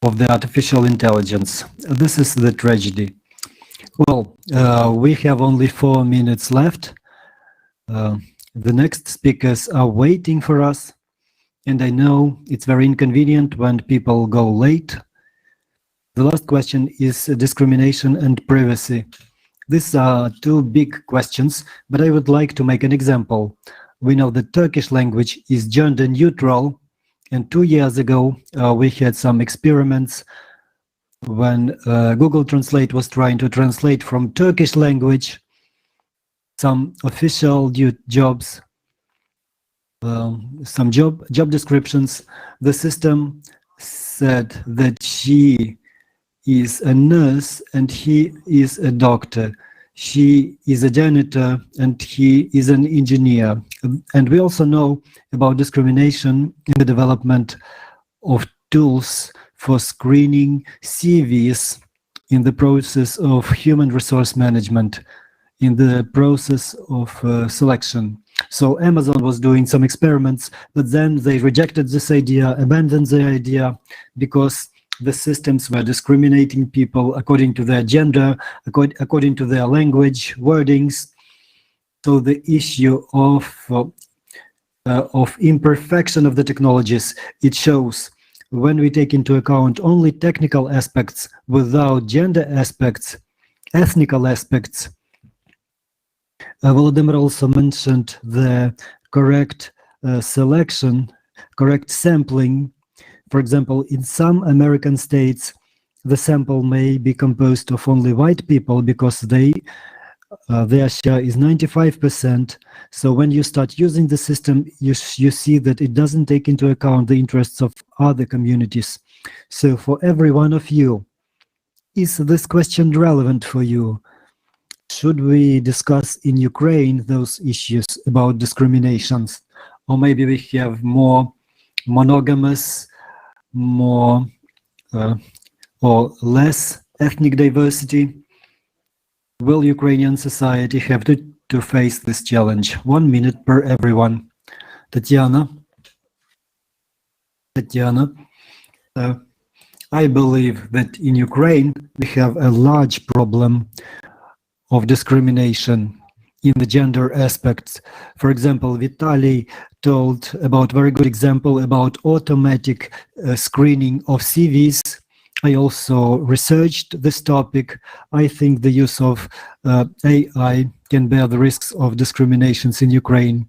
of the artificial intelligence. This is the tragedy. Well, we have only 4 minutes left. The next speakers are waiting for us, and I know it's very inconvenient when people go late. The last question is discrimination and privacy. These are two big questions, but I would like to make an example. We know that Turkish language is gender neutral, and 2 years ago we had some experiments when Google Translate was trying to translate from Turkish language some official jobs, some job descriptions. The system said that she is a nurse and he is a doctor. She is a janitor and he is an engineer. And we also know about discrimination in the development of tools for screening CVs in the process of human resource management, in the process of selection. So Amazon was doing some experiments, but then they rejected this idea, abandoned the idea, because the systems were discriminating people according to their gender, according to their language, wordings. So the issue of imperfection of the technologies, it shows when we take into account only technical aspects without gender aspects, ethnical aspects. Volodymyr also mentioned the correct selection, correct sampling. For example, in some American states, the sample may be composed of only white people because their share is 95%. So when you start using the system, you see that it doesn't take into account the interests of other communities. So for every one of you, is this question relevant for you? Should we discuss in Ukraine those issues about discriminations? Or maybe we have more monogamous, more or less ethnic diversity? Will Ukrainian society have to face this challenge? 1 minute per everyone. Tatiana, I believe that in Ukraine we have a large problem of discrimination in the gender aspects. For example, Vitaly told about very good example about automatic screening of CVs. I also researched this topic. I think the use of AI can bear the risks of discriminations in Ukraine.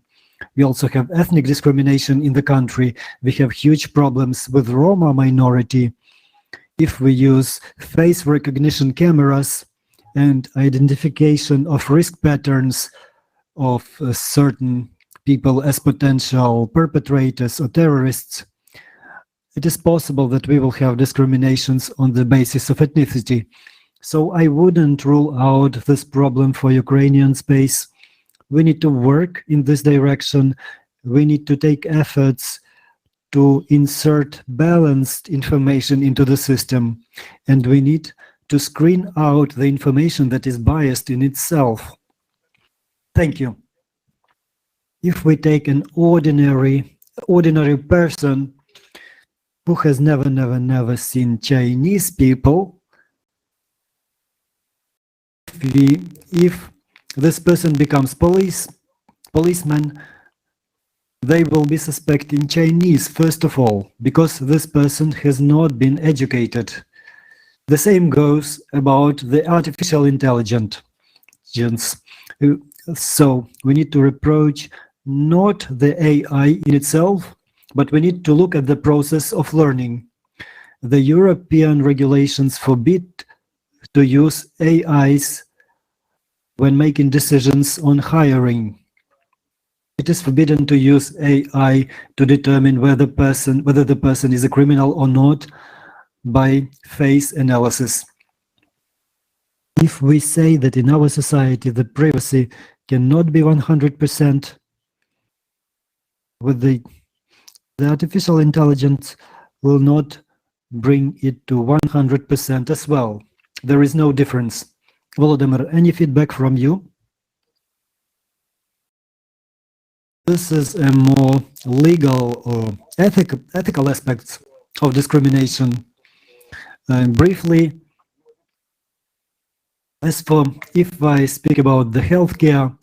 We also have ethnic discrimination in the country. We have huge problems with Roma minority. If we use face recognition cameras and identification of risk patterns of certain people as potential perpetrators or terrorists, it is possible that we will have discriminations on the basis of ethnicity. So I wouldn't rule out this problem for Ukrainian space. We need to work in this direction. We need to take efforts to insert balanced information into the system, and we need to screen out the information that is biased in itself. Thank you. If we take an ordinary person who has never seen Chinese people, if this person becomes policeman, they will be suspecting Chinese first of all, because this person has not been educated. The same goes about the artificial intelligence. intelligence. So we need to reproach not the AI in itself, but we need to look at the process of learning. The European regulations forbid to use AIs when making decisions on hiring. It is forbidden to use AI to determine whether the person is a criminal or not by face analysis. If we say that in our society the privacy cannot be 100%, with the artificial intelligence will not bring it to 100% as well. There is no difference. Volodymyr, any feedback from you? This is a more legal or ethical aspects of discrimination. Briefly, if I speak about the healthcare,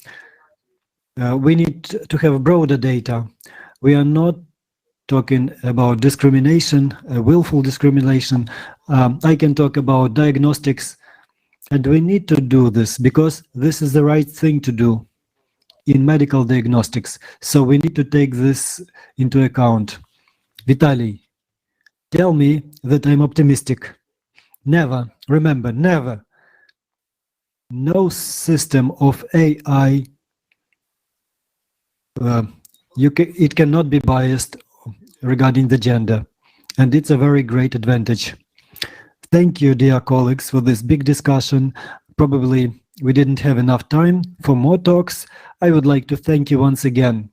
we need to have broader data. We are not talking about discrimination, willful discrimination. I can talk about diagnostics, and we need to do this because this is the right thing to do in medical diagnostics. So we need to take this into account. Vitaly, tell me that I'm optimistic. Never, remember, never. No system of AI, it cannot be biased regarding the gender. And it's a very great advantage. Thank you, dear colleagues, for this big discussion. Probably we didn't have enough time for more talks. I would like to thank you once again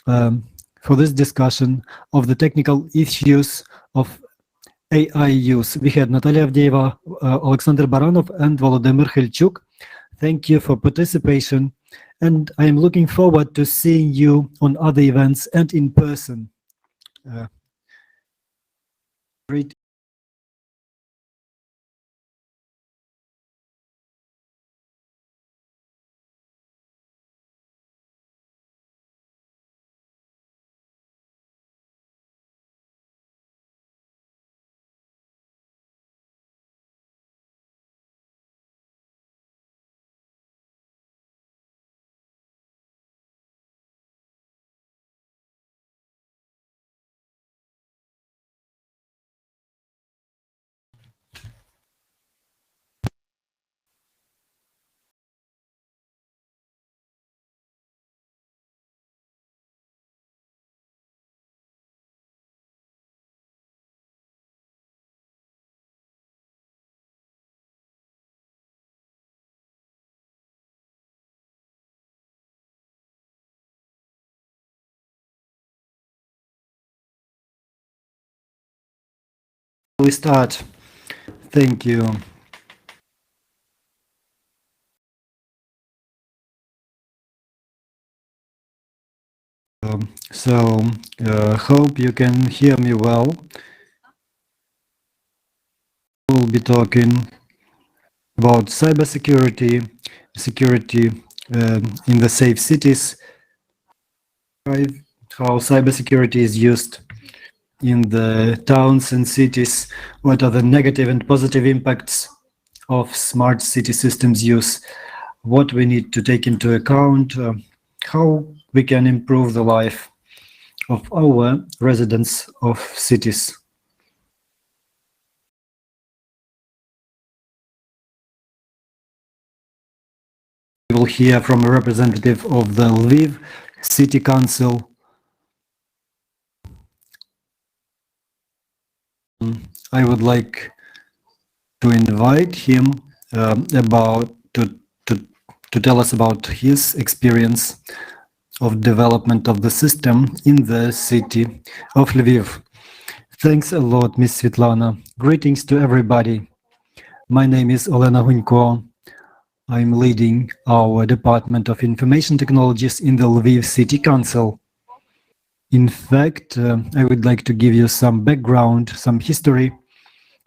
for this discussion of the technical issues of AI use. We had Natalia Avdeeva, Alexander Baranov, and Volodymyr Khilchuk. Thank you for participation, and I am looking forward to seeing you on other events and in person. Great. We start. Thank you. Hope you can hear me well. We'll be talking about cybersecurity, security in the safe cities, how cybersecurity is used in the towns and cities, what are the negative and positive impacts of smart city systems use, what we need to take into account, how we can improve the life of our residents of cities. We will hear from a representative of the Lviv City Council. I would like to invite him to tell us about his experience of development of the system in the city of Lviv. Thanks a lot, Ms. Svetlana. Greetings to everybody. My name is Olena Hunko. I'm leading our Department of Information Technologies in the Lviv City Council. In fact, I would like to give you some background, some history.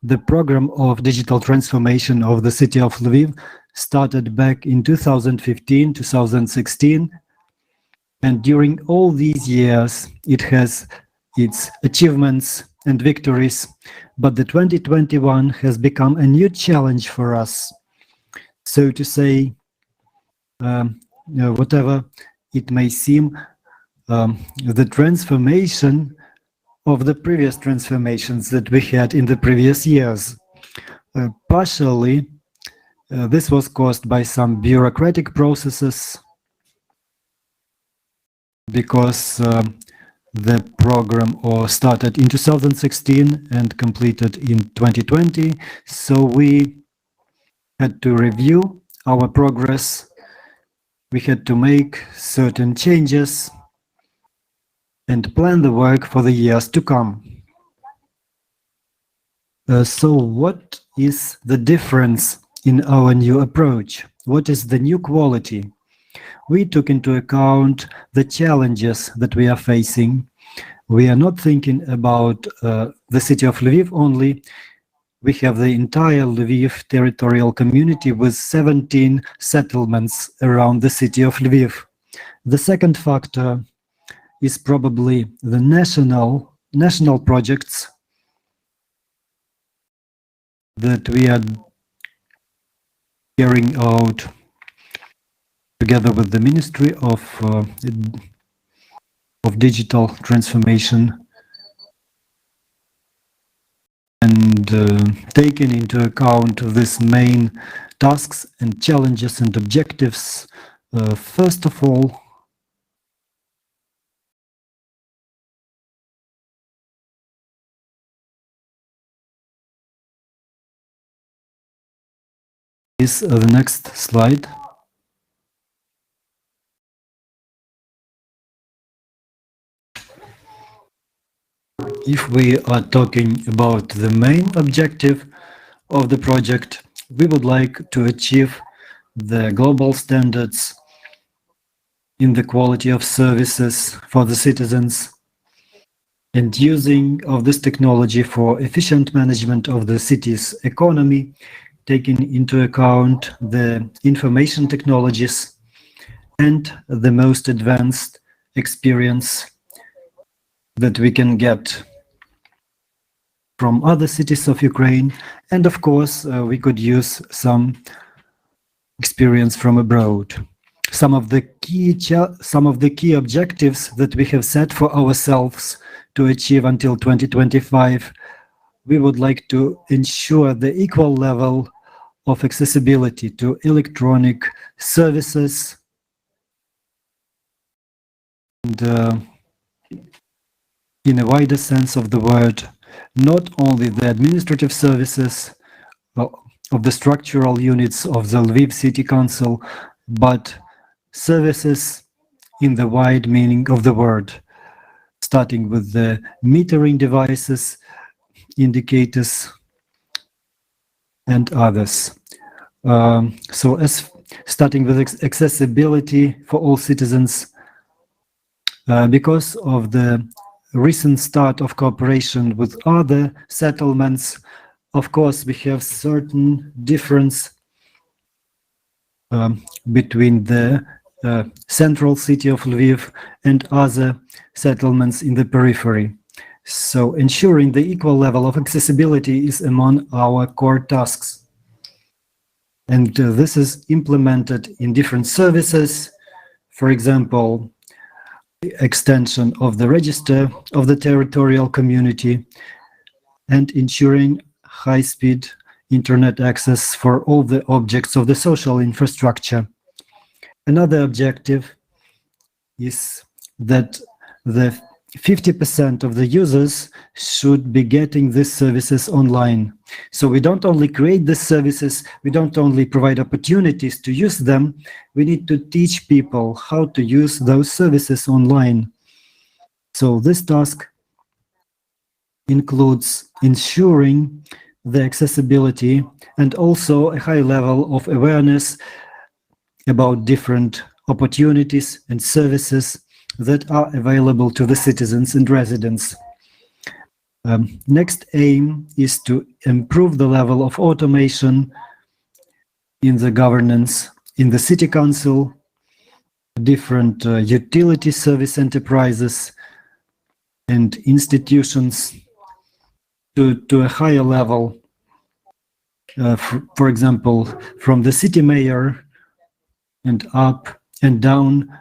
The program of digital transformation of the city of Lviv started back in 2015, 2016. And during all these years, it has its achievements and victories. But the 2021 has become a new challenge for us. So to say, whatever it may seem, the transformation of the previous transformations that we had in the previous years. Partially, this was caused by some bureaucratic processes, because the program started in 2016 and completed in 2020. So we had to review our progress. We had to make certain changes and plan the work for the years to come. So what is the difference in our new approach? What is the new quality? We took into account the challenges that we are facing. We are not thinking about the city of Lviv only. We have the entire Lviv territorial community with 17 settlements around the city of Lviv. The second factor is probably the national projects that we are carrying out together with the Ministry of Digital Transformation, and taking into account these main tasks and challenges and objectives. First of all, is the next slide. If we are talking about the main objective of the project, we would like to achieve the global standards in the quality of services for the citizens, and using of this technology for efficient management of the city's economy, taking into account the information technologies and the most advanced experience that we can get from other cities of Ukraine. And of course, we could use some experience from abroad. Some of the key objectives that we have set for ourselves to achieve until 2025, we would like to ensure the equal level of accessibility to electronic services, and in a wider sense of the word, not only the administrative services of the structural units of the Lviv City Council, but services in the wide meaning of the word, starting with the metering devices, indicators, and others. So as starting with accessibility for all citizens, because of the recent start of cooperation with other settlements, of course, we have certain difference between the central city of Lviv and other settlements in the periphery. So ensuring the equal level of accessibility is among our core tasks. And this is implemented in different services. For example, extension of the register of the territorial community and ensuring high-speed internet access for all the objects of the social infrastructure. Another objective is that the 50% of the users should be getting these services online. So we don't only create these services, we don't only provide opportunities to use them, we need to teach people how to use those services online. So this task includes ensuring the accessibility and also a high level of awareness about different opportunities and services that are available to the citizens and residents. Next aim is to improve the level of automation in the governance, in the city council, different utility service enterprises and institutions to a higher level. For example, from the city mayor and up and down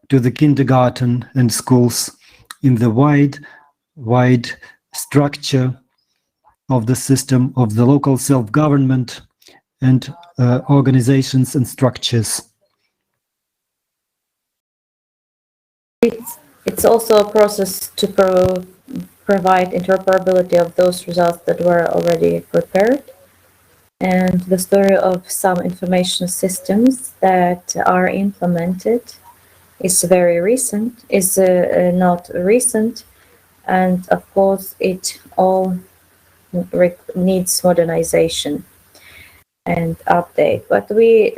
to the kindergarten and schools in the wide structure of the system of the local self-government and organizations and structures. It's also a process to provide interoperability of those results that were already prepared. And the story of some information systems that are implemented is very recent, is not recent, and of course it all needs modernization and update. But we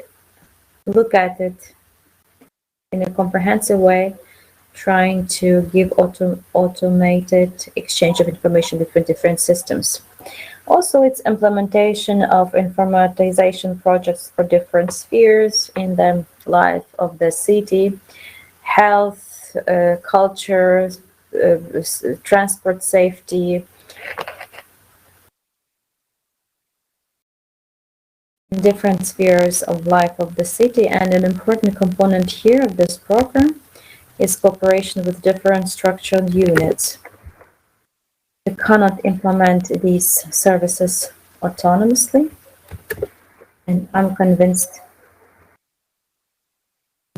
look at it in a comprehensive way, trying to give automated exchange of information between different systems. Also, it's implementation of informatization projects for different spheres in the life of the city, health, culture, transport safety, different spheres of life of the city. And an important component here of this program is cooperation with different structural units. We cannot implement these services autonomously, and I'm convinced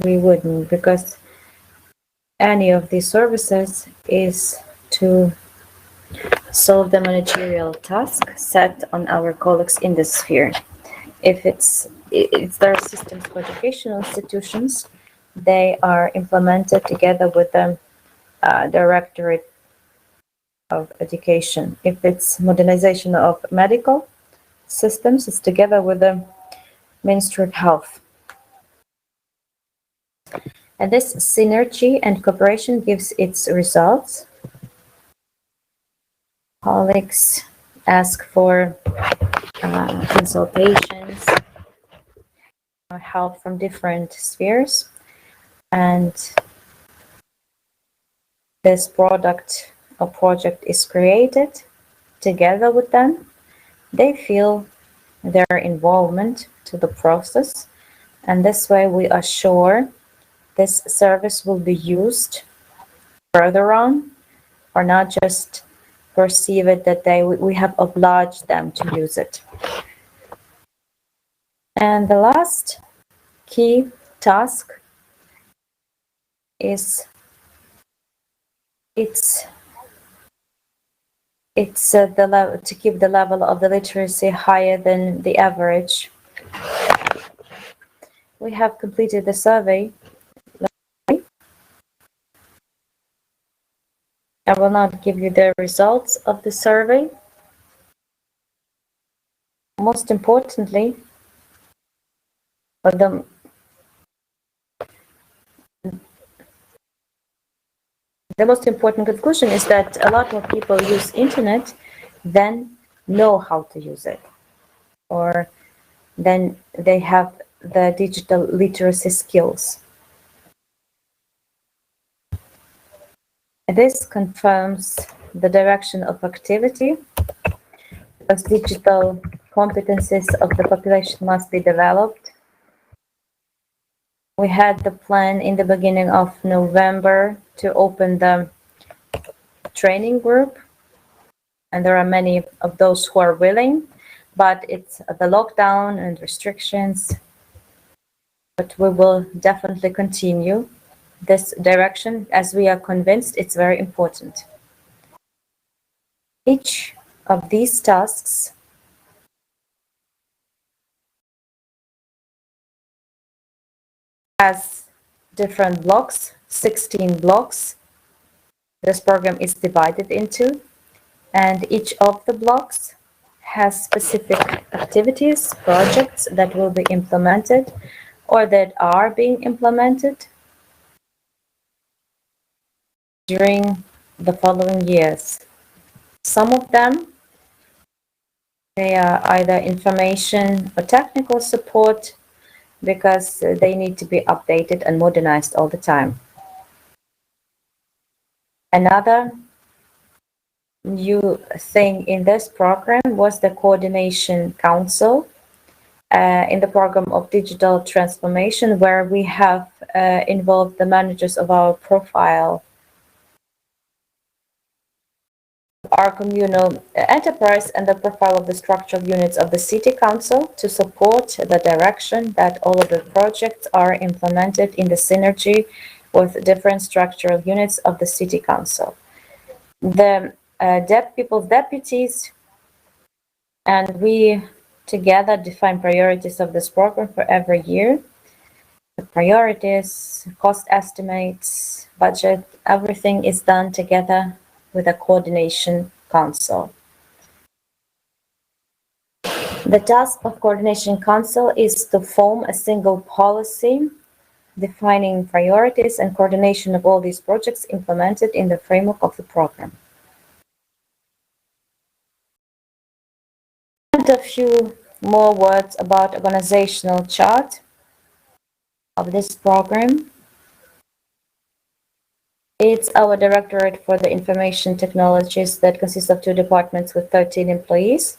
we wouldn't, because any of these services is to solve the managerial task set on our colleagues in this sphere. If there are systems for educational institutions, they are implemented together with the Directorate of Education. If it's modernization of medical systems, it's together with the Ministry of Health. And this synergy and cooperation gives its results. Colleagues ask for consultations, help from different spheres, and this product or project is created together with them. They feel their involvement to the process, and this way we are sure this service will be used further on, or not just perceive it that we have obliged them to use it. And the last key task is the level to keep the level of the literacy higher than the average. We have completed the survey. I will not give you the results of the survey. Most importantly, the most important conclusion is that a lot more people use internet than know how to use it, or then they have the digital literacy skills. This confirms the direction of activity, because digital competencies of the population must be developed. We had the plan in the beginning of November to open the training group, and there are many of those who are willing, but it's the lockdown and restrictions. But we will definitely continue this direction, as we are convinced it's very important. Each of these tasks has different blocks, 16 blocks. This program is divided into, and each of the blocks has specific activities, projects that will be implemented or that are being implemented during the following years. Some of them, they are either information or technical support, because they need to be updated and modernized all the time. Another new thing in this program was the Coordination Council. in the program of digital transformation, where we have involved the managers of our profile, our communal enterprise, and the profile of the structural units of the City Council to support the direction that all of the projects are implemented in the synergy with different structural units of the City Council. The people's deputies and we together define priorities of this program for every year. The priorities, cost estimates, budget, everything is done together with a coordination council. The task of coordination council is to form a single policy defining priorities and coordination of all these projects implemented in the framework of the program. And a few more words about organizational chart of this program. It's our Directorate for the Information Technologies that consists of 2 departments with 13 employees.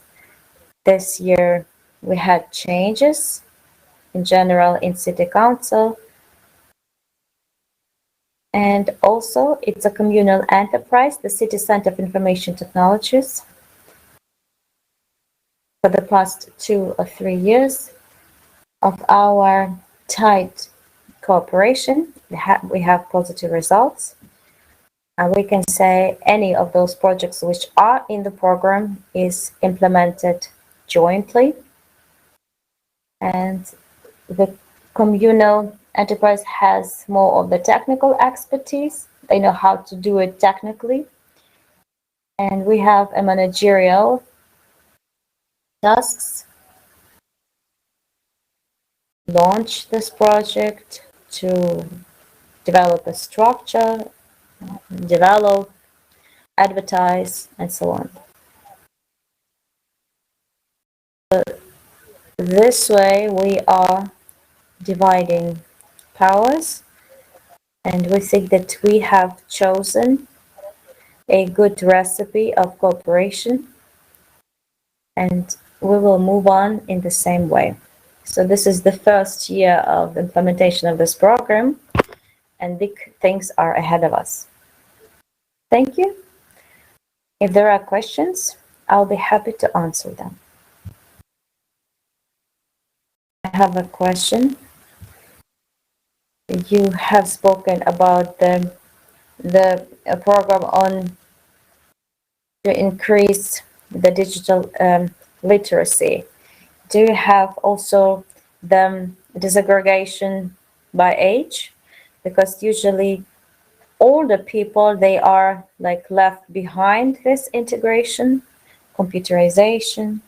This year we had changes in general in City Council. And also it's a communal enterprise, the City Center of Information Technologies. For the past 2 or 3 years of our tight cooperation, we have positive results. And we can say any of those projects which are in the program is implemented jointly. And the communal enterprise has more of the technical expertise. They know how to do it technically. And we have a managerial tasks. Launch this project, to develop a structure, develop, advertise, and so on. This way we are dividing powers, and we think that we have chosen a good recipe of cooperation, and we will move on in the same way. So this is the first year of implementation of this program, and big things are ahead of us. Thank you. If there are questions, I'll be happy to answer them. I have a question. You have spoken about the program on to increase the digital literacy. Do you have also the disaggregation by age? Because usually older people, they are like left behind this integration, computerization.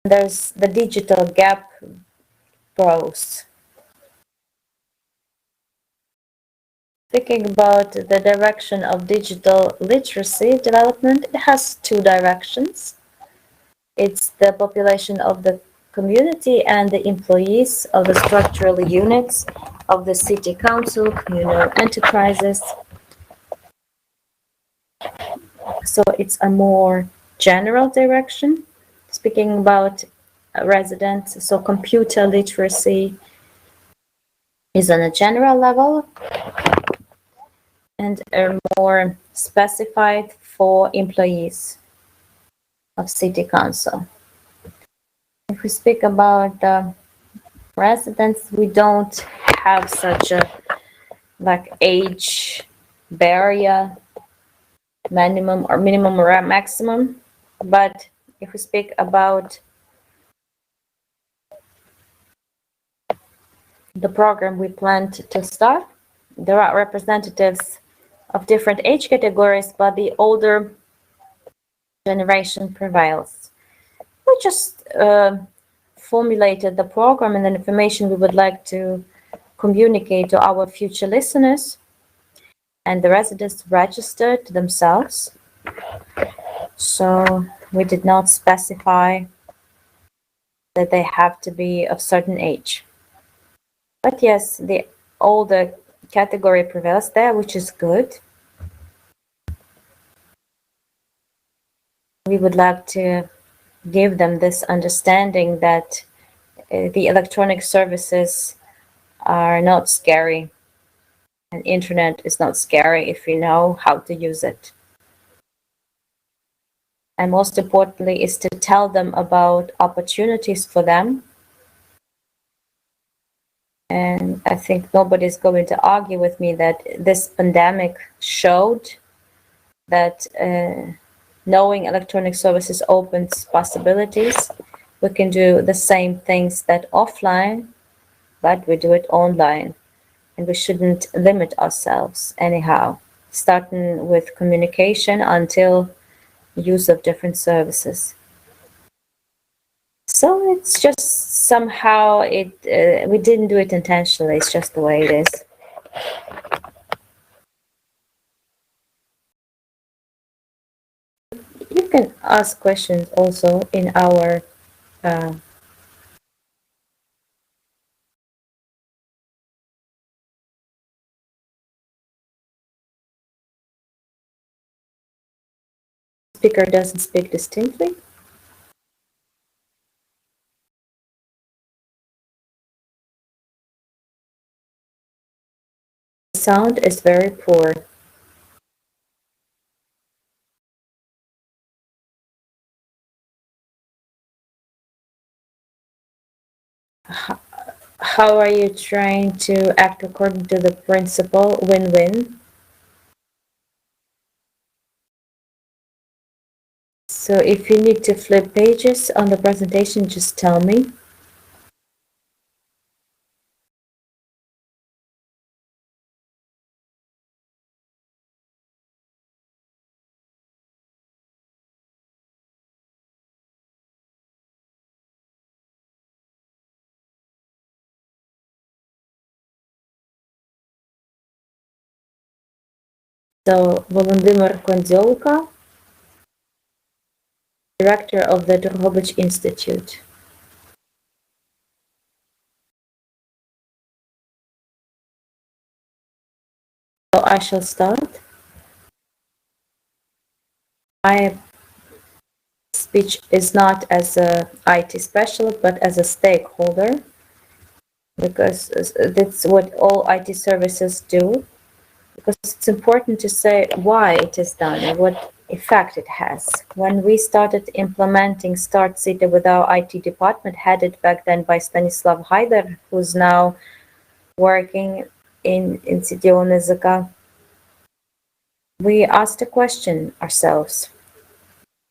There's the digital gap grows. Speaking about the direction of digital literacy development, it has 2 directions. It's the population of the community and the employees of the structural units of the City Council, communal enterprises. So it's a more general direction, speaking about residents. So computer literacy is on a general level and are more specified for employees of City Council. If we speak about the residents, we don't have such a like age barrier, minimum or maximum. But if we speak about the program we planned to start, there are representatives of different age categories, but the older generation prevails. We just formulated the program and the information we would like to communicate to our future listeners, and the residents registered themselves. So we did not specify that they have to be of certain age. But yes, the older category prevails there, which is good. We would like to give them this understanding that the electronic services are not scary, and internet is not scary if you know how to use it. And most importantly is to tell them about opportunities for them. And I think nobody's going to argue with me that this pandemic showed that knowing electronic services opens possibilities. We can do the same things that offline, but we do it online. And we shouldn't limit ourselves anyhow, starting with communication until use of different services. So it's just somehow we didn't do it intentionally. It's just the way it is. You can ask questions also in our speaker doesn't speak distinctly. The sound is very poor. How are you trying to act according to the principle win-win? So if you need to flip pages on the presentation, just tell me. So Volodymyr Kondyolka, director of the Drohobych Institute. So I shall start. My speech is not as a IT specialist, but as a stakeholder, because that's what all IT services do. Because it's important to say why it is done and what effect it has. When we started implementing Start City with our IT department, headed back then by Stanislav Haider, who's now working in CTO NZK, we asked a question ourselves.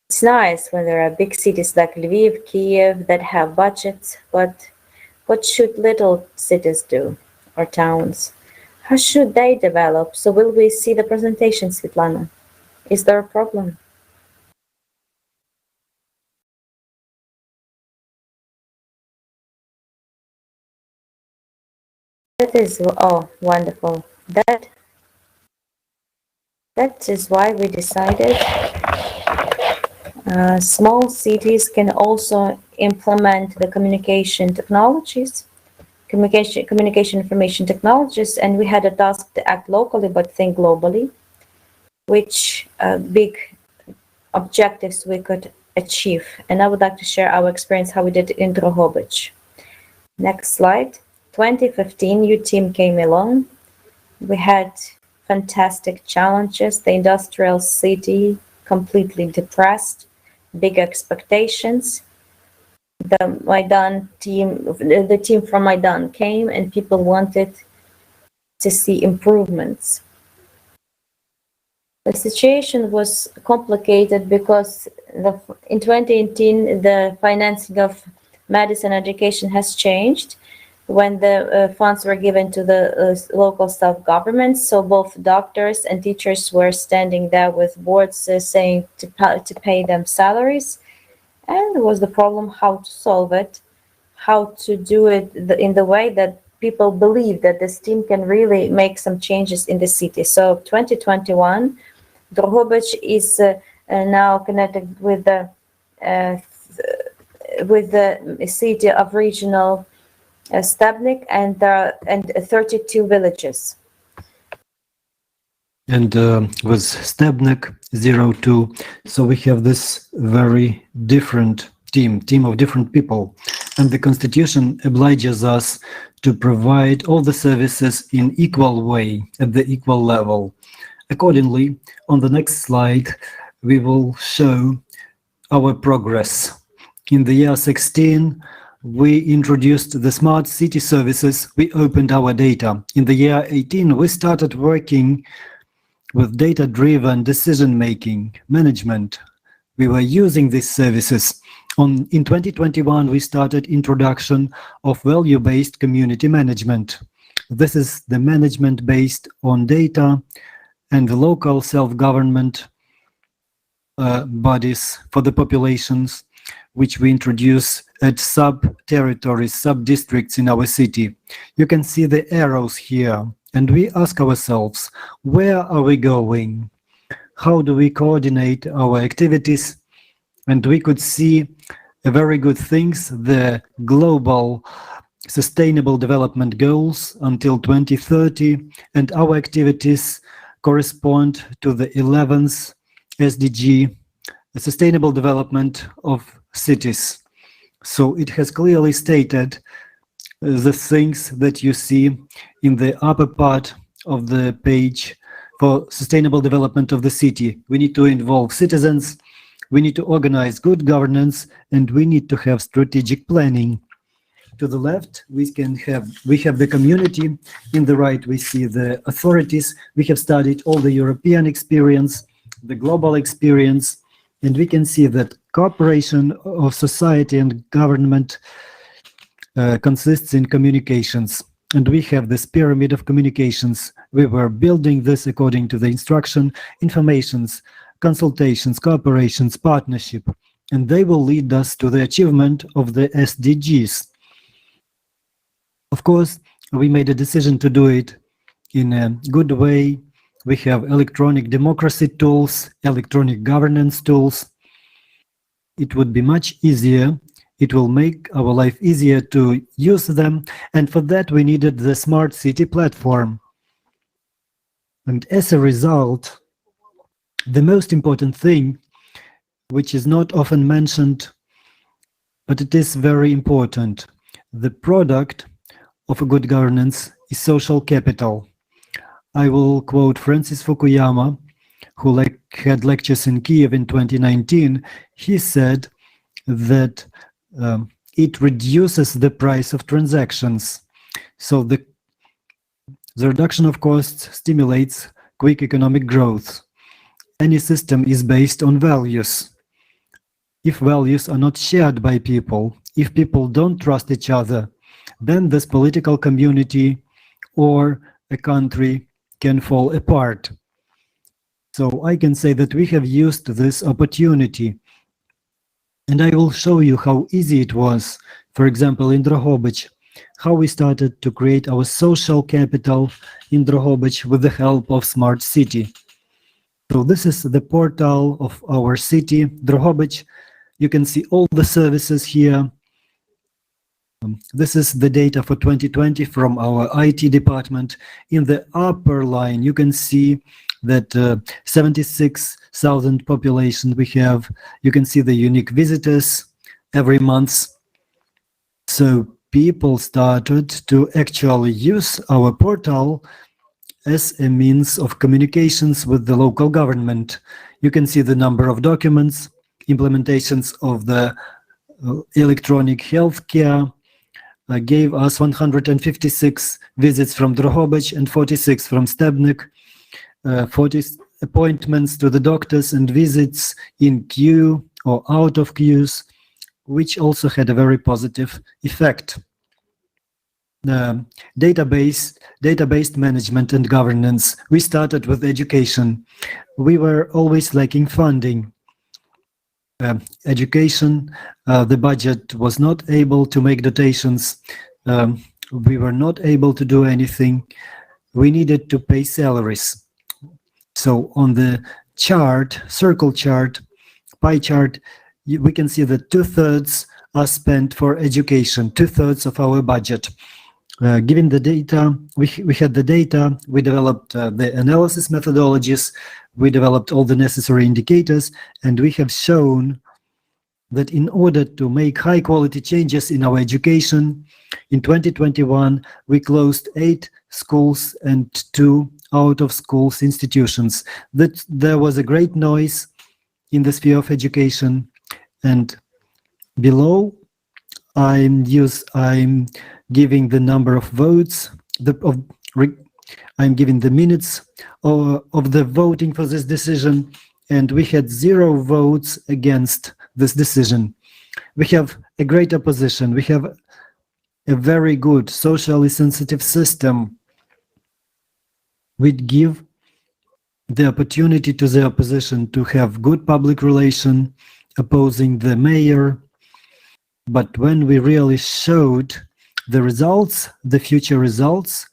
It's nice when there are big cities like Lviv, Kiev that have budgets, but what should little cities do, or towns? How should they develop? So will we see the presentation, Svetlana? Is there a problem? That is, oh, wonderful. That is why we decided small cities can also implement the communication technologies, communication information technologies, and we had a task to act locally but think globally, which big objectives we could achieve. And I would like to share our experience, how we did it in Drohobych. Next slide. 2015, your team came along. We had fantastic challenges. The industrial city completely depressed, big expectations. The Maidan team, the team from Maidan came and people wanted to see improvements. The situation was complicated because in 2018, the financing of medicine education has changed when the funds were given to the local self-governments. So both doctors and teachers were standing there with boards saying to pay them salaries. And there was the problem how to solve it, how to do it in the way that people believe that this team can really make some changes in the city. So 2021, Drohobych is now connected with the city of regional Stebnik and 32 villages. And with Stebnik 02, so we have this very different team of different people. And the Constitution obliges us to provide all the services in equal way, at the equal level. Accordingly, on the next slide, we will show our progress. In the year 16, we introduced the smart city services. We opened our data. In the year 18, we started working with data-driven decision-making management. We were using these services. In 2021, we started introduction of value-based community management. This is the management based on data and the local self-government bodies for the populations, which we introduce at sub-territories, sub-districts in our city. You can see the arrows here, and we ask ourselves, where are we going? How do we coordinate our activities? And we could see a very good things, the global sustainable development goals until 2030, and our activities correspond to the 11th SDG, the sustainable development of cities. So it has clearly stated the things that you see in the upper part of the page for sustainable development of the city. We need to involve citizens, we need to organize good governance, and we need to have strategic planning. To the left, we have the community. In the right, we see the authorities. We have studied all the European experience, the global experience, and we can see that cooperation of society and government consists in communications. And we have this pyramid of communications. We were building this according to the instruction, informations, consultations, cooperations, partnership, and they will lead us to the achievement of the SDGs. Of course, we made a decision to do it in a good way. We have electronic democracy tools, electronic governance tools. It would be much easier. It will make our life easier to use them. And for that, we needed the smart city platform. And as a result, the most important thing, which is not often mentioned, but it is very important, the product of a good governance is social capital. I will quote Francis Fukuyama, who had lectures in Kiev in 2019. He said that it reduces the price of transactions. So the reduction of costs stimulates quick economic growth. Any system is based on values. If values are not shared by people, if people don't trust each other, then this political community or a country can fall apart. So I can say that we have used this opportunity. And I will show you how easy it was, for example, in Drohobych, how we started to create our social capital in Drohobych with the help of Smart City. So this is the portal of our city, Drohobych. You can see all the services here. This is the data for 2020 from our IT department. In the upper line, you can see that 76,000 population we have. You can see the unique visitors every month. So people started to actually use our portal as a means of communications with the local government. You can see the number of documents, implementations of the electronic healthcare gave us 156 visits from Drohobych and 46 from Stebnik, 40 appointments to the doctors and visits in queue or out of queues, which also had a very positive effect. Database management and governance. We started with education. We were always lacking funding. Education, the budget was not able to make dotations. We were not able to do anything. We needed to pay salaries. So on the chart, circle chart, pie chart, we can see that 2/3 are spent for education, 2/3 of our budget. Given the data, we had the data, we developed the analysis methodologies, we developed all the necessary indicators, and we have shown that in order to make high quality changes in our education, in 2021, we closed 8 schools and 2 out of schools institutions. That there was a great noise in the sphere of education. And below, I'm giving the number of votes, I'm giving the minutes of the voting for this decision, and we had 0 votes against this decision. We have a great opposition. We have a very good socially sensitive system. We give the opportunity to the opposition to have good public relation opposing the mayor. But when we really showed the results, the future results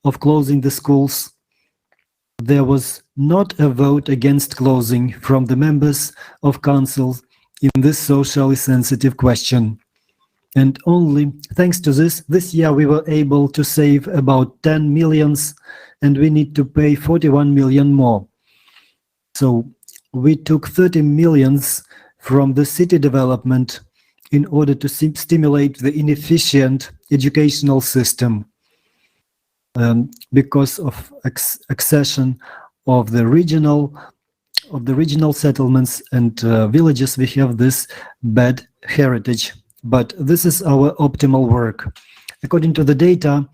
of closing the schools, there was not a vote against closing from the members of council in this socially sensitive question. And only thanks to this year we were able to save about 10 millions, and we need to pay 41 million more. So we took 30 millions from the city development in order to stimulate the inefficient educational system. Because of accession of the regional settlements and villages, we have this bad heritage. But this is our optimal work. According to the data,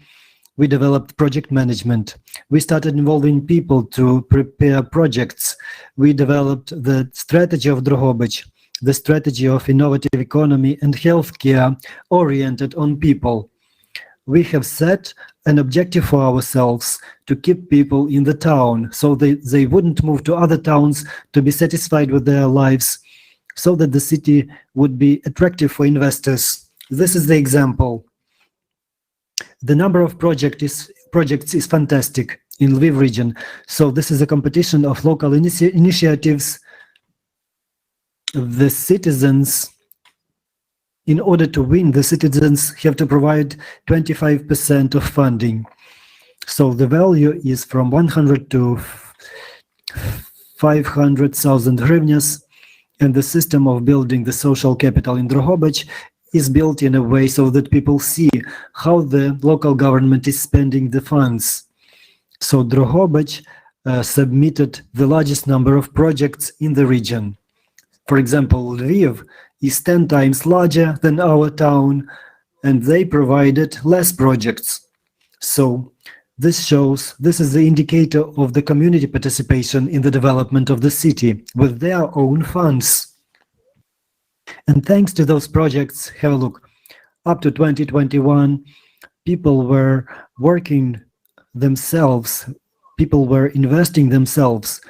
we developed project management. We started involving people to prepare projects. We developed the strategy of Drohobych, the strategy of innovative economy and healthcare oriented on people. We have set an objective for ourselves to keep people in the town so they wouldn't move to other towns to be satisfied with their lives, so that the city would be attractive for investors. This is the example. The number of projects is fantastic in Lviv region. So this is a competition of local initiatives. The citizens, in order to win, the citizens have to provide 25% of funding. So the value is from 100 to 500,000 hryvnias, and the system of building the social capital in Drohobych is built in a way so that people see how the local government is spending the funds. So Drohobych submitted the largest number of projects in the region. For example, Lviv is 10 times larger than our town, and they provided less projects. So this is the indicator of the community participation in the development of the city with their own funds. And thanks to those projects, have a look, up to 2021, people were working themselves, people were investing themselves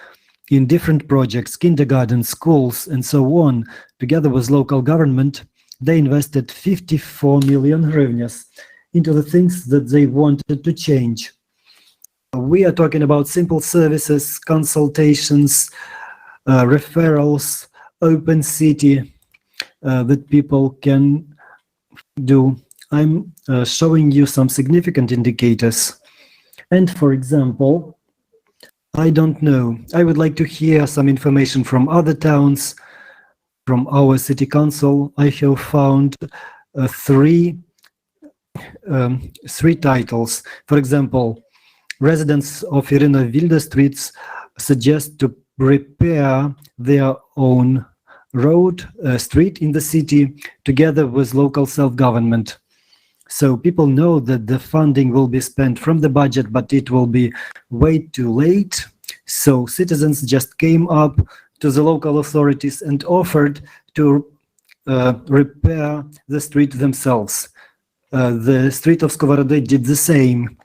in different projects, kindergarten, schools, and so on. Together with local government, they invested 54 million hryvnias into the things that they wanted to change. We are talking about simple services, consultations, referrals, open city that people can do. I'm showing you some significant indicators. And for example, I don't know, I would like to hear some information from other towns, from our city council. I have found three titles. For example, residents of Irina Vilda streets suggest to repair their own road, street in the city together with local self-government. So people know that the funding will be spent from the budget, but it will be way too late. So citizens just came up to the local authorities and offered to repair the street themselves. The street of Skovoroды did the same.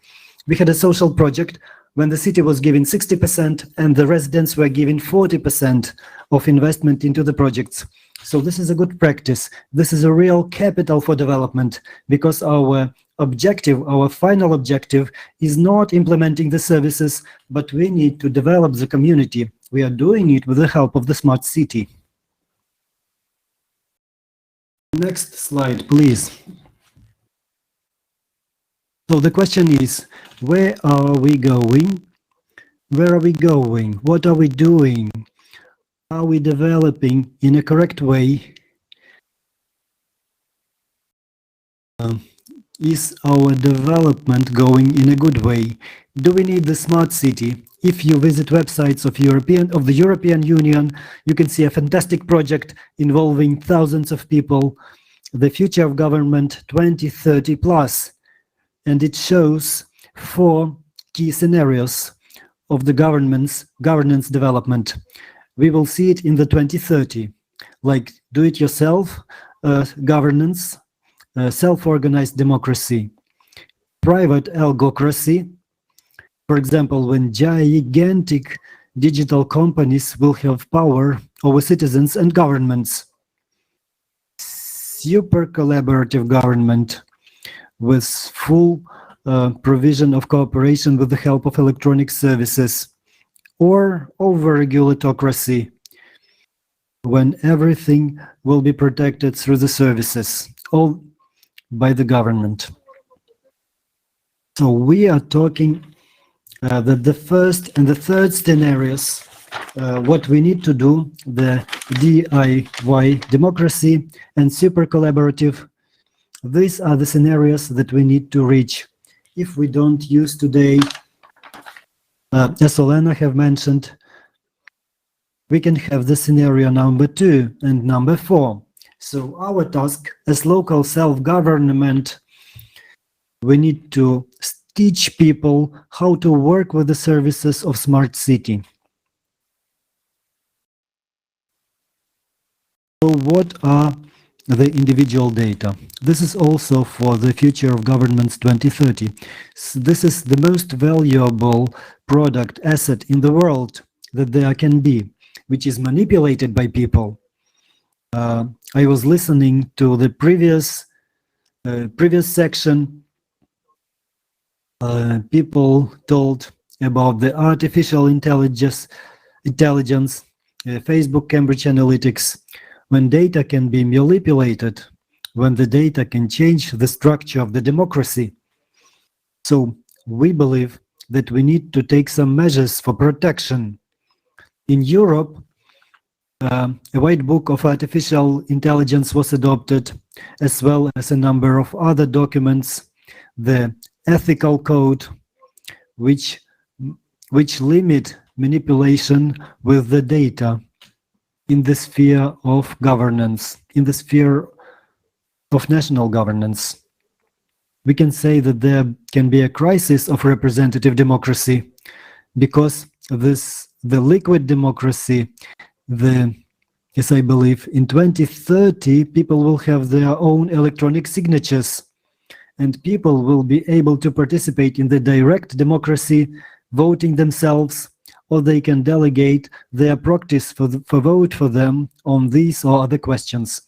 We had a social project when the city was giving 60% and the residents were giving 40% of investment into the projects. So this is a good practice. This is a real capital for development, because our objective, our final objective, is not implementing the services, but we need to develop the community. We are doing it with the help of the smart city. Next slide, please. So the question is, where are we going? Where are we going? What are we doing? Are we developing in a correct way? Is our development going in a good way? Do we need the smart city? If you visit websites of the European Union, you can see a fantastic project involving thousands of people, the future of government 2030 plus, and it shows 4 key scenarios of the governance development. We will see it in the 2030, like do-it-yourself governance, self-organized democracy, private algocracy, for example, when gigantic digital companies will have power over citizens and governments, super collaborative government with full provision of cooperation with the help of electronic services, or over-regulatocracy, when everything will be protected through the services, all by the government. So we are talking that the first and the third scenarios, what we need to do, the DIY democracy and super collaborative, these are the scenarios that we need to reach. If we don't use today, as Olena have mentioned, we can have the scenario number 2 and number 4. So our task as local self-government, we need to teach people how to work with the services of smart city. So what are the individual data? This is also for the future of governments 2030. So this is the most valuable product asset in the world that there can be, which is manipulated by people. I was listening to the previous section. People told about the artificial intelligence, Facebook, Cambridge Analytics, when data can be manipulated, when the data can change the structure of the democracy. So we believe that we need to take some measures for protection. In Europe, a white book of artificial intelligence was adopted, as well as a number of other documents, the ethical code, which limit manipulation with the data in the sphere of governance, in the sphere of national governance. We can say that there can be a crisis of representative democracy because the liquid democracy, as I believe, in 2030, people will have their own electronic signatures, and people will be able to participate in the direct democracy, voting themselves, or they can delegate their proxies for vote for them on these or other questions.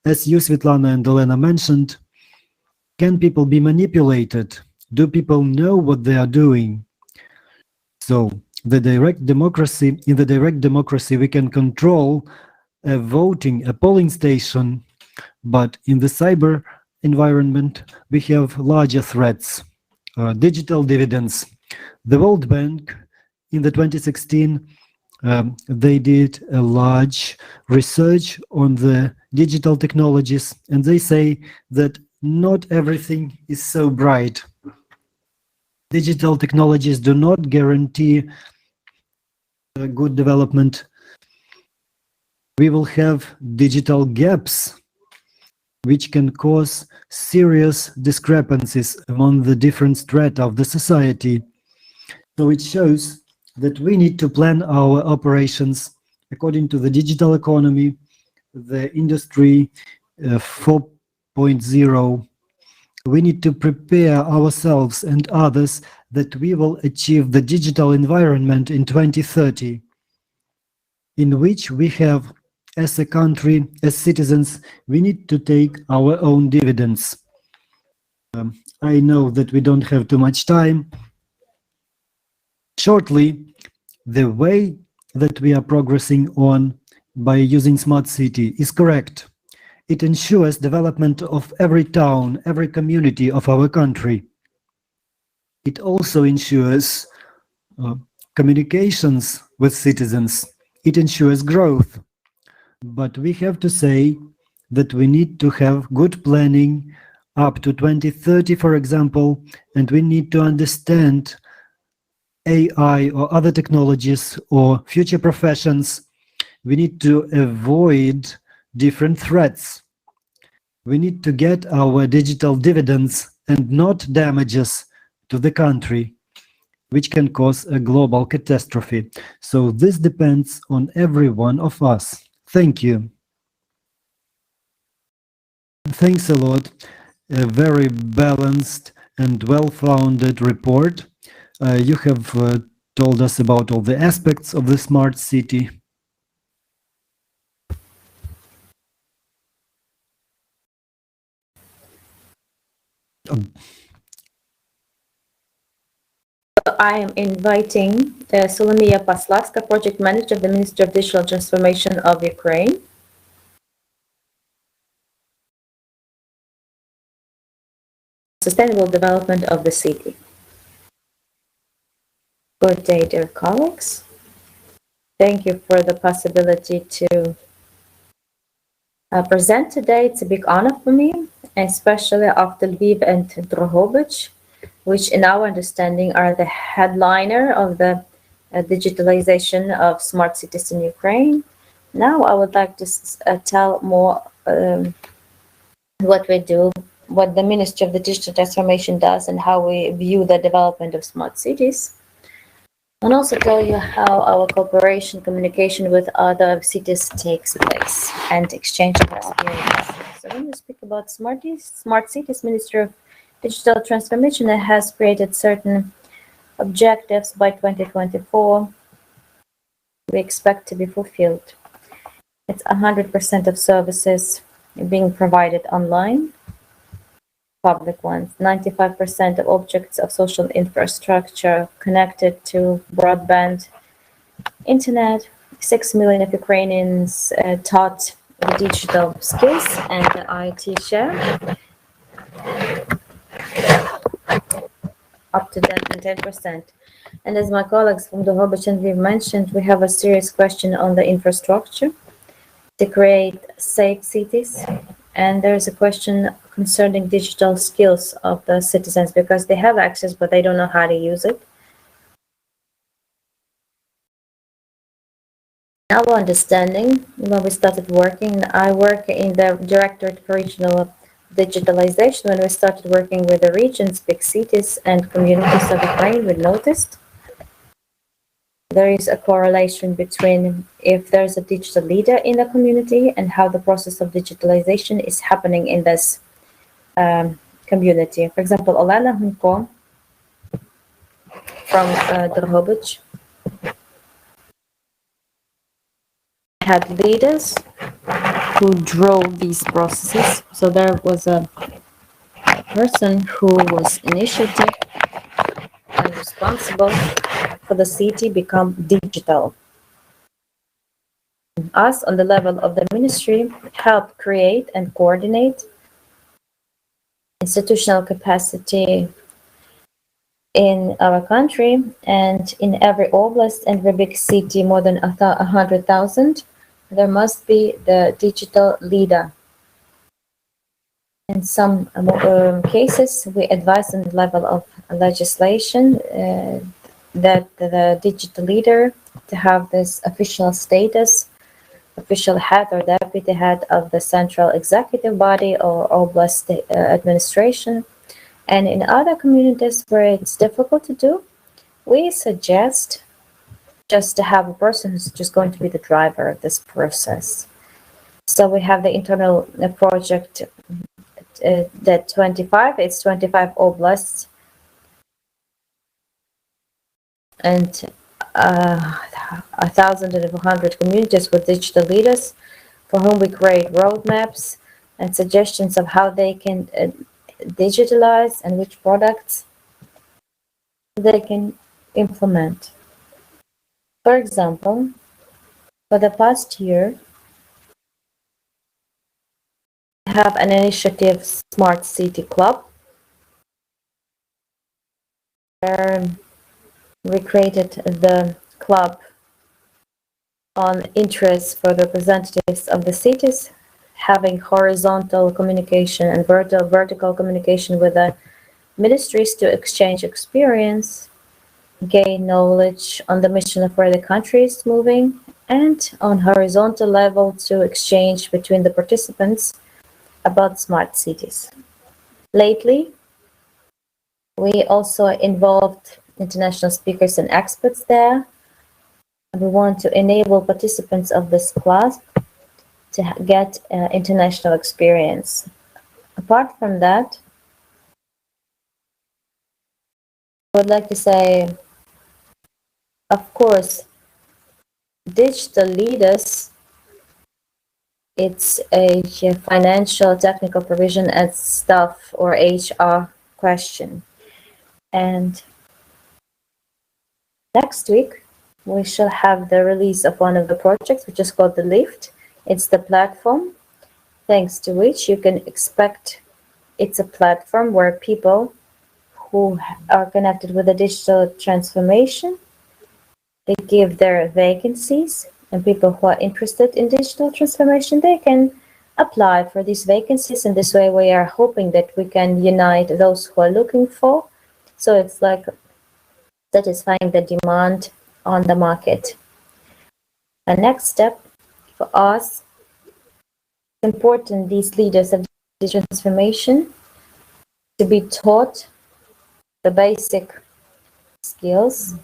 As you, Svetlana and Elena, mentioned, can people be manipulated? Do people know what they are doing? So in the direct democracy, we can control a polling station, but in the cyber environment, we have larger threats, digital dividends. The World Bank, in the 2016, they did a large research on the digital technologies, and they say that not everything is so bright. Digital technologies do not guarantee good development. We will have digital gaps, which can cause serious discrepancies among the different strata of the society. So it shows that we need to plan our operations according to the digital economy, the industry 4.0. We need to prepare ourselves and others that we will achieve the digital environment in 2030, in which we have, as a country, as citizens, we need to take our own dividends. I know that we don't have too much time. Shortly, the way that we are progressing on by using smart city is correct. It ensures development of every town, every community of our country. It also ensures communications with citizens. It ensures growth. But we have to say that we need to have good planning up to 2030, for example, and we need to understand AI or other technologies or future professions. We need to avoid different threats. We need to get our digital dividends and not damages to the country, which can cause a global catastrophe. So this depends on every one of us. Thank you. Thanks a lot. A very balanced and well-founded report. You have told us about all the aspects of the smart city. I am inviting Solomia Paslavska, Project Manager of the Ministry of Digital Transformation of Ukraine. Sustainable development of the city. Good day, dear colleagues. Thank you for the possibility to present today. It's a big honor for me, especially after Lviv and Drohobych, which in our understanding are the headliner of the digitalization of smart cities in Ukraine. Now I would like to tell more what we do, what the Ministry of the Digital Transformation does, and how we view the development of smart cities. And also tell you how our cooperation, communication with other cities takes place and exchange of experience. So when we speak about smart cities, Ministry of Digital Transformation has created certain objectives by 2024 we expect to be fulfilled. It's 100% of services being provided online, public ones, 95% of objects of social infrastructure connected to broadband internet, 6 million of Ukrainians taught the digital skills and the IT share, up to 10%. And as my colleagues from Drohobych and Lviv mentioned, we have a serious question on the infrastructure to create safe cities. And there's a question concerning digital skills of the citizens because they have access, but they don't know how to use it. In our understanding, when we started working, I work in the Directorate for Regional Digitalization. When we started working with the regions, big cities, and communities of Ukraine, we noticed there is a correlation between if there's a digital leader in the community and how the process of digitalization is happening in this community. For example, Olena Hunko from Drohobych had leaders who drove these processes. So there was a person who was initiative and responsible for the city become digital. Us on the level of the ministry help create and coordinate institutional capacity in our country and in every oblast and every big city, more than 100,000, there must be the digital leader. In some cases, we advise on the level of legislation that the digital leader to have this official status, official head or deputy head of the central executive body or oblast administration. And in other communities where it's difficult to do, we suggest just to have a person who's just going to be the driver of this process. So we have the internal project that 25, it's 25 oblasts and 1,100 communities with digital leaders for whom we create roadmaps and suggestions of how they can digitalize and which products they can implement. For example, for the past year, we have an initiative, Smart City Club, where we created the club on interest for the representatives of the cities having horizontal communication and vertical communication with the ministries to exchange experience, gain knowledge on the mission of where the country is moving, and on horizontal level to exchange between the participants about smart cities. Lately, we also involved international speakers and experts there. We want to enable participants of this class to get international experience. Apart from that, I would like to say, of course, digital leaders, it's a financial technical provision and staff or HR question. And next week, we shall have the release of one of the projects, which is called the Lift. It's the platform, thanks to which you can expect it's a platform where people who are connected with the digital transformation, they give their vacancies, and people who are interested in digital transformation, they can apply for these vacancies. In this way, we are hoping that we can unite those who are looking for. So it's like satisfying the demand on the market. The next step for us, it's important these leaders of digital transformation to be taught the basic skills,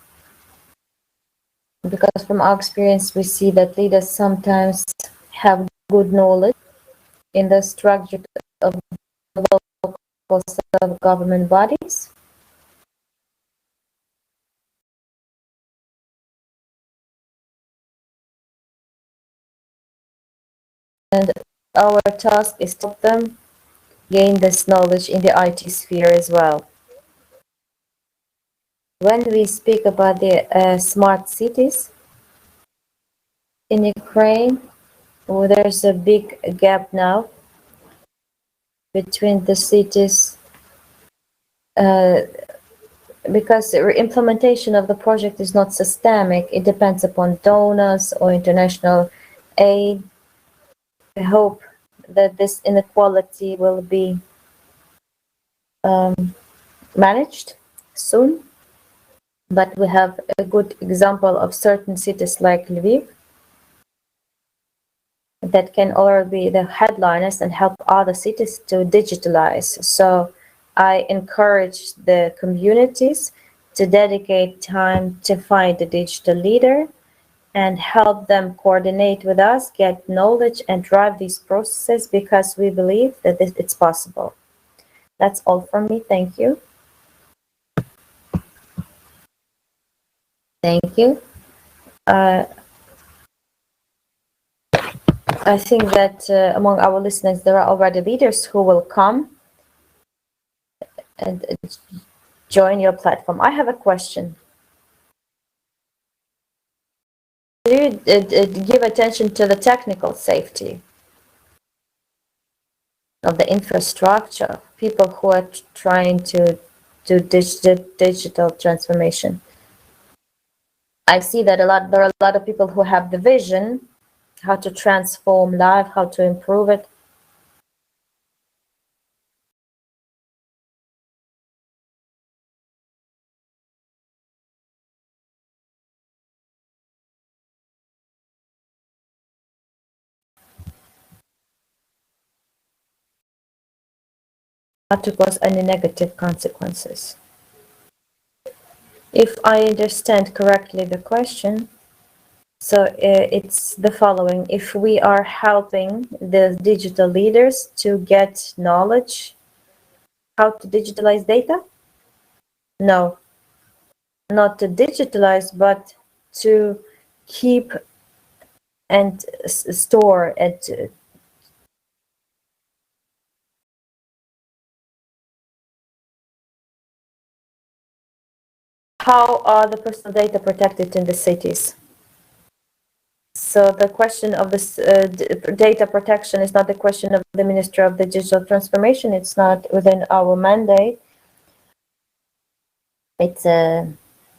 because from our experience we see that leaders sometimes have good knowledge in the structure of local self-government bodies. And our task is to help them gain this knowledge in the IT sphere as well. When we speak about the smart cities in Ukraine, there's a big gap now between the cities because the implementation of the project is not systemic. It depends upon donors or international aid. I hope that this inequality will be managed soon. But we have a good example of certain cities like Lviv that can already be the headliners and help other cities to digitalize. So I encourage the communities to dedicate time to find a digital leader and help them coordinate with us, get knowledge and drive these processes, because we believe that it's possible. That's all from me. Thank you. Thank you. I think that among our listeners, there are already leaders who will come and join your platform. I have a question. Do you give attention to the technical safety of the infrastructure, people who are trying to do digital transformation? I see that there are a lot of people who have the vision, how to transform life, how to improve it. Not to cause any negative consequences. If I understand correctly the question, so it's the following: if we are helping the digital leaders to get knowledge how to digitalize data? No, not to digitalize, but to keep and store and how are the personal data protected in the cities? So the question of this data protection is not the question of the Ministry of the Digital Transformation. It's not within our mandate. It's a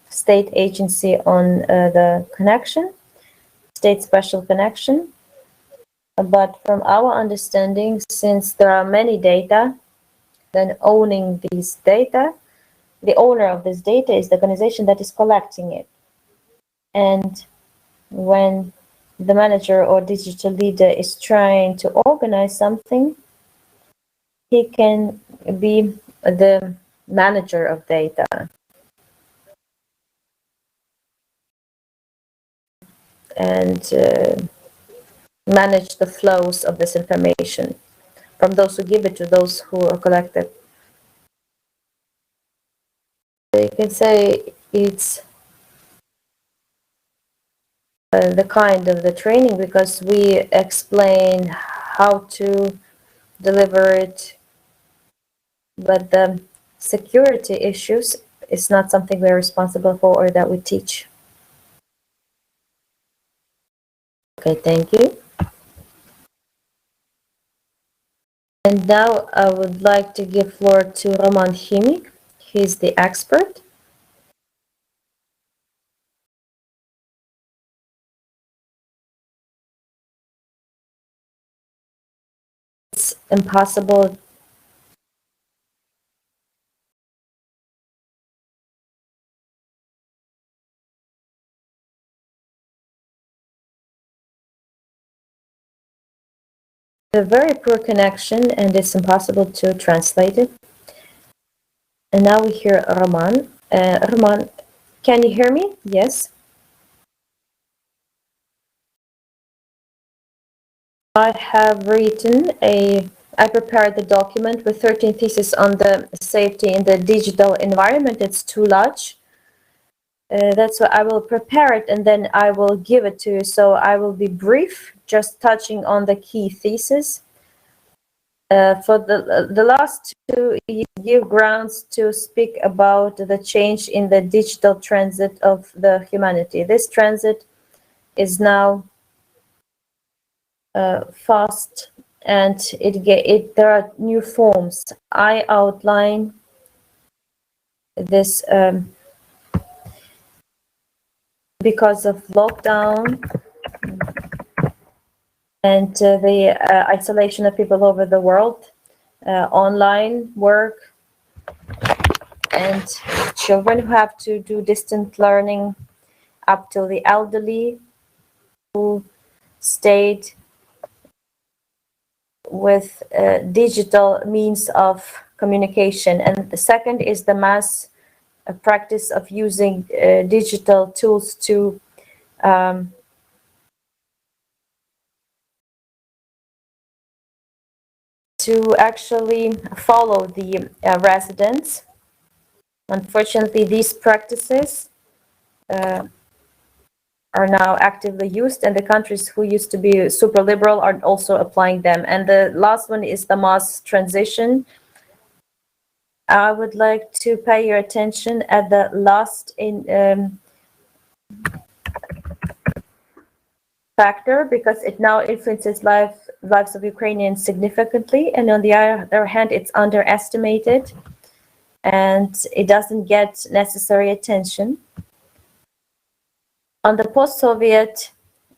state agency on the connection, state special connection. But from our understanding, since there are many data, then owning these data, the owner of this data is the organization that is collecting it. And when the manager or digital leader is trying to organize something, he can be the manager of data and manage the flows of this information from those who give it to those who are collected. You can say it's the kind of the training, because we explain how to deliver it, but the security issues is not something we're responsible for or that we teach. Okay, thank you. And now I would like to give floor to Roman Chimik. He's the expert. It's impossible. A very poor connection, and it's impossible to translate it. And now we hear Roman. Roman, can you hear me? Yes. I prepared the document with 13 theses on the safety in the digital environment. It's too large. That's why I will prepare it and then I will give it to you. So I will be brief, just touching on the key theses. For the last two, you give grounds to speak about the change in the digital transit of the humanity. This transit is now fast, and there are new forms. I outline this because of lockdown and the isolation of people over the world, online work, and children who have to do distant learning, up to the elderly who stayed with digital means of communication. And the second is the mass practice of using digital tools to actually follow the residents. Unfortunately, these practices are now actively used, and the countries who used to be super liberal are also applying them. And the last one is the mass transition. I would like to pay your attention at the last factor, because it now influences lives of Ukrainians significantly, and on the other hand, it's underestimated and it doesn't get necessary attention. On the post-Soviet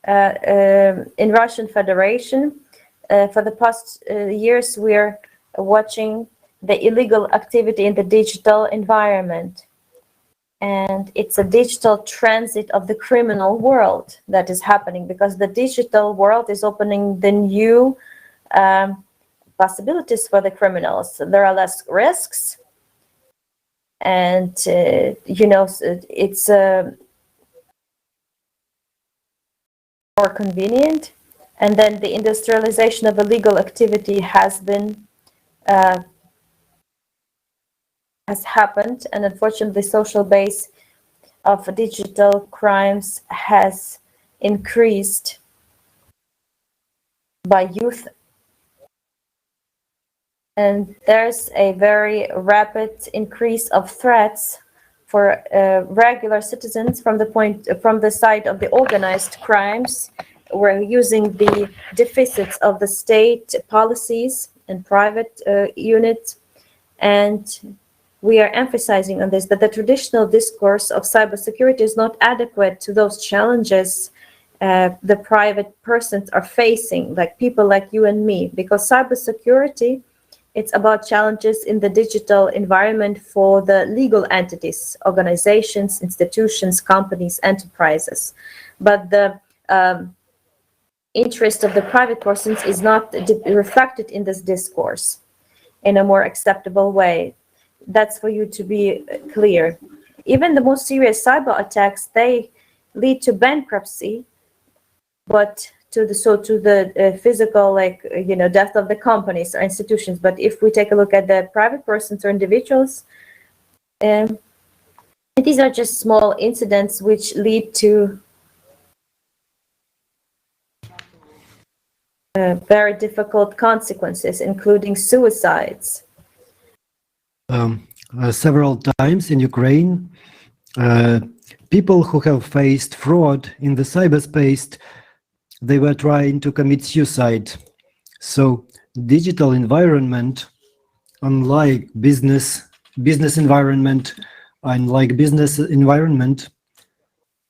in Russian Federation, for the past years, we're watching the illegal activity in the digital environment. And it's a digital transit of the criminal world that is happening, because the digital world is opening the new possibilities for the criminals. There are less risks, and it's more convenient. And then the industrialization of illegal activity has happened, and unfortunately, the social base of digital crimes has increased by youth, and there's a very rapid increase of threats for regular citizens from the side of the organized crimes. We're using the deficits of the state policies and private units, and we are emphasizing on this, that the traditional discourse of cybersecurity is not adequate to those challenges, the private persons are facing, like people like you and me, because cybersecurity, it's about challenges in the digital environment for the legal entities, organizations, institutions, companies, enterprises. But the interest of the private persons is not reflected in this discourse in a more acceptable way. That's for you to be clear. Even the most serious cyber attacks, they lead to bankruptcy, but to the physical, like, death of the companies or institutions. But if we take a look at the private persons or individuals, these are just small incidents which lead to very difficult consequences, including suicides. Several times in Ukraine, people who have faced fraud in the cyberspace, they were trying to commit suicide. So digital environment, unlike business environment,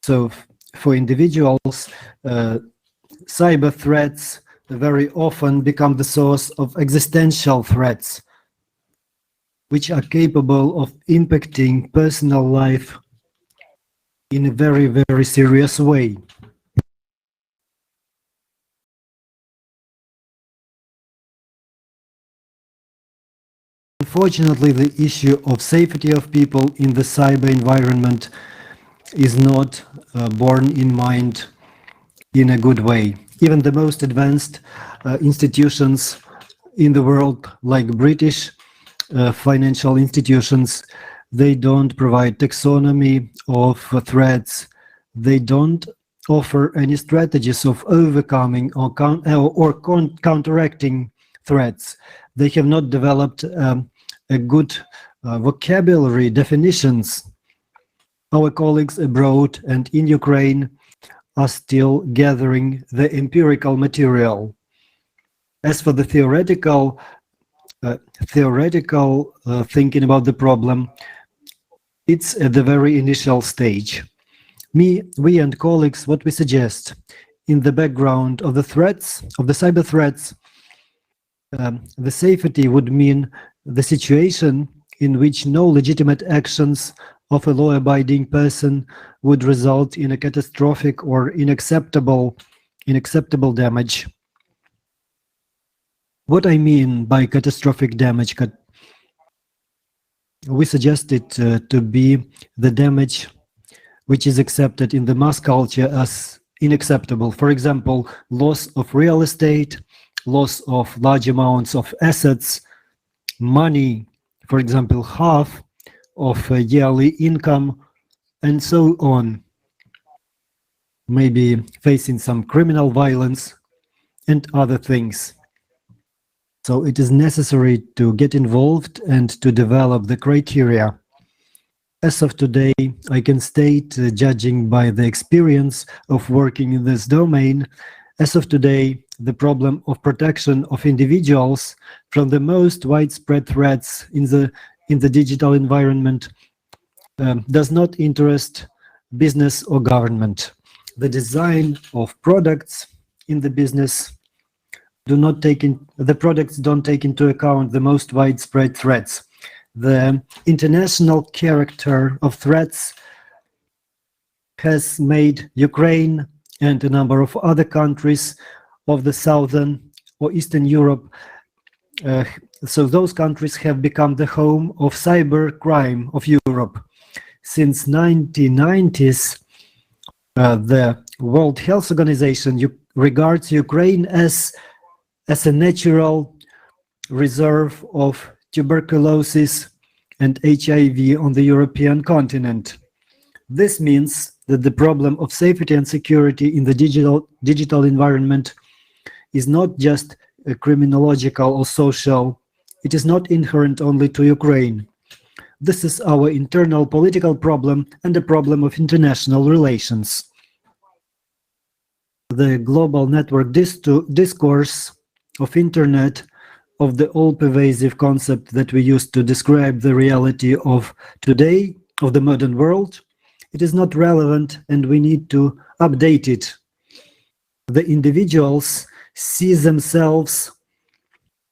so for individuals, cyber threats very often become the source of existential threats, which are capable of impacting personal life in a very, very serious way. Unfortunately, the issue of safety of people in the cyber environment is not borne in mind in a good way. Even the most advanced institutions in the world, like British financial institutions, they don't provide taxonomy of threats. They don't offer any strategies of overcoming or counteracting threats. They have not developed a good vocabulary definitions. Our colleagues abroad and in Ukraine are still gathering the empirical material. As for the theoretical thinking about the problem, it's at the very initial stage. We and colleagues, what we suggest in the background of the threats, of the cyber threats, the safety would mean the situation in which no legitimate actions of a law-abiding person would result in a catastrophic or unacceptable damage. What I mean by catastrophic damage, we suggest it to be the damage which is accepted in the mass culture as unacceptable. For example, loss of real estate, loss of large amounts of assets, money, for example, half of a yearly income, and so on. Maybe facing some criminal violence and other things. So it is necessary to get involved and to develop the criteria. As of today, I can state, judging by the experience of working in this domain, as of today, the problem of protection of individuals from the most widespread threats in the digital environment does not interest business or government. The design of products in the business the products don't take into account the most widespread threats. The international character of threats has made Ukraine and a number of other countries of the southern or Eastern Europe, so those countries have become the home of cyber crime of Europe. Since 1990s, the World Health Organization regards Ukraine as a natural reserve of tuberculosis and HIV on the European continent. This means that the problem of safety and security in the digital environment is not just a criminological or social. It is not inherent only to Ukraine. This is our internal political problem and a problem of international relations. The global network discourse of internet, of the all-pervasive concept that we use to describe the reality of today, of the modern world, it is not relevant and we need to update it. the individuals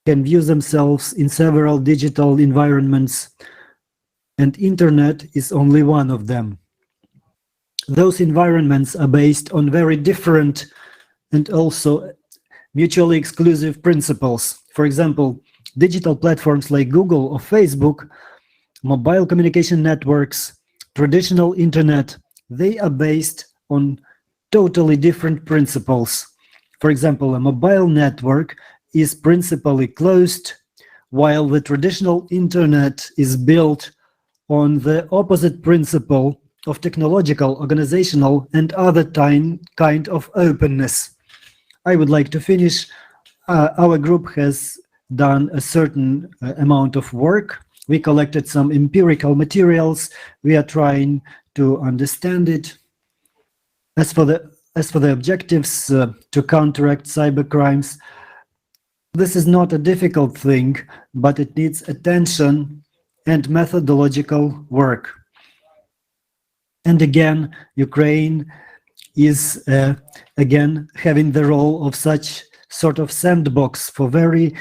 can view themselves in several digital environments, and internet is only one of them. Those environments are based on very different and also mutually exclusive principles. For example, digital platforms like Google or Facebook, mobile communication networks, traditional internet, they are based on totally different principles. For example, a mobile network is principally closed, while the traditional internet is built on the opposite principle of technological, organizational, and other kind of openness. I would like to finish. Our group has done a certain amount of work. We collected some empirical materials. We are trying to understand it. As for the objectives to counteract cybercrimes, this is not a difficult thing, but it needs attention and methodological work. And again, Ukraine is again having the role of such sort of sandbox for very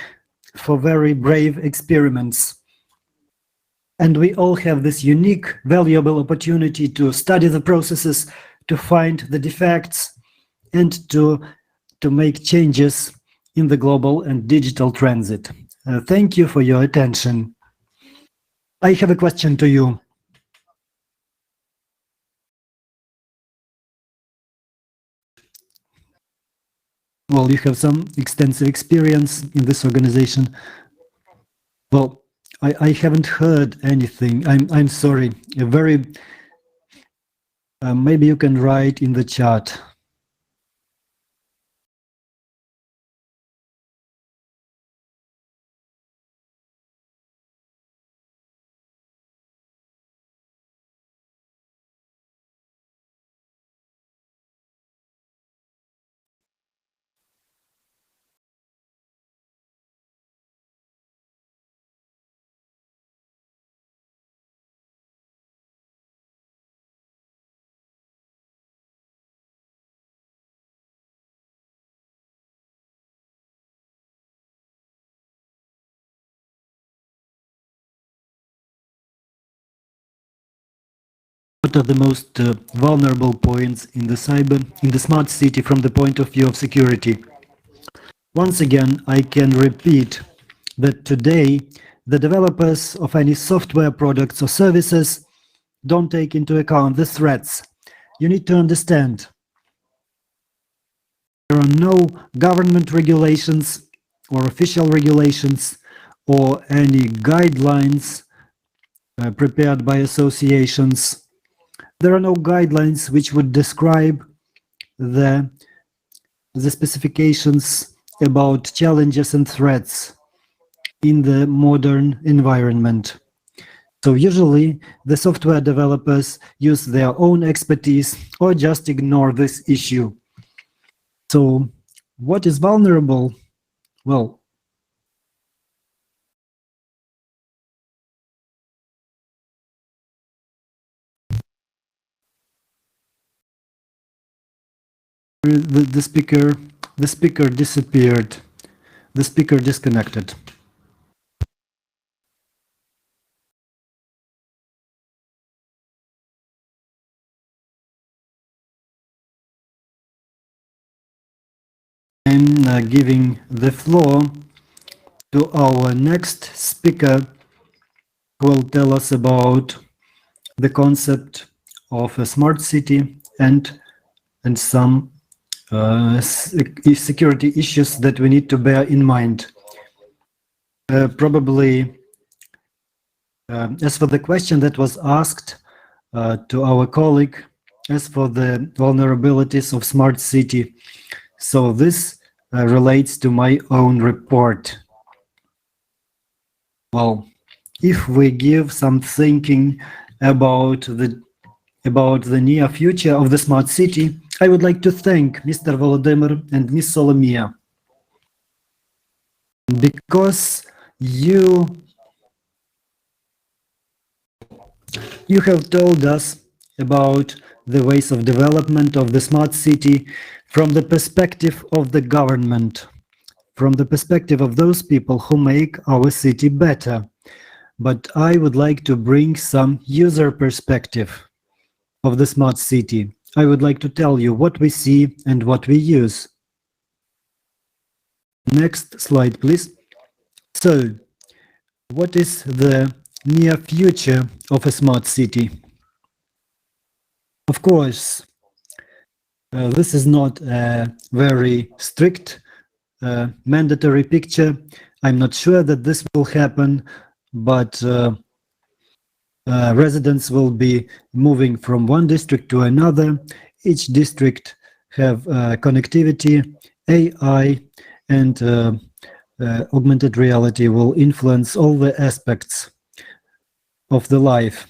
brave experiments. And we all have this unique, valuable opportunity to study the processes, to find the defects, and to make changes in the global and digital transit. Thank you for your attention. I have a question to you. Well, you have some extensive experience in this organization. Well, I haven't heard anything. I'm sorry. Maybe you can write in the chat. What are the most vulnerable points in the smart city from the point of view of security? Once again, I can repeat that today the developers of any software products or services don't take into account the threats. You need to understand there are no government regulations or official regulations or any guidelines prepared by associations. There are no guidelines which would describe the specifications about challenges and threats in the modern environment. So usually the software developers use their own expertise or just ignore this issue. So what is vulnerable? Well, the speaker disappeared. The speaker disconnected. I'm giving the floor to our next speaker, who will tell us about the concept of a smart city and some security issues that we need to bear in mind. Probably, as for the question that was asked to our colleague, as for the vulnerabilities of smart city, so this relates to my own report. Well, if we give some thinking about the near future of the smart city, I would like to thank Mr. Volodymyr and Ms. Solomia, because you have told us about the ways of development of the smart city from the perspective of the government, from the perspective of those people who make our city better. But I would like to bring some user perspective of the smart city. I would like to tell you what we see and what we use. Next slide, please. So, what is the near future of a smart city? Of course, this is not a very strict mandatory picture. I'm not sure that this will happen, but residents will be moving from one district to another. Each district have connectivity, AI, and augmented reality will influence all the aspects of the life.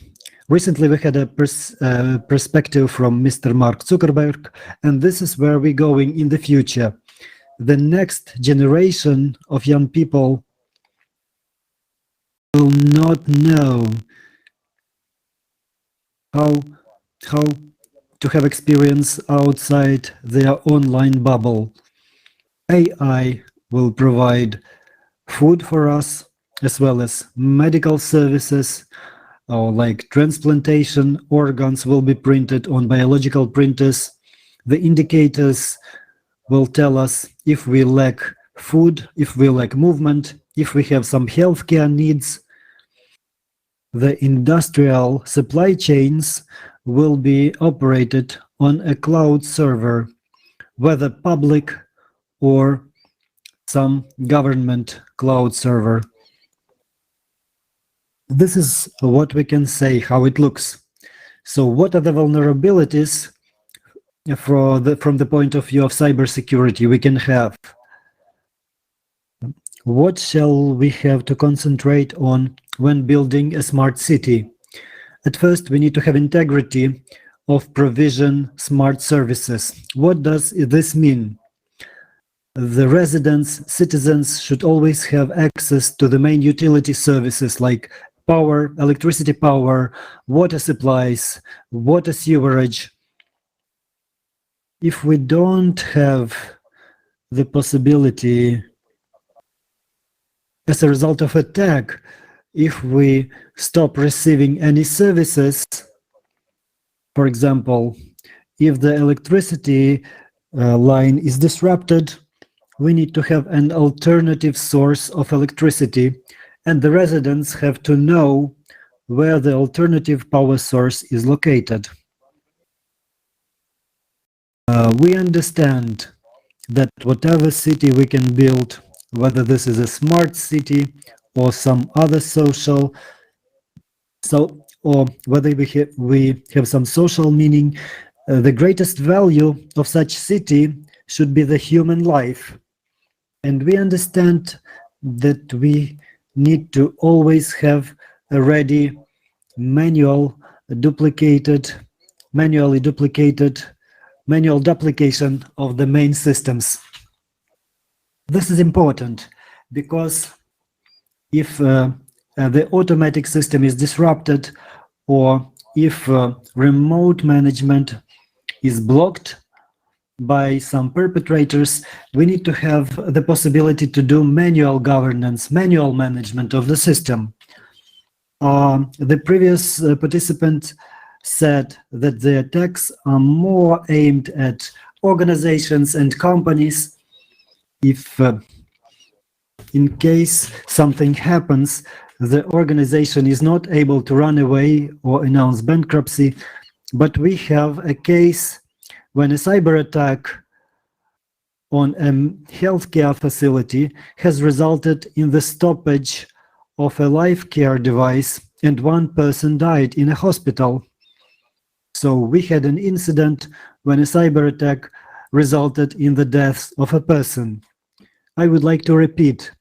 Recently, we had a perspective from Mr. Mark Zuckerberg, and this is where we're going in the future. The next generation of young people will not know how to have experience outside their online bubble. AI will provide food for us, as well as medical services, or like transplantation. Organs will be printed on biological printers. The indicators will tell us if we lack food, if we lack movement, if we have some healthcare needs. The industrial supply chains will be operated on a cloud server, whether public or some government cloud server. This is what we can say, how it looks. So what are the vulnerabilities from the point of view of cybersecurity we can have? What shall we have to concentrate on when building a smart city? At first, we need to have integrity of provision smart services. What does this mean? The residents, citizens should always have access to the main utility services like power, electricity power, water supplies, water sewerage. If we don't have the possibility, as a result of attack, if we stop receiving any services, for example, if the electricity line is disrupted, we need to have an alternative source of electricity, and the residents have to know where the alternative power source is located. We understand that whatever city we can build, whether this is a smart city or some other social, or whether we have some social meaning, the greatest value of such city should be the human life. And we understand that we need to always have a ready manual duplication of the main systems. This is important because if the automatic system is disrupted, or if remote management is blocked by some perpetrators, we need to have the possibility to do manual governance, manual management of the system. The previous participant said that the attacks are more aimed at organizations and companies. If in case something happens, the organization is not able to run away or announce bankruptcy, but we have a case when a cyber attack on a healthcare facility has resulted in the stoppage of a life care device, and one person died in a hospital. So we had an incident when a cyber attack resulted in the death of a person. I would like to repeat,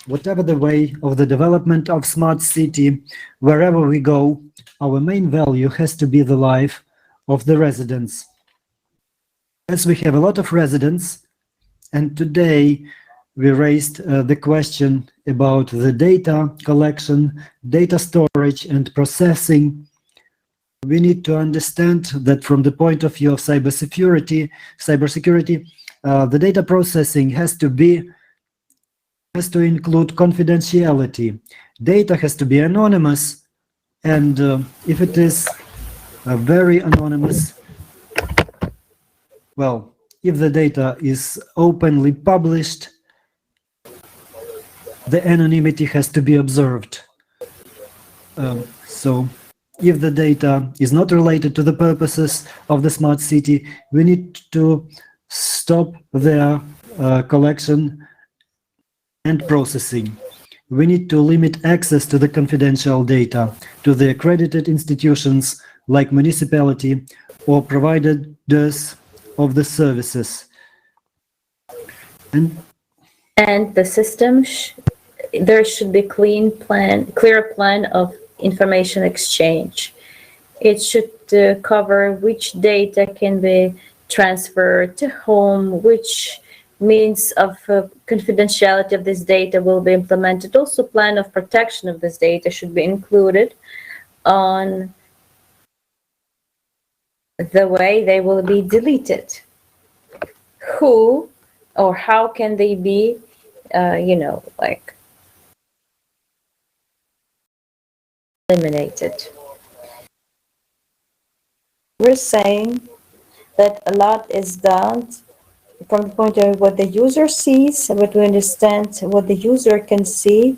whatever the way of the development of smart city, wherever we go, our main value has to be the life of the residents. As we have a lot of residents, and today we raised the question about the data collection, data storage and processing. we need to understand that from the point of view of cybersecurity, the data processing has to include confidentiality. Data has to be anonymous, and if it is very anonymous, well, if the data is openly published, the anonymity has to be observed. So if the data is not related to the purposes of the smart city, we need to stop their collection and processing. We need to limit access to the confidential data to the accredited institutions like municipality or providers of the services. And the system, there should be clear plan of information exchange. It should cover which data can be transferred to whom, which means of confidentiality of this data will be implemented. Also, plan of protection of this data should be included on the way they will be deleted. Who or how can they be, like eliminated? We're saying that a lot is done from the point of view what the user sees, but we understand what the user can see.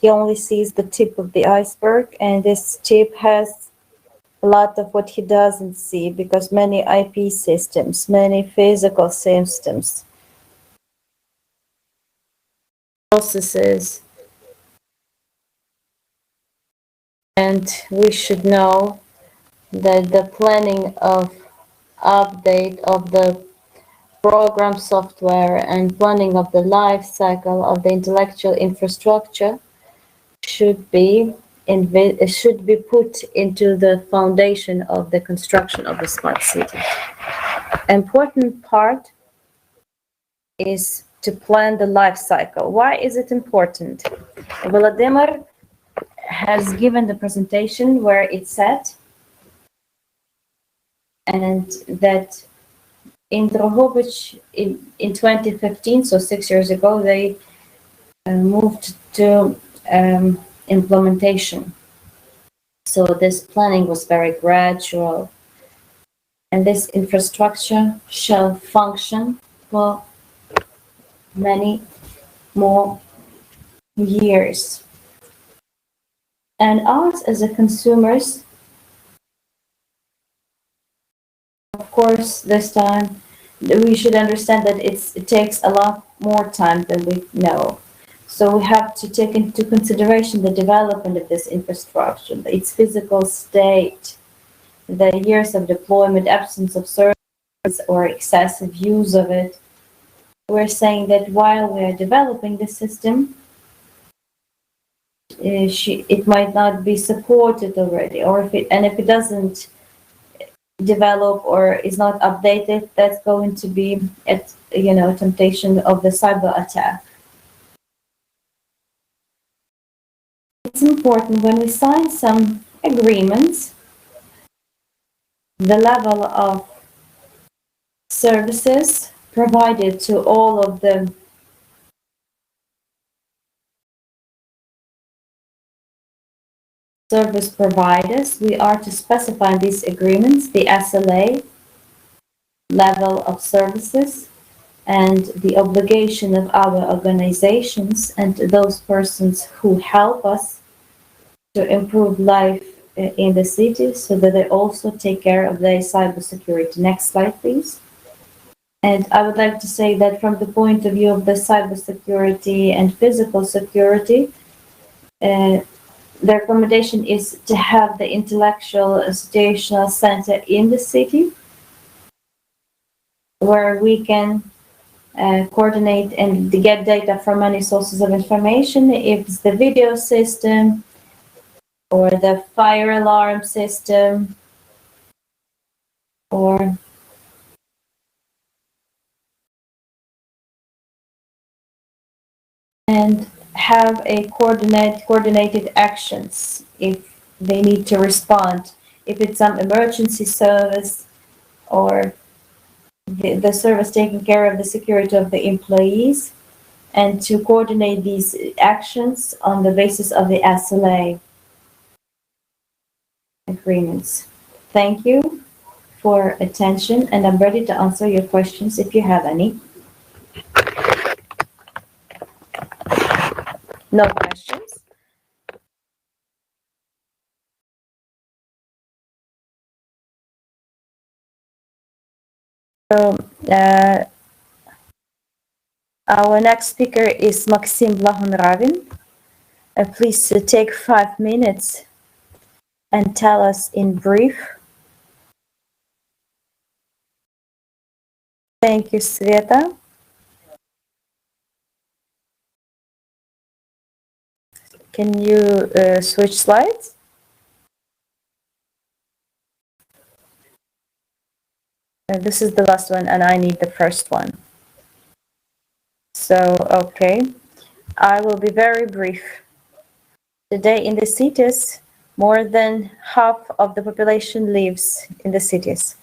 He only sees the tip of the iceberg, and this tip has a lot of what he doesn't see, because many IP systems, many physical systems, processes, and we should know that the planning of update of the program software and planning of the life cycle of the intellectual infrastructure should be put into the foundation of the construction of the smart city. Important part is to plan the life cycle. Why is it important? Volodymyr has given the presentation where it said, and that in Drohobych in 2015, so 6 years ago, they moved to implementation. So this planning was very gradual, and this infrastructure shall function for many more years. And us as a consumers, of course, this time we should understand that it takes a lot more time than we know. So we have to take into consideration the development of this infrastructure, its physical state, the years of deployment, absence of service or excessive use of it. We're saying that while we are developing the system, it might not be supported already, or if it doesn't develop or is not updated, that's going to be temptation of the cyber attack. It's important when we sign some agreements, the level of services provided to all of the service providers, we are to specify in these agreements the SLA level of services and the obligation of our organizations and those persons who help us to improve life in the city, so that they also take care of their cybersecurity. Next slide, please. And I would like to say that from the point of view of the cybersecurity and physical security, the recommendation is to have the intellectual situational center in the city, where we can coordinate and get data from many sources of information. If it's the video system or the fire alarm system or and have a coordinated actions if they need to respond if it's some emergency service or the service taking care of the security of the employees, and to coordinate these actions on the basis of the SLA agreements. Thank you for attention, and I'm ready to answer your questions if you have any. No questions? So, our next speaker is Maxim Blahonravin. Please take 5 minutes and tell us in brief. Thank you, Sveta. Can you switch slides? This is the last one, and I need the first one. So, okay, I will be very brief. Today in the cities, more than half of the population lives in the cities.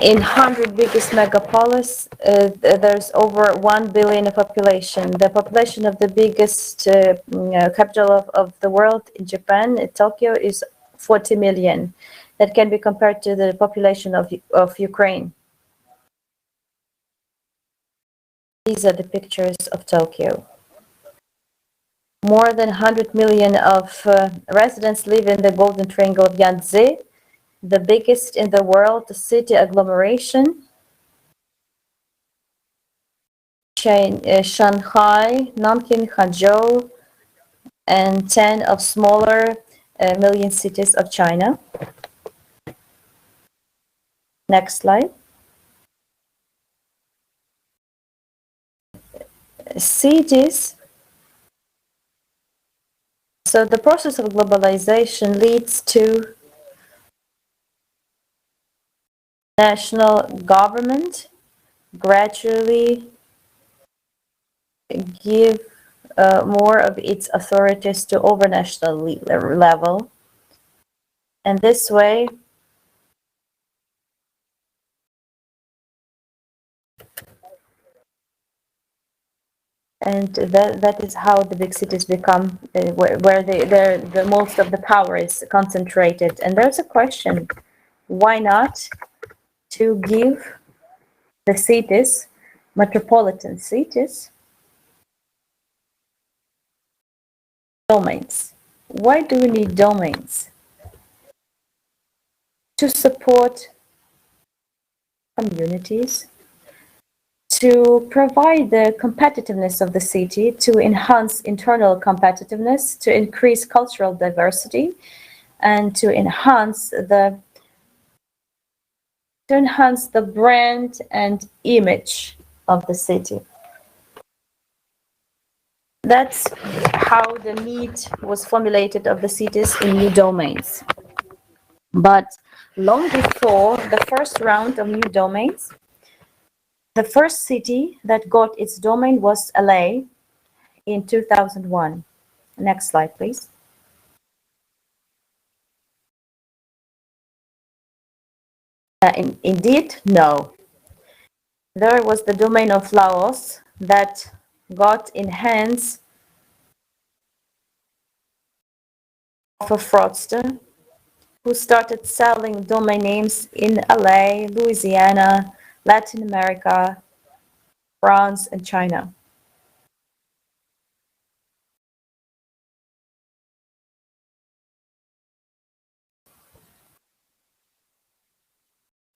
In 100 biggest megapolis, there's over 1 billion of population. The population of the biggest capital of the world, in Japan, Tokyo, is 40 million. That can be compared to the population of Ukraine. These are the pictures of Tokyo. More than 100 million of residents live in the Golden Triangle of Yangtze, the biggest in the world city agglomeration. Shanghai, Nanking, Hangzhou, and 10 of smaller million cities of China. Next slide. Cities. So the process of globalization leads to national government gradually give more of its authorities to overnational level. And this way, and that is how the big cities become where the most of the power is concentrated. And there's a question, why not to give the cities, metropolitan cities, domains? Why do we need domains? To support communities, to provide the competitiveness of the city, to enhance internal competitiveness, to increase cultural diversity, and to enhance the brand and image of the city. That's how the need was formulated of the cities in new domains. But long before the first round of new domains, the first city that got its domain was LA in 2001. Next slide, please. Indeed, no. There was the domain of Laos that got in hands of a fraudster who started selling domain names in LA, Louisiana, Latin America, France, and China.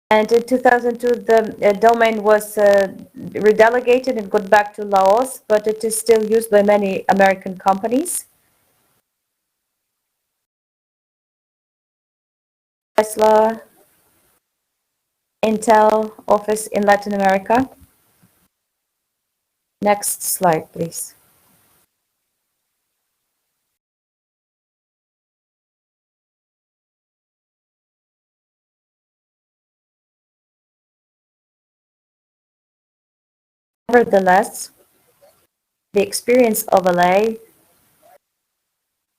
And in 2002, the domain was redelegated and got back to Laos, but it is still used by many American companies. Tesla, Intel office in Latin America. Next slide, please. Nevertheless, the experience of LA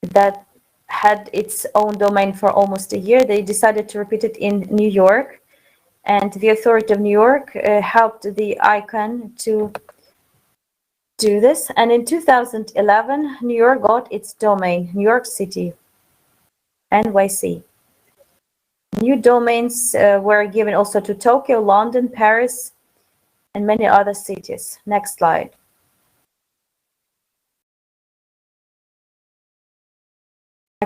that had its own domain for almost a year. They decided to repeat it in New York, and the authority of New York helped the ICANN to do this. And in 2011, New York got its domain, New York City, NYC. New domains were given also to Tokyo, London, Paris, and many other cities. Next slide.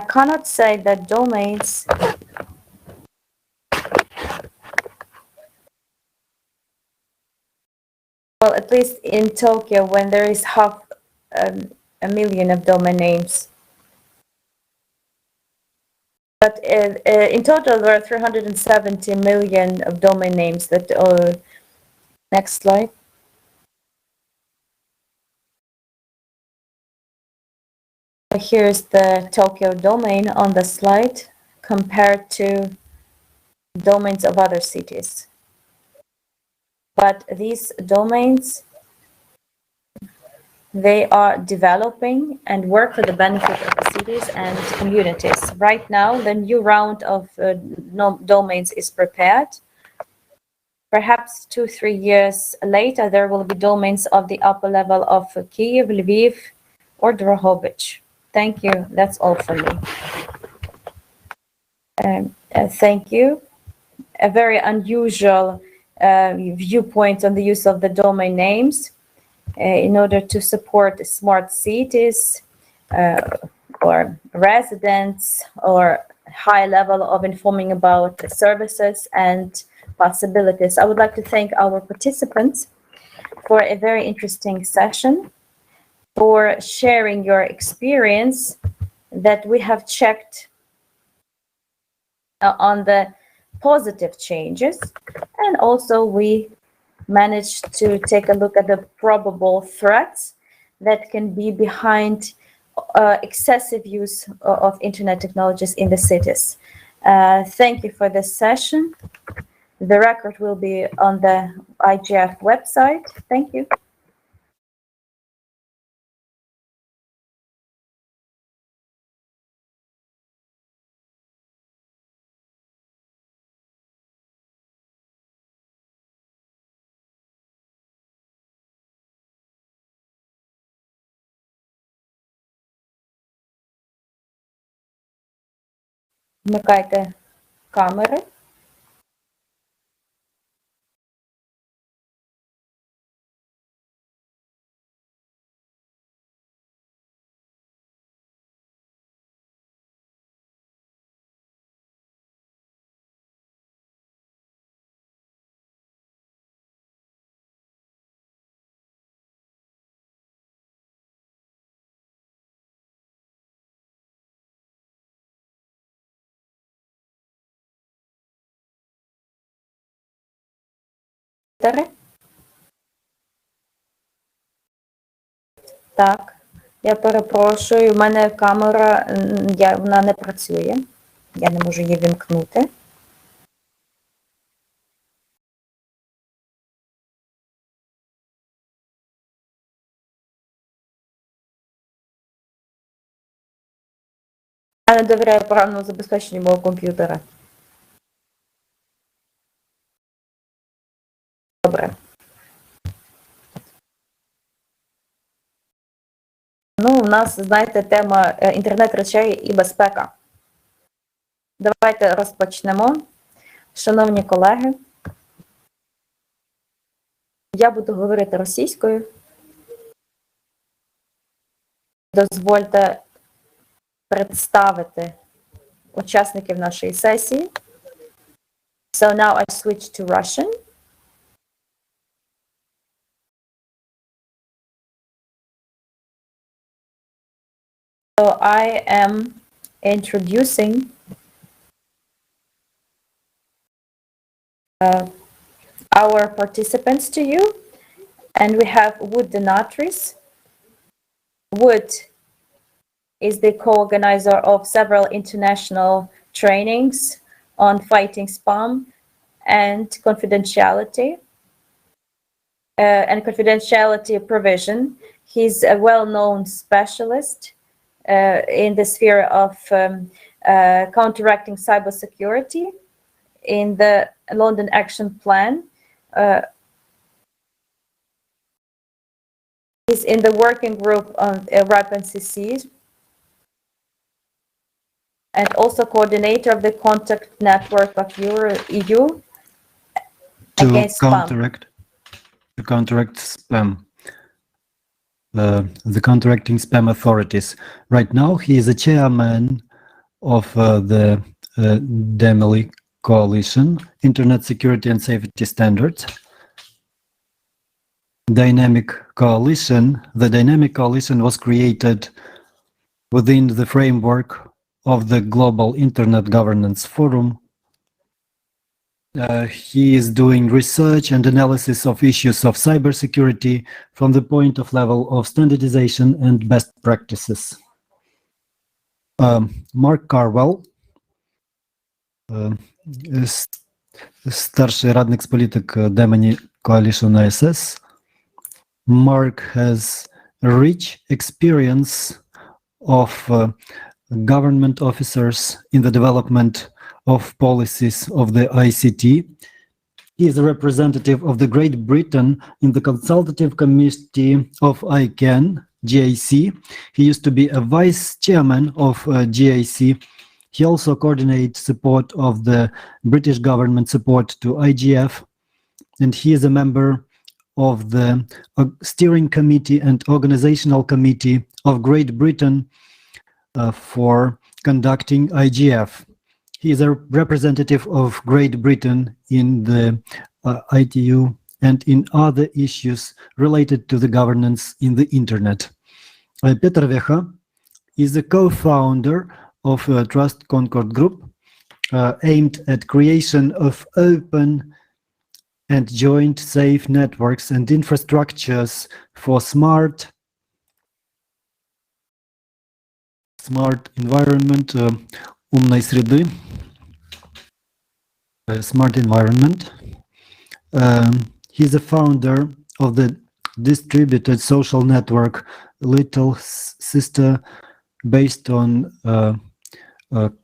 I cannot say that domains well, at least in Tokyo, when there is half a million of domain names. But in total, there are 370 million of domain names that, next slide. Here's the Tokyo domain on the slide compared to domains of other cities. But these domains, they are developing and work for the benefit of the cities and communities. Right now, the new round of domains is prepared. Perhaps 2-3 years later, there will be domains of the upper level of Kyiv, Lviv, or Drohobych. Thank you. That's all for me. Thank you. A very unusual viewpoint on the use of the domain names in order to support smart cities or residents, or high level of informing about the services and possibilities. I would like to thank our participants for a very interesting session, for sharing your experience that we have checked on the positive changes, and also we managed to take a look at the probable threats that can be behind excessive use of internet technologies in the cities. Thank you for this session. The record will be on the IGF website. Thank you. Вмикайте камери. Так, я перепрошую, в мене камера, вона не працює. Я не можу її вімкнути. Я не довіряю програмному забезпеченню мого комп'ютера. Добре. Ну, у нас, знаєте, тема інтернет речей і безпека. Давайте розпочнемо. Шановні колеги, я буду говорити російською. Дозвольте представити учасників нашої сесії. So now I switch to Russian. So I am introducing our participants to you, and we have Wood Denatris. Wood is the co-organizer of several international trainings on fighting spam and confidentiality provision. He's a well-known specialist in the sphere of counteracting cybersecurity in the London Action Plan. He's in the working group on RAP and CCs, and also coordinator of the contact network of EU against spam. To counteract spam. The counteracting spam authorities. Right now, he is a chairman of the DEMILI Coalition, Internet Security and Safety Standards. Dynamic Coalition. The Dynamic Coalition was created within the framework of the Global Internet Governance Forum. He is doing research and analysis of issues of cybersecurity from the point of level of standardization and best practices. Mark Carwell, starszy radnik z polityk Demoni Coalition ISS. Mark has a rich experience of government officers in the development of policies of the ICT. He is a representative of the Great Britain in the Consultative Committee of ICANN, GAC. He used to be a vice chairman of GAC. He also coordinates support of the British government support to IGF, and he is a member of the steering committee and organizational committee of Great Britain for conducting IGF. He is a representative of Great Britain in the ITU and in other issues related to the governance in the internet. Petr Vecha is a co-founder of Trust Concord Group, aimed at creation of open and joint safe networks and infrastructures for smart environment, умной среды, smart environment. He's a founder of the distributed social network Little Sister, based on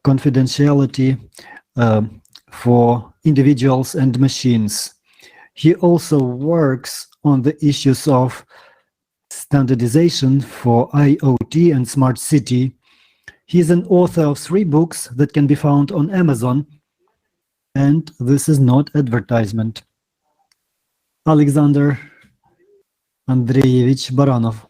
confidentiality for individuals and machines. He also works on the issues of standardization for IoT and smart city. He's an author of 3 books that can be found on Amazon, and this is not advertisement. Alexander Andreyevich Baranov.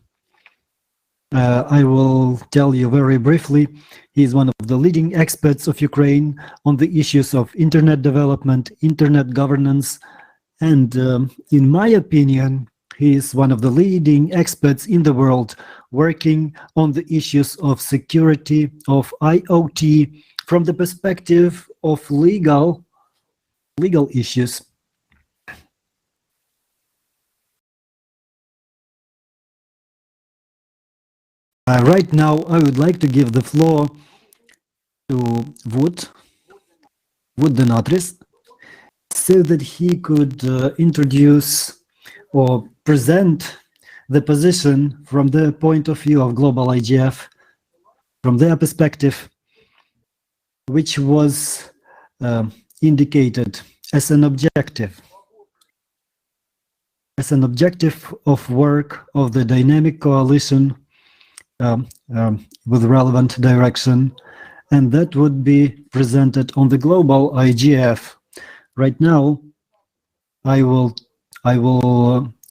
I will tell you very briefly, he is one of the leading experts of Ukraine on the issues of internet development, internet governance, and in my opinion, he is one of the leading experts in the world working on the issues of security of IoT from the perspective of legal issues. Right now, I would like to give the floor to Wood Denatris, so that he could introduce or present the position from the point of view of global IGF, from their perspective, which was indicated as an objective of work of the dynamic coalition with relevant direction, and that would be presented on the global IGF. Right now, I will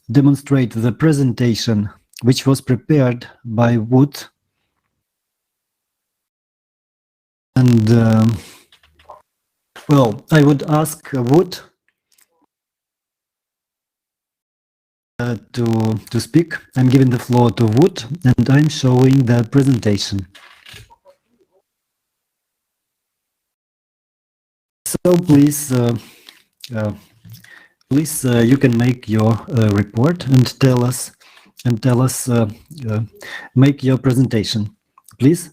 demonstrate the presentation which was prepared by Wood, and well, I would ask Wood to speak. I'm giving the floor to Wood, and I'm showing the presentation. So please, you can make your report and tell us, make your presentation, please.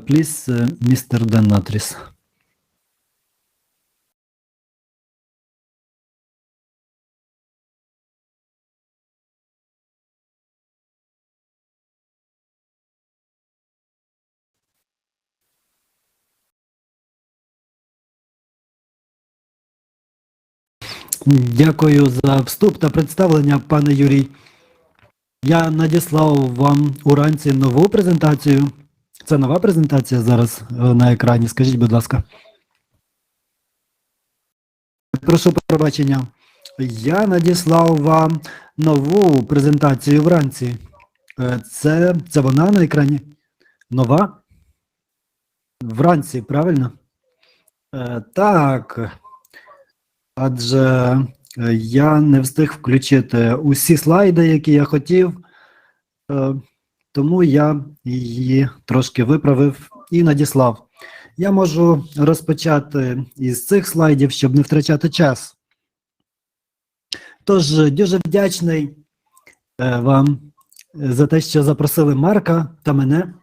Please, Mr. Denatris. Дякую за вступ та представлення, пане Юрій. Я надіслав вам уранці нову презентацію. Це нова презентація зараз на екрані. Скажіть, будь ласка. Прошу пробачення. Я надіслав вам нову презентацію вранці. Це вона на екрані? Нова? Вранці, правильно? Так. Адже я не встиг включити усі слайди, які я хотів, тому я її трошки виправив і надіслав. Я можу розпочати із цих слайдів, щоб не втрачати час. Тож, дуже вдячний вам за те, що запросили Марка та мене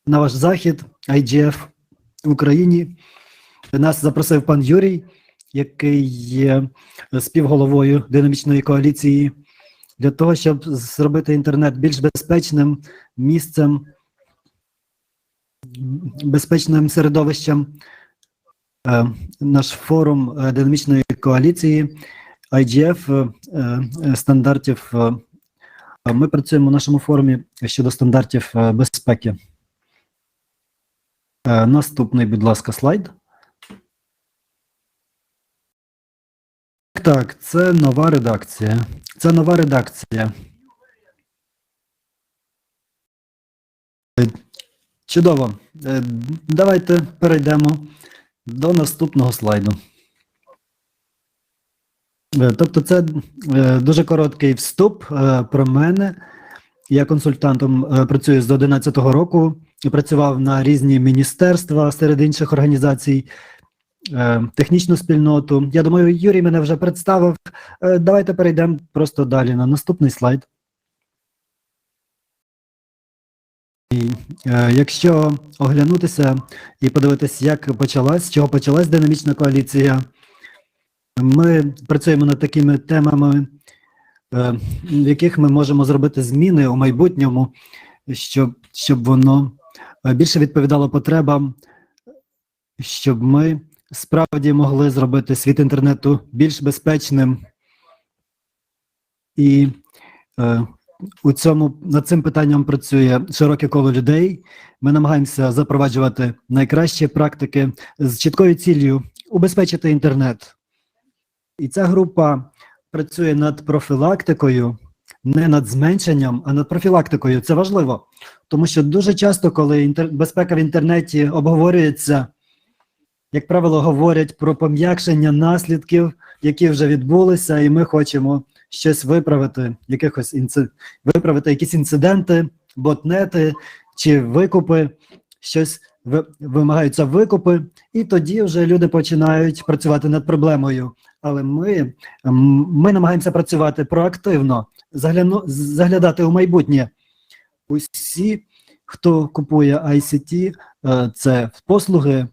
на ваш захід IGF в Україні. Нас запросив пан Юрій, який є співголовою динамічної коаліції, для того, щоб зробити інтернет більш безпечним місцем, безпечним середовищем. Наш форум динамічної коаліції IGF стандартів. Ми працюємо в нашому форумі щодо стандартів безпеки. Наступний, будь ласка, слайд. Так, це нова редакція. Це нова редакція. Чудово. Давайте перейдемо до наступного слайду. Тобто це дуже короткий вступ про мене. Я консультантом працюю з 2011 року і працював на різні міністерства серед інших організацій, технічну спільноту. Я думаю, Юрій мене вже представив. Давайте перейдемо просто далі на наступний слайд. І, якщо оглянутися і подивитися, з чого почалась динамічна коаліція, ми працюємо над такими темами, в яких ми можемо зробити зміни у майбутньому, щоб воно більше відповідало потребам, щоб ми справді могли зробити світ інтернету більш безпечним. І над цим питанням працює широке коло людей. Ми намагаємося запроваджувати найкращі практики з чіткою ціллю убезпечити інтернет. І ця група працює над профілактикою, не над зменшенням, а над профілактикою. Це важливо, тому що дуже часто, коли безпека в інтернеті обговорюється, як правило, говорять про пом'якшення наслідків, які вже відбулися, і ми хочемо щось виправити, виправити якісь інциденти, ботнети чи викупи, щось вимагаються викупи, і тоді вже люди починають працювати над проблемою. Але ми намагаємося працювати проактивно, заглядати у майбутнє. Усі, хто купує ICT, це послуги,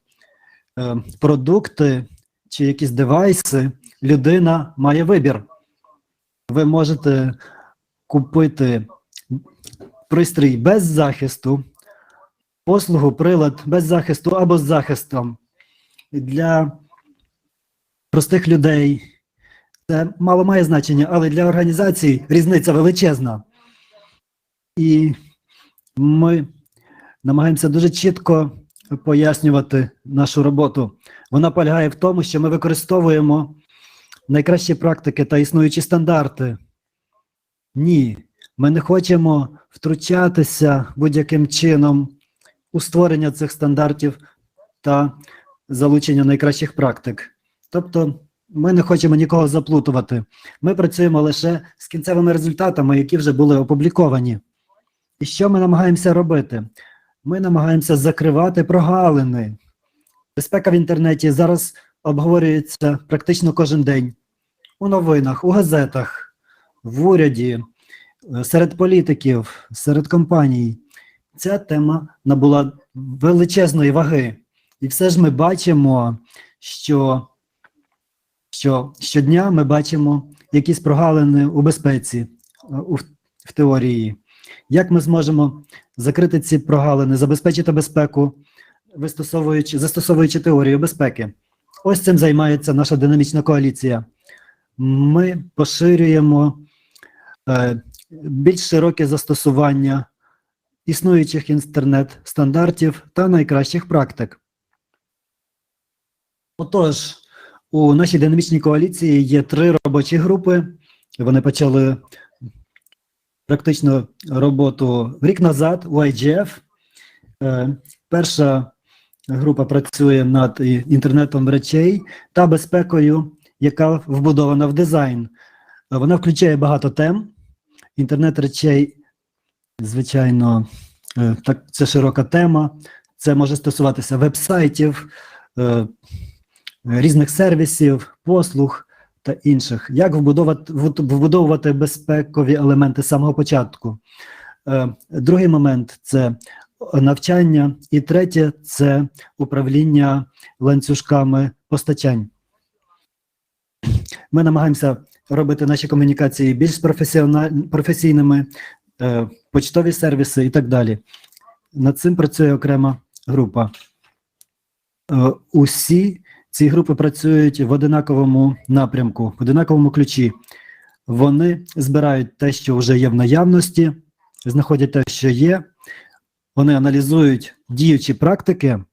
продукти чи якісь девайси, людина має вибір. Ви можете купити пристрій без захисту, послугу, прилад без захисту або з захистом. Для простих людей це мало має значення, але для організацій різниця величезна. І ми намагаємося дуже чітко пояснювати нашу роботу. Вона полягає в тому, що ми використовуємо найкращі практики та існуючі стандарти. Ні, ми не хочемо втручатися будь-яким чином у створення цих стандартів та залучення найкращих практик. Тобто ми не хочемо нікого заплутувати. Ми працюємо лише з кінцевими результатами, які вже були опубліковані. І що ми намагаємося робити? Ми намагаємося закривати прогалини. Безпека в інтернеті зараз обговорюється практично кожен день. У новинах, у газетах, в уряді, серед політиків, серед компаній. Ця тема набула величезної ваги. І все ж ми бачимо, що щодня ми бачимо якісь прогалини у безпеці, в теорії. Як ми зможемо закрити ці прогалини, забезпечити безпеку, застосовуючи теорію безпеки? ось цим займається наша динамічна коаліція. Ми поширюємо більш широке застосування існуючих інтернет-стандартів та найкращих практик. Отож, у нашій динамічній коаліції є 3 робочі групи. Вони почали практично роботу рік назад у IGF. Перша група працює над інтернетом речей та безпекою, яка вбудована в дизайн. Вона включає багато тем. Інтернет речей, звичайно, це широка тема. Це може стосуватися веб-сайтів, різних сервісів, послуг та інших. Як вбудовувати безпекові елементи з самого початку. Другий момент – це навчання. І третє – це управління ланцюжками постачань. Ми намагаємося робити наші комунікації більш професійними, почтові сервіси і так далі. Над цим працює окрема група. Усі ці групи працюють в одинаковому напрямку, в одинаковому ключі. Вони збирають те, що вже є в наявності, знаходять те, що є, вони аналізують діючі практики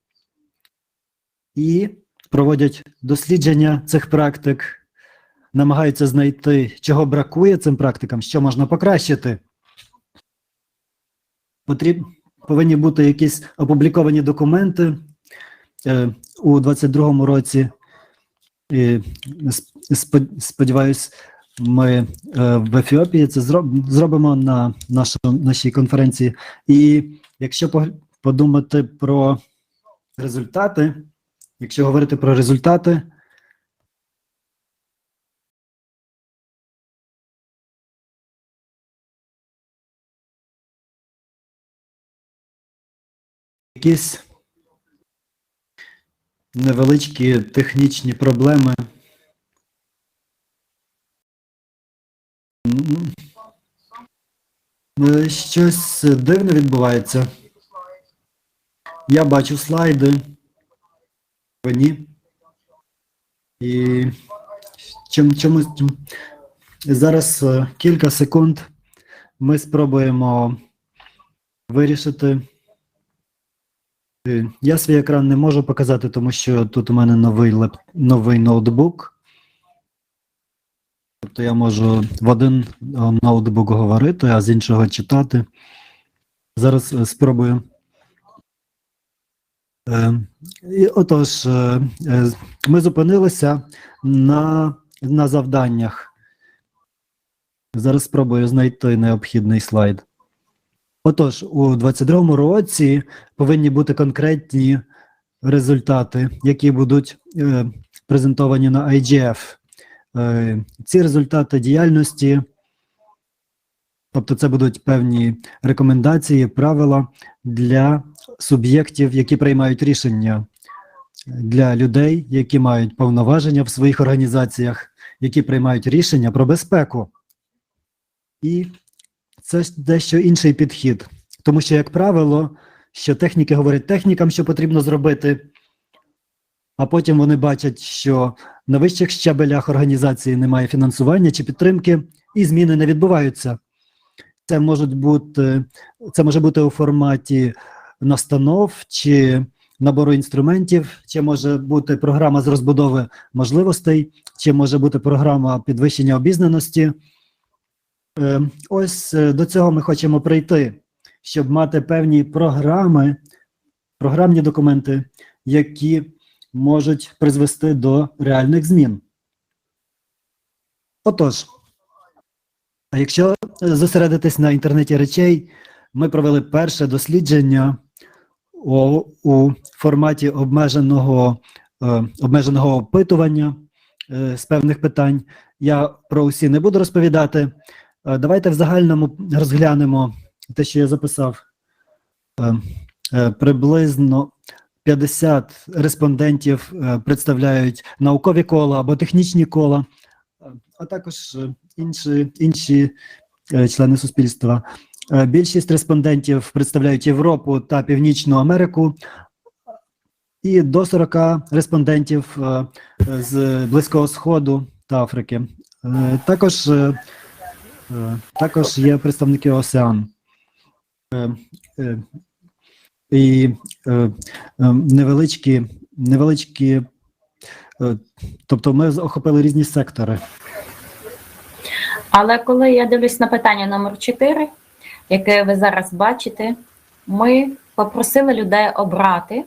і проводять дослідження цих практик, намагаються знайти, чого бракує цим практикам, що можна покращити. Повинні бути якісь опубліковані документи у 2022 році. І сподіваюсь, ми в Ефіопії це зробимо на нашій конференції. І якщо подумати про результати, якщо говорити про результати, якісь невеличкі технічні проблеми. Щось дивне відбувається. Я бачу слайди. Ні. І чомусь зараз кілька секунд ми спробуємо вирішити. Я свій екран не можу показати, тому що тут у мене новий ноутбук. Тобто я можу в один ноутбук говорити, а з іншого читати. Зараз спробую. Отож, ми зупинилися на завданнях. Зараз спробую знайти необхідний слайд. Отож, у 2022 році повинні бути конкретні результати, які будуть презентовані на IGF. Ці результати діяльності, тобто це будуть певні рекомендації, правила для суб'єктів, які приймають рішення, для людей, які мають повноваження в своїх організаціях, які приймають рішення про безпеку. І це дещо інший підхід, тому що, як правило, що техніки говорять технікам, що потрібно зробити, а потім вони бачать, що на вищих щабелях організації немає фінансування чи підтримки, і зміни не відбуваються. Це може бути у форматі настанов чи набору інструментів, чи може бути програма з розбудови можливостей, чи може бути програма підвищення обізнаності. Ось до цього ми хочемо прийти, щоб мати певні програмні документи, які можуть призвести до реальних змін. Отож, якщо зосередитись на інтернеті речей, ми провели перше дослідження у форматі обмеженого опитування з певних питань. Я про усі не буду розповідати. Давайте в загальному розглянемо те, що я записав. Приблизно 50 респондентів представляють наукові кола або технічні кола, а також інші члени суспільства. Більшість респондентів представляють Європу та Північну Америку, і до 40 респондентів з Близького Сходу та Африки. Також є представники ОСЕАН. І невеличкі, тобто ми охопили різні сектори. Але коли я дивлюсь на питання номер 4, яке ви зараз бачите, ми попросили людей обрати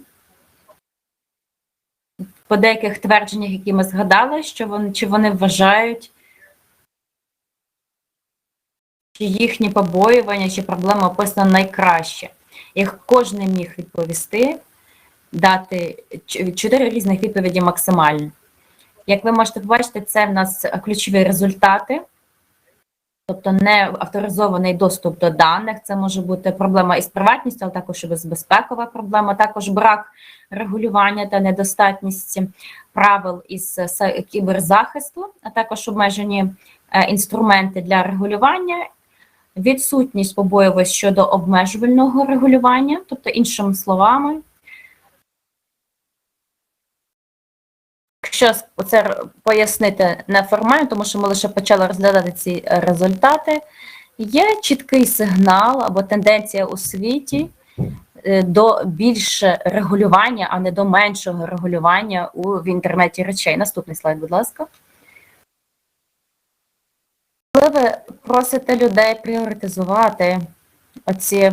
по деяких твердженнях, які ми згадали, чи вони вважають, чи їхні побоювання, чи проблема описана найкраще. Як кожен міг відповісти, дати 4 різних відповіді максимально. Як ви можете побачити, це в нас ключові результати, тобто не авторизований доступ до даних, це може бути проблема із приватністю, але також і безпекова проблема, також брак регулювання та недостатність правил із кіберзахисту, а також обмежені інструменти для регулювання, відсутність побоювань щодо обмежувального регулювання, тобто іншими словами, якщо це пояснити неформально, тому що ми лише почали розглядати ці результати, є чіткий сигнал або тенденція у світі до більше регулювання, а не до меншого регулювання в інтернеті речей. Наступний слайд, будь ласка. Коли ви просите людей пріоритизувати оці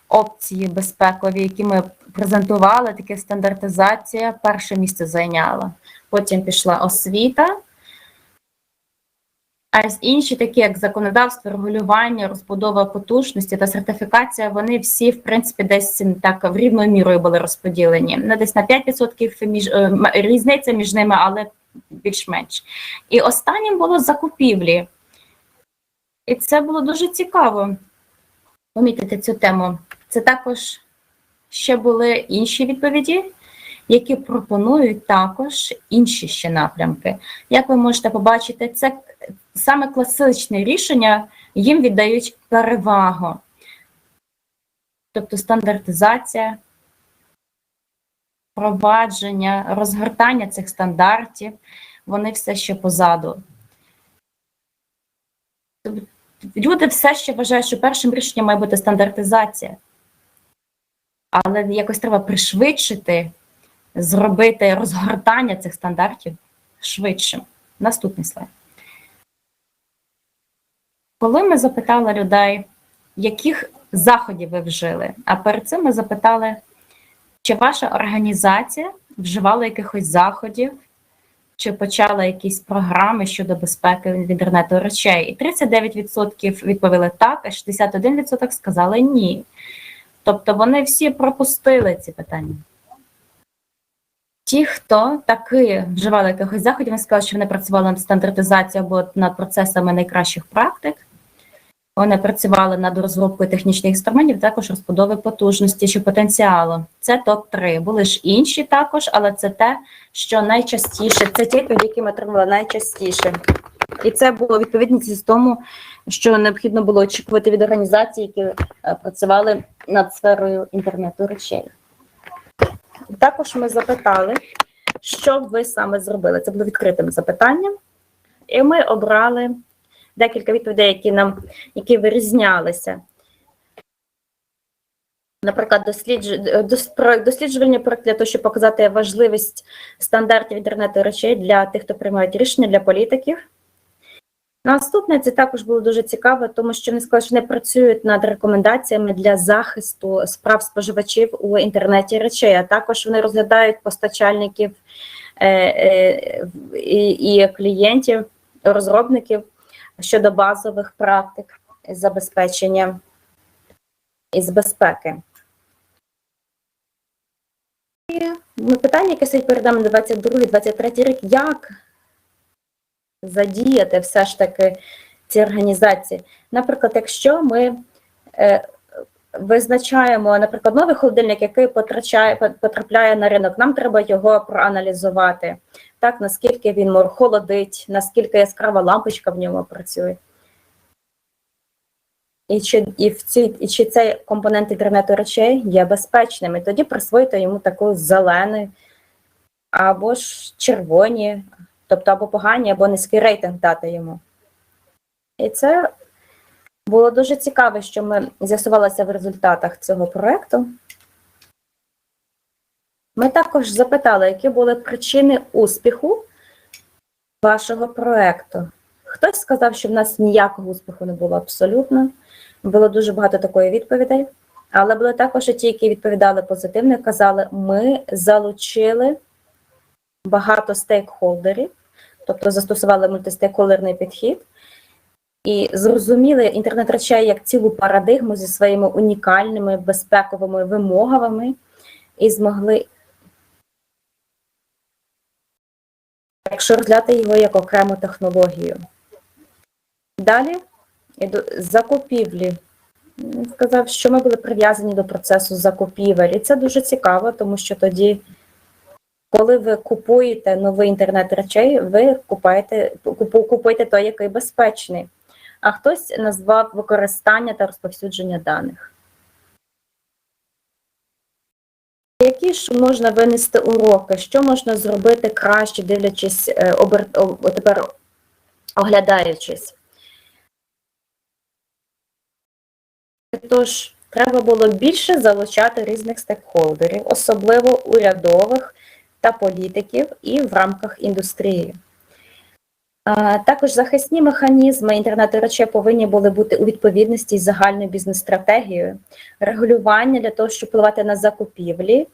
опції безпекові, які ми презентували, таке стандартизація перше місце зайняла. Потім пішла освіта, а інші такі, як законодавство, регулювання, розбудова потужності та сертифікація, вони всі, в принципі, десь так в рівною мірою були розподілені. Не десь на 5% різниця між ними, але більш-менш. І останнім було закупівлі. І це було дуже цікаво помітити цю тему. Це також ще були інші відповіді, які пропонують також інші ще напрямки. Як ви можете побачити, це саме класичне рішення, їм віддають перевагу. Тобто стандартизація, впровадження, розгортання цих стандартів, вони все ще позаду. Люди все ще вважають, що першим рішенням має бути стандартизація. Але якось треба пришвидшити, зробити розгортання цих стандартів швидшим. Наступний слайд. Коли ми запитали людей, яких заходів ви вжили, а перед цим ми запитали, чи ваша організація вживала якихось заходів, чи почала якісь програми щодо безпеки в інтернету речей. І 39% відповіли так, а 61% сказали ні. Тобто вони всі пропустили ці питання. Ті, хто таки вживали якихось заходів, вони сказали, що вони працювали над стандартизацією або над процесами найкращих практик. Вони працювали над розробкою технічних інструментів, також розбудови потужності чи потенціалу. Це топ-3. Були ж інші також, але це те, що найчастіше, це ті, які ми отримали найчастіше. І це було відповідність з тому, що необхідно було очікувати від організацій, які працювали над сферою інтернету речей. Також ми запитали, що б ви саме зробили. Це було відкритим запитанням. І ми обрали декілька відповідей, які вирізнялися. Наприклад, досліджувальний проєкт для того, щоб показати важливість стандартів інтернету речей для тих, хто приймають рішення, для політиків. Наступне, це також було дуже цікаво, тому що вони сказали, що вони працюють над рекомендаціями для захисту справ споживачів у інтернеті речей, а також вони розглядають постачальників і клієнтів, розробників щодо базових практик забезпечення із безпеки. І питання, яке стоїть перед нами на 22-23 рік, як задіяти все ж таки ці організації. Наприклад, якщо ми визначаємо, наприклад, новий холодильник, який потрапляє на ринок, нам треба його проаналізувати. Так, наскільки він холодить, наскільки яскрава лампочка в ньому працює. і чи цей компонент інтернету речей є безпечним. І тоді присвоїти йому таку зелену або ж червоні, тобто або погані, або низький рейтинг дати йому. І це було дуже цікаво, що ми з'ясувалися в результатах цього проєкту. Ми також запитали, які були причини успіху вашого проєкту. Хтось сказав, що в нас ніякого успіху не було абсолютно. Було дуже багато такої відповідей. Але були також і ті, які відповідали позитивно, казали, ми залучили багато стейкхолдерів, тобто застосували мультистейкхолдерний підхід, і зрозуміли інтернет речей як цілу парадигму зі своїми унікальними безпековими вимогами і змогли, якщо розглядати його як окрему технологію. Далі, закупівлі. Він сказав, що ми були прив'язані до процесу закупівель. І це дуже цікаво, тому що тоді, коли ви купуєте новий інтернет речей, ви купуєте той, який безпечний. А хтось назвав використання та розповсюдження даних. Які ж можна винести уроки? Що можна зробити краще, дивлячись, тепер оглядаючись? Тож, треба було більше залучати різних стейкхолдерів, особливо урядових та політиків і в рамках індустрії. Також захисні механізми інтернету речей повинні були бути у відповідності з загальною бізнес-стратегією. Регулювання для того, щоб впливати на закупівлі,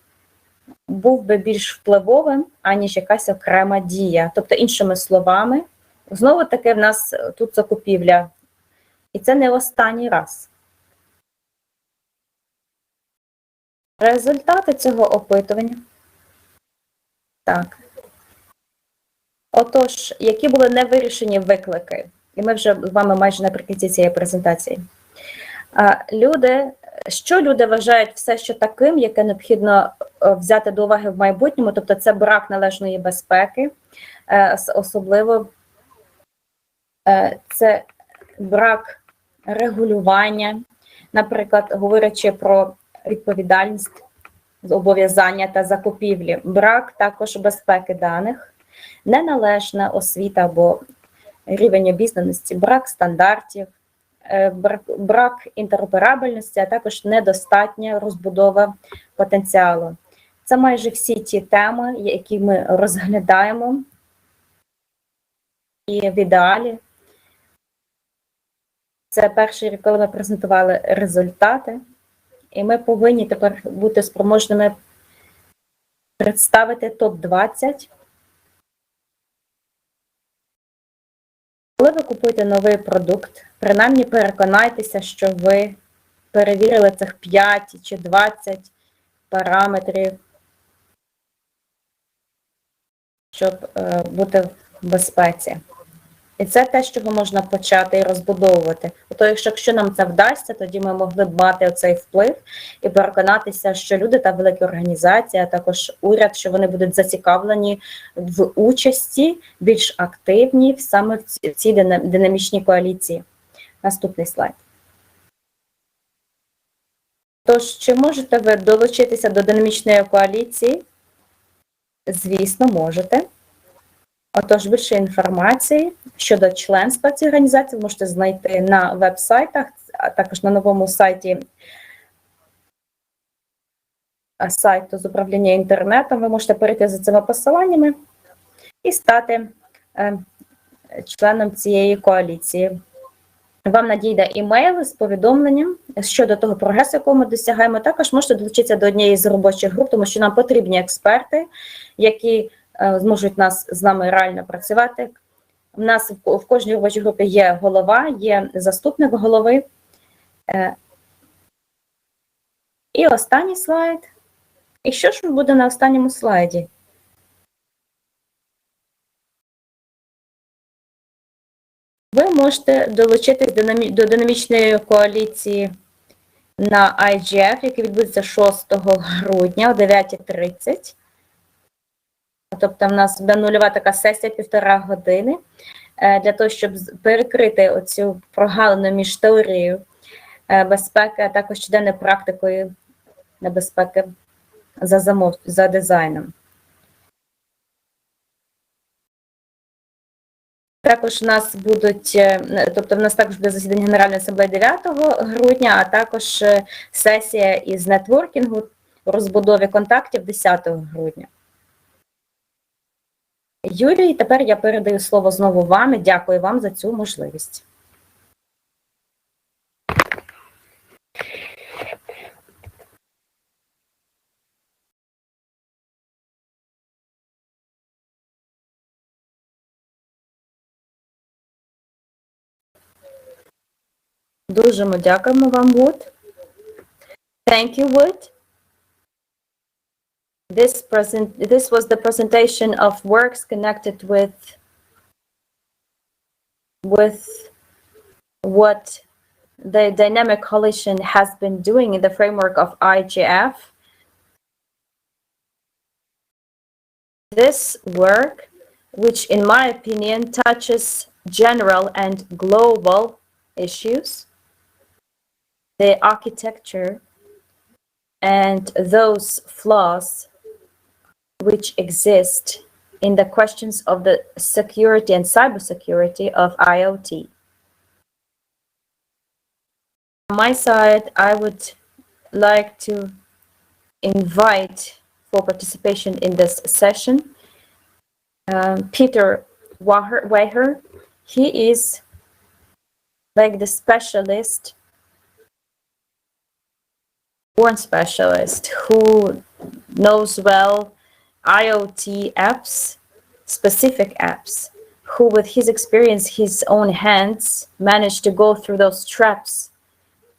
був би більш впливовим, аніж якась окрема дія. Тобто, іншими словами, знову-таки в нас тут закупівля. І це не останній раз. Результати цього опитування. Так. Отож, які були невирішені виклики? І ми вже з вами майже наприкінці цієї презентації. Що люди вважають все ще таким, яке необхідно взяти до уваги в майбутньому, тобто це брак належної безпеки, особливо це брак регулювання, наприклад, говорячи про відповідальність, зобов'язання та закупівлі, брак також безпеки даних, неналежна освіта або рівень обізнаності, брак стандартів, брак інтероперабельності, а також недостатня розбудова потенціалу. Це майже всі ті теми, які ми розглядаємо і в ідеалі. Це перший рік, коли ми презентували результати, і ми повинні тепер бути спроможними представити топ-20. Коли ви купуєте новий продукт, принаймні переконайтеся, що ви перевірили цих 5 чи 20 параметрів, щоб бути в безпеці. І це те, з чого можна почати і розбудовувати. Тобто, якщо нам це вдасться, тоді ми могли б мати оцей вплив і переконатися, що люди та великі організації, а також уряд, що вони будуть зацікавлені в участі, більш активні саме в цій динамічній коаліції. Наступний слайд. Тож, чи можете ви долучитися до динамічної коаліції? Звісно, можете. Отож, більше інформації щодо членства цієї організації ви можете знайти на веб-сайтах, а також на новому сайті сайту з управління інтернетом. Ви можете перейти за цими посиланнями і стати членом цієї коаліції. Вам надійде імейл з повідомленням щодо того прогресу, якого ми досягаємо. Також можете долучитися до однієї з робочих груп, тому що нам потрібні експерти, які зможуть з нами реально працювати. У нас в кожній робочій групі є голова, є заступник голови. І останній слайд. І що ж буде на останньому слайді? Ви можете долучитись до динамічної коаліції на IGF, який відбудеться 6 грудня о 9:30. Тобто в нас буде нульова така сесія 1,5 години для того, щоб перекрити оцю прогалину між теорією безпеки, а також щоденною практикою небезпеки за дизайном. Також у нас будуть, тобто в нас також буде засідання Генеральної асамблеї 9 грудня, а також сесія із нетворкінгу, розбудові контактів 10 грудня. Юрій, тепер я передаю слово знову вам і дякую вам за цю можливість. Дуже ми дякуємо вам, Wood. Thank you, Wood. This was the presentation of works connected with what the Dynamic Coalition has been doing in the framework of IGF. This work, which in my opinion touches general and global issues, the architecture and those flaws which exist in the questions of the security and cybersecurity of IoT. On my side, I would like to invite for participation in this session Peter Waher. He is like the specialist, born specialist who knows well IoT apps, specific apps, who with his experience, his own hands, managed to go through those traps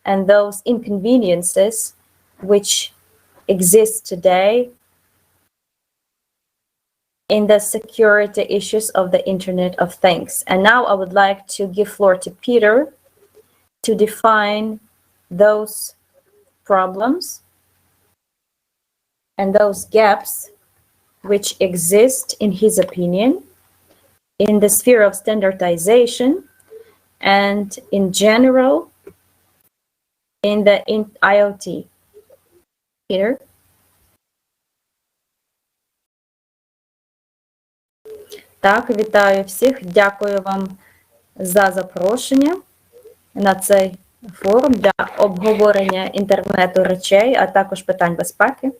and those inconveniences which exist today in the security issues of the Internet of Things. And now I would like to give floor to Peter to define those problems and those gaps which exist, in his opinion, in the sphere of standardization and in general in the IoT. Peter? Так, вітаю всіх. Дякую вам за запрошення на цей форум для обговорення інтернету речей, а також питань безпеки.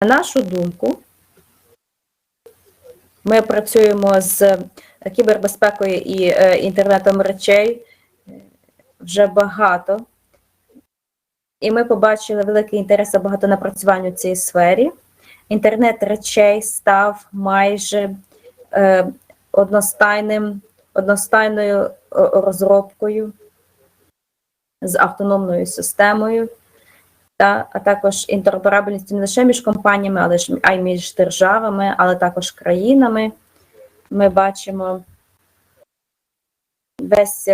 На нашу думку, ми працюємо з кібербезпекою і інтернетом речей вже багато. І ми побачили великий інтерес та багато напрацювань у цій сфері. Інтернет речей став майже одностайною розробкою з автономною системою, а також інтероперабельністю не лише між компаніями, а й між державами, але також країнами. Ми бачимо весь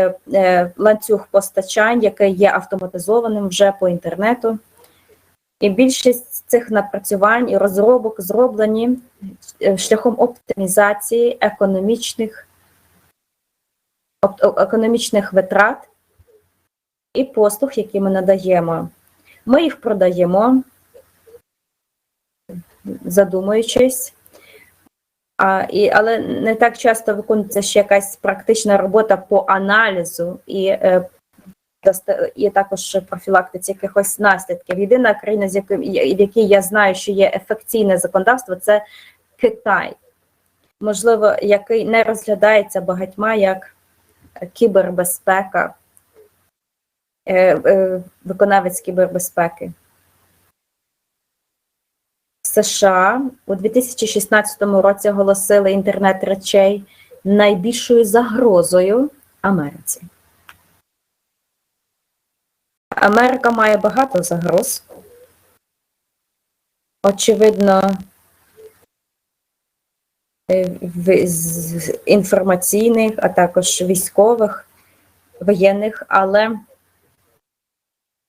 ланцюг постачань, який є автоматизованим вже по інтернету. І більшість цих напрацювань і розробок зроблені шляхом оптимізації економічних витрат і послуг, які ми надаємо. Ми їх продаємо, задумуючись, але не так часто виконується ще якась практична робота по аналізу і також профілактиці якихось наслідків. Єдина країна, в якій я знаю, що є ефекційне законодавство, це Китай. Можливо, який не розглядається багатьма як кібербезпека, виконавець кібербезпеки. США у 2016 році оголосили інтернет речей найбільшою загрозою Америці. Америка має багато загроз. Очевидно, інформаційних, а також військових, воєнних, але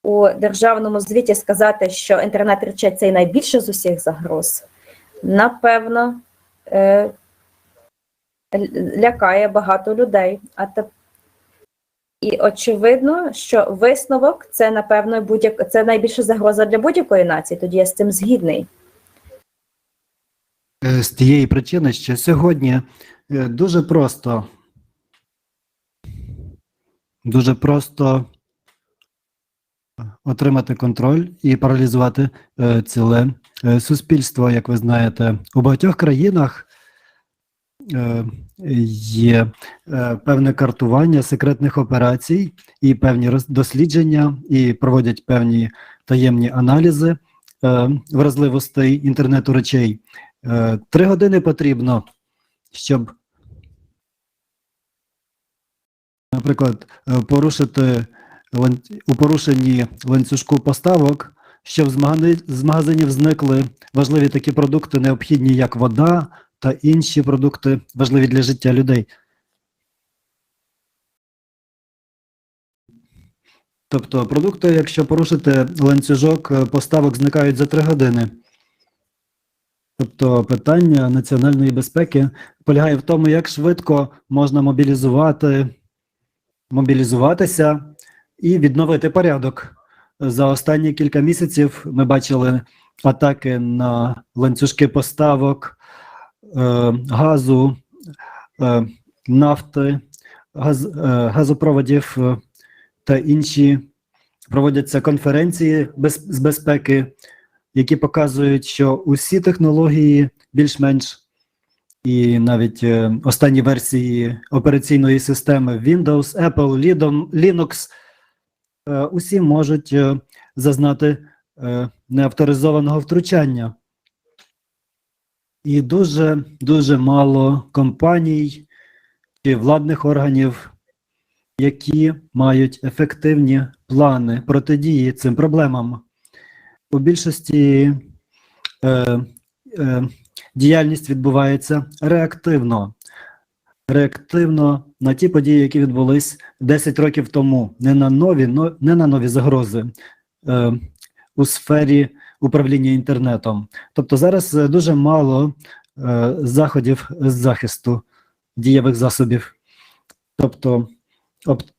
у державному звіті сказати, що інтернет речей – це найбільше з усіх загроз, напевно, лякає багато людей. І очевидно, що висновок – це, напевно, це найбільша загроза для будь-якої нації, тоді я з цим згідний. З тієї причини, що сьогодні дуже просто отримати контроль і паралізувати ціле суспільство. Як ви знаєте, у багатьох країнах є певне картування секретних операцій і певні дослідження, і проводять певні таємні аналізи вразливостей інтернету речей. 3 години потрібно, щоб, наприклад, у порушенні ланцюжку поставок, щоб з магазинів зникли важливі такі продукти, необхідні як вода та інші продукти, важливі для життя людей. Тобто продукти, якщо порушити ланцюжок поставок, зникають за 3 години. Тобто питання національної безпеки полягає в тому, як швидко можна мобілізуватися і відновити порядок. За останні кілька місяців ми бачили атаки на ланцюжки поставок газу, нафти, газопроводів та інші. Проводяться конференції з безпеки, які показують, що усі технології більш-менш, і навіть останні версії операційної системи Windows, Apple, Linux, усі можуть зазнати неавторизованого втручання. І дуже мало компаній чи владних органів, які мають ефективні плани протидії цим проблемам. У більшості діяльність відбувається реактивно на ті події, які відбулись 10 років тому, не на нові загрози у сфері управління інтернетом. Тобто зараз дуже мало заходів з захисту дієвих засобів. Тобто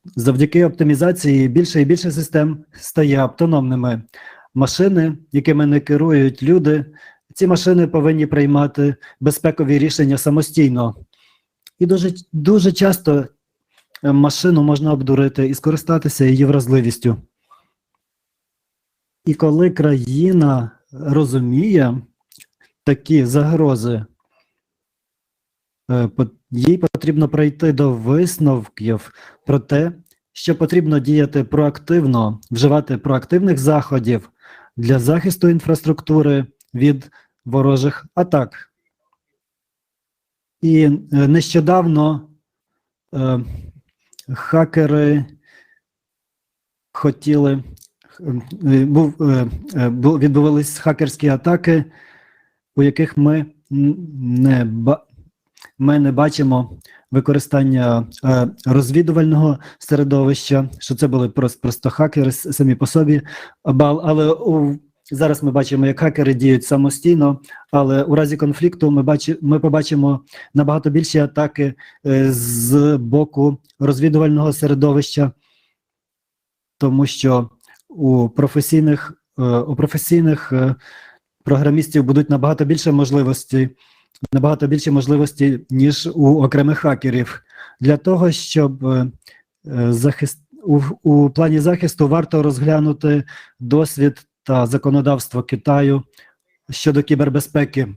завдяки оптимізації більше і більше систем стає автономними. Машини, якими не керують люди, ці машини повинні приймати безпекові рішення самостійно. І дуже часто машину можна обдурити і скористатися її вразливістю. І коли країна розуміє такі загрози, їй потрібно прийти до висновків про те, що потрібно діяти проактивно, вживати проактивних заходів для захисту інфраструктури від ворожих атак. І нещодавно хакери відбувались хакерські атаки, у яких ми не бачимо використання розвідувального середовища, що це були просто хакери самі по собі, але зараз ми бачимо, як хакери діють самостійно, але у разі конфлікту ми побачимо набагато більші атаки з боку розвідувального середовища, тому що у професійних програмістів будуть набагато більше можливості, ніж у окремих хакерів. Для того, щоб у плані захисту варто розглянути досвід та законодавство Китаю щодо кібербезпеки.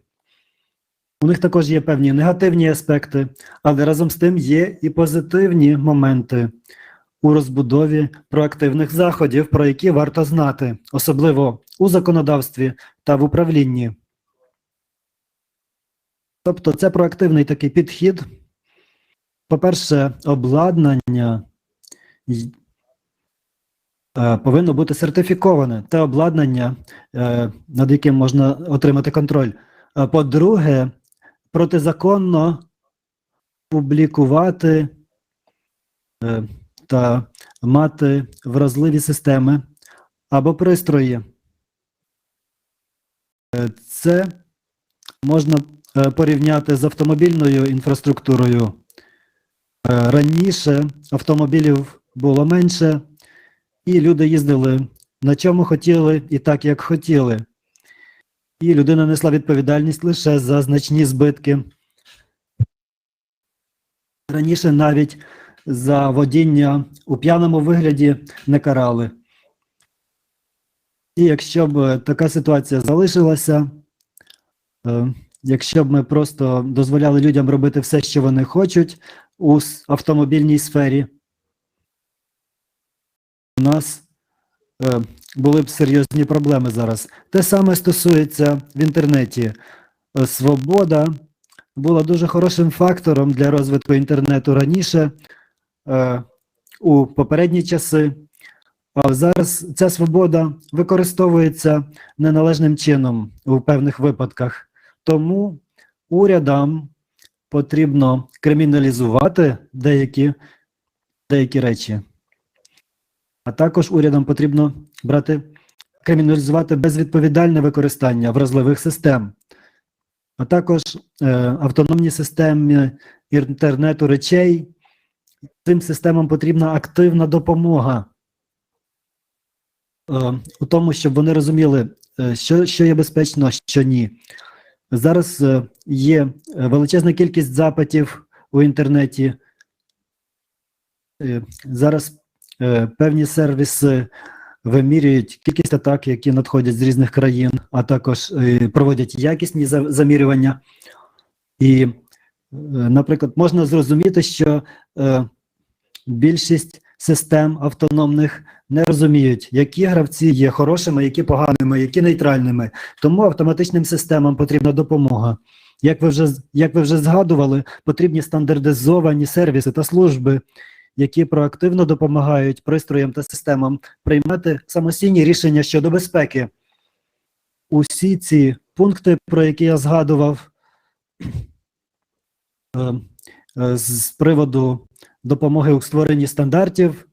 У них також є певні негативні аспекти, але разом з тим є і позитивні моменти у розбудові проактивних заходів, про які варто знати, особливо у законодавстві та в управлінні. Тобто це проактивний такий підхід. По-перше, обладнання повинно бути сертифіковане, те обладнання, над яким можна отримати контроль. По-друге, протизаконно публікувати та мати вразливі системи або пристрої. Це можна порівняти з автомобільною інфраструктурою. Раніше автомобілів було менше, і люди їздили на чому хотіли і так, як хотіли. І людина несла відповідальність лише за значні збитки. Раніше навіть за водіння у п'яному вигляді не карали. І якщо б така ситуація залишилася, якщо б ми просто дозволяли людям робити все, що вони хочуть у автомобільній сфері, у нас були б серйозні проблеми зараз. Те саме стосується в інтернеті. Свобода була дуже хорошим фактором для розвитку інтернету раніше, у попередні часи. А зараз ця свобода використовується неналежним чином у певних випадках. Тому урядам потрібно криміналізувати деякі речі. А також урядам потрібно криміналізувати безвідповідальне використання вразливих систем. А також автономні системи інтернету речей. Цим системам потрібна активна допомога у тому, щоб вони розуміли, що є безпечно, що ні. Зараз є величезна кількість запитів у інтернеті. Зараз певні сервіси вимірюють кількість атак, які надходять з різних країн, а також проводять якісні замірювання. І, наприклад, можна зрозуміти, що більшість систем автономних не розуміють, які гравці є хорошими, які поганими, які нейтральними. Тому автоматичним системам потрібна допомога. Як ви вже згадували, потрібні стандартизовані сервіси та служби, які проактивно допомагають пристроям та системам приймати самостійні рішення щодо безпеки. Усі ці пункти, про які я згадував, з приводу допомоги у створенні стандартів.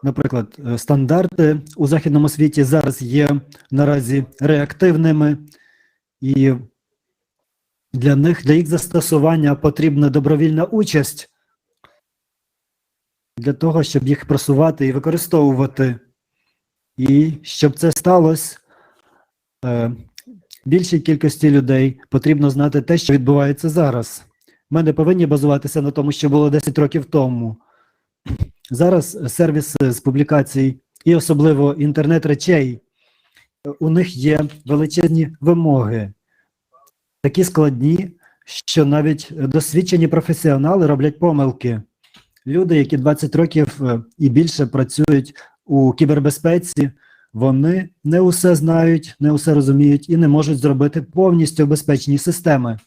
Наприклад, стандарти у західному світі зараз є наразі реактивними, і для їх застосування потрібна добровільна участь для того, щоб їх просувати і використовувати. І щоб це сталося, більшій кількості людей потрібно знати те, що відбувається зараз. Ми не повинні базуватися на тому, що було 10 років тому. Зараз сервіси з публікацій і особливо інтернет речей, у них є величезні вимоги. Такі складні, що навіть досвідчені професіонали роблять помилки. Люди, які 20 років і більше працюють у кібербезпеці, вони не усе знають, не усе розуміють і не можуть зробити повністю безпечні системи.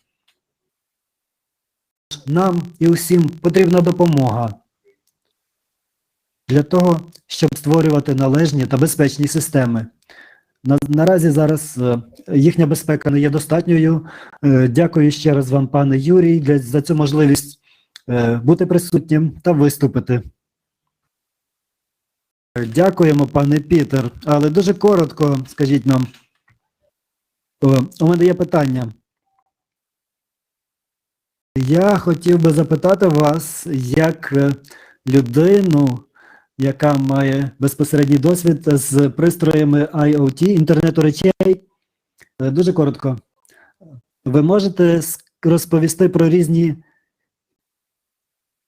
Нам і усім потрібна допомога для того, щоб створювати належні та безпечні системи. Наразі зараз їхня безпека не є достатньою. Дякую ще раз вам, пане Юрій, за цю можливість бути присутнім та виступити. Дякуємо, пане Пітер, але дуже коротко скажіть нам. У мене є питання. Я хотів би запитати вас, як людину, яка має безпосередній досвід з пристроями IoT, інтернету речей. Дуже коротко. Ви можете розповісти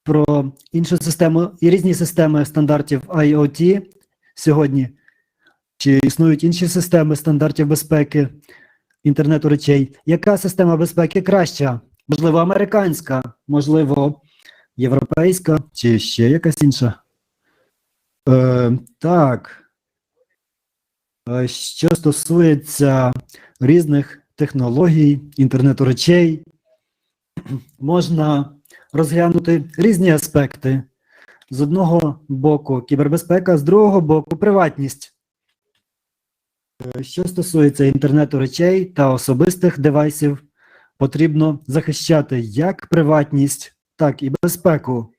про іншу систему і різні системи стандартів IoT сьогодні? Чи існують інші системи стандартів безпеки інтернету речей? Яка система безпеки краща? Можливо, американська, можливо, європейська, чи ще якась інша? Так. Що стосується різних технологій, інтернету речей, можна розглянути різні аспекти. З одного боку кібербезпека, з другого боку приватність. Що стосується інтернету речей та особистих девайсів, потрібно захищати як приватність, так і безпеку.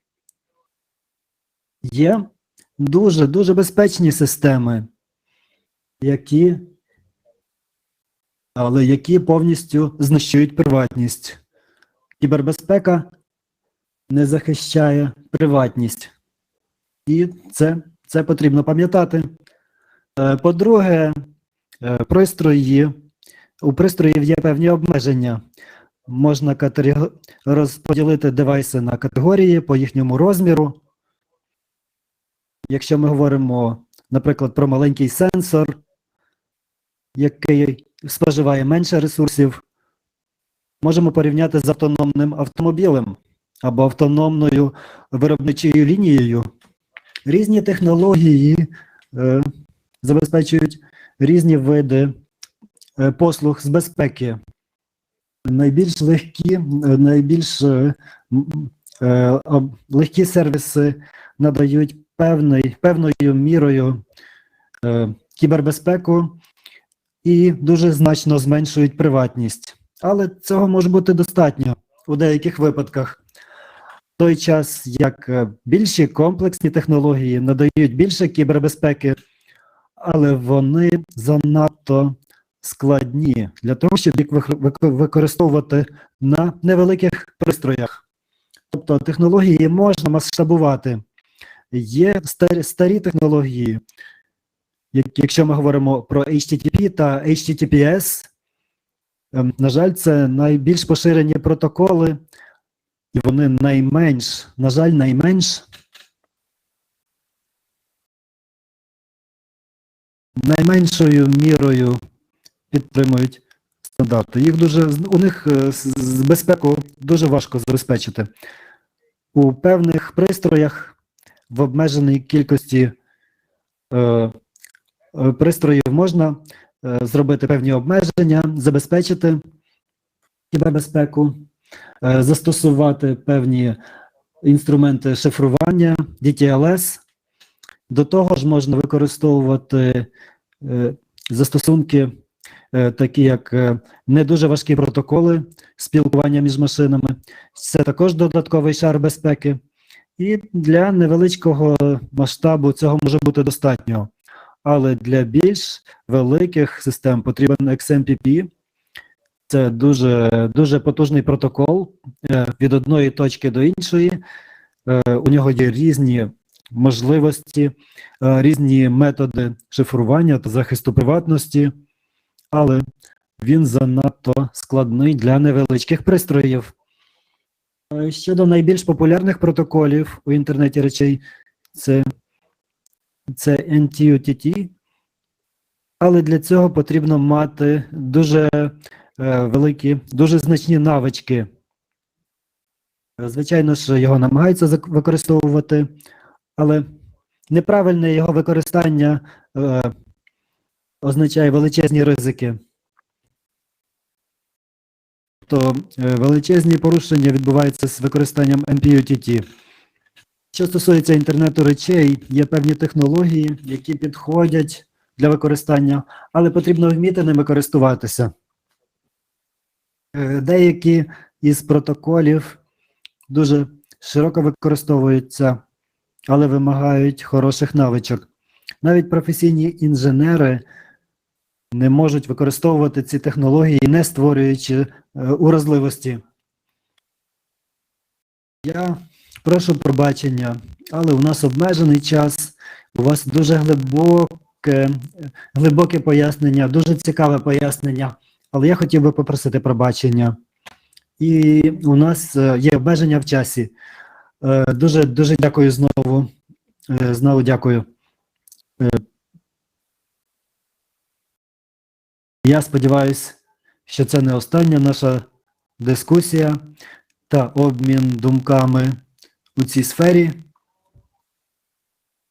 Є дуже безпечні системи, які повністю знищують приватність. Кібербезпека не захищає приватність. І це потрібно пам'ятати. По-друге, у пристроїв є певні обмеження. Можна розподілити девайси на категорії по їхньому розміру. Якщо ми говоримо, наприклад, про маленький сенсор, який споживає менше ресурсів, можемо порівняти з автономним автомобілем або автономною виробничою лінією. Різні технології забезпечують різні види послуг з безпеки. Найбільш легкі сервіси надають певною мірою кібербезпеку і дуже значно зменшують приватність. Але цього може бути достатньо у деяких випадках. В той час, як більші комплексні технології надають більше кібербезпеки, але вони занадто складні для того, щоб їх використовувати на невеликих пристроях. Тобто технології можна масштабувати. Є старі технології, якщо ми говоримо про HTTP та HTTPS, на жаль, це найбільш поширені протоколи, і вони найменшою мірою підтримують стандарти. У них безпеку дуже важко забезпечити. У певних пристроях в обмеженій кількості пристроїв можна зробити певні обмеження, забезпечити кібербезпеку, застосувати певні інструменти шифрування, DTLS. До того ж можна використовувати застосунки, такі як не дуже важкі протоколи спілкування між машинами. Це також додатковий шар безпеки. І для невеличкого масштабу цього може бути достатньо. Але для більш великих систем потрібен XMPP. Це дуже потужний протокол від одної точки до іншої. У нього є різні можливості, різні методи шифрування та захисту приватності, але він занадто складний для невеличких пристроїв. Щодо найбільш популярних протоколів у інтернеті речей, це NT-UTT, але для цього потрібно мати дуже великі, дуже значні навички. Звичайно ж, його намагаються використовувати, але неправильне його використання означає величезні ризики. То величезні порушення відбуваються з використанням MPUTT. Що стосується інтернету речей, є певні технології, які підходять для використання, але потрібно вміти ними користуватися. Деякі із протоколів дуже широко використовуються, але вимагають хороших навичок. Навіть професійні інженери не можуть використовувати ці технології, не створюючи уразливості. Я прошу пробачення, але у нас обмежений час, у вас дуже глибоке пояснення, дуже цікаве пояснення, але я хотів би попросити пробачення. І у нас є обмеження в часі. Дуже дякую знову. Знову дякую. Я сподіваюся, що це не остання наша дискусія та обмін думками у цій сфері.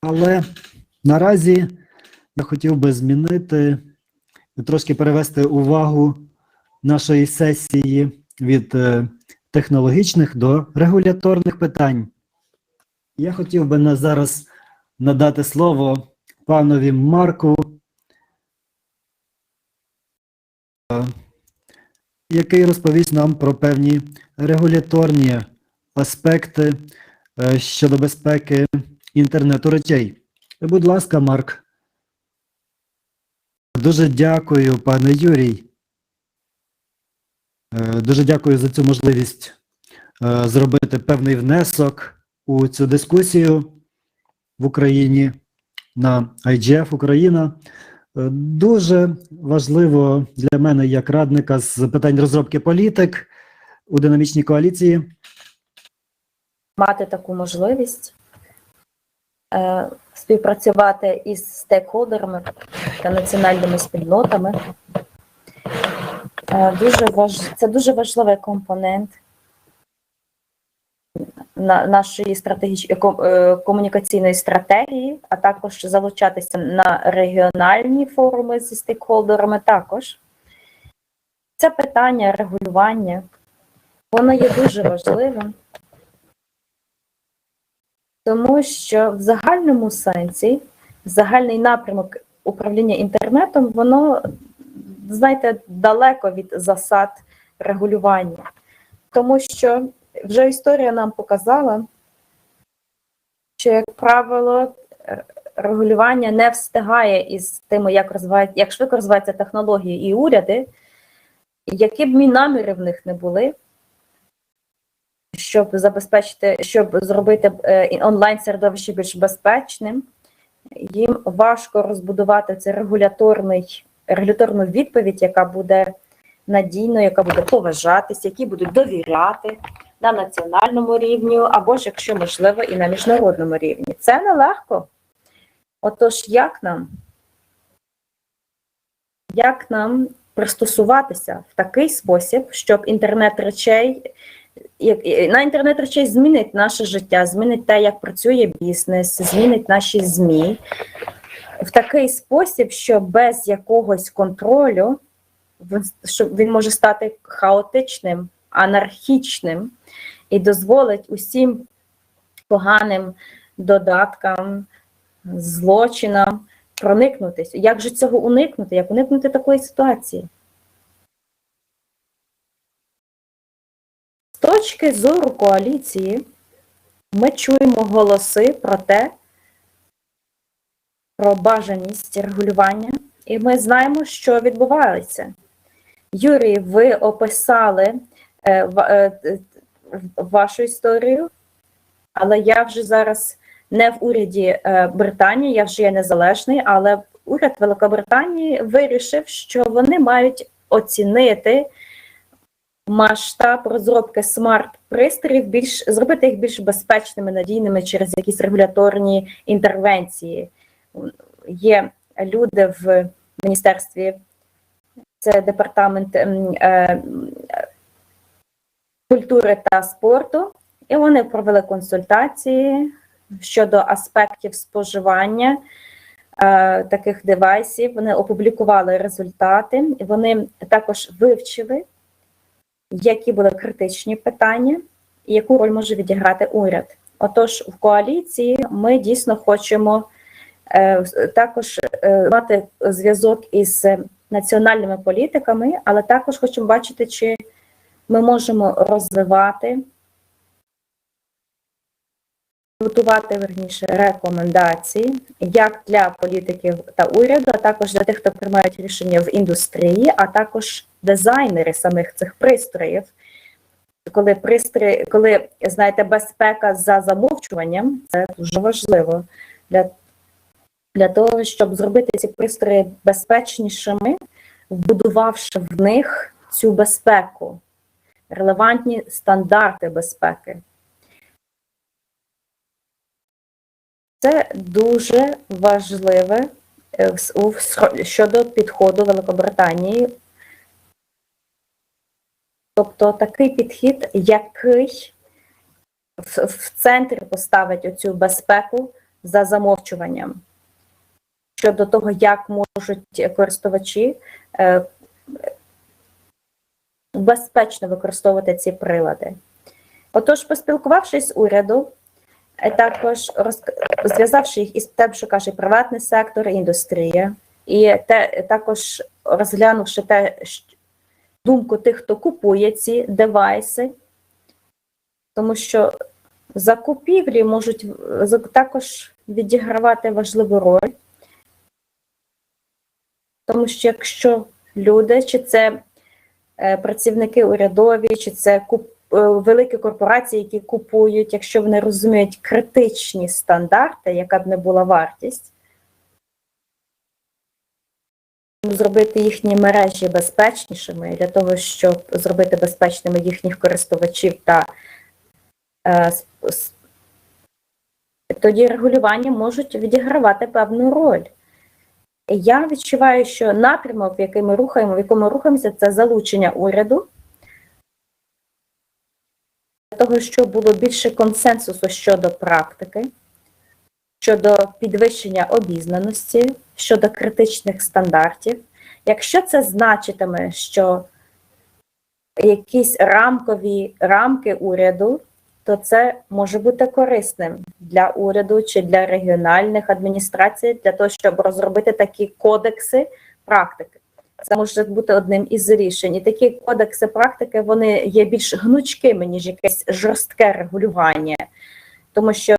Але наразі я хотів би змінити, трошки перевести увагу нашої сесії від технологічних до регуляторних питань. Я хотів би зараз надати слово панові Марку, який розповість нам про певні регуляторні аспекти щодо безпеки інтернету речей. Будь ласка, Марк. Дуже дякую, пане Юрій. Дуже дякую за цю можливість зробити певний внесок у цю дискусію в Україні на IGF Україна. Дуже важливо для мене, як радника з питань розробки політик у динамічній коаліції, мати таку можливість співпрацювати із стейкхолдерами та національними спільнотами. Це дуже важливий компонент нашої комунікаційної стратегії, а також залучатися на регіональні форуми зі стейкхолдерами також. Це питання регулювання, воно є дуже важливим, тому що в загальному сенсі, загальний напрямок управління інтернетом, воно, знаєте, далеко від засад регулювання. Тому що вже історія нам показала, що, як правило, регулювання не встигає із тим, як швидко розвиваються технології і уряди, які б наміри в них не були, щоб зробити онлайн-середовище більш безпечним, їм важко розбудувати цю регуляторну відповідь, яка буде надійною, яка буде поважатись, які будуть довіряти на національному рівні, або ж, якщо можливо, і на міжнародному рівні. Це нелегко. Отож, як нам пристосуватися в такий спосіб, щоб інтернет речей змінить наше життя, змінить те, як працює бізнес, змінить наші ЗМІ, в такий спосіб, що без якогось контролю він може стати хаотичним, анархічним і дозволить усім поганим додаткам, злочинам проникнутися. Як же цього уникнути? Як уникнути такої ситуації? З точки зору коаліції ми чуємо голоси про бажаність регулювання, і ми знаємо, що відбувається. Юрій, ви описали вашу історію, але я вже зараз не в уряді Британії, я вже є незалежний, але уряд Великобританії вирішив, що вони мають оцінити масштаб розробки смарт-пристроїв, зробити їх більш безпечними, надійними через якісь регуляторні інтервенції. Є люди в міністерстві, це департамент культури та спорту, і вони провели консультації щодо аспектів споживання таких девайсів. Вони опублікували результати, і вони також вивчили, які були критичні питання і яку роль може відіграти уряд. Отож, в коаліції ми дійсно хочемо також мати зв'язок із національними політиками, але також хочемо бачити, чи ми можемо готувати рекомендації як для політиків та уряду, а також для тих, хто приймають рішення в індустрії, а також дизайнери самих цих пристроїв. Коли знаєте, безпека за замовчуванням, це дуже важливо для того, щоб зробити ці пристрої безпечнішими, вбудувавши в них цю безпеку, релевантні стандарти безпеки. Це дуже важливе щодо підходу Великобританії. Тобто такий підхід, який в центрі поставить оцю безпеку за замовчуванням. Щодо того, як можуть користувачі безпечно використовувати ці прилади. Отож, поспілкувавшись з урядом, також зв'язавши їх із тим, що каже приватний сектор, індустрія, і також розглянувши думку тих, хто купує ці девайси, тому що закупівлі можуть також відігравати важливу роль, тому що якщо люди, чи це працівники урядові, чи це великі корпорації, які купують, якщо вони розуміють критичні стандарти, яка б не була вартість, зробити їхні мережі безпечнішими, для того, щоб зробити безпечними їхніх користувачів, та тоді регулювання можуть відігравати певну роль. Я відчуваю, що напрямок, в якому ми рухаємося, це залучення уряду, для того, щоб було більше консенсусу щодо практики, щодо підвищення обізнаності, щодо критичних стандартів. Якщо це значитиме, що якісь рамки уряду, то це може бути корисним для уряду чи для регіональних адміністрацій, для того, щоб розробити такі кодекси практики. Це може бути одним із рішень. І такі кодекси практики, вони є більш гнучкими, ніж якесь жорстке регулювання. Тому що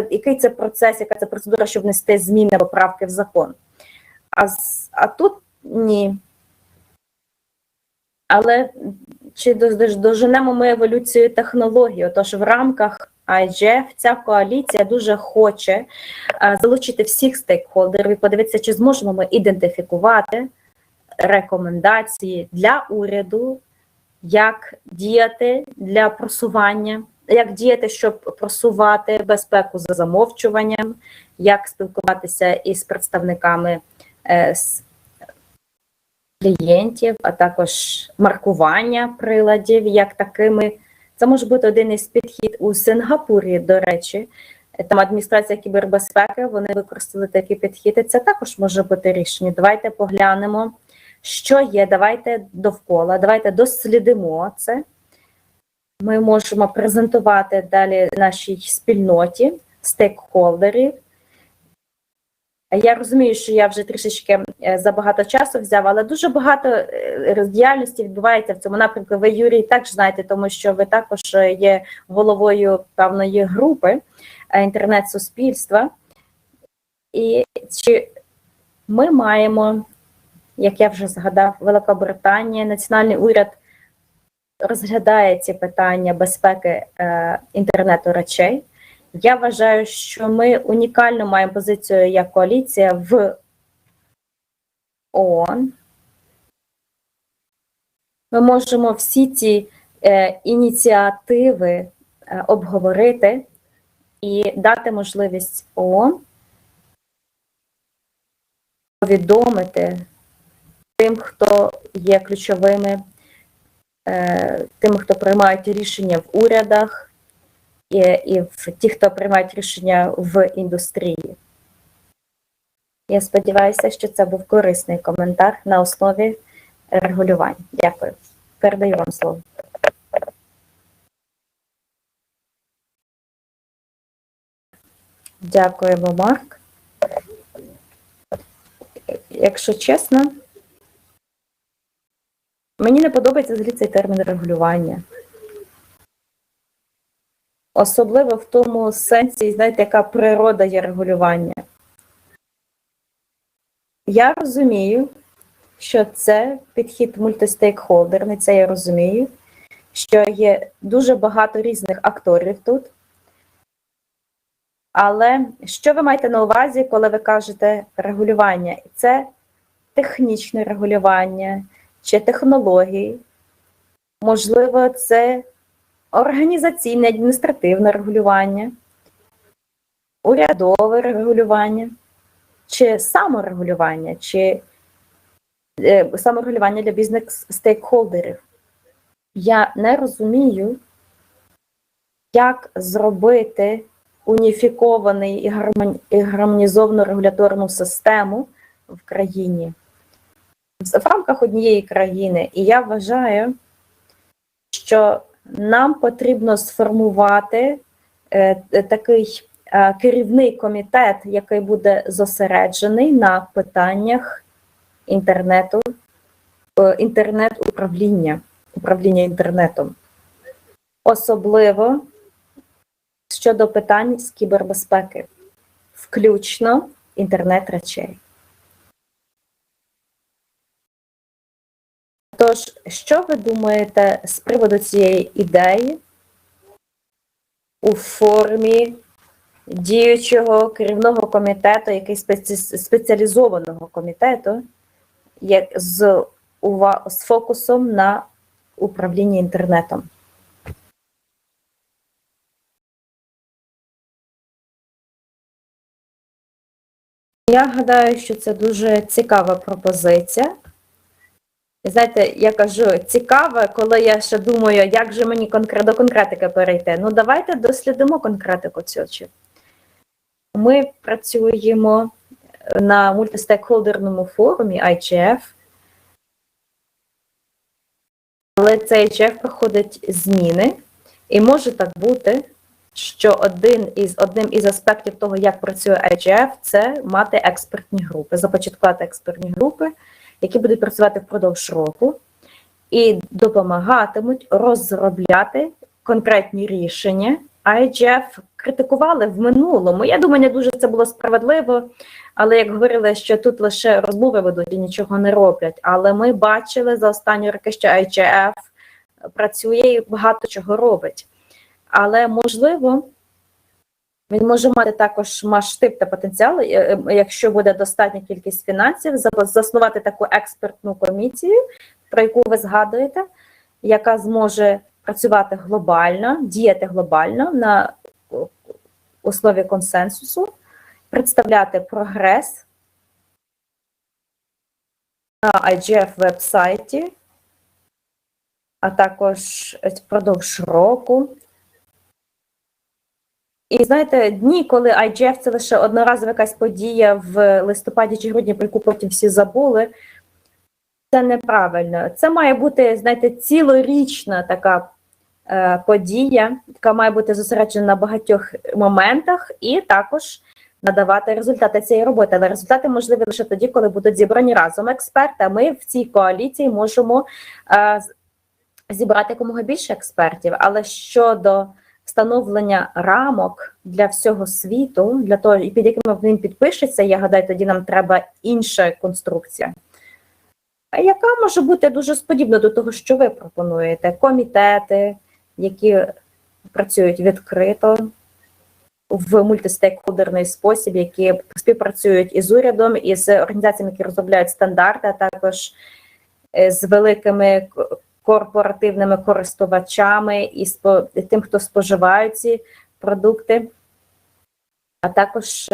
який це процес, яка це процедура, щоб внести зміни, поправки в закон. А тут ні. Але чи доженемо ми еволюцію технологій? Отож, в рамках IGF ця коаліція дуже хоче залучити всіх стейкхолдерів і подивитися, чи зможемо ми ідентифікувати рекомендації для уряду, як діяти для просування, як діяти, щоб просувати безпеку за замовчуванням, як спілкуватися із представниками клієнтів, а також маркування приладів як такими. Це може бути один із підхід у Сингапурі, до речі. Там адміністрація кібербезпеки, вони використали такі підхід, це також може бути рішення. Давайте поглянемо, що є, давайте довкола, давайте дослідимо це. Ми можемо презентувати далі нашій спільноті, стейкхолдерів. Я розумію, що я вже трішечки забагато часу взяв, але дуже багато діяльності відбувається в цьому напрямку. Ви, Юрій, також знаєте, тому що ви також є головою певної групи інтернет-суспільства. І чи ми маємо, як я вже згадав, Великобританія, національний уряд розглядає ці питання безпеки інтернету речей. Я вважаю, що ми унікально маємо позицію як коаліція в ООН. Ми можемо всі ці ініціативи обговорити і дати можливість ООН повідомити тим, хто є ключовими, тим, хто приймають рішення в урядах, і в ті, хто приймають рішення в індустрії. Я сподіваюся, що це був корисний коментар на основі регулювань. Дякую. Передаю вам слово. Дякуємо, Марк. Якщо чесно, мені не подобається взагалі цей термін регулювання. Особливо в тому сенсі, знаєте, яка природа є регулювання. Я розумію, що це підхід мультистейкхолдерний, це я розумію, що є дуже багато різних акторів тут. Але що ви маєте на увазі, коли ви кажете регулювання? Це технічне регулювання чи технології? Можливо, це організаційне, адміністративне регулювання, урядове регулювання, чи саморегулювання, чи саморегулювання для бізнес-стейкхолдерів. Я не розумію, як зробити уніфікований і гармонізовану регуляторну систему в країні, в рамках однієї країни. І я вважаю, що нам потрібно сформувати такий керівний комітет, який буде зосереджений на питаннях інтернет-управління, управління інтернетом. Особливо щодо питань з кібербезпеки, включно інтернет речей. Тож, що ви думаєте з приводу цієї ідеї у формі діючого керівного комітету, якийсь спеціалізованого комітету, як з фокусом на управлінні інтернетом? Я гадаю, що це дуже цікава пропозиція. І знаєте, я кажу, цікаве, коли я ще думаю, як же мені до конкретики перейти. Ну, давайте дослідимо конкретику цього. Ми працюємо на мультистейкхолдерному форумі IGF, але цей IGF проходить зміни, і може так бути, що одним із аспектів того, як працює IGF, це мати експертні групи, започаткувати експертні групи, які будуть працювати впродовж року і допомагатимуть розробляти конкретні рішення. IGF критикували в минулому. Я думаю, не дуже це було справедливо, але як говорили, що тут лише розмови ведуть і нічого не роблять. Але ми бачили за останні роки, що IGF працює і багато чого робить. Але, можливо, він може мати також масштаб та потенціал, якщо буде достатня кількість фінансів, заснувати таку експертну комісію, про яку ви згадуєте, яка зможе працювати глобально, діяти глобально на основі консенсусу, представляти прогрес на IGF веб-сайті, а також впродовж року. І знаєте, дні, коли IGF – це лише одноразова якась подія в листопаді чи грудні, про яку потім всі забули, це неправильно. Це має бути, знаєте, цілорічна така подія, яка має бути зосереджена на багатьох моментах і також надавати результати цієї роботи. Але результати можливі лише тоді, коли будуть зібрані разом експерти, а ми в цій коаліції можемо зібрати якомога більше експертів. Але щодо встановлення рамок для всього світу, для того, під якими він підпишеться, я гадаю, тоді нам треба інша конструкція, яка може бути дуже подібна до того, що ви пропонуєте. Комітети, які працюють відкрито, в мультистейкхолдерний спосіб, які співпрацюють із урядом, із організаціями, які розробляють стандарти, а також з великими корпоративними користувачами і тим, хто споживає ці продукти, а також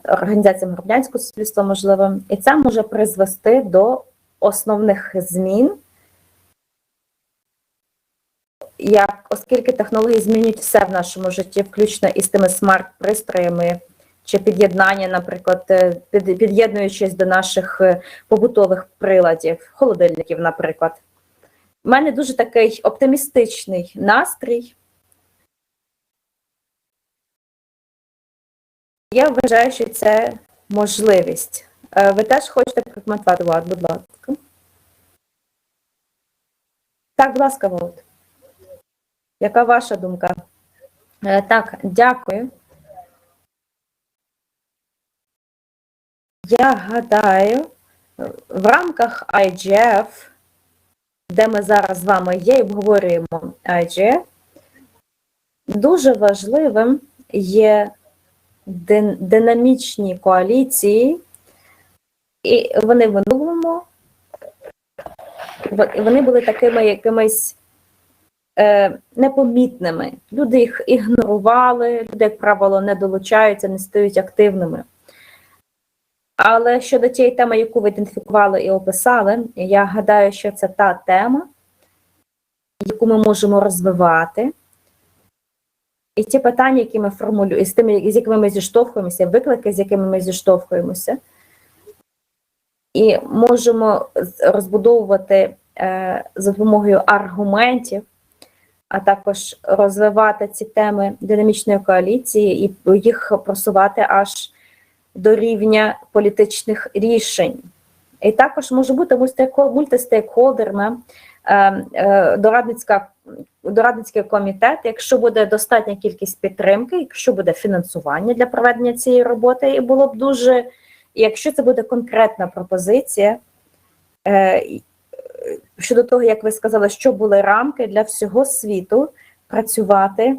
організаціями громадянського суспільства, можливо. І це може призвести до основних змін, оскільки технології змінюють все в нашому житті, включно із тими смарт-пристроями, чи під'єднання, наприклад, під'єднуючись до наших побутових приладів, холодильників, наприклад. У мене дуже такий оптимістичний настрій. Я вважаю, що це можливість. Ви теж хочете прокоментувати, Влад, будь ласка. Так, будь ласка, Володь. Яка ваша думка? Так, дякую. Я гадаю, в рамках IGF, де ми зараз з вами є і обговорюємо IGF, дуже важливим є динамічні коаліції, і вони в минулому, вони були такими якимись непомітними. Люди їх ігнорували, люди, як правило, не долучаються, не стають активними. Але щодо тієї теми, яку ви ідентифікували і описали, я гадаю, що це та тема, яку ми можемо розвивати. І ті питання, які ми формулюємо, з тими, з якими ми зіштовхуємося, виклики, з якими ми зіштовхуємося, і можемо розбудовувати за допомогою аргументів, а також розвивати ці теми динамічної коаліції і їх просувати аж до рівня політичних рішень. І також може бути мультистейкхолдерна дорадницький комітет, якщо буде достатня кількість підтримки, якщо буде фінансування для проведення цієї роботи, і було б дуже, якщо це буде конкретна пропозиція, щодо того, як ви сказали, що були рамки для всього світу працювати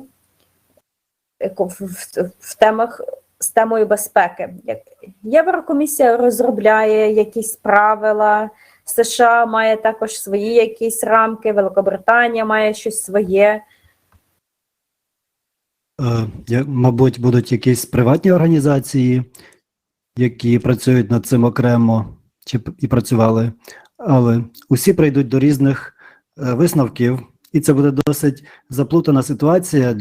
в темах з темою безпеки. Єврокомісія розробляє якісь правила, США має також свої якісь рамки, Великобританія має щось своє. Мабуть, будуть якісь приватні організації, які працюють над цим окремо, чи і працювали, але усі прийдуть до різних висновків, і це буде досить заплутана ситуація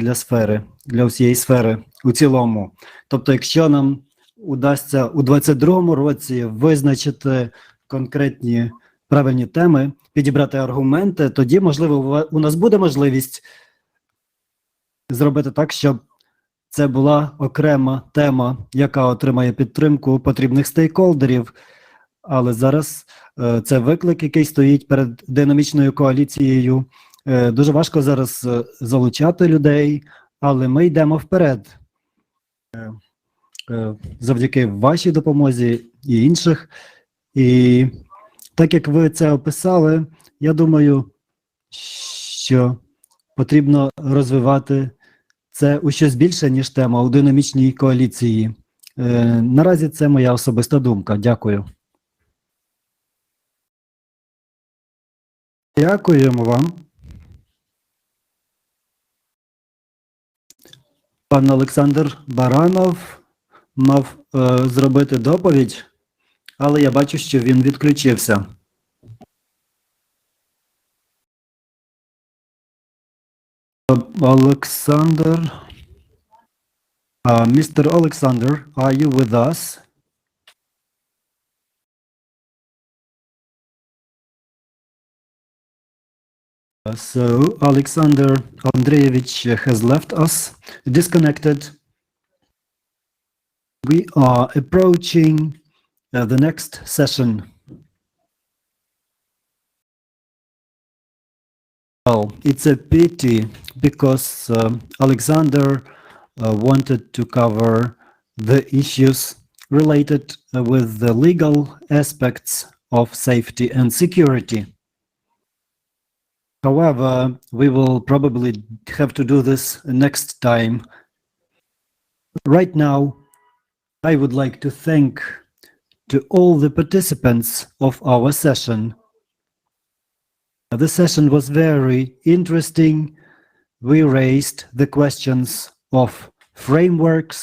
для всієї сфери у цілому. Тобто, якщо нам удасться у 2022 році визначити конкретні правильні теми, підібрати аргументи, тоді, можливо, у нас буде можливість зробити так, щоб це була окрема тема, яка отримає підтримку потрібних стейкхолдерів. Але зараз це виклик, який стоїть перед динамічною коаліцією. Дуже важко зараз залучати людей, але ми йдемо вперед. Завдяки вашій допомозі і інших. І так як ви це описали, я думаю, що потрібно розвивати це у щось більше, ніж тема у динамічній коаліції. Наразі це моя особиста думка. Дякую. Дякуємо вам. Пан Олександр Баранов мав зробити доповідь, але я бачу, що він відключився. Олександр. Mr. Alexander, are you with us? So Alexander Andreevich has left us, disconnected. We are approaching the next session. Well, it's a pity because Alexander wanted to cover the issues related with the legal aspects of safety and security. However, we will probably have to do this next time. Right now, I would like to thank to all the participants of our session. The session was very interesting. We raised the questions of framework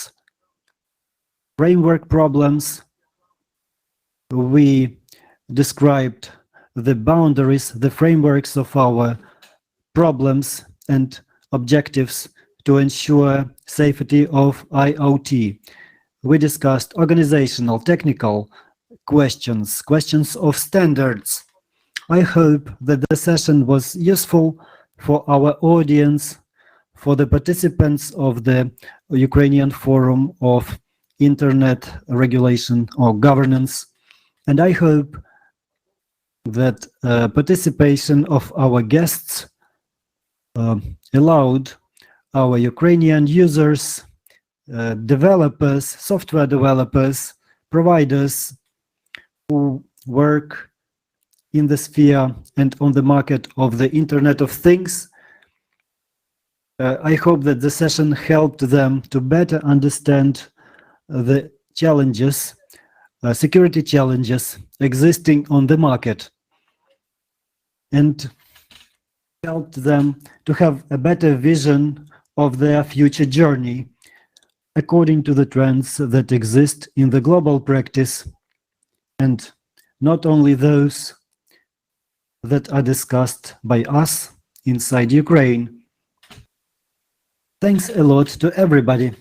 problems. We described the boundaries, the frameworks of our problems and objectives to ensure safety of IoT. We discussed organizational, technical questions of standards. I hope that the session was useful for our audience, for the participants of the Ukrainian Forum of Internet Regulation or Governance, and I hope that participation of our guests allowed our Ukrainian users, developers, software developers, providers who work in the sphere and on the market of the Internet of Things. I hope that the session helped them to better understand the challenges, security challenges existing on the market, and helped them to have a better vision of their future journey according to the trends that exist in the global practice, and not only those that are discussed by us inside Ukraine. Thanks a lot to everybody.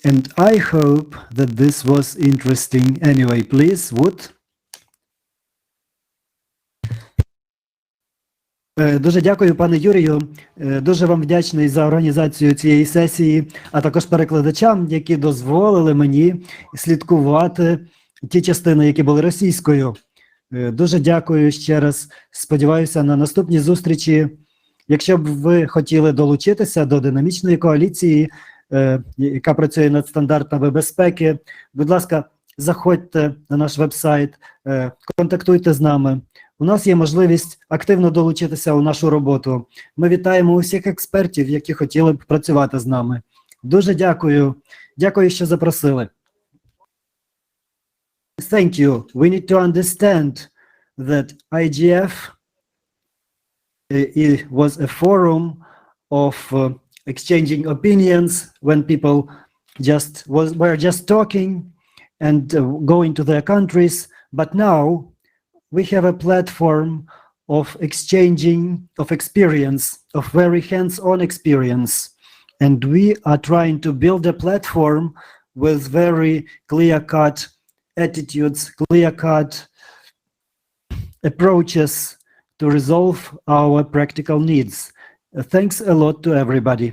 And I hope that this was interesting. Anyway, please, Wood. Дуже дякую, пане Юрію. Дуже вам вдячний за організацію цієї сесії, а також перекладачам, які дозволили мені слідкувати ті частини, які були російською. Дуже дякую ще раз. Сподіваюся на наступні зустрічі. Якщо б ви хотіли долучитися до динамічної коаліції, яка працює над стандартами безпеки, будь ласка, заходьте на наш веб-сайт, контактуйте з нами. У нас є можливість активно долучитися у нашу роботу. Ми вітаємо усіх експертів, які хотіли б працювати з нами. Дуже дякую. Дякую, що запросили. Thank you. We need to understand that IGF it was a forum of exchanging opinions when people were just talking and going to their countries. But now we have a platform of exchanging of experience, of very hands-on experience. And we are trying to build a platform with very clear-cut attitudes, clear-cut approaches to resolve our practical needs. Thanks a lot to everybody.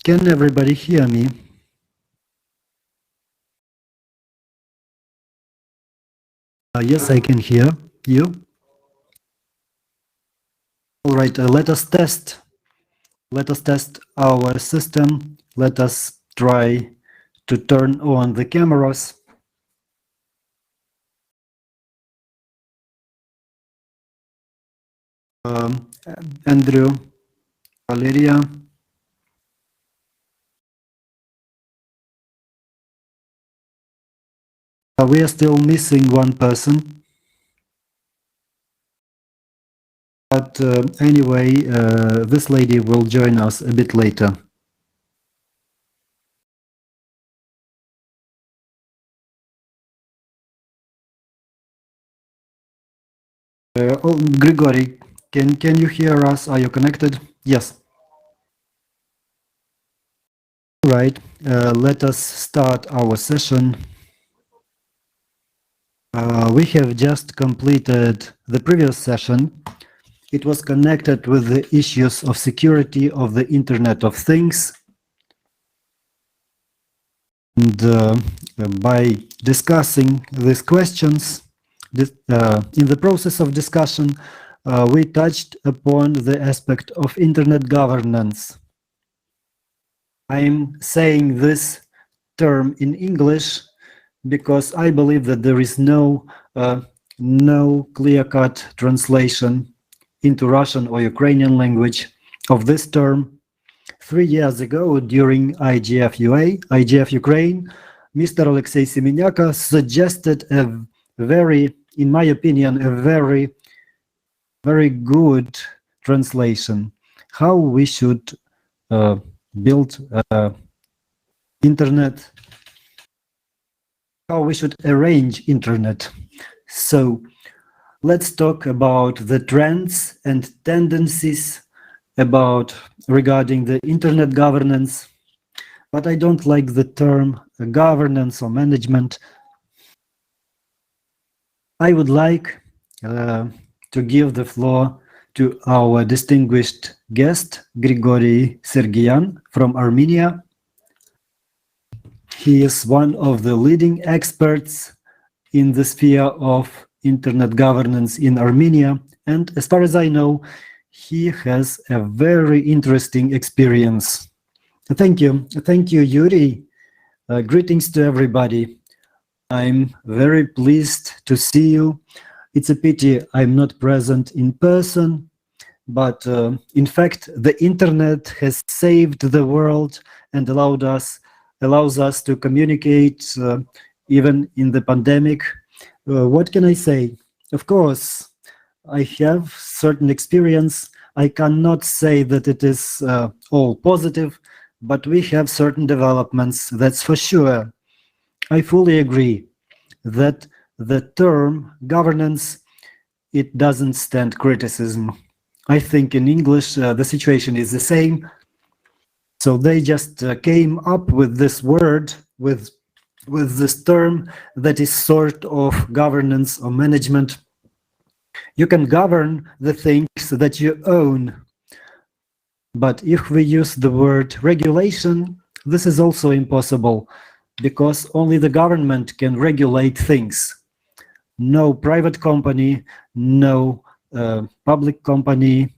Can everybody hear me? Yes, I can hear you. All right, let us test. Let us test our system. Let us try to turn on the cameras. Andrew, Valeria. We are still missing one person. But anyway, this lady will join us a bit later. Grigory, can you hear us? Are you connected? Yes. Right. Let us start our session. We have just completed the previous session. It was connected with the issues of security of the Internet of Things. And by discussing these questions, in the process of discussion, we touched upon the aspect of Internet governance. I'm saying this term in English because I believe that there is no clear-cut translation into Russian or Ukrainian language of this term. 3 years ago, during IGF-UA, IGF Ukraine, Mr. Alexei Semeniaka suggested a very, in my opinion, a very, very good translation, how we should build internet, how we should arrange internet. So let's talk about the trends and tendencies regarding the internet governance. But I don't like the term governance or management. I would like to give the floor to our distinguished guest, Grigory Sergian from Armenia. He is one of the leading experts in the sphere of internet governance in Armenia. And as far as I know, he has a very interesting experience. Thank you. Thank you, Yuri. Greetings to everybody. I'm very pleased to see you. It's a pity I'm not present in person, but in fact, the internet has saved the world and allows us to communicate even in the pandemic. What can I say? Of course, I have certain experience. I cannot say that it is all positive, but we have certain developments, that's for sure. I fully agree that the term governance it doesn't stand criticism. I think in English the situation is the same. So they just came up with this word, with this term that is sort of governance or management. You can govern the things that you own. But if we use the word regulation, this is also impossible, because only the government can regulate things. No private company, no public company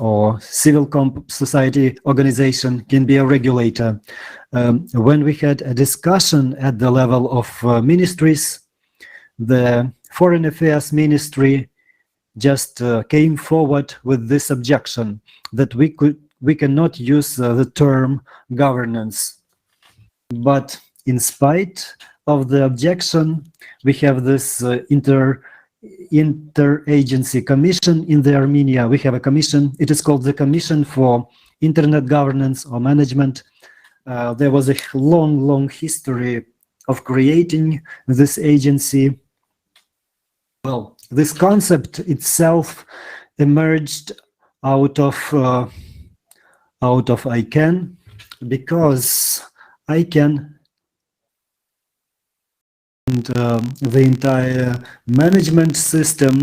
or civil society organization can be a regulator. When we had a discussion at the level of ministries, the Foreign Affairs Ministry just came forward with this objection that we cannot use the term governance. But in spite of the objection, we have this interagency commission in the Armenia. We have a commission. It is called the Commission for Internet Governance or Management. There was a long history of creating this agency. Well, this concept itself emerged out of ICANN, because ICANN and the entire management system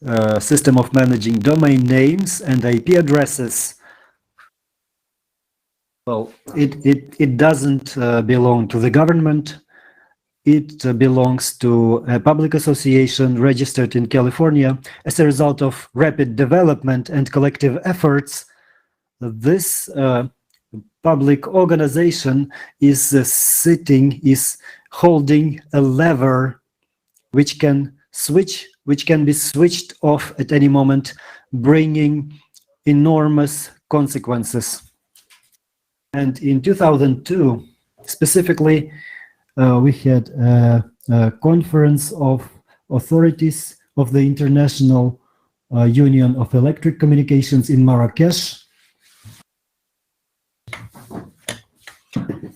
of managing domain names and IP addresses, well, it doesn't belong to the government. It belongs to a public association registered in California. As a result of rapid development and collective efforts, this public organization is holding a lever which can be switched off at any moment, bringing enormous consequences. And in 2002, specifically, we had a conference of authorities of the International Union of Electric Communications in Marrakesh.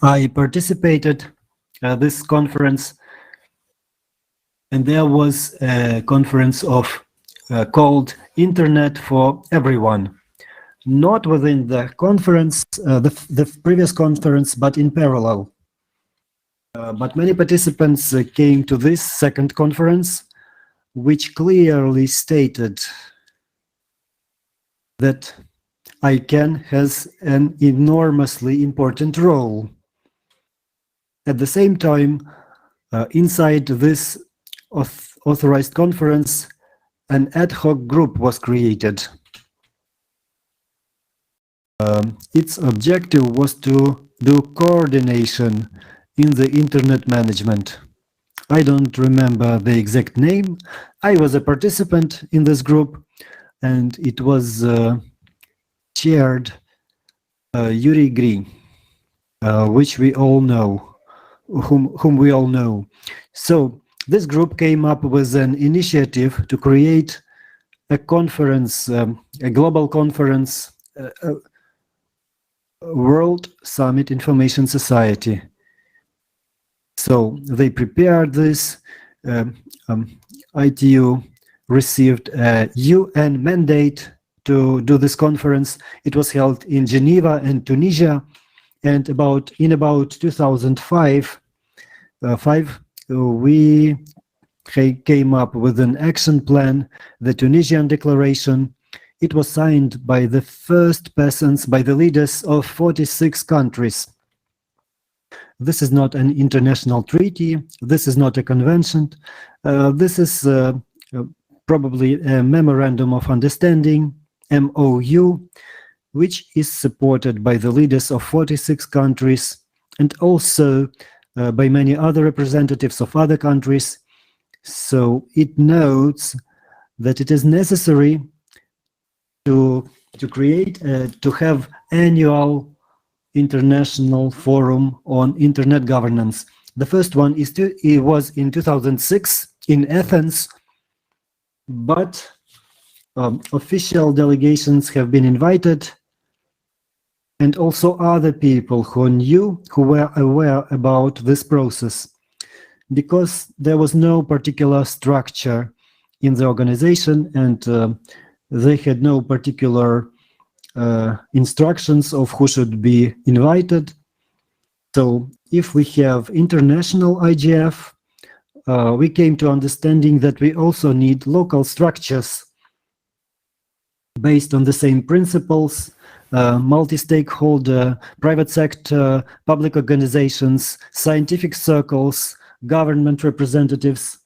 I participated this conference, and there was a conference called Internet for Everyone. Not within the conference, the previous conference, but in parallel. But many participants came to this second conference, which clearly stated that ICANN has an enormously important role. At the same time, inside this authorized conference, an ad hoc group was created. Its objective was to do coordination in the internet management. I don't remember the exact name. I was a participant in this group, and it was chaired Yuri Gri, which we all know, whom we all know. So this group came up with an initiative to create a conference, a global conference, World Summit Information Society. So they prepared this. ITU received a UN mandate to do this conference. It was held in Geneva and Tunisia, and in about 2005, we came up with an action plan, the Tunisian Declaration. It was signed by the first persons, by the leaders of 46 countries. This is not an international treaty. This is not a convention. This is probably a memorandum of understanding, MOU, which is supported by the leaders of 46 countries and also by many other representatives of other countries. So it notes that it is necessary to have annual international forum on internet governance. The first one was in 2006 in Athens, but official delegations have been invited, and also other people who were aware about this process, because there was no particular structure in the organization, and they had no particular instructions of who should be invited. So if we have international IGF, we came to understanding that we also need local structures based on the same principles, multi-stakeholder, private sector, public organizations, scientific circles, government representatives.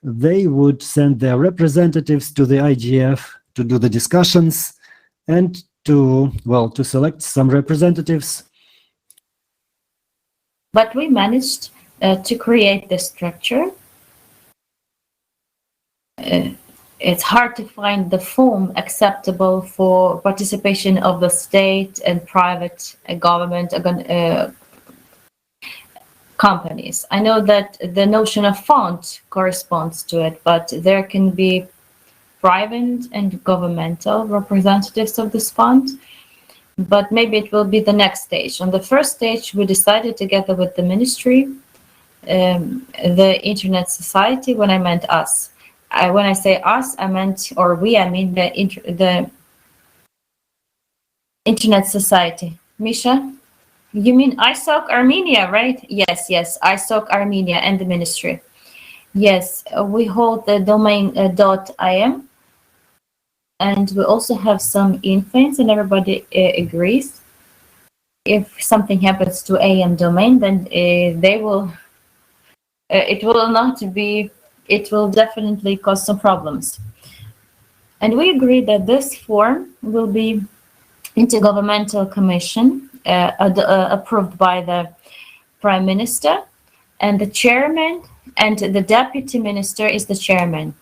They would send their representatives to the IGF to do the discussions and to select some representatives. But we managed to create this structure. It's hard to find the form acceptable for participation of the state and private government companies. I know that the notion of fund corresponds to it, but there can be private and governmental representatives of this fund. But maybe it will be the next stage. On the first stage, we decided together with the ministry, the Internet Society, when I meant us. When I say us, I meant, or we, I mean the Internet Society. Misha, you mean ISOC Armenia, right? Yes, ISOC Armenia and the ministry. Yes, we hold the domain .im, and we also have some infants, and everybody agrees. If something happens to AM domain, then they will. It will not be. It will definitely cause some problems. And we agree that this form will be intergovernmental commission approved by the Prime Minister, and the chairman and the deputy minister is the chairman,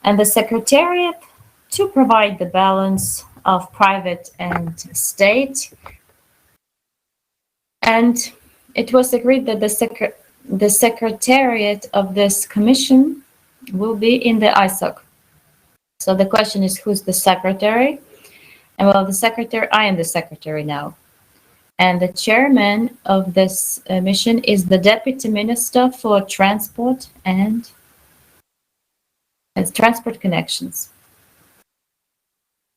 and the secretariat to provide the balance of private and state. And it was agreed that the secretariat of this commission will be in the ISOC. So the question is, who's the secretary? And well, I am the secretary now. And the chairman of this mission is the deputy minister for transport and transport connections.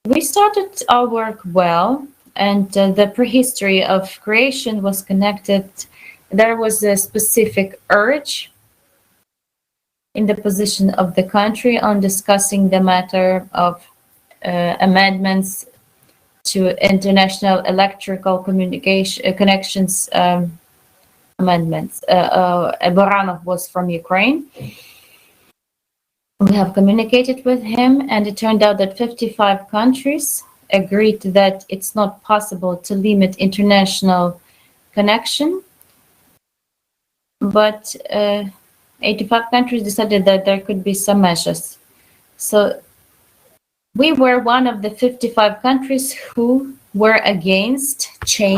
We started our work well, and the prehistory of creation was connected. There was a specific urge in the position of the country on discussing the matter of amendments to international electrical communication connections amendments. Baranov was from Ukraine. We have communicated with him, and it turned out that 55 countries agreed that it's not possible to limit international connection, but 85 countries decided that there could be some measures. So we were one of the 55 countries who were against to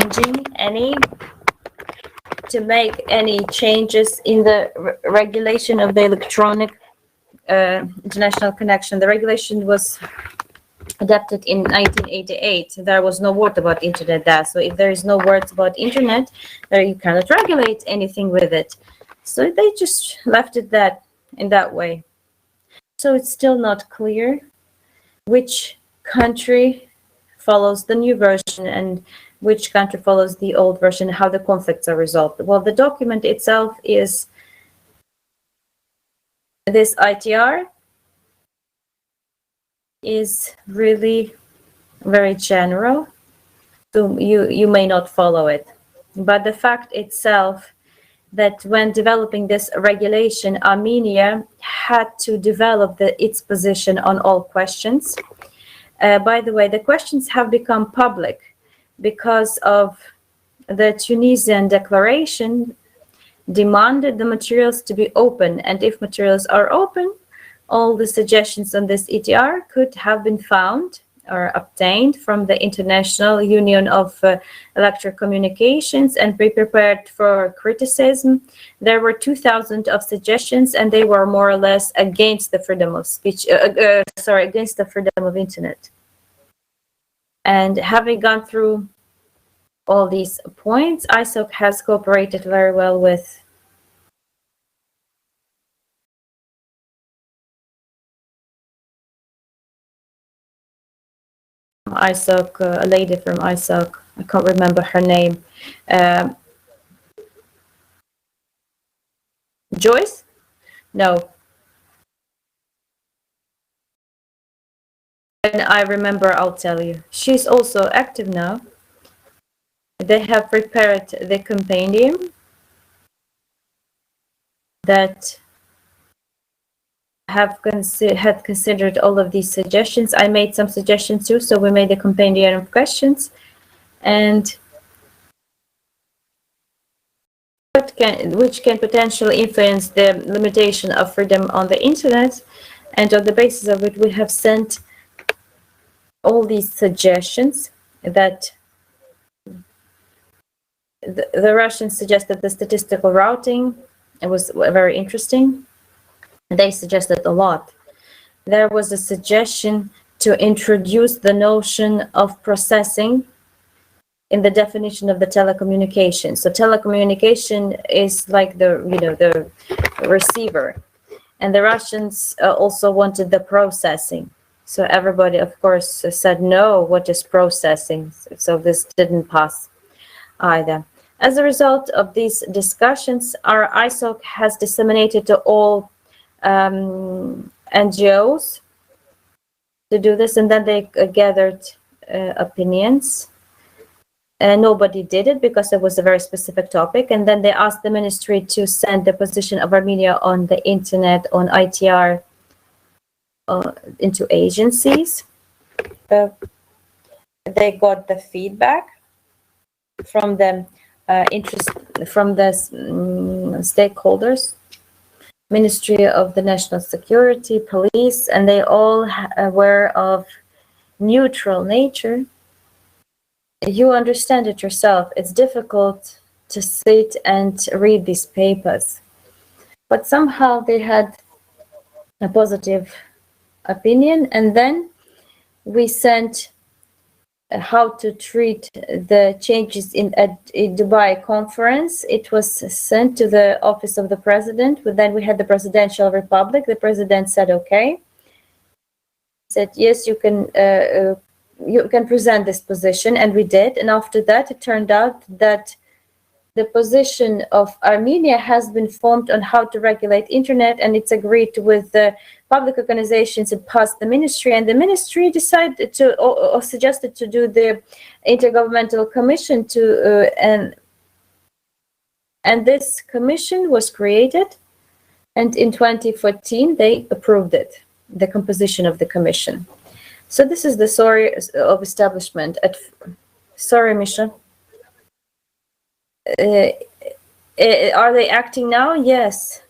make any changes in the regulation of the electronic international connection. The regulation was adopted in 1988. There was no word about internet there. So if there is no words about internet, you cannot regulate anything with it. So they just left it in that way. So it's still not clear which country follows the new version and which country follows the old version, how the conflicts are resolved. Well, the document itself is this ITR is really very general, so you may not follow it. But the fact itself that when developing this regulation, Armenia had to develop its position on all questions. By the way, the questions have become public because of the Tunisian declaration demanded the materials to be open. And if materials are open, all the suggestions on this ETR could have been found or obtained from the International Union of Electric Communications and be prepared for criticism. There were 2,000 of suggestions, and they were more or less against the freedom of speech, against the freedom of internet. And having gone through all these points, ISOC has cooperated very well with ISOC, a lady from ISOC. I can't remember her name. Joyce? No. When I remember, I'll tell you. She's also active now. They have prepared the compendium that had considered all of these suggestions. I made some suggestions too, so we made a compendium of questions, and which can potentially influence the limitation of freedom on the internet, and on the basis of it, we have sent all these suggestions that the Russians suggested. The statistical routing, it was very interesting. They suggested a lot. There was a suggestion to introduce the notion of processing in the definition of the telecommunication. So telecommunication is like the receiver, and the Russians also wanted the processing. So everybody, of course, said no. What is processing? So this didn't pass either. As a result of these discussions, our ISOC has disseminated to all NGOs to do this, and then they gathered opinions. Nobody did it because it was a very specific topic, and then they asked the ministry to send the position of Armenia on the internet, on ITR, into agencies. They got the feedback from the stakeholders, Ministry of the National Security, police, and they all were of neutral nature. You understand it yourself. It's difficult to sit and read these papers, but somehow they had a positive opinion. And then we sent how to treat the changes in Dubai conference. It was sent to the office of the president, but then we had the presidential republic. The president said, okay. He said, yes, you can present this position, and we did. And after that, it turned out that the position of Armenia has been formed on how to regulate internet, and it's agreed with the public organizations. It passed the ministry, and the ministry decided to or suggested to do the intergovernmental commission to and this commission was created, and in 2014 they approved it, the composition of the commission. So this is the story of establishment. Sorry, Misha. Are they acting now? Yes.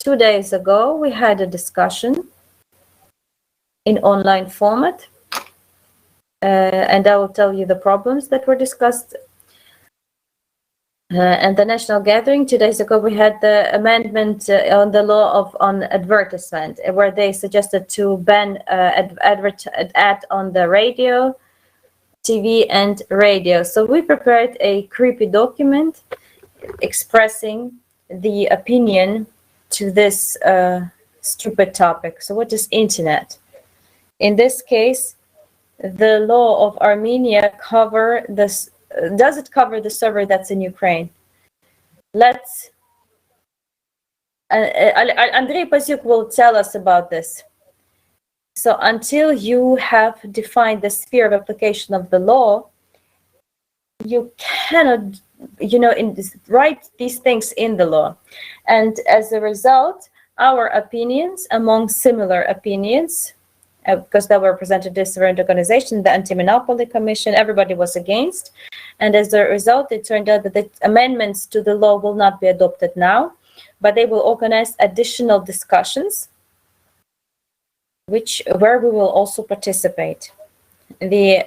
2 days ago, we had a discussion in online format, and I will tell you the problems that were discussed. And the national gathering 2 days ago, we had the amendment on the law on advertisement, where they suggested to ban ad on the radio, TV, and radio. So we prepared a creepy document expressing the opinion to this stupid topic. So what is internet? In this case, the law of Armenia cover this. Does it cover the server that's in Ukraine? Let's. Andrei Pasyuk will tell us about this. So until you have defined the sphere of application of the law, you cannot, write these things in the law. And as a result, our opinions, among similar opinions, because they were presented to different organizations, the Anti-Monopoly Commission, everybody was against. And as a result, it turned out that the amendments to the law will not be adopted now, but they will organize additional discussions where we will also participate. The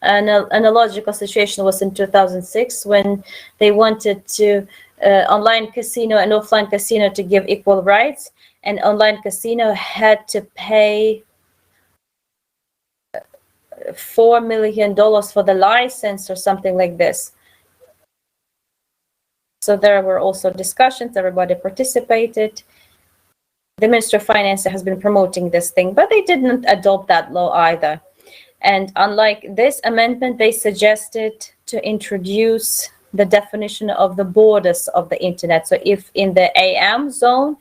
analogical situation was in 2006 when they wanted to online casino and offline casino to give equal rights, and online casino had to pay $4 million for the license or something like this. So there were also discussions, everybody participated. The Minister of Finance has been promoting this thing, but they didn't adopt that law either. And unlike this amendment, they suggested to introduce the definition of the borders of the internet. So if in the AM zone,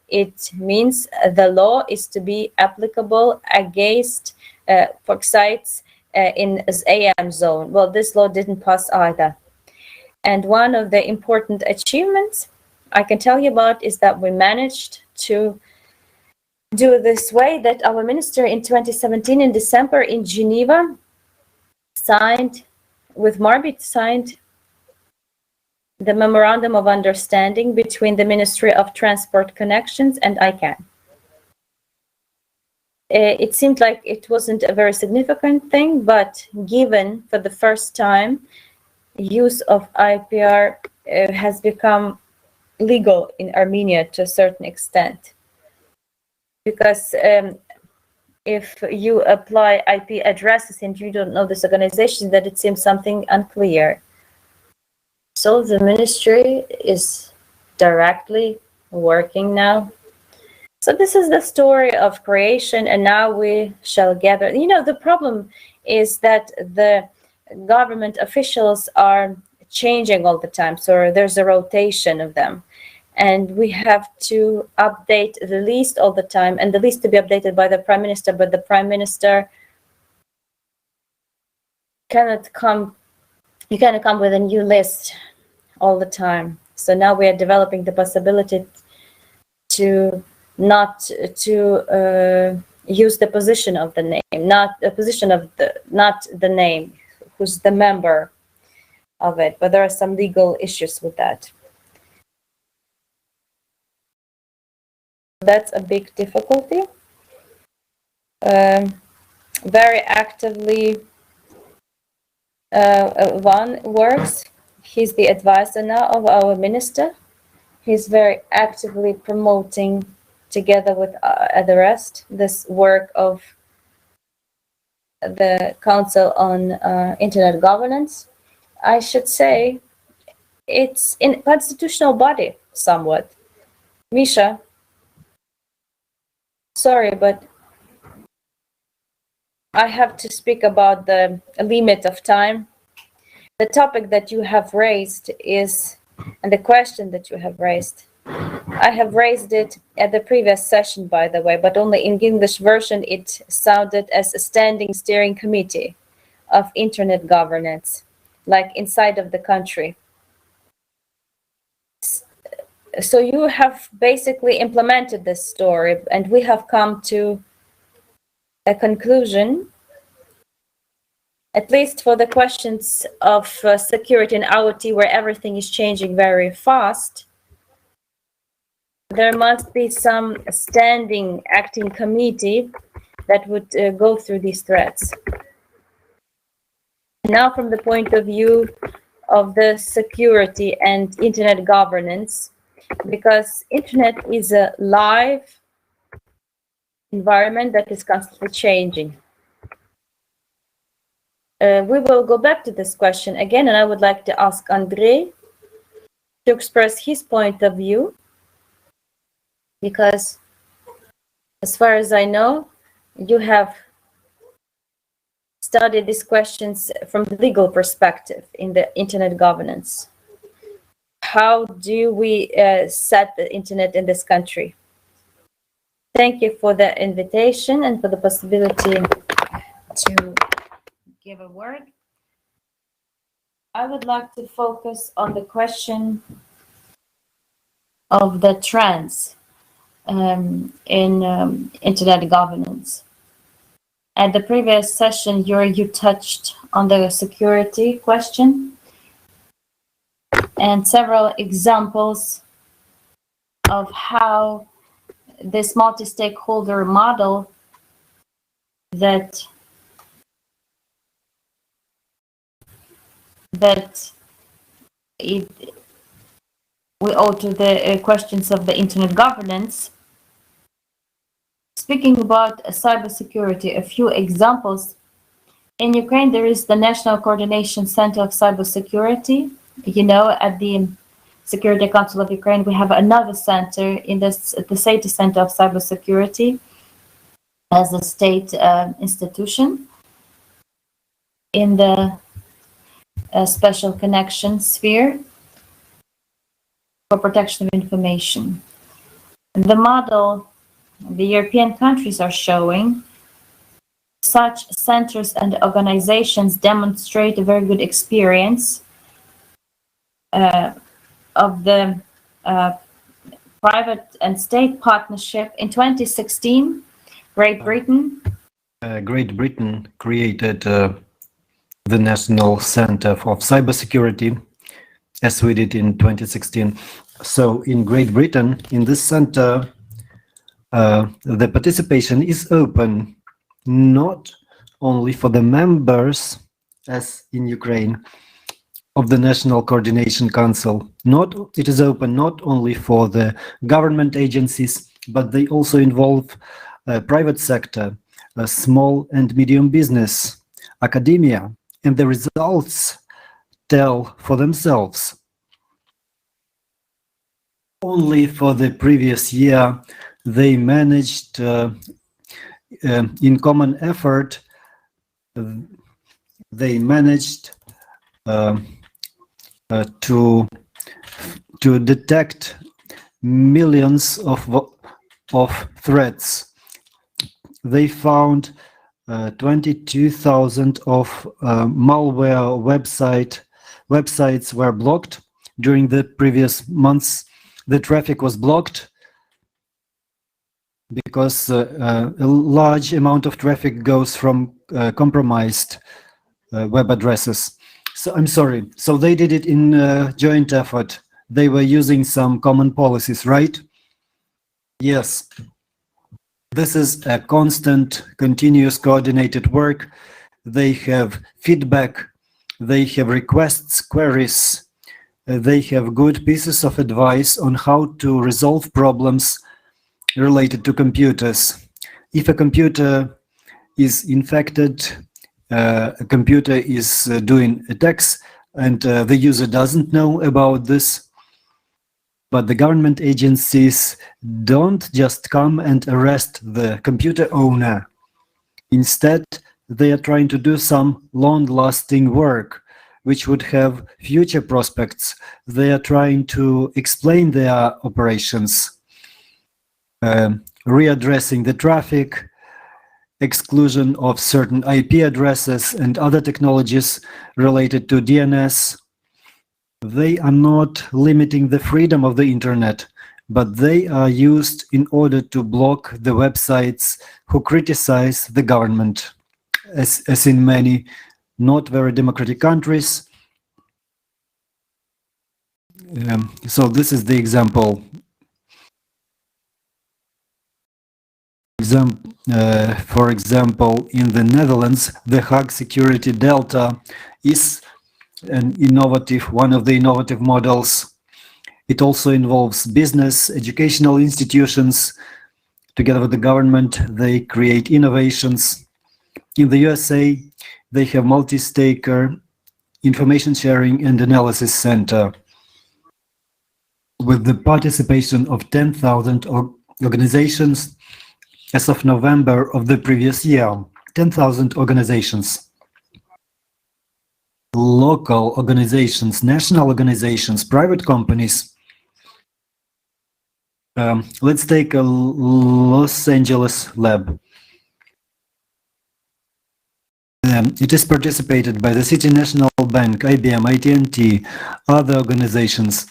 it means the law is to be applicable against for sites in the AM zone. Well, this law didn't pass either. And one of the important achievements I can tell you about is that we managed to do this way that our minister in 2017 in December in Geneva signed the memorandum of understanding between the Ministry of Transport Connections and ICANN. It seemed like it wasn't a very significant thing, but given for the first time, use of IPR has become legal in Armenia to a certain extent. Because if you apply IP addresses and you don't know this organization, that it seems something unclear. So the ministry is directly working now. So this is the story of creation, and now we shall gather. You know, the problem is that the government officials are changing all the time. So there's a rotation of them. And we have to update the list all the time, and the list to be updated by the prime minister, but the prime minister cannot come with a new list all the time. So now we are developing the possibility to not to use the position of the name, not the name, who's the member of it, but there are some legal issues with that. That's a big difficulty. Very actively, one works. He's the advisor now of our minister. He's very actively promoting, together with the rest, this work of the Council on Internet Governance. I should say it's in constitutional body somewhat. Misha, sorry, but I have to speak about the limit of time. The topic that you have raised is, and the question that you have raised, I have raised it at the previous session, by the way, but only in English version it sounded as a standing steering committee of internet governance, like inside of the country. So you have basically implemented this story, and we have come to a conclusion, at least for the questions of security and IoT, where everything is changing very fast. There must be some standing acting committee that would go through these threats. Now, from the point of view of the security and internet governance, because internet is a live environment that is constantly changing. We will go back to this question again, and I would like to ask Andrei to express his point of view, because as far as I know, you have studied these questions from the legal perspective in the internet governance. How do we set the internet in this country? Thank you for the invitation and for the possibility to give a word. I would like to focus on the question of the trends in internet governance. At the previous session, you touched on the security question and several examples of how this multi-stakeholder model that we owe to the questions of the internet governance. Speaking about cybersecurity, a few examples. In Ukraine, there is the National Coordination Center of Cybersecurity. You know, at the Security Council of Ukraine, we have another center in the State Center of Cybersecurity as a state institution. in the special connection sphere for protection of information. The model the European countries are showing, such centers and organizations demonstrate a very good experience of the private and state partnership. In 2016, Great Britain created the National Center of Cybersecurity, as we did in 2016. So in Great Britain, in this center, the participation is open, not only for the members, as in Ukraine, of the National Coordination Council. It is open not only for the government agencies, but they also involve private sector, small and medium business, academia, and the results tell for themselves. Only for the previous year, they managed, in common effort, they managed to detect millions of threats. They found 22,000 of malware websites were blocked during the previous months. The traffic was blocked because a large amount of traffic goes from compromised web addresses. So I'm sorry. So they did it in joint effort. They were using some common policies, right? Yes. This is a constant, continuous, coordinated work. They have feedback. They have requests, queries. They have good pieces of advice on how to resolve problems related to computers. If a computer is infected, a computer is doing attacks, and the user doesn't know about this, but the government agencies don't just come and arrest the computer owner. Instead, they are trying to do some long-lasting work, which would have future prospects. They are trying to explain their operations, readdressing the traffic, exclusion of certain IP addresses and other technologies related to DNS. They are not limiting the freedom of the internet, but they are used in order to block the websites who criticize the government, as in many not very democratic countries. So this is the example. For example, in the Netherlands, the Hague Security Delta is one of the innovative models. It also involves business, educational institutions. Together with the government, they create innovations. In the USA, they have multi-staker information sharing and analysis center with the participation of 10,000 organizations as of November of the previous year. 10,000 organizations. Local organizations, national organizations, private companies. Let's take a Los Angeles lab. It is participated by the City National Bank, IBM, AT&T, other organizations.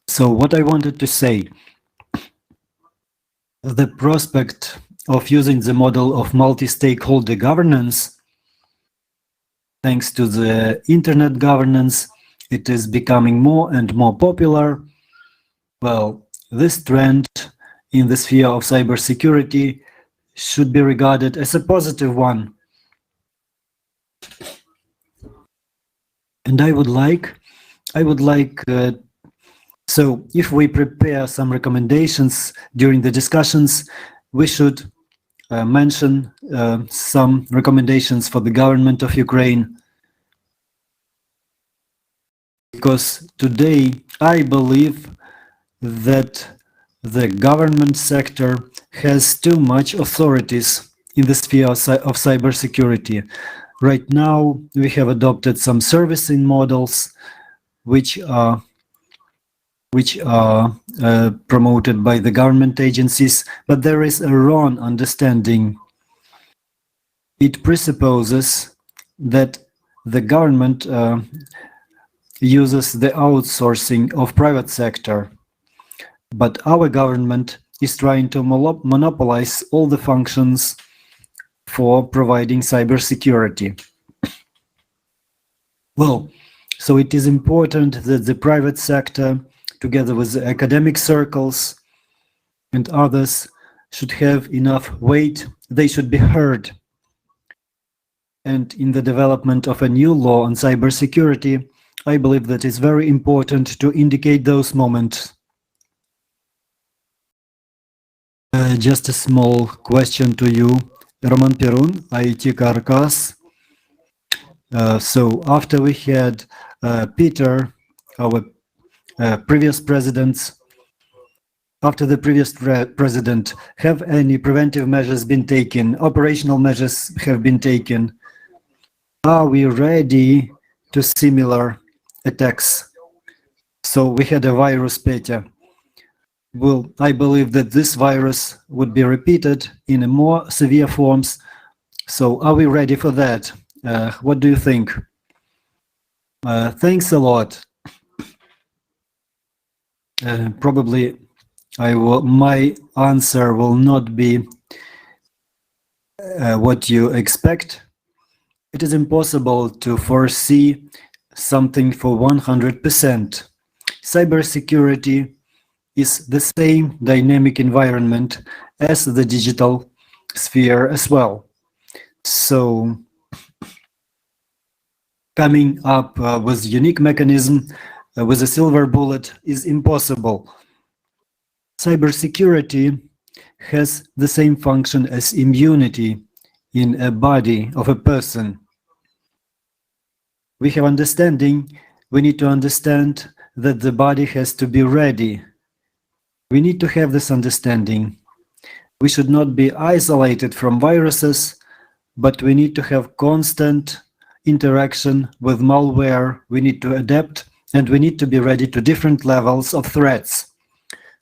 So what I wanted to say, the prospect of using the model of multi-stakeholder governance, thanks to the internet governance, it is becoming more and more popular. Well, this trend in the sphere of cybersecurity should be regarded as a positive one. And I would like, so if we prepare some recommendations during the discussions, we should mention some recommendations for the government of Ukraine. Because today, I believe that the government sector has too much authorities in the sphere of cybersecurity. Right now, we have adopted some servicing models which are promoted by the government agencies, but there is a wrong understanding. It presupposes that the government uses the outsourcing of private sector, but our government is trying to monopolize all the functions for providing cybersecurity. Well, so it is important that the private sector, together with the academic circles and others, should have enough weight. They should be heard. And in the development of a new law on cybersecurity, I believe that it's very important to indicate those moments. Just a small question to you, Roman Perun, IT Carcass. So after we had Peter, our previous presidents, after the previous president, have any preventive measures been taken? Operational measures have been taken? Are we ready to similar attacks? So we had a virus, Petya. Well, I believe that this virus would be repeated in a more severe forms. So are we ready for that? What do you think? Thanks a lot. Probably my answer will not be what you expect. It is impossible to foresee something for 100%. Cybersecurity is the same dynamic environment as the digital sphere as well. So coming up with unique mechanism with a silver bullet is impossible. Cybersecurity has the same function as immunity in a body of a person. We have understanding. We need to understand that the body has to be ready. We need to have this understanding. We should not be isolated from viruses, but we need to have constant interaction with malware. We need to adapt, and we need to be ready to different levels of threats.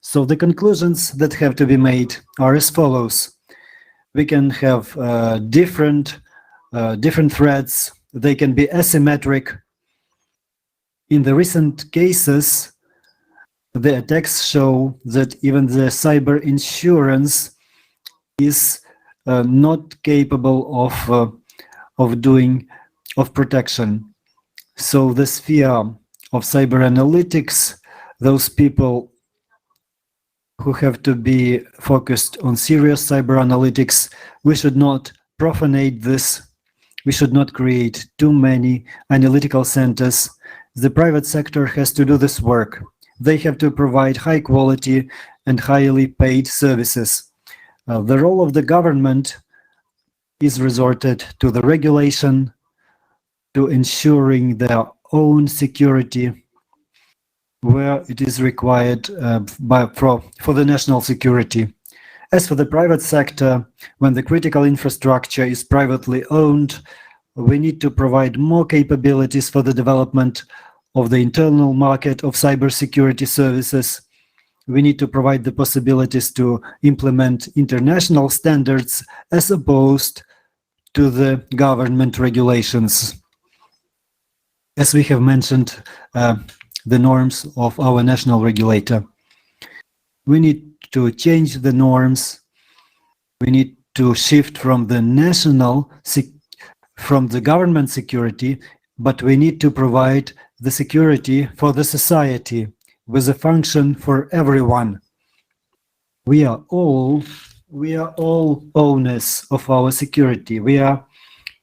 So the conclusions that have to be made are as follows. We can have different threats. They can be asymmetric. In the recent cases, the attacks show that even the cyber insurance is not capable of protection. So the sphere of cyber analytics, those people who have to be focused on serious cyber analytics, we should not profanate this. We should not create too many analytical centers. The private sector has to do this work. They have to provide high quality and highly paid services. The role of the government is resorted to the regulation, to ensuring their own security where it is required for the national security. As for the private sector, when the critical infrastructure is privately owned, we need to provide more capabilities for the development of the internal market of cybersecurity services. We need to provide the possibilities to implement international standards as opposed to the government regulations. As we have mentioned, the norms of our national regulator. We need to change the norms. We need to shift from the government security, but we need to provide the security for the society with a function for everyone. We are all owners of our security. We are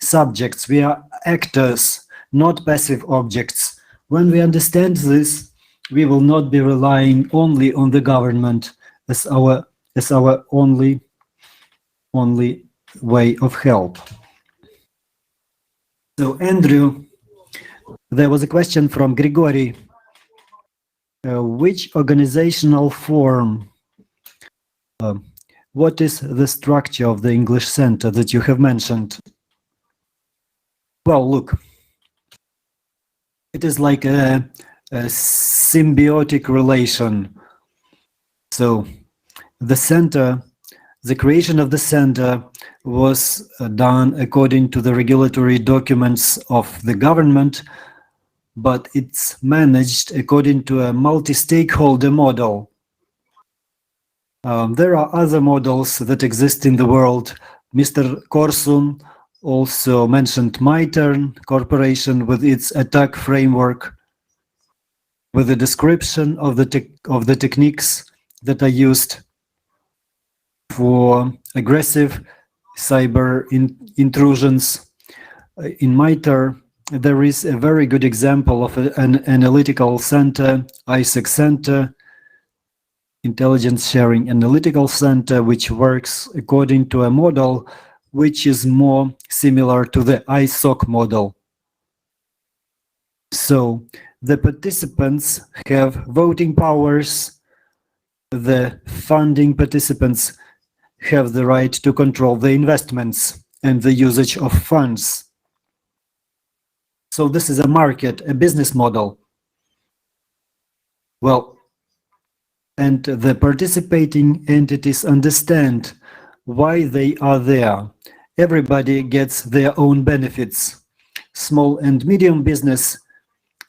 subjects. We are actors, not passive objects. When we understand this, we will not be relying only on the government as our only way of help. So, Andrew, there was a question from Grigory. Which organizational form, what is the structure of the English Center that you have mentioned? Well, look, it is like a symbiotic relation. So the creation of the center was done according to the regulatory documents of the government, but it's managed according to a multi-stakeholder model. There are other models that exist in the world. Mr. Korsun also mentioned MyTurn Corporation with its attack framework, with a description of the techniques that are used for aggressive cyber intrusions. In MITRE, there is a very good example of an analytical center, ISAC Center, Intelligence Sharing Analytical Center, which works according to a model which is more similar to the ISOC model. So the participants have voting powers. The funding participants have the right to control the investments and the usage of funds. So this is a market, a business model. Well, and the participating entities understand why they are there. Everybody gets their own benefits. Small and medium business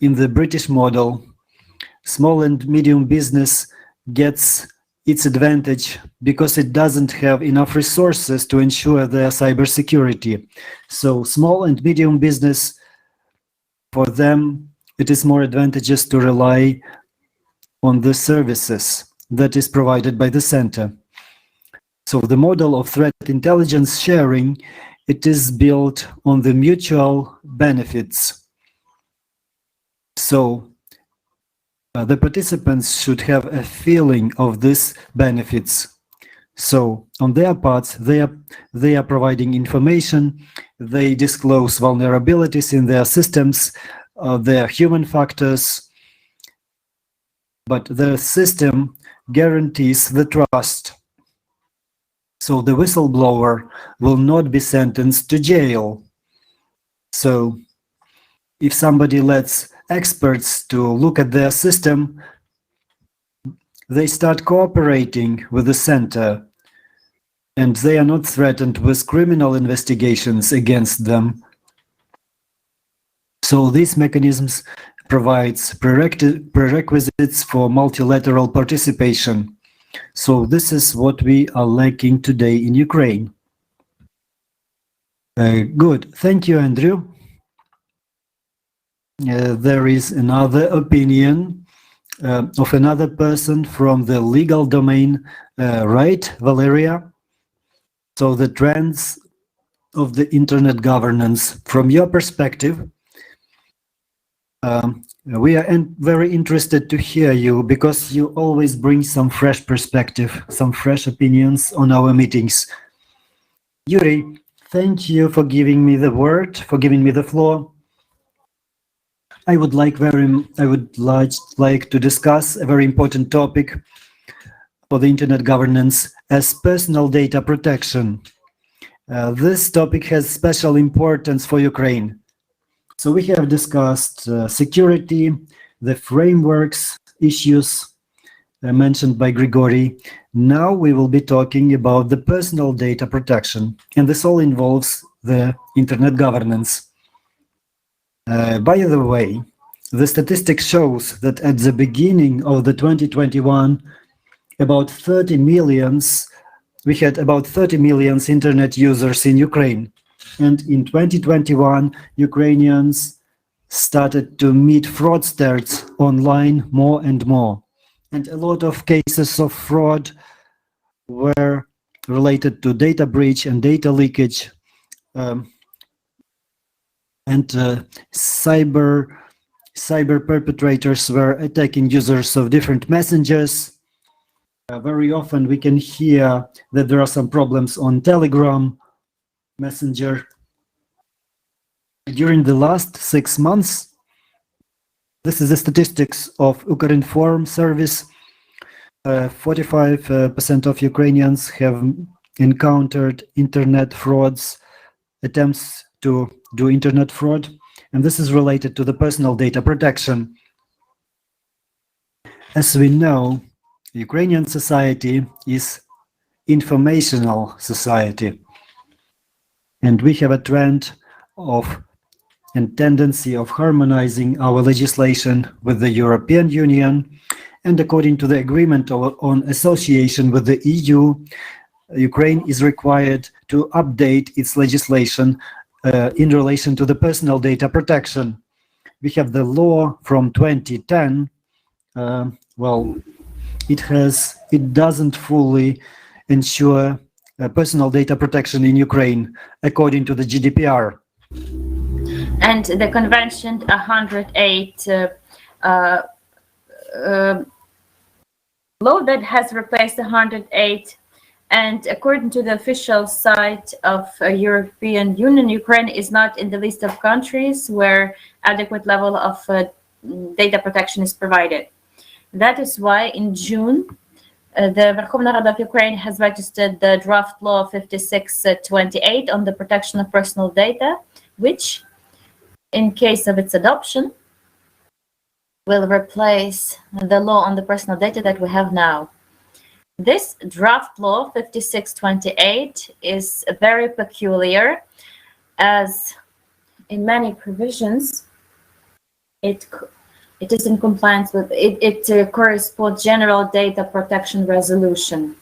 in the British model, small and medium business gets its advantage because it doesn't have enough resources to ensure their cybersecurity. So small and medium business, for them, it is more advantageous to rely on the services that is provided by the center. So the model of threat intelligence sharing, it is built on the mutual benefits. So the participants should have a feeling of these benefits. So on their parts, they are providing information, they disclose vulnerabilities in their systems, their human factors, but the system guarantees the trust. So the whistleblower will not be sentenced to jail. So if somebody lets experts to look at their system, they start cooperating with the center, and they are not threatened with criminal investigations against them. So these mechanisms provides prerequisites for multilateral participation. So this is what we are lacking today in Ukraine. Good, thank you, Andrew. There is another opinion of another person from the legal domain, right, Valeria? So the trends of the internet governance, from your perspective, we are very interested to hear you because you always bring some fresh perspective, some fresh opinions on our meetings. Yuri, thank you for giving me the word, for giving me the floor. I would like to discuss a very important topic for the internet governance as personal data protection. This topic has special importance for Ukraine. So we have discussed security, the frameworks, issues mentioned by Grigory. Now we will be talking about the personal data protection, and this all involves the internet governance. By the way, the statistic shows that at the beginning of the 2021, we had about 30 million internet users in Ukraine. And in 2021, Ukrainians started to meet fraudsters online more and more. And a lot of cases of fraud were related to data breach and data leakage. Cyber perpetrators were attacking users of different messengers. Very often we can hear that there are some problems on Telegram Messenger. During the last 6 months, this is the statistics of Ukrinform service. 45% of Ukrainians have encountered internet frauds, attempts to do internet fraud, and this is related to the personal data protection. As we know, Ukrainian society is informational society, and we have a trend of and tendency of harmonizing our legislation with the European Union. And according to the agreement on association with the EU, Ukraine is required to update its legislation in relation to the personal data protection. We have the law from 2010. Well, it doesn't fully ensure personal data protection in Ukraine according to the GDPR. And the Convention 108 law that has replaced 108, and according to the official site of European Union, Ukraine is not in the list of countries where adequate level of data protection is provided. That is why in June, the Verkhovna Rada of Ukraine has registered the draft law 5628 on the protection of personal data, which, in case of its adoption, will replace the law on the personal data that we have now. This draft law 5628 is very peculiar, as in many provisions it is in compliance with it corresponds general data protection resolution.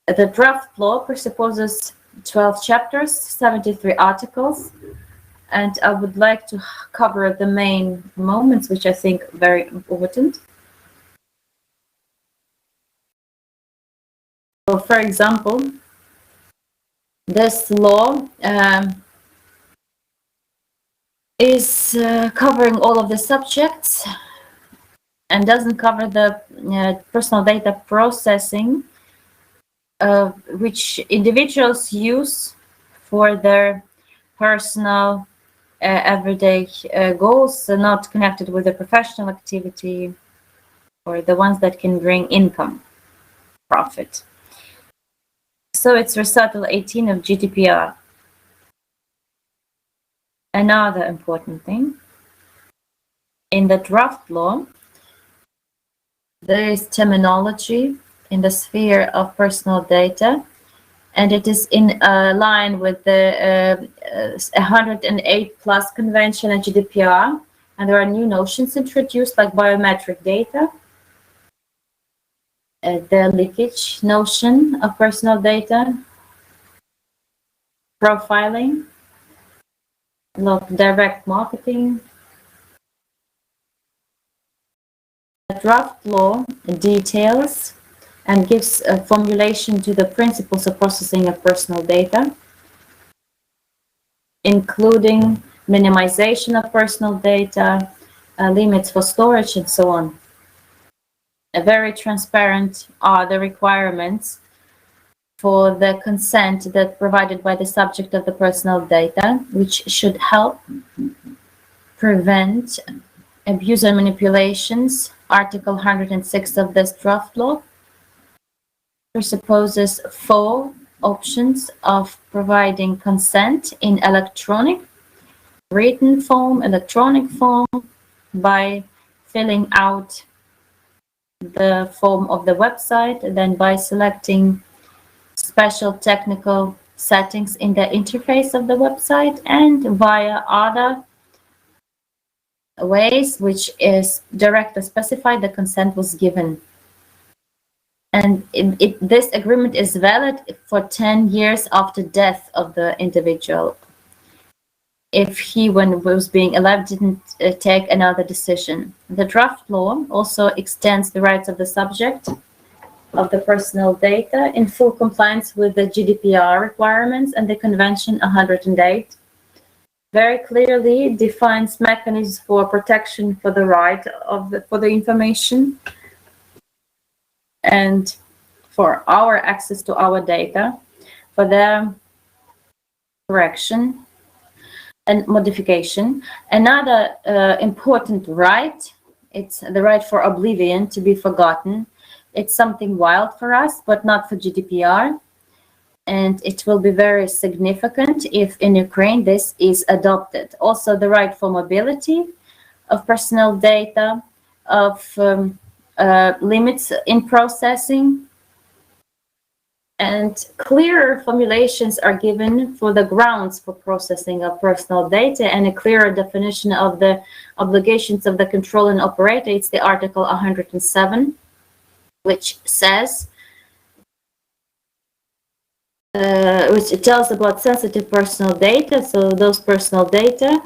The draft law presupposes 12 chapters, 73 articles, and I would like to cover the main moments which I think are very important. So, for example, this law is covering all of the subjects and doesn't cover the personal data processing which individuals use for their personal everyday goals, not connected with a professional activity, or the ones that can bring income, profit. So it's recital 18 of GDPR. Another important thing, in the draft law, there is terminology in the sphere of personal data, and it is in line with the 108 plus convention and GDPR, and there are new notions introduced like biometric data, the leakage notion of personal data, profiling, direct marketing. The draft law details and gives a formulation to the principles of processing of personal data, including minimization of personal data, limits for storage, and so on. Very transparent are the requirements for the consent that provided by the subject of the personal data, which should help prevent abuse and manipulations. Article 106 of this draft law presupposes 4 options of providing consent in electronic, written form, electronic form, by filling out the form of the website, and then by selecting special technical settings in the interface of the website, and via other ways which is directly specified the consent was given. And this agreement is valid for 10 years after death of the individual, if he, when was being allowed, didn't take another decision. The draft law also extends the rights of the subject of the personal data in full compliance with the GDPR requirements, and the Convention 108 very clearly defines mechanisms for protection for the right of for the information and for our access to our data, for their correction and modification. Another important right, it's the right for oblivion, to be forgotten. It's something wild for us, but not for GDPR. and it will be very significant if in Ukraine this is adopted. Also, the right for mobility of personal data, of limits in processing, and clearer formulations are given for the grounds for processing of personal data, and a clearer definition of the obligations of the controlling operator. It's the Article 107, which says, which tells about sensitive personal data, so those personal data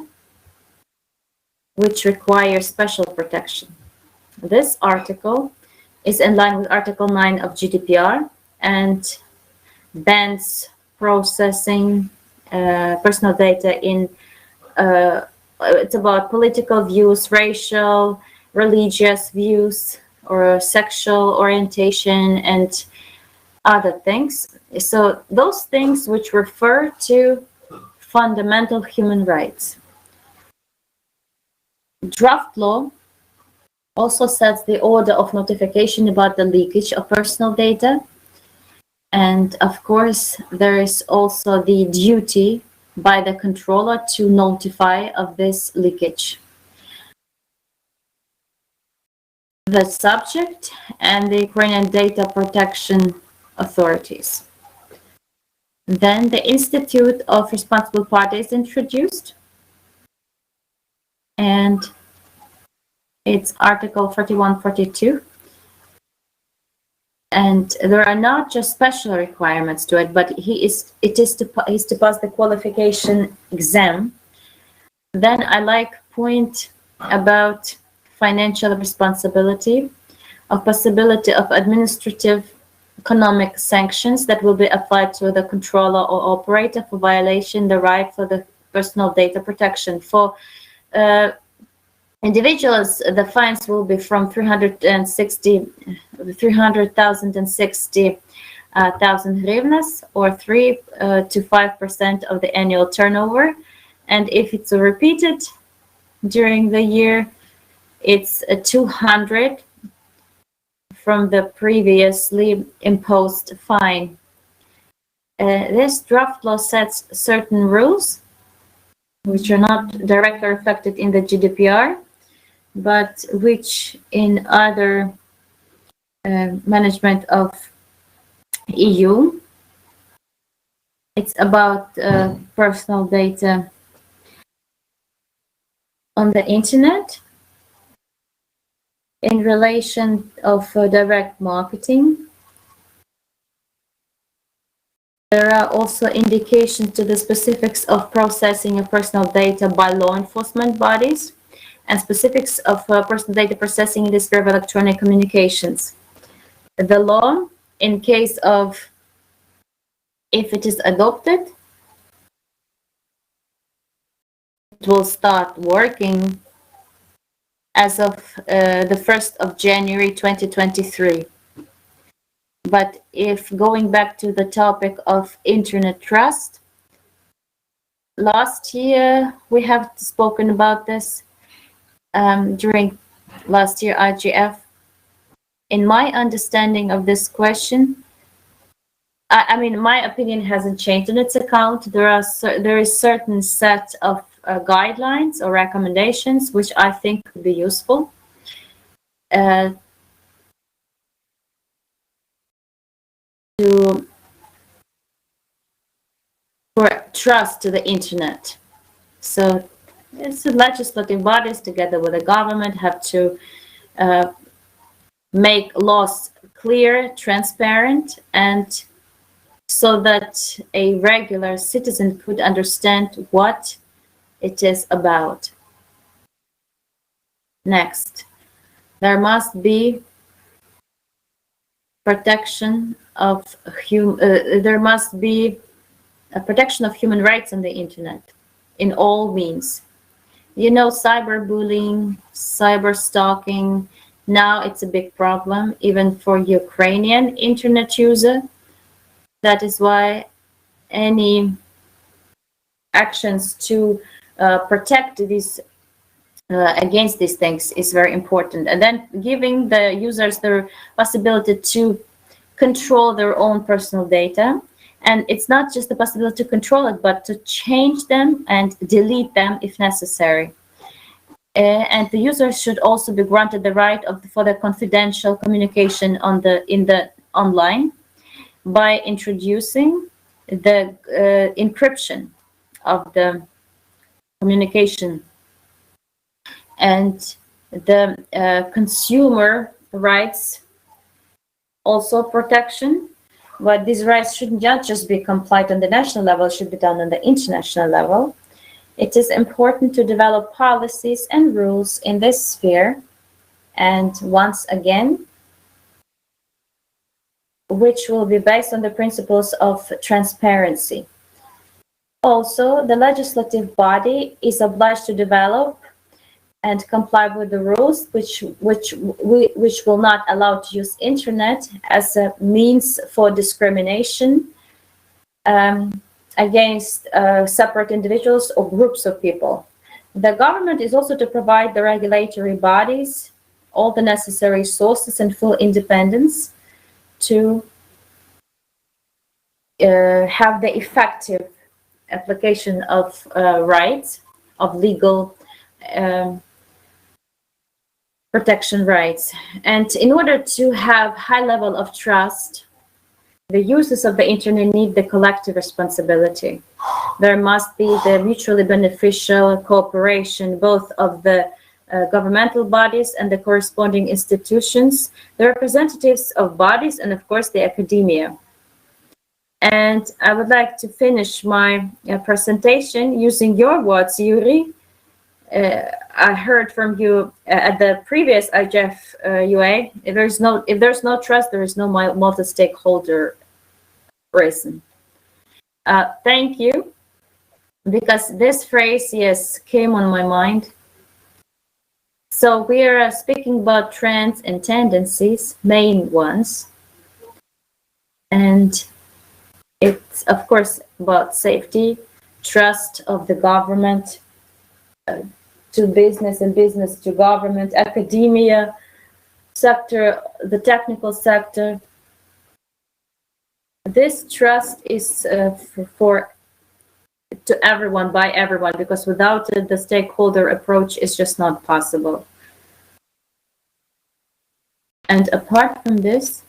which require special protection. This article is in line with Article 9 of GDPR and bans processing personal data in, it's about political views, racial, religious views, or sexual orientation, and other things. So those things which refer to fundamental human rights. Draft law also sets the order of notification about the leakage of personal data. And of course, there is also the duty by the controller to notify of this leakage. The subject and the Ukrainian data protection authorities. Then the Institute of Responsible Parties is introduced, and it's Article 4142. And there are not just special requirements to it, but he is to pass the qualification exam. Then I like point about financial responsibility, of possibility of administrative economic sanctions that will be applied to the controller or operator for violation the right for the personal data protection. For individuals, the fines will be from 300,000 and 60,000 hryvnias, or 3 to 5% of the annual turnover. And if it's repeated during the year, it's 200 from the previously imposed fine. This draft law sets certain rules which are not directly reflected in the GDPR, but which in other management of EU. It's about personal data on the internet in relation of direct marketing. There are also indications to the specifics of processing of personal data by law enforcement bodies and specifics of personal data processing in the sphere of electronic communications. The law, in case of, if it is adopted, it will start working as of the 1st of January 2023. But if going back to the topic of internet trust, last year we have spoken about this during last year IGF. In my understanding of this question, I mean, my opinion hasn't changed on its account. There is certain set of guidelines or recommendations which I think could be useful. For trust to the internet. So it's the legislative bodies together with the government have to make laws clear, transparent, and so that a regular citizen could understand what it is about. Next, there must be protection of there must be a protection of human rights on the internet in all means. You know, cyberbullying, cyber stalking, now it's a big problem even for Ukrainian internet user. That is why any actions to protect these against these things is very important. And then giving the users the possibility to control their own personal data And it's not just the possibility to control it, but to change them and delete them if necessary. And the users should also be granted the right for the confidential communication in the online by introducing the encryption of the communication, and the consumer rights also protection. But these rights should not just be complied on the national level, it should be done on the international level. It is important to develop policies and rules in this sphere, and once again, which will be based on the principles of transparency. Also, the legislative body is obliged to develop and comply with the rules which will not allow to use internet as a means for discrimination against separate individuals or groups of people. The government is also to provide the regulatory bodies all the necessary sources and full independence to have the effective application of rights, of legal protection rights. And in order to have high level of trust, the users of the internet need the collective responsibility. There must be the mutually beneficial cooperation, both of the governmental bodies and the corresponding institutions, the representatives of bodies, and of course the academia. And I would like to finish my presentation using your words, Yuri. I heard from you at the previous IGF-UA, if there's no trust, there is no multi-stakeholder reason. Thank you, because this phrase, yes, came on my mind. So we are speaking about trends and tendencies, main ones. And it's, of course, about safety, trust of the government to business and business to government, academia sector, the technical sector. This trust is to everyone, by everyone, because without it, the stakeholder approach is just not possible. And apart from this,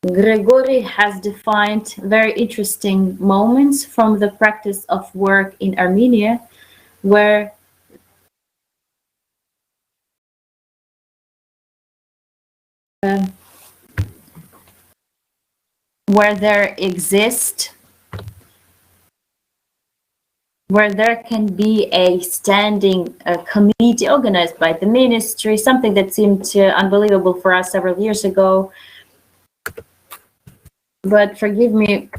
Grigory has defined very interesting moments from the practice of work in Armenia, where there can be a standing committee organized by the ministry, something that seemed unbelievable for us several years ago. But forgive me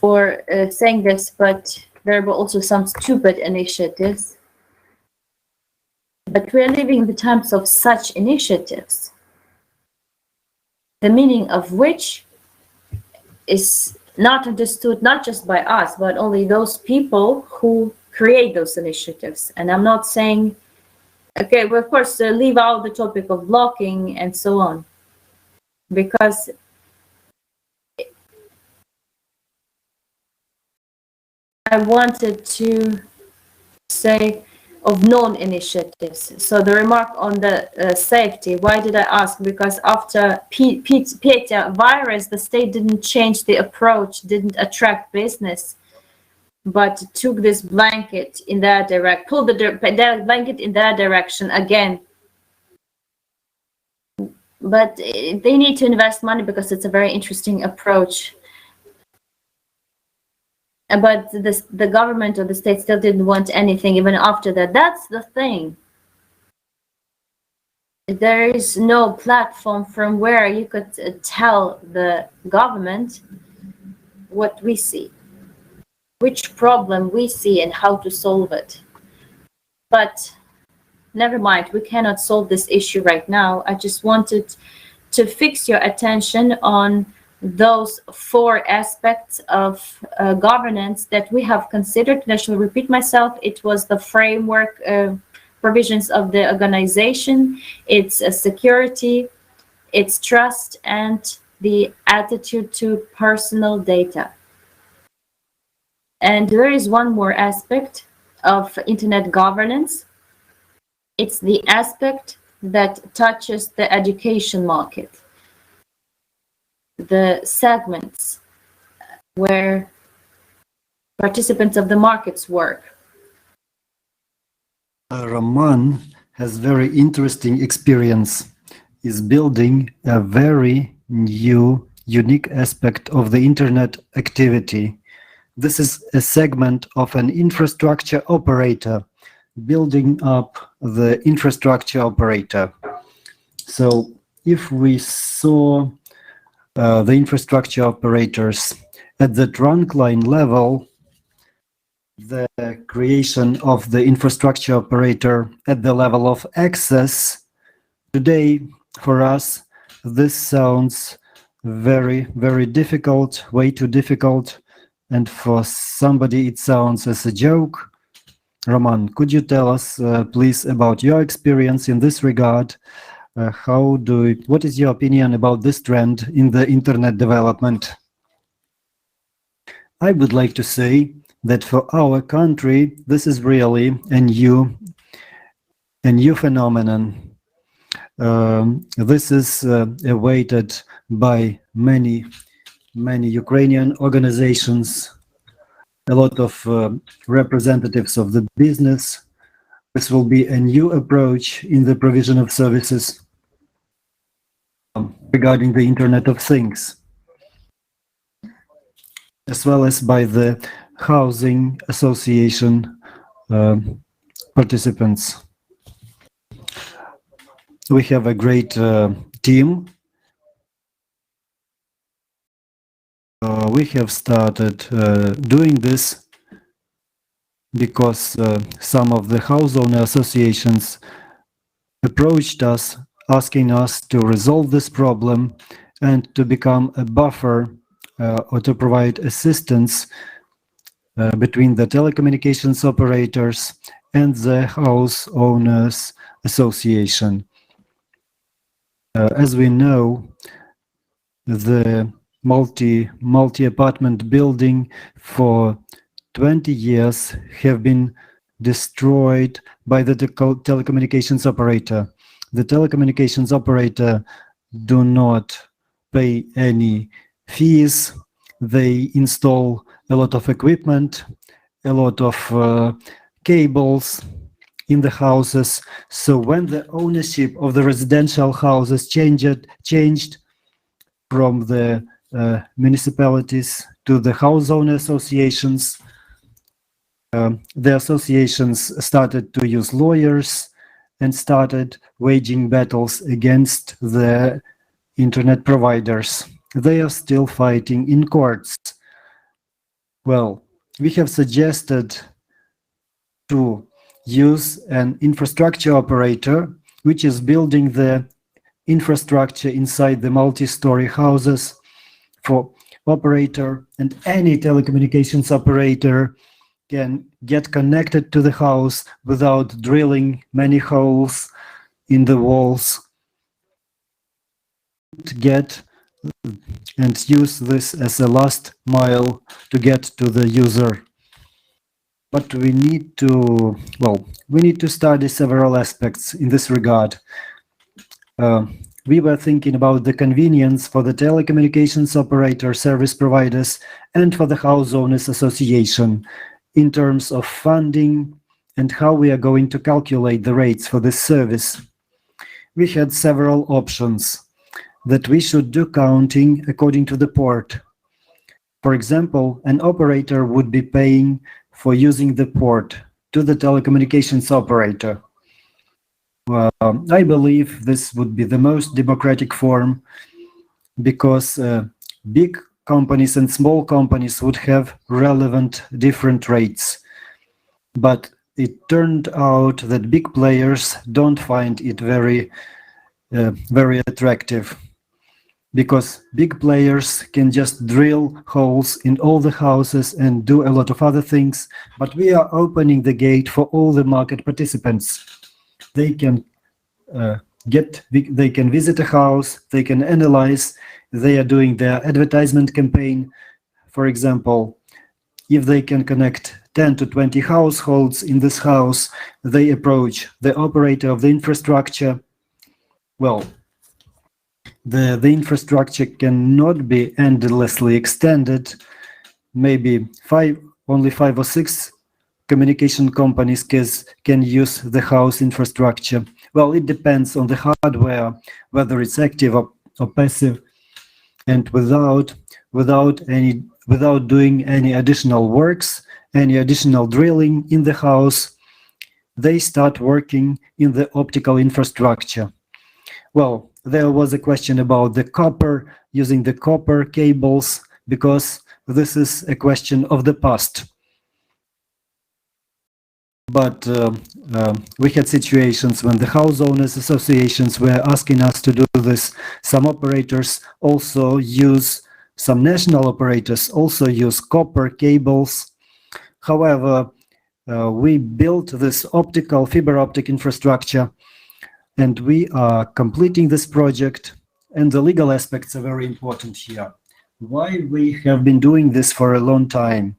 for saying this, but there were also some stupid initiatives. But we are living in the times of such initiatives, the meaning of which is not understood not just by us, but only those people who create those initiatives. And I'm not saying, okay, well, of course, leave out the topic of blocking and so on, because I wanted to say of non-initiatives. So the remark on the safety, why did I ask? Because after Petya virus, the state didn't change the approach, didn't attract business, but took this blanket in that direction, pulled the blanket in that direction again. But they need to invest money because it's a very interesting approach. But the government or the state still didn't want anything even after that. That's the thing. There is no platform from where you could tell the government what we see, which problem we see and how to solve it. But never mind, we cannot solve this issue right now. I just wanted to fix your attention on those four aspects of governance that we have considered. And I shall repeat myself. It was the framework provisions of the organization, its security, its trust, and the attitude to personal data. And there is one more aspect of internet governance. It's the aspect that touches the education market, the segments where participants of the markets work. Roman has very interesting experience, is building a very new, unique aspect of the internet activity. This is a segment of an infrastructure operator, building up the infrastructure operator. So if we saw the infrastructure operators at the trunk line level, the creation of the infrastructure operator at the level of access, today for us this sounds very, very difficult, way too difficult, and for somebody it sounds as a joke. Roman, could you tell us please about your experience in this regard? What is your opinion about this trend in the internet development? I would like to say that for our country, this is really a new phenomenon. This is awaited by many Ukrainian organizations, a lot of representatives of the business. This will be a new approach in the provision of services regarding the Internet of Things, as well as by the housing association participants. We have a great team. We have started doing this because some of the house owner associations approached us, asking us to resolve this problem and to become a buffer or to provide assistance between the telecommunications operators and the house owners association. As we know, the multi-apartment building for 20 years have been destroyed by the telecommunications operator. The telecommunications operator do not pay any fees. They install a lot of equipment, a lot of cables in the houses. So when the ownership of the residential houses changed from the municipalities to the house owner associations, the associations started to use lawyers and started waging battles against the internet providers. They are still fighting in courts. Well, we have suggested to use an infrastructure operator which is building the infrastructure inside the multi-story houses for operator, and any telecommunications operator can get connected to the house without drilling many holes in the walls, get and use this as a last mile to get to the user. But we need to study several aspects in this regard. We were thinking about the convenience for the telecommunications operator service providers and for the house owners association in terms of funding and how we are going to calculate the rates for this service. We had several options that we should do counting according to the port. For example, an operator would be paying for using the port to the telecommunications operator. I believe this would be the most democratic form, because big companies and small companies would have relevant different rates. But it turned out that big players don't find it very attractive, because big players can just drill holes in all the houses and do a lot of other things. But we are opening the gate for all the market participants. They can visit a house, they can analyze they are doing their advertisement campaign. For example, if they can connect 10 to 20 households in this house, they approach the operator of the infrastructure. Well, the infrastructure cannot be endlessly extended. Maybe only 5 or 6 communication companies can use the house infrastructure. Well, it depends on the hardware, whether it's active or passive, and without doing any additional works, any additional drilling in the house, they start working in the optical infrastructure. Well, there was a question about the copper, using the copper cables, because this is a question of the past. But we had situations when the house owners associations were asking us to do this. Some operators also use, some national operators also use copper cables. However, we built this optical fiber optic infrastructure, and we are completing this project, and the legal aspects are very important here. Why we have been doing this for a long time?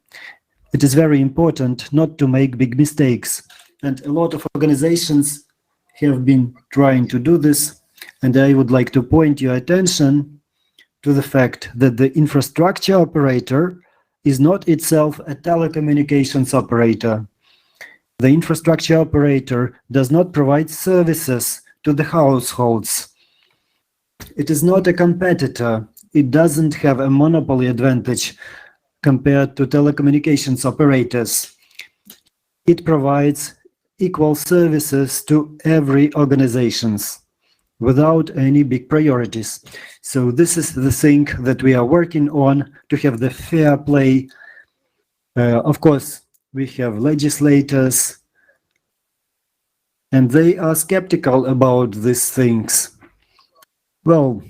It is very important not to make big mistakes, and a lot of organizations have been trying to do this, and I would like to point your attention to the fact that the infrastructure operator is not itself a telecommunications operator. The infrastructure operator does not provide services to the households. It is not a competitor. It doesn't have a monopoly advantage compared to telecommunications operators. It provides equal services to every organizations without any big priorities. So this is the thing that we are working on, to have the fair play. Of course, we have legislators, and they are skeptical about these things. Well,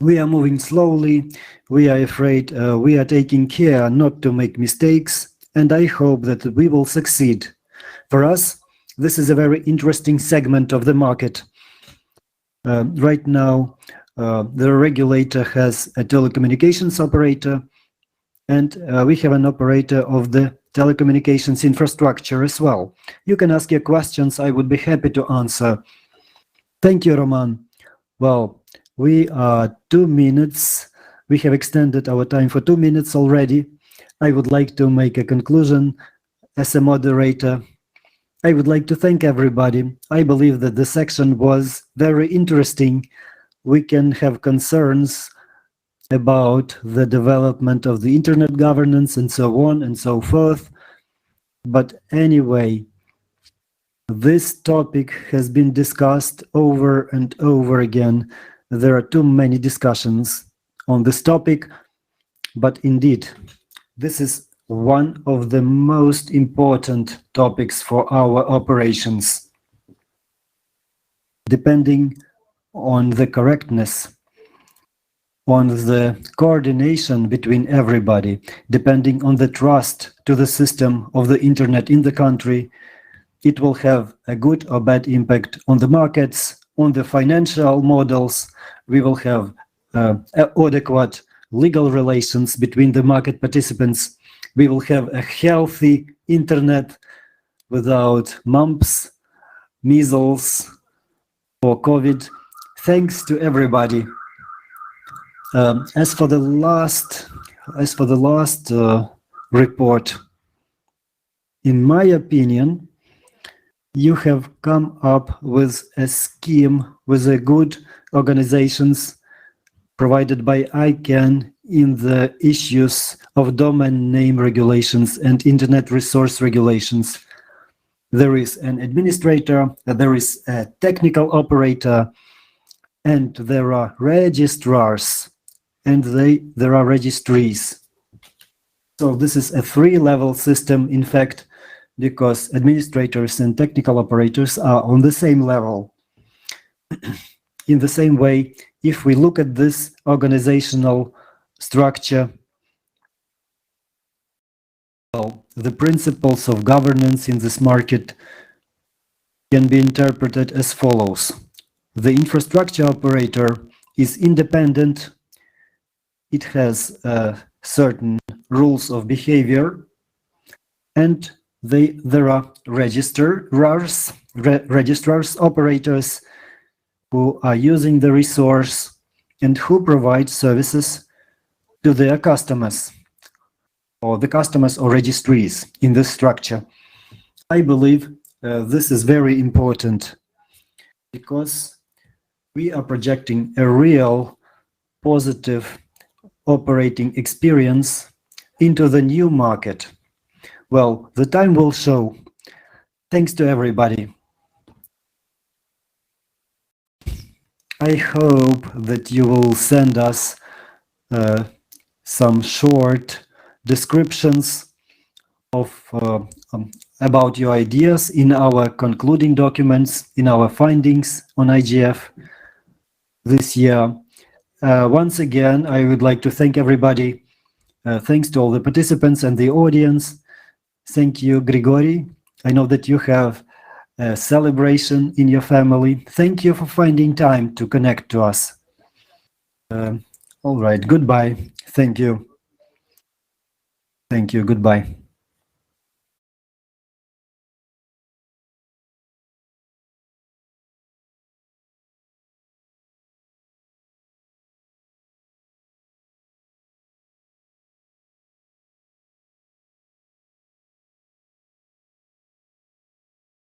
we are moving slowly. We are afraid, we are taking care not to make mistakes, and I hope that we will succeed. For us, this is a very interesting segment of the market. Right now, the regulator has a telecommunications operator, and we have an operator of the telecommunications infrastructure as well. You can ask your questions. I would be happy to answer. Thank you, Roman. Well, we are 2 minutes. We have extended our time for 2 minutes already. I would like to make a conclusion as a moderator. I would like to thank everybody. I believe that the section was very interesting. We can have concerns about the development of the internet governance and so on and so forth. But anyway, this topic has been discussed over and over again. There are too many discussions on this topic, but indeed, this is one of the most important topics for our operations. Depending on the correctness, on the coordination between everybody, depending on the trust to the system of the internet in the country, it will have a good or bad impact on the markets, on the financial models. We will have adequate legal relations between the market participants. We will have a healthy internet without mumps, measles, or COVID. Thanks to everybody. As for the last report, in my opinion, you have come up with a scheme with a good organizations provided by ICANN in the issues of domain name regulations and internet resource regulations. There is an administrator, there is a technical operator, and there are registrars, and there are registries. So this is a 3-level system, in fact, because administrators and technical operators are on the same level. In the same way, if we look at this organizational structure, well, the principles of governance in this market can be interpreted as follows. The infrastructure operator is independent. It has certain rules of behavior, and there are registrars, operators who are using the resource and who provide services to their customers, or the customers or registries in this structure. I believe this is very important because we are projecting a real positive operating experience into the new market. Well, the time will show. Thanks to everybody. I hope that you will send us some short descriptions of about your ideas in our concluding documents, in our findings on IGF this year. Once again, I would like to thank everybody. Thanks to all the participants and the audience. Thank you, Grigory. I know that you have a celebration in your family. Thank you for finding time to connect to us. All right, goodbye. Thank you. Thank you, goodbye.